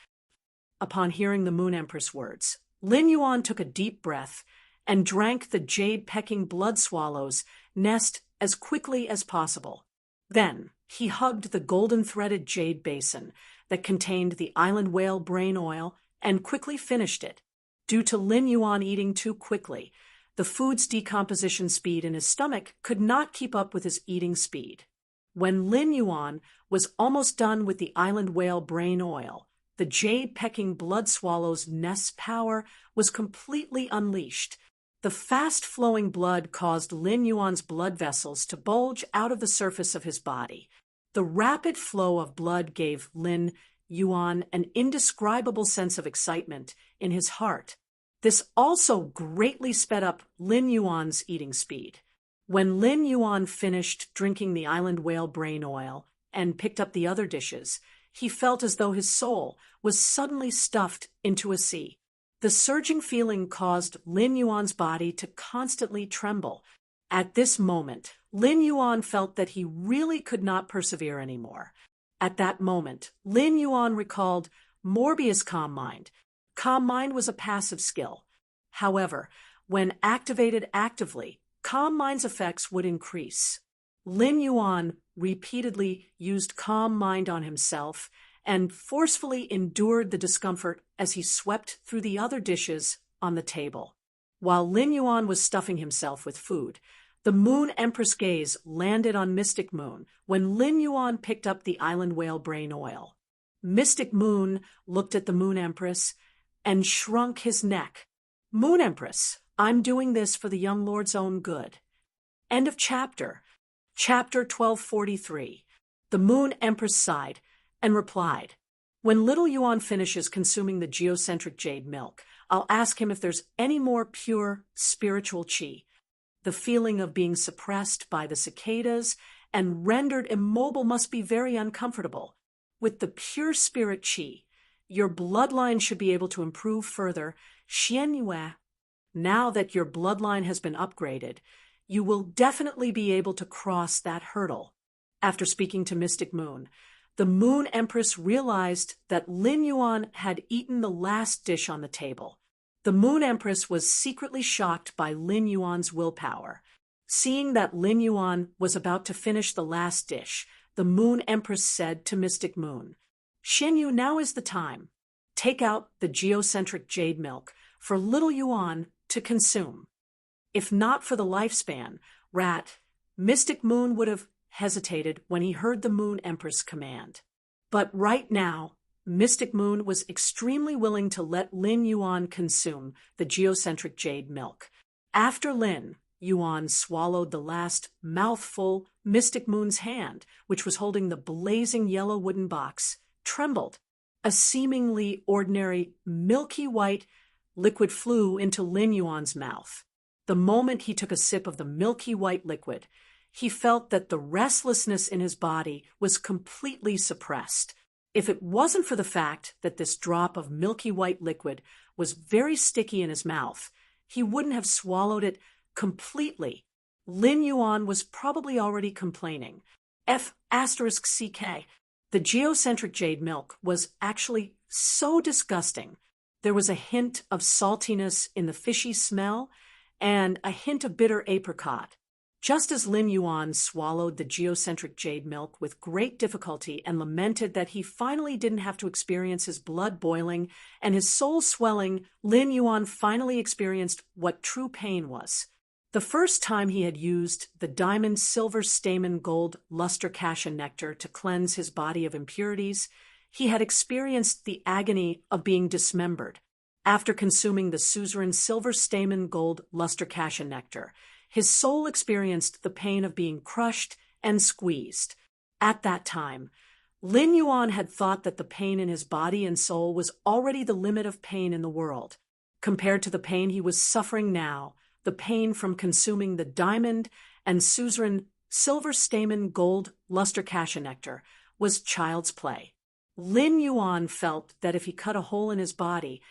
Upon hearing the Moon Empress' words, Lin Yuan took a deep breath and drank the jade-pecking blood swallow's nest as quickly as possible. Then he hugged the golden-threaded jade basin that contained the island whale brain oil and quickly finished it. Due to Lin Yuan eating too quickly, the food's decomposition speed in his stomach could not keep up with his eating speed. When Lin Yuan was almost done with the island whale brain oil, the jade-pecking blood swallow's nest's power was completely unleashed. The fast-flowing blood caused Lin Yuan's blood vessels to bulge out of the surface of his body. The rapid flow of blood gave Lin Yuan an indescribable sense of excitement in his heart. This also greatly sped up Lin Yuan's eating speed. When Lin Yuan finished drinking the island whale brain oil and picked up the other dishes, he felt as though his soul was suddenly stuffed into a sea. The surging feeling caused Lin Yuan's body to constantly tremble. At this moment, Lin Yuan felt that he really could not persevere anymore. At that moment, Lin Yuan recalled Morbius Calm Mind. Calm Mind was a passive skill. However, when activated actively, Calm Mind's effects would increase. Lin Yuan repeatedly used Calm Mind on himself and forcefully endured the discomfort as he swept through the other dishes on the table. While Lin Yuan was stuffing himself with food, the Moon Empress gaze landed on Mystic Moon when Lin Yuan picked up the island whale brain oil. Mystic Moon looked at the Moon Empress and shrunk his neck. Moon Empress, I'm doing this for the young lord's own good. End of chapter. Chapter 1243. The Moon Empress sighed and replied, when little Yuan finishes consuming the geocentric jade milk, I'll ask him if there's any more pure spiritual qi. The feeling of being suppressed by the cicadas and rendered immobile must be very uncomfortable. With the pure spirit qi, your bloodline should be able to improve further. Xianyue. Now that your bloodline has been upgraded, you will definitely be able to cross that hurdle. After speaking to Mystic Moon, the Moon Empress realized that Lin Yuan had eaten the last dish on the table. The Moon Empress was secretly shocked by Lin Yuan's willpower. Seeing that Lin Yuan was about to finish the last dish, the Moon Empress said to Mystic Moon, Xianyu, now is the time. Take out the geocentric jade milk for little Yuan to consume. If not for the lifespan, Mystic Moon would have hesitated when he heard the Moon Empress command. But right now, Mystic Moon was extremely willing to let Lin Yuan consume the geocentric jade milk. After Lin Yuan swallowed the last mouthful, Mystic Moon's hand, which was holding the blazing yellow wooden box, trembled. A seemingly ordinary milky white liquid flew into Lin Yuan's mouth. The moment he took a sip of the milky white liquid, he felt that the restlessness in his body was completely suppressed. If it wasn't for the fact that this drop of milky white liquid was very sticky in his mouth, he wouldn't have swallowed it completely. Lin Yuan was probably already complaining. *CK. The geocentric jade milk was actually so disgusting. There was a hint of saltiness in the fishy smell and a hint of bitter apricot. Just as Lin Yuan swallowed the geocentric jade milk with great difficulty and lamented that he finally didn't have to experience his blood boiling and his soul swelling, Lin Yuan finally experienced what true pain was. The first time he had used the diamond silver stamen gold luster cassia nectar to cleanse his body of impurities, he had experienced the agony of being dismembered. After consuming the suzerain silver stamen gold luster cassia nectar, his soul experienced the pain of being crushed and squeezed. At that time, Lin Yuan had thought that the pain in his body and soul was already the limit of pain in the world. Compared to the pain he was suffering now, the pain from consuming the diamond and suzerain silver stamen gold luster cassia nectar was child's play. Lin Yuan felt that if he cut a hole in his body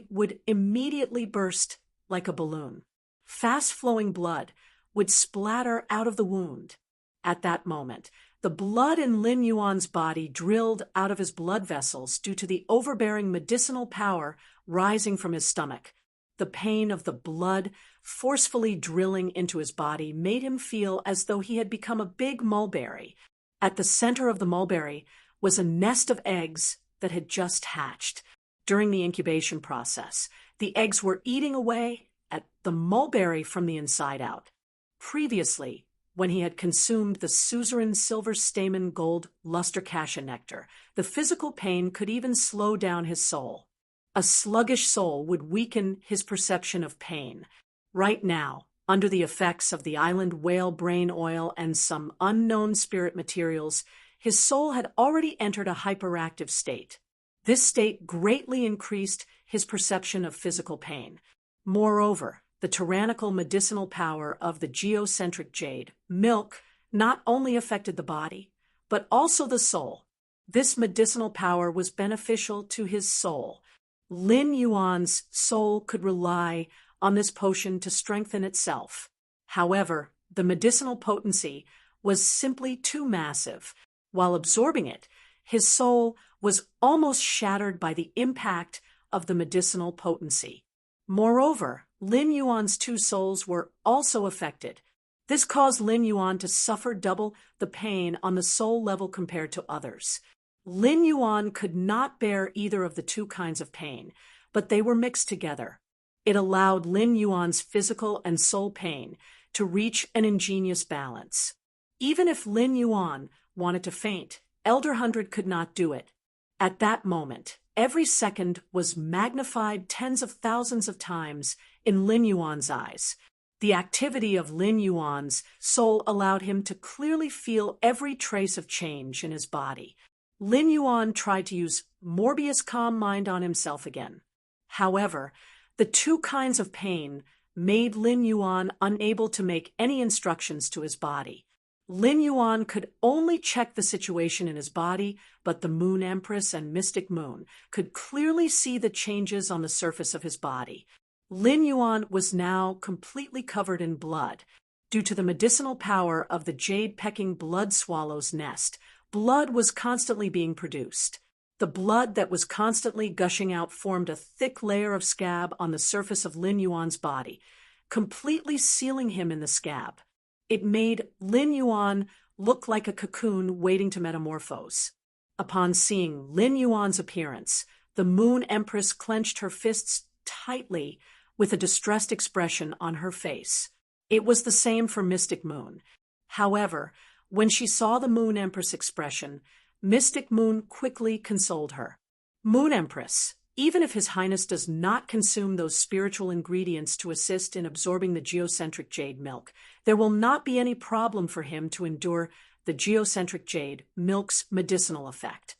would immediately burst like a balloon. Fast-flowing blood would splatter out of the wound. At that moment, the blood in Lin Yuan's body drilled out of his blood vessels due to the overbearing medicinal power rising from his stomach. The pain of the blood forcefully drilling into his body made him feel as though he had become a big mulberry. At the center of the mulberry was a nest of eggs that had just hatched. During the incubation process, the eggs were eating away at the mulberry from the inside out. Previously, when he had consumed the suzerain silver stamen gold luster cassia nectar, the physical pain could even slow down his soul. A sluggish soul would weaken his perception of pain. Right now, under the effects of the island whale brain oil and some unknown spirit materials, his soul had already entered a hyperactive state. This state greatly increased his perception of physical pain. Moreover, the tyrannical medicinal power of the geocentric jade milk not only affected the body, but also the soul. This medicinal power was beneficial to his soul. Lin Yuan's soul could rely on this potion to strengthen itself. However, the medicinal potency was simply too massive. While absorbing it, his soul was almost shattered by the impact of the medicinal potency. Moreover, Lin Yuan's two souls were also affected. This caused Lin Yuan to suffer double the pain on the soul level compared to others. Lin Yuan could not bear either of the two kinds of pain, but they were mixed together. It allowed Lin Yuan's physical and soul pain to reach an ingenious balance. Even if Lin Yuan wanted to faint, Elder Hundred could not do it. At that moment, every second was magnified tens of thousands of times in Lin Yuan's eyes. The activity of Lin Yuan's soul allowed him to clearly feel every trace of change in his body. Lin Yuan tried to use Morbius' calm mind on himself again. However, the two kinds of pain made Lin Yuan unable to make any instructions to his body. Lin Yuan could only check the situation in his body, but the Moon Empress and Mystic Moon could clearly see the changes on the surface of his body. Lin Yuan was now completely covered in blood. Due to the medicinal power of the jade-pecking blood swallow's nest, blood was constantly being produced. The blood that was constantly gushing out formed a thick layer of scab on the surface of Lin Yuan's body, completely sealing him in the scab. It made Lin Yuan look like a cocoon waiting to metamorphose. Upon seeing Lin Yuan's appearance, the Moon Empress clenched her fists tightly with a distressed expression on her face. It was the same for Mystic Moon. However, when she saw the Moon Empress expression, Mystic Moon quickly consoled her. Moon Empress, even if His Highness does not consume those spiritual ingredients to assist in absorbing the geocentric jade milk, there will not be any problem for him to endure the geocentric jade milk's medicinal effect.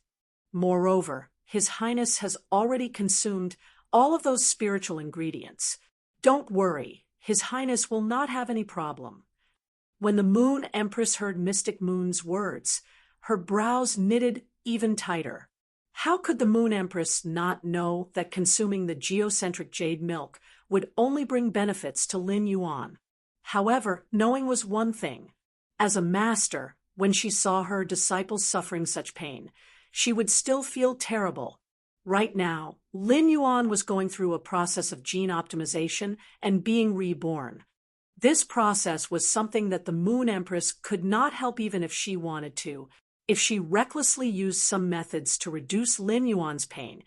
Moreover, His Highness has already consumed all of those spiritual ingredients. Don't worry, His Highness will not have any problem. When the Moon Empress heard Mystic Moon's words, her brows knitted even tighter. How could the Moon Empress not know that consuming the geocentric jade milk would only bring benefits to Lin Yuan? However, knowing was one thing. As a master, when she saw her disciples suffering such pain, she would still feel terrible. Right now, Lin Yuan was going through a process of gene optimization and being reborn. This process was something that the Moon Empress could not help even if she wanted to. If she recklessly used some methods to reduce Lin Yuan's pain,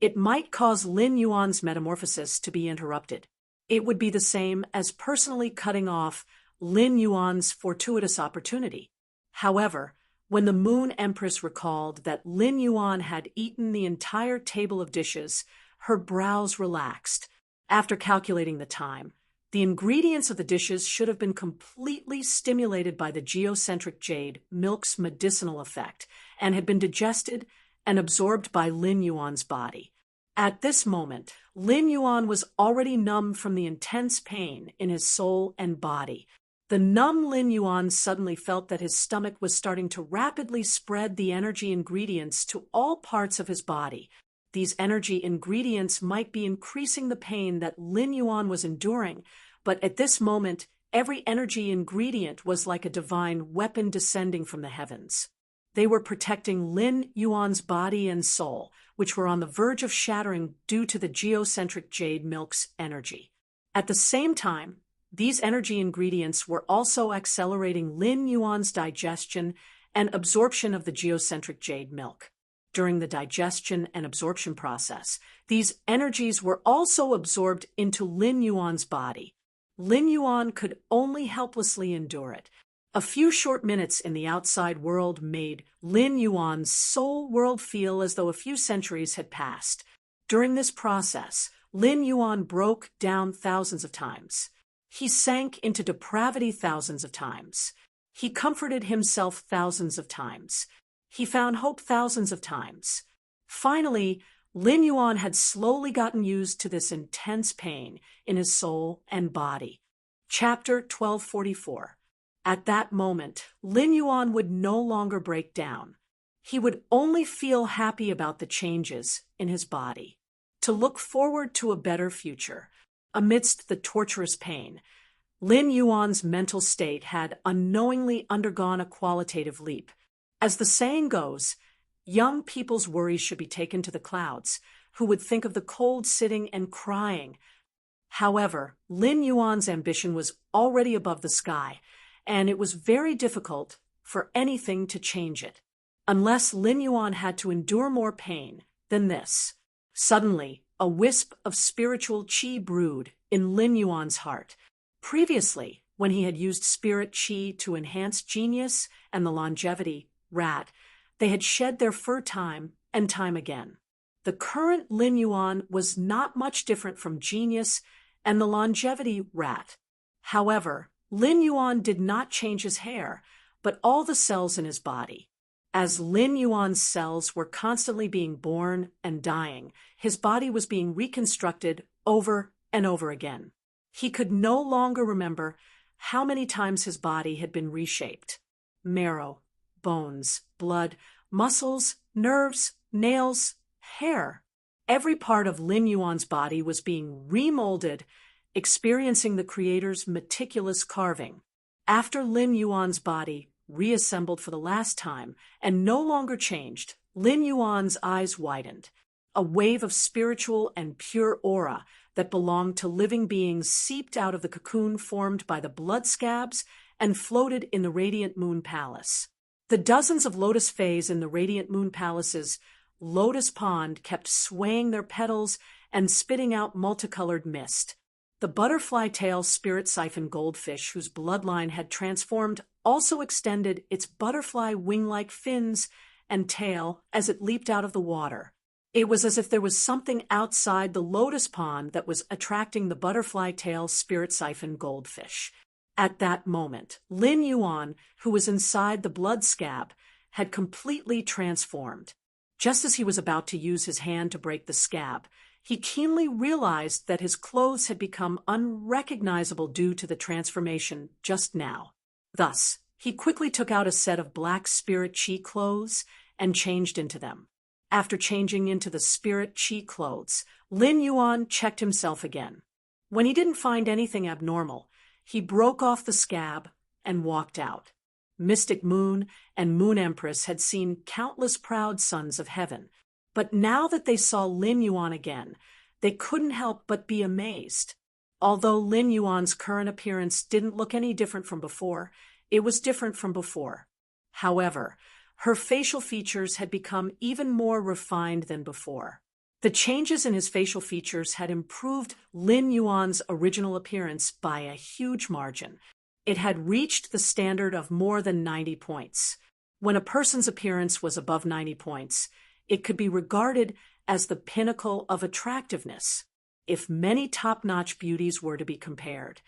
it might cause Lin Yuan's metamorphosis to be interrupted. It would be the same as personally cutting off Lin Yuan's fortuitous opportunity. However, when the Moon Empress recalled that Lin Yuan had eaten the entire table of dishes, her brows relaxed. After calculating the time, the ingredients of the dishes should have been completely stimulated by the geocentric jade milk's medicinal effect and had been digested and absorbed by Lin Yuan's body. At this moment, Lin Yuan was already numb from the intense pain in his soul and body. The numb Lin Yuan suddenly felt that his stomach was starting to rapidly spread the energy ingredients to all parts of his body. These energy ingredients might be increasing the pain that Lin Yuan was enduring, but at this moment, every energy ingredient was like a divine weapon descending from the heavens. They were protecting Lin Yuan's body and soul, which were on the verge of shattering due to the geocentric jade milk's energy. At the same time, these energy ingredients were also accelerating Lin Yuan's digestion and absorption of the geocentric jade milk. During the digestion and absorption process, these energies were also absorbed into Lin Yuan's body. Lin Yuan could only helplessly endure it. A few short minutes in the outside world made Lin Yuan's soul world feel as though a few centuries had passed. During this process, Lin Yuan broke down thousands of times. He sank into depravity thousands of times. He comforted himself thousands of times. He found hope thousands of times. Finally, Lin Yuan had slowly gotten used to this intense pain in his soul and body. Chapter 1244. At that moment, Lin Yuan would no longer break down. He would only feel happy about the changes in his body, to look forward to a better future. Amidst the torturous pain, Lin Yuan's mental state had unknowingly undergone a qualitative leap. As the saying goes, young people's worries should be taken to the clouds, who would think of the cold sitting and crying. However, Lin Yuan's ambition was already above the sky, and it was very difficult for anything to change it, unless Lin Yuan had to endure more pain than this. Suddenly, a wisp of spiritual qi brewed in Lin Yuan's heart. Previously, when he had used spirit qi to enhance genius and the longevity rat, they had shed their fur time and time again. The current Lin Yuan was not much different from genius and the longevity rat. However, Lin Yuan did not change his hair, but all the cells in his body. As Lin Yuan's cells were constantly being born and dying, his body was being reconstructed over and over again. He could no longer remember how many times his body had been reshaped. Marrow, bones, blood, muscles, nerves, nails, hair. Every part of Lin Yuan's body was being remolded, experiencing the creator's meticulous carving. After Lin Yuan's body reassembled for the last time and no longer changed, Lin Yuan's eyes widened. A wave of spiritual and pure aura that belonged to living beings seeped out of the cocoon formed by the blood scabs and floated in the Radiant Moon Palace. The dozens of lotus fays in the Radiant Moon Palace's lotus pond kept swaying their petals and spitting out multicolored mist. The butterfly tail spirit siphon goldfish, whose bloodline had transformed, also extended its butterfly wing-like fins and tail as it leaped out of the water. It was as if there was something outside the lotus pond that was attracting the butterfly tail spirit siphon goldfish. At that moment, Lin Yuan, who was inside the blood scab, had completely transformed. Just as he was about to use his hand to break the scab, he keenly realized that his clothes had become unrecognizable due to the transformation just now. Thus, he quickly took out a set of black spirit qi clothes and changed into them. After changing into the spirit qi clothes, Lin Yuan checked himself again. When he didn't find anything abnormal, he broke off the scab and walked out. Mystic Moon and Moon Empress had seen countless proud sons of heaven, but now that they saw Lin Yuan again, they couldn't help but be amazed. Although Lin Yuan's current appearance didn't look any different from before, it was different from before. However, her facial features had become even more refined than before. The changes in his facial features had improved Lin Yuan's original appearance by a huge margin. It had reached the standard of more than 90 points. When a person's appearance was above 90 points, it could be regarded as the pinnacle of attractiveness. If many top-notch beauties were to be compared,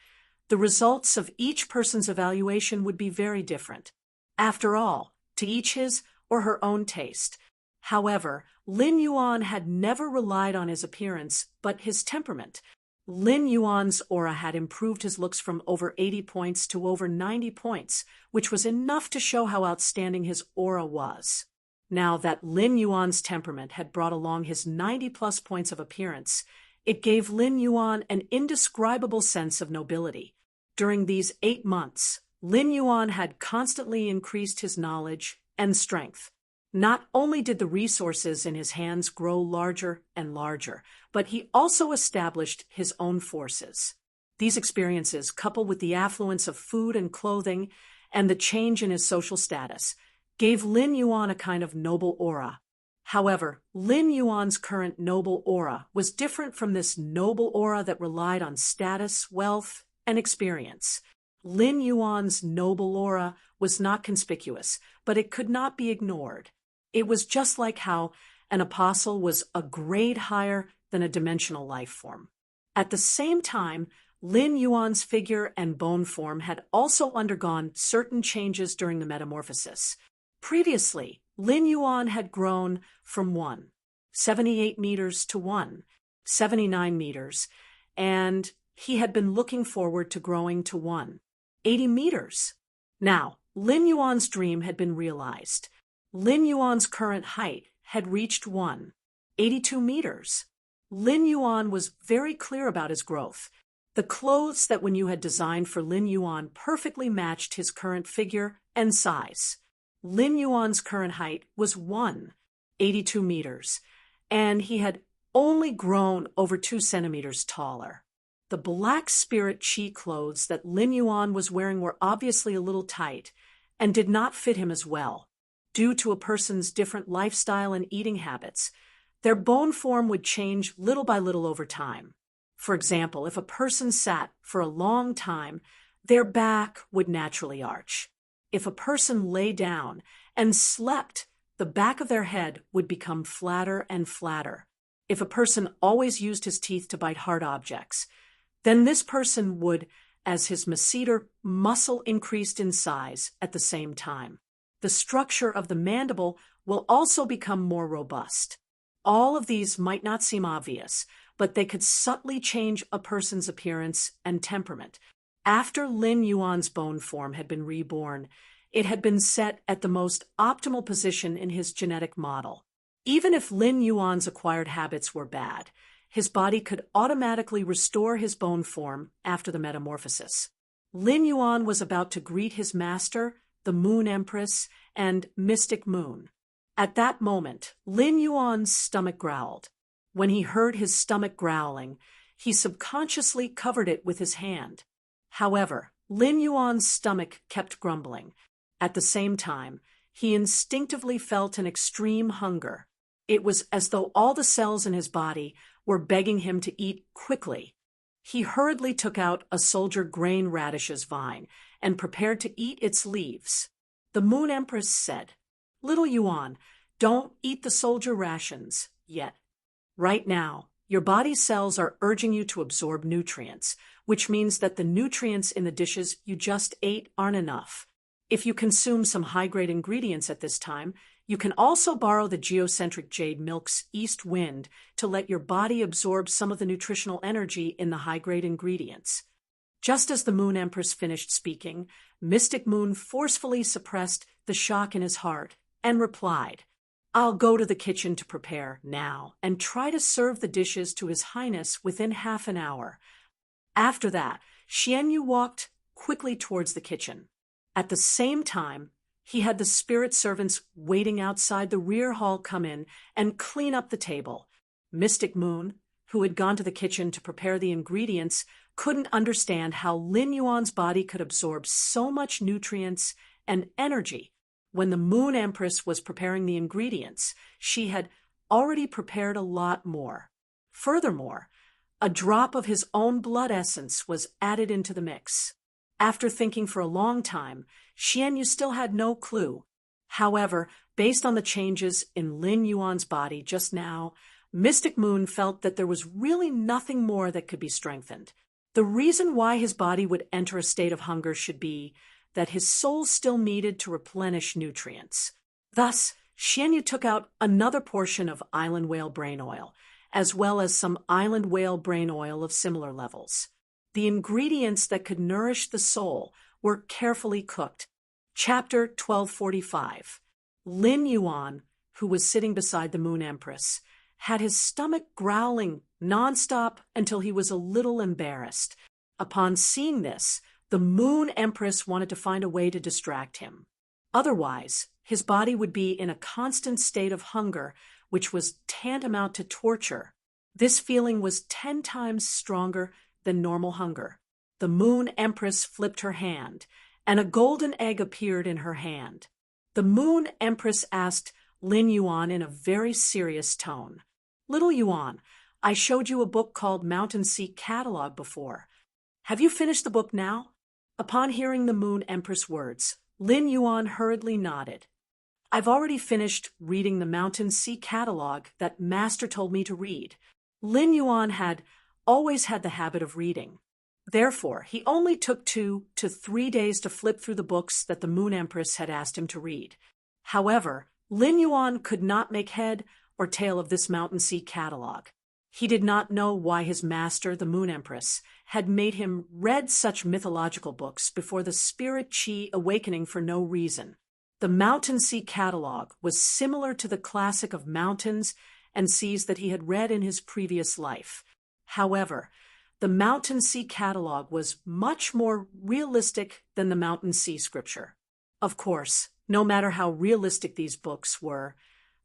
the results of each person's evaluation would be very different. After all, to each his or her own taste. However, Lin Yuan had never relied on his appearance, but his temperament. Lin Yuan's aura had improved his looks from over 80 points to over 90 points, which was enough to show how outstanding his aura was. Now that Lin Yuan's temperament had brought along his 90-plus points of appearance, it gave Lin Yuan an indescribable sense of nobility. During these 8 months, Lin Yuan had constantly increased his knowledge and strength. Not only did the resources in his hands grow larger and larger, but he also established his own forces. These experiences, coupled with the affluence of food and clothing and the change in his social status, gave Lin Yuan a kind of noble aura. However, Lin Yuan's current noble aura was different from this noble aura that relied on status, wealth, and experience. Lin Yuan's noble aura was not conspicuous, but it could not be ignored. It was just like how an apostle was a grade higher than a dimensional life form. At the same time, Lin Yuan's figure and bone form had also undergone certain changes during the metamorphosis. Previously, Lin Yuan had grown from 1.78 meters to 1.79 meters, and he had been looking forward to growing to 1.80 meters. Now, Lin Yuan's dream had been realized. Lin Yuan's current height had reached 182 meters. Lin Yuan was very clear about his growth. The clothes that Wen Yu had designed for Lin Yuan perfectly matched his current figure and size. Lin Yuan's current height was 182 meters, and he had only grown over 2 centimeters taller. The black spirit chi clothes that Lin Yuan was wearing were obviously a little tight and did not fit him as well. Due to a person's different lifestyle and eating habits, their bone form would change little by little over time. For example, if a person sat for a long time, their back would naturally arch. If a person lay down and slept, the back of their head would become flatter and flatter. If a person always used his teeth to bite hard objects, then this person would, as his masseter muscle increased in size at the same time. The structure of the mandible will also become more robust. All of these might not seem obvious, but they could subtly change a person's appearance and temperament. After Lin Yuan's bone form had been reborn, it had been set at the most optimal position in his genetic model. Even if Lin Yuan's acquired habits were bad, his body could automatically restore his bone form after the metamorphosis. Lin Yuan was about to greet his master, the Moon Empress, and Mystic Moon. At that moment, Lin Yuan's stomach growled. When he heard his stomach growling, he subconsciously covered it with his hand. However, Lin Yuan's stomach kept grumbling. At the same time, he instinctively felt an extreme hunger. It was as though all the cells in his body were begging him to eat quickly. He hurriedly took out a soldier grain radish's vine and prepared to eat its leaves. The Moon Empress said, "Little Yuan, don't eat the soldier rations yet. Right now, your body's cells are urging you to absorb nutrients, which means that the nutrients in the dishes you just ate aren't enough. If you consume some high-grade ingredients at this time, you can also borrow the geocentric jade milk's east wind to let your body absorb some of the nutritional energy in the high-grade ingredients." Just as the Moon Empress finished speaking, Mystic Moon forcefully suppressed the shock in his heart and replied, "I'll go to the kitchen to prepare now and try to serve the dishes to His Highness within half an hour." After that, Xianyu walked quickly towards the kitchen. At the same time, he had the spirit servants waiting outside the rear hall come in and clean up the table. Mystic Moon, who had gone to the kitchen to prepare the ingredients, couldn't understand how Lin Yuan's body could absorb so much nutrients and energy. When the Moon Empress was preparing the ingredients, she had already prepared a lot more. Furthermore, a drop of his own blood essence was added into the mix. After thinking for a long time, Xianyu still had no clue. However, based on the changes in Lin Yuan's body just now, Mystic Moon felt that there was really nothing more that could be strengthened. The reason why his body would enter a state of hunger should be that his soul still needed to replenish nutrients. Thus, Xianyu took out another portion of island whale brain oil, as well as some island whale brain oil of similar levels. The ingredients that could nourish the soul were carefully cooked. Chapter 1245. Lin Yuan, who was sitting beside the Moon Empress, had his stomach growling nonstop until he was a little embarrassed. Upon seeing this, the Moon Empress wanted to find a way to distract him. Otherwise, his body would be in a constant state of hunger, which was tantamount to torture. This feeling was 10 times stronger than normal hunger. The Moon Empress flipped her hand, and a golden egg appeared in her hand. The Moon Empress asked Lin Yuan in a very serious tone, "Little Yuan, I showed you a book called Mountain Sea Catalog before. Have you finished the book now?" Upon hearing the Moon Empress' words, Lin Yuan hurriedly nodded. "I've already finished reading the Mountain Sea Catalog that Master told me to read." Lin Yuan had always had the habit of reading. Therefore, he only took 2 to 3 days to flip through the books that the Moon Empress had asked him to read. However, Lin Yuan could not make head or tail of this Mountain Sea Catalog. He did not know why his master, the Moon Empress, had made him read such mythological books before the Spirit Chi awakening for no reason. The Mountain Sea Catalog was similar to the classic of mountains and seas that he had read in his previous life. However, the Mountain Sea Catalog was much more realistic than the Mountain Sea Scripture. Of course, no matter how realistic these books were,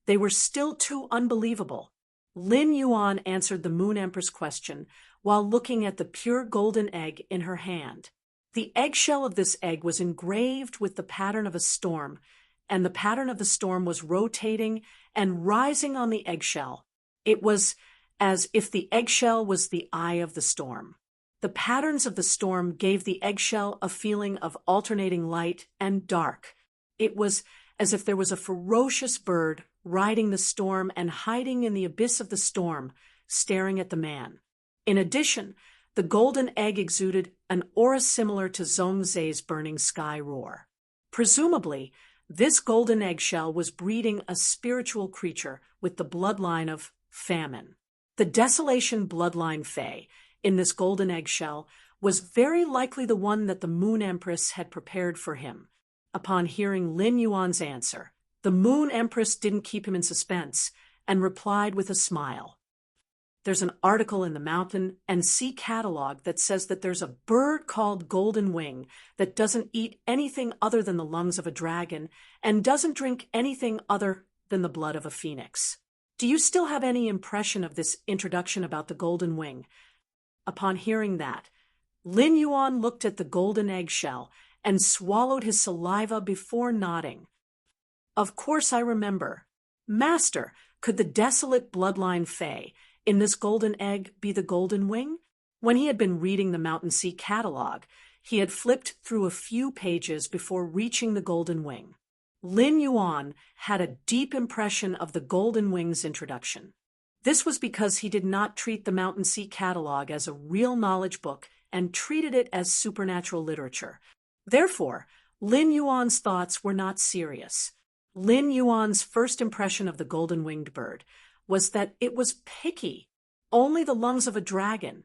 they were still too unbelievable. Lin Yuan answered the Moon Empress' question while looking at the pure golden egg in her hand. The eggshell of this egg was engraved with the pattern of a storm, and the pattern of the storm was rotating and rising on the eggshell. It was as if the eggshell was the eye of the storm. The patterns of the storm gave the eggshell a feeling of alternating light and dark. It was as if there was a ferocious bird riding the storm and hiding in the abyss of the storm, staring at the man. In addition, the golden egg exuded an aura similar to Zhongzhe's burning sky roar. Presumably, this golden eggshell was breeding a spiritual creature with the bloodline of famine. The Desolation bloodline Fae in this golden eggshell was very likely the one that the Moon Empress had prepared for him. Upon hearing Lin Yuan's answer, the Moon Empress didn't keep him in suspense and replied with a smile. There's an article in the Mountain and Sea Catalog that says that there's a bird called Golden Wing that doesn't eat anything other than the lungs of a dragon and doesn't drink anything other than the blood of a phoenix. Do you still have any impression of this introduction about the Golden Wing? Upon hearing that, Lin Yuan looked at the golden eggshell and swallowed his saliva before nodding. Of course I remember. Master, could the desolate bloodline Fae in this golden egg be the Golden Wing? When he had been reading the Mountain Sea Catalog, he had flipped through a few pages before reaching the Golden Wing. Lin Yuan had a deep impression of the Golden Wing's introduction. This was because he did not treat the Mountain Sea Catalog as a real knowledge book and treated it as supernatural literature. Therefore, Lin Yuan's thoughts were not serious. Lin Yuan's first impression of the golden-winged bird was that it was picky. Only the lungs of a dragon,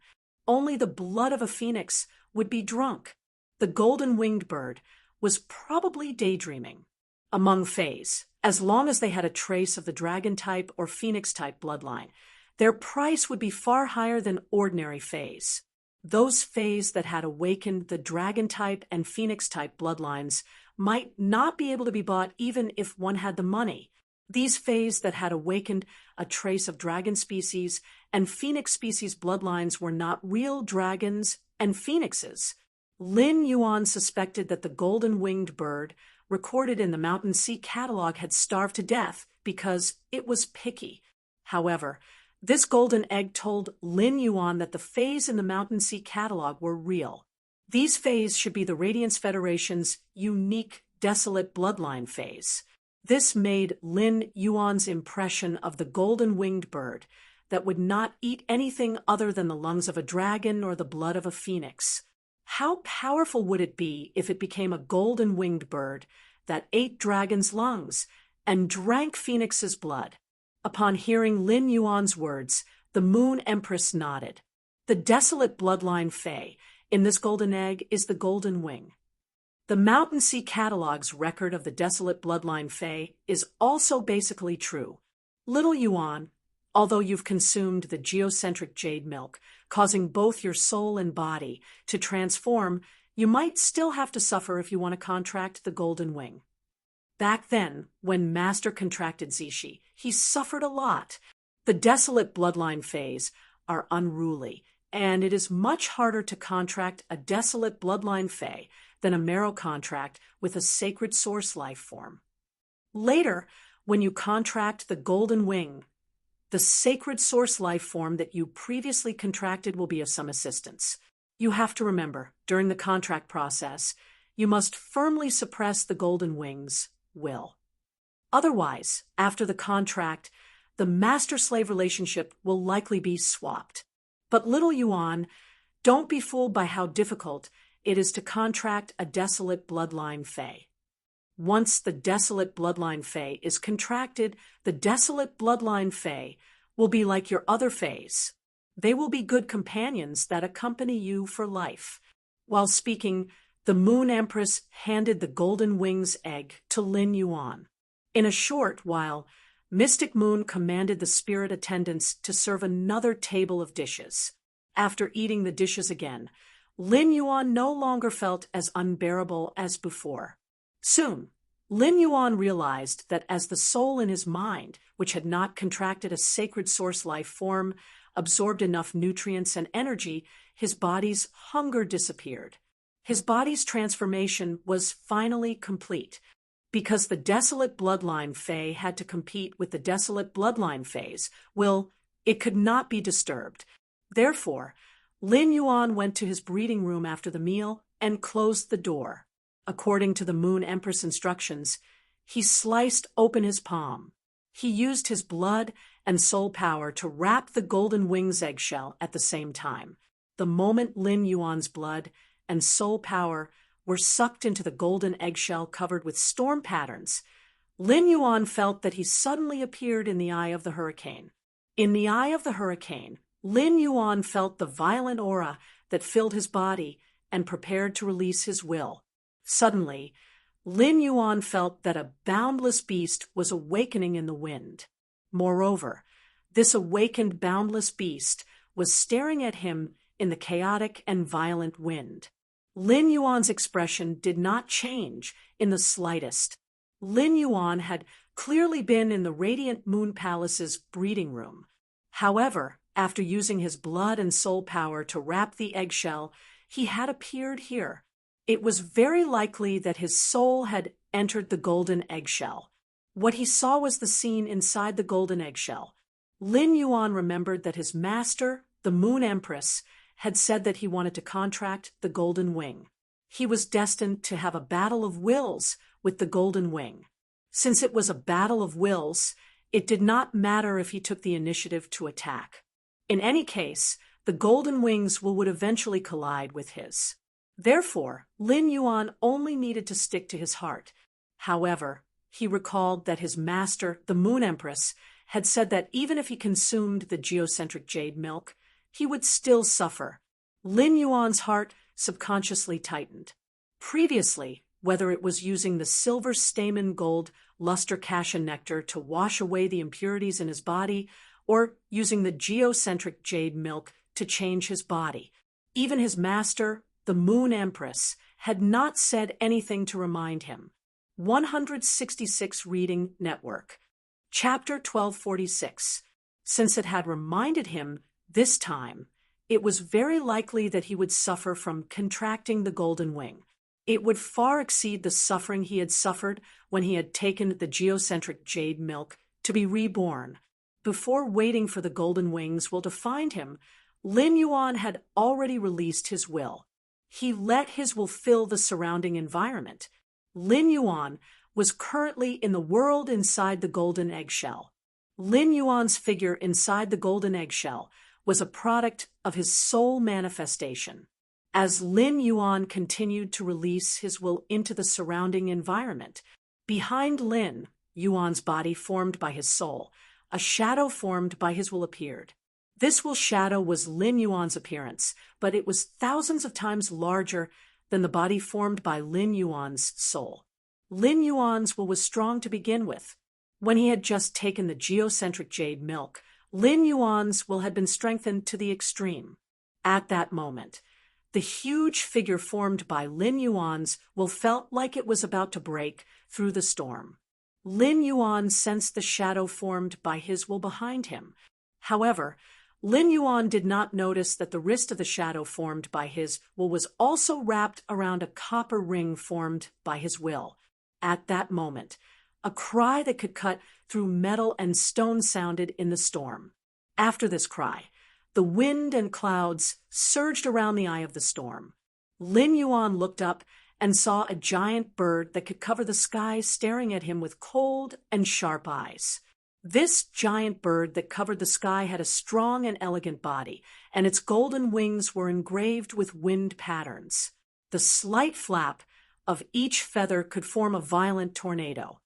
only the blood of a phoenix would be drunk. The golden-winged bird was probably daydreaming. Among Faes, as long as they had a trace of the dragon-type or phoenix-type bloodline, their price would be far higher than ordinary Faes. Those Faes that had awakened the dragon-type and phoenix-type bloodlines might not be able to be bought even if one had the money. These Faes that had awakened a trace of dragon species and phoenix species bloodlines were not real dragons and phoenixes. Lin Yuan suspected that the golden-winged bird recorded in the Mountain Sea Catalog had starved to death because it was picky. However, this golden egg told Lin Yuan that the Faes in the Mountain Sea Catalog were real. These Faes should be the Radiance Federation's unique, desolate bloodline Faes. This made Lin Yuan's impression of the golden-winged bird that would not eat anything other than the lungs of a dragon or the blood of a phoenix. How powerful would it be if it became a golden-winged bird that ate dragon's lungs and drank phoenix's blood? Upon hearing Lin Yuan's words, the Moon Empress nodded. The desolate bloodline Fae in this golden egg is the Golden Wing. The Mountain Sea Catalog's record of the desolate bloodline Fae is also basically true. Little Yuan, although you've consumed the geocentric jade milk, causing both your soul and body to transform, you might still have to suffer if you want to contract the Golden Wing. Back then, when Master contracted Zishi, he suffered a lot. The desolate bloodline Faes are unruly, and it is much harder to contract a desolate bloodline Fae than a marrow contract with a sacred source life form. Later, when you contract the Golden Wing, the sacred source life form that you previously contracted will be of some assistance. You have to remember, during the contract process, you must firmly suppress the Golden Wing's will. Otherwise, after the contract, the master-slave relationship will likely be swapped. But little Yuan, don't be fooled by how difficult it is to contract a desolate bloodline Fae. Once the desolate bloodline Fae is contracted, the desolate bloodline Fae will be like your other fays. They will be good companions that accompany you for life. While speaking, the Moon Empress handed the golden wings egg to Lin Yuan. In a short while, Mystic Moon commanded the spirit attendants to serve another table of dishes. After eating the dishes again, Lin Yuan no longer felt as unbearable as before. Soon, Lin Yuan realized that as the soul in his mind, which had not contracted a sacred source life form, absorbed enough nutrients and energy, his body's hunger disappeared. His body's transformation was finally complete. Because the desolate bloodline Fae had to compete with the desolate bloodline Faes, it could not be disturbed. Therefore, Lin Yuan went to his breeding room after the meal and closed the door. According to the Moon Empress instructions, he sliced open his palm. He used his blood and soul power to wrap the golden wings eggshell at the same time. The moment Lin Yuan's blood and soul power were sucked into the golden eggshell covered with storm patterns, Lin Yuan felt that he suddenly appeared in the eye of the hurricane. In the eye of the hurricane, Lin Yuan felt the violent aura that filled his body and prepared to release his will. Suddenly, Lin Yuan felt that a boundless beast was awakening in the wind. Moreover, this awakened boundless beast was staring at him in the chaotic and violent wind. Lin Yuan's expression did not change in the slightest. Lin Yuan had clearly been in the Radiant Moon Palace's breeding room. However, after using his blood and soul power to wrap the eggshell, he had appeared here. It was very likely that his soul had entered the golden eggshell. What he saw was the scene inside the golden eggshell. Lin Yuan remembered that his master, the Moon Empress, had said that he wanted to contract the Golden Wing. He was destined to have a battle of wills with the Golden Wing. Since it was a battle of wills, it did not matter if he took the initiative to attack. In any case, the Golden Wings would eventually collide with his. Therefore, Lin Yuan only needed to stick to his heart. However, he recalled that his master, the Moon Empress, had said that even if he consumed the geocentric jade milk, he would still suffer. Lin Yuan's heart subconsciously tightened. Previously, whether it was using the silver stamen gold luster cassia nectar to wash away the impurities in his body, or using the geocentric jade milk to change his body, even his master, the Moon Empress, had not said anything to remind him. 166 Reading Network. Chapter 1246. Since it had reminded him this time, it was very likely that he would suffer from contracting the Golden Wing. It would far exceed the suffering he had suffered when he had taken the geocentric jade milk to be reborn. Before waiting for the Golden Wings to find him, Lin Yuan had already released his will. He let his will fill the surrounding environment. Lin Yuan was currently in the world inside the golden eggshell. Lin Yuan's figure inside the golden eggshell was a product of his soul manifestation. As Lin Yuan continued to release his will into the surrounding environment, behind Lin Yuan's body formed by his soul, a shadow formed by his will appeared. This will shadow was Lin Yuan's appearance, but it was thousands of times larger than the body formed by Lin Yuan's soul. Lin Yuan's will was strong to begin with. When he had just taken the geocentric jade milk, Lin Yuan's will had been strengthened to the extreme. At that moment, the huge figure formed by Lin Yuan's will felt like it was about to break through the storm. Lin Yuan sensed the shadow formed by his will behind him. However, Lin Yuan did not notice that the wrist of the shadow formed by his will was also wrapped around a copper ring formed by his will. At that moment, a cry that could cut through metal and stone sounded in the storm. After this cry, the wind and clouds surged around the eye of the storm. Lin Yuan looked up and saw a giant bird that could cover the sky staring at him with cold and sharp eyes. This giant bird that covered the sky had a strong and elegant body, and its golden wings were engraved with wind patterns. The slight flap of each feather could form a violent tornado.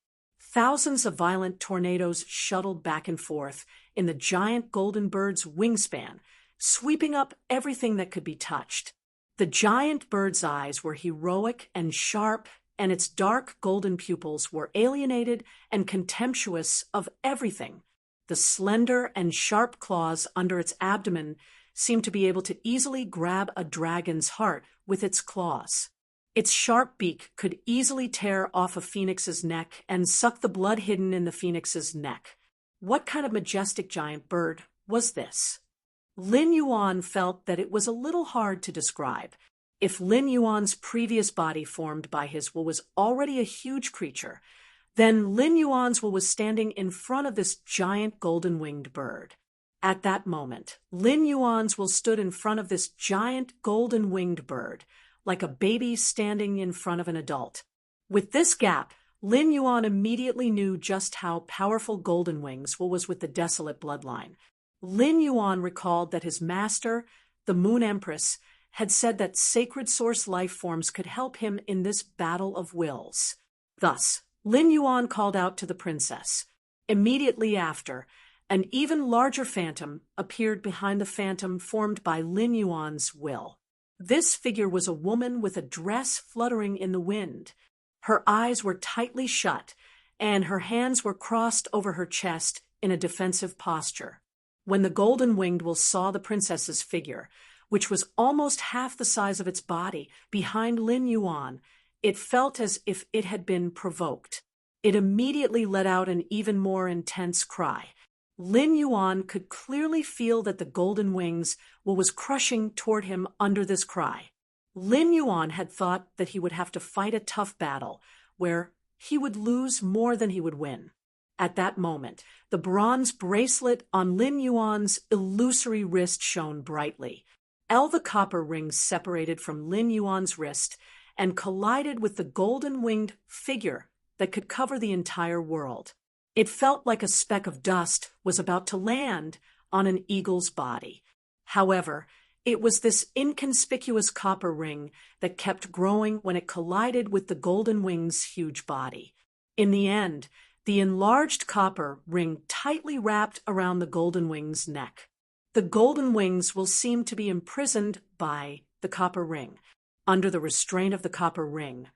Thousands of violent tornadoes shuttled back and forth in the giant golden bird's wingspan, sweeping up everything that could be touched. The giant bird's eyes were heroic and sharp, and its dark golden pupils were alienated and contemptuous of everything. The slender and sharp claws under its abdomen seemed to be able to easily grab a dragon's heart with its claws. Its sharp beak could easily tear off a phoenix's neck and suck the blood hidden in the phoenix's neck. What kind of majestic giant bird was this? Lin Yuan felt that it was a little hard to describe. If Lin Yuan's previous body formed by his will was already a huge creature, then Lin Yuan's will was standing in front of this giant golden-winged bird. At that moment, Lin Yuan's will stood in front of this giant golden-winged bird, like a baby standing in front of an adult. With this gap, Lin Yuan immediately knew just how powerful Golden Wings was with the desolate bloodline. Lin Yuan recalled that his master, the Moon Empress, had said that sacred source life forms could help him in this battle of wills. Thus, Lin Yuan called out to the princess. Immediately after, an even larger phantom appeared behind the phantom formed by Lin Yuan's will. This figure was a woman with a dress fluttering in the wind. Her eyes were tightly shut, and her hands were crossed over her chest in a defensive posture. When the golden-winged will saw the princess's figure, which was almost half the size of its body, behind Lin Yuan, it felt as if it had been provoked. It immediately let out an even more intense cry. Lin Yuan could clearly feel that the golden wings was crushing toward him under this cry. Lin Yuan had thought that he would have to fight a tough battle, where he would lose more than he would win. At that moment, the bronze bracelet on Lin Yuan's illusory wrist shone brightly. The copper ring separated from Lin Yuan's wrist and collided with the golden-winged figure that could cover the entire world. It felt like a speck of dust was about to land on an eagle's body. However, it was this inconspicuous copper ring that kept growing when it collided with the golden wing's huge body. In the end, the enlarged copper ring tightly wrapped around the golden wing's neck. The golden wings will seem to be imprisoned by the copper ring. Under the restraint of the copper ring,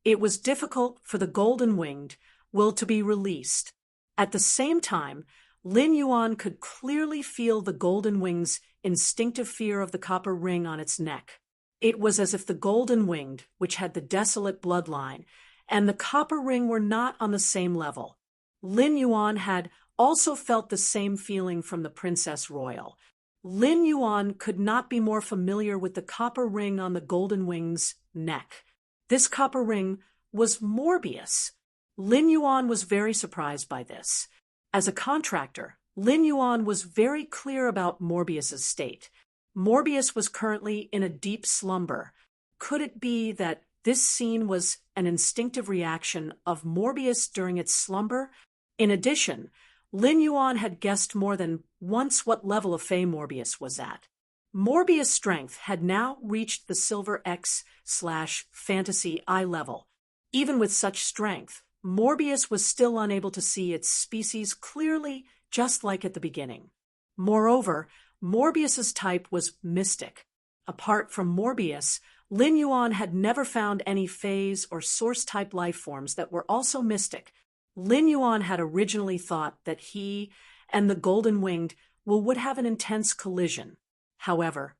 it was difficult for the golden-winged will to be released. At the same time, Lin Yuan could clearly feel the golden wing's instinctive fear of the copper ring on its neck. It was as if the golden-winged, which had the desolate bloodline, and the copper ring were not on the same level. Lin Yuan had also felt the same feeling from the Princess Royal. Lin Yuan could not be more familiar with the copper ring on the golden wing's neck. This copper ring was Morbius. Lin Yuan was very surprised by this. As a contractor, Lin Yuan was very clear about Morbius's state. Morbius was currently in a deep slumber. Could it be that this scene was an instinctive reaction of Morbius during its slumber? In addition, Lin Yuan had guessed more than once what level of Fey Morbius was at. Morbius' strength had now reached the Silver X/Fantasy eye level. Even with such strength, Morbius was still unable to see its species clearly, just like at the beginning. Moreover, Morbius's type was mystic. Apart from Morbius, Lin Yuan had never found any phase or source-type life forms that were also mystic. Lin Yuan had originally thought that he and the golden-winged would have an intense collision. However,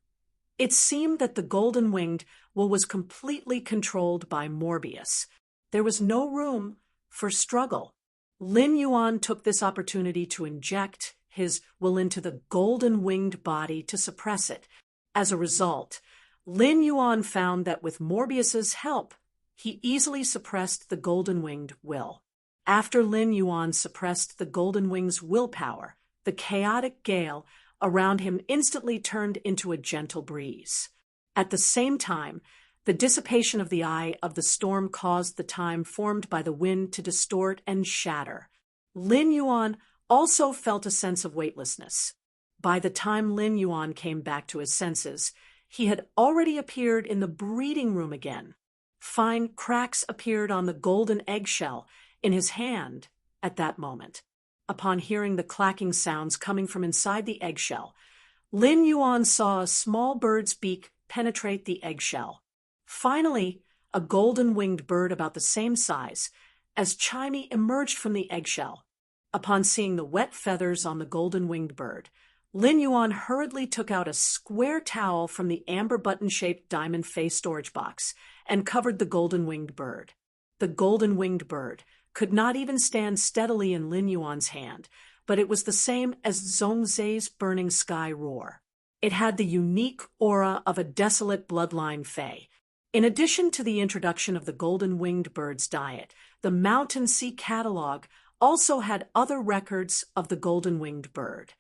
it seemed that the golden-winged was completely controlled by Morbius. There was no room for struggle. Lin Yuan took this opportunity to inject his will into the golden-winged body to suppress it. As a result, Lin Yuan found that with Morbius's help, he easily suppressed the golden-winged will. After Lin Yuan suppressed the golden wing's willpower, the chaotic gale around him instantly turned into a gentle breeze. At the same time, the dissipation of the eye of the storm caused the time formed by the wind to distort and shatter. Lin Yuan also felt a sense of weightlessness. By the time Lin Yuan came back to his senses, he had already appeared in the breeding room again. Fine cracks appeared on the golden eggshell in his hand at that moment. upon hearing the clacking sounds coming from inside the eggshell. Lin Yuan saw a small bird's beak penetrate the eggshell. Finally, a golden-winged bird about the same size as Chimey emerged from the eggshell. Upon seeing the wet feathers on the golden-winged bird, Lin Yuan hurriedly took out a square towel from the amber button-shaped diamond face storage box and covered the golden-winged bird. The golden-winged bird could not even stand steadily in Lin Yuan's hand, but it was the same as Zhongzai's burning sky roar. It had the unique aura of a desolate bloodline fae. In addition to the introduction of the golden-winged bird's diet, the Mountain Sea Catalog also had other records of the golden-winged bird.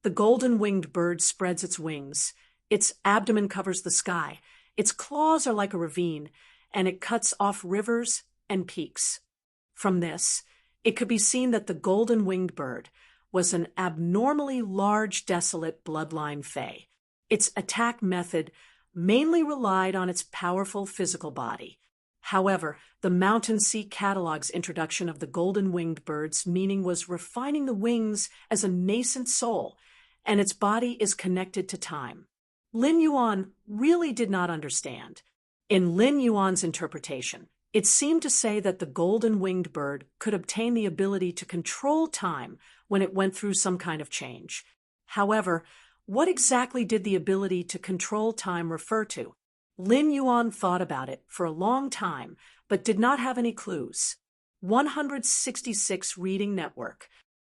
The golden-winged bird spreads its wings, its abdomen covers the sky, its claws are like a ravine, and it cuts off rivers and peaks. From this, it could be seen that the golden-winged bird was an abnormally large, desolate bloodline fae. Its attack method mainly relied on its powerful physical body. However, the Mountain Sea Catalog's introduction of the golden-winged bird's meaning was refining the wings as a nascent soul, and its body is connected to time. Lin Yuan really did not understand. In Lin Yuan's interpretation, it seemed to say that the golden-winged bird could obtain the ability to control time when it went through some kind of change. However, what exactly did the ability to control time refer to? Lin Yuan thought about it for a long time, but did not have any clues. 166 Reading Network.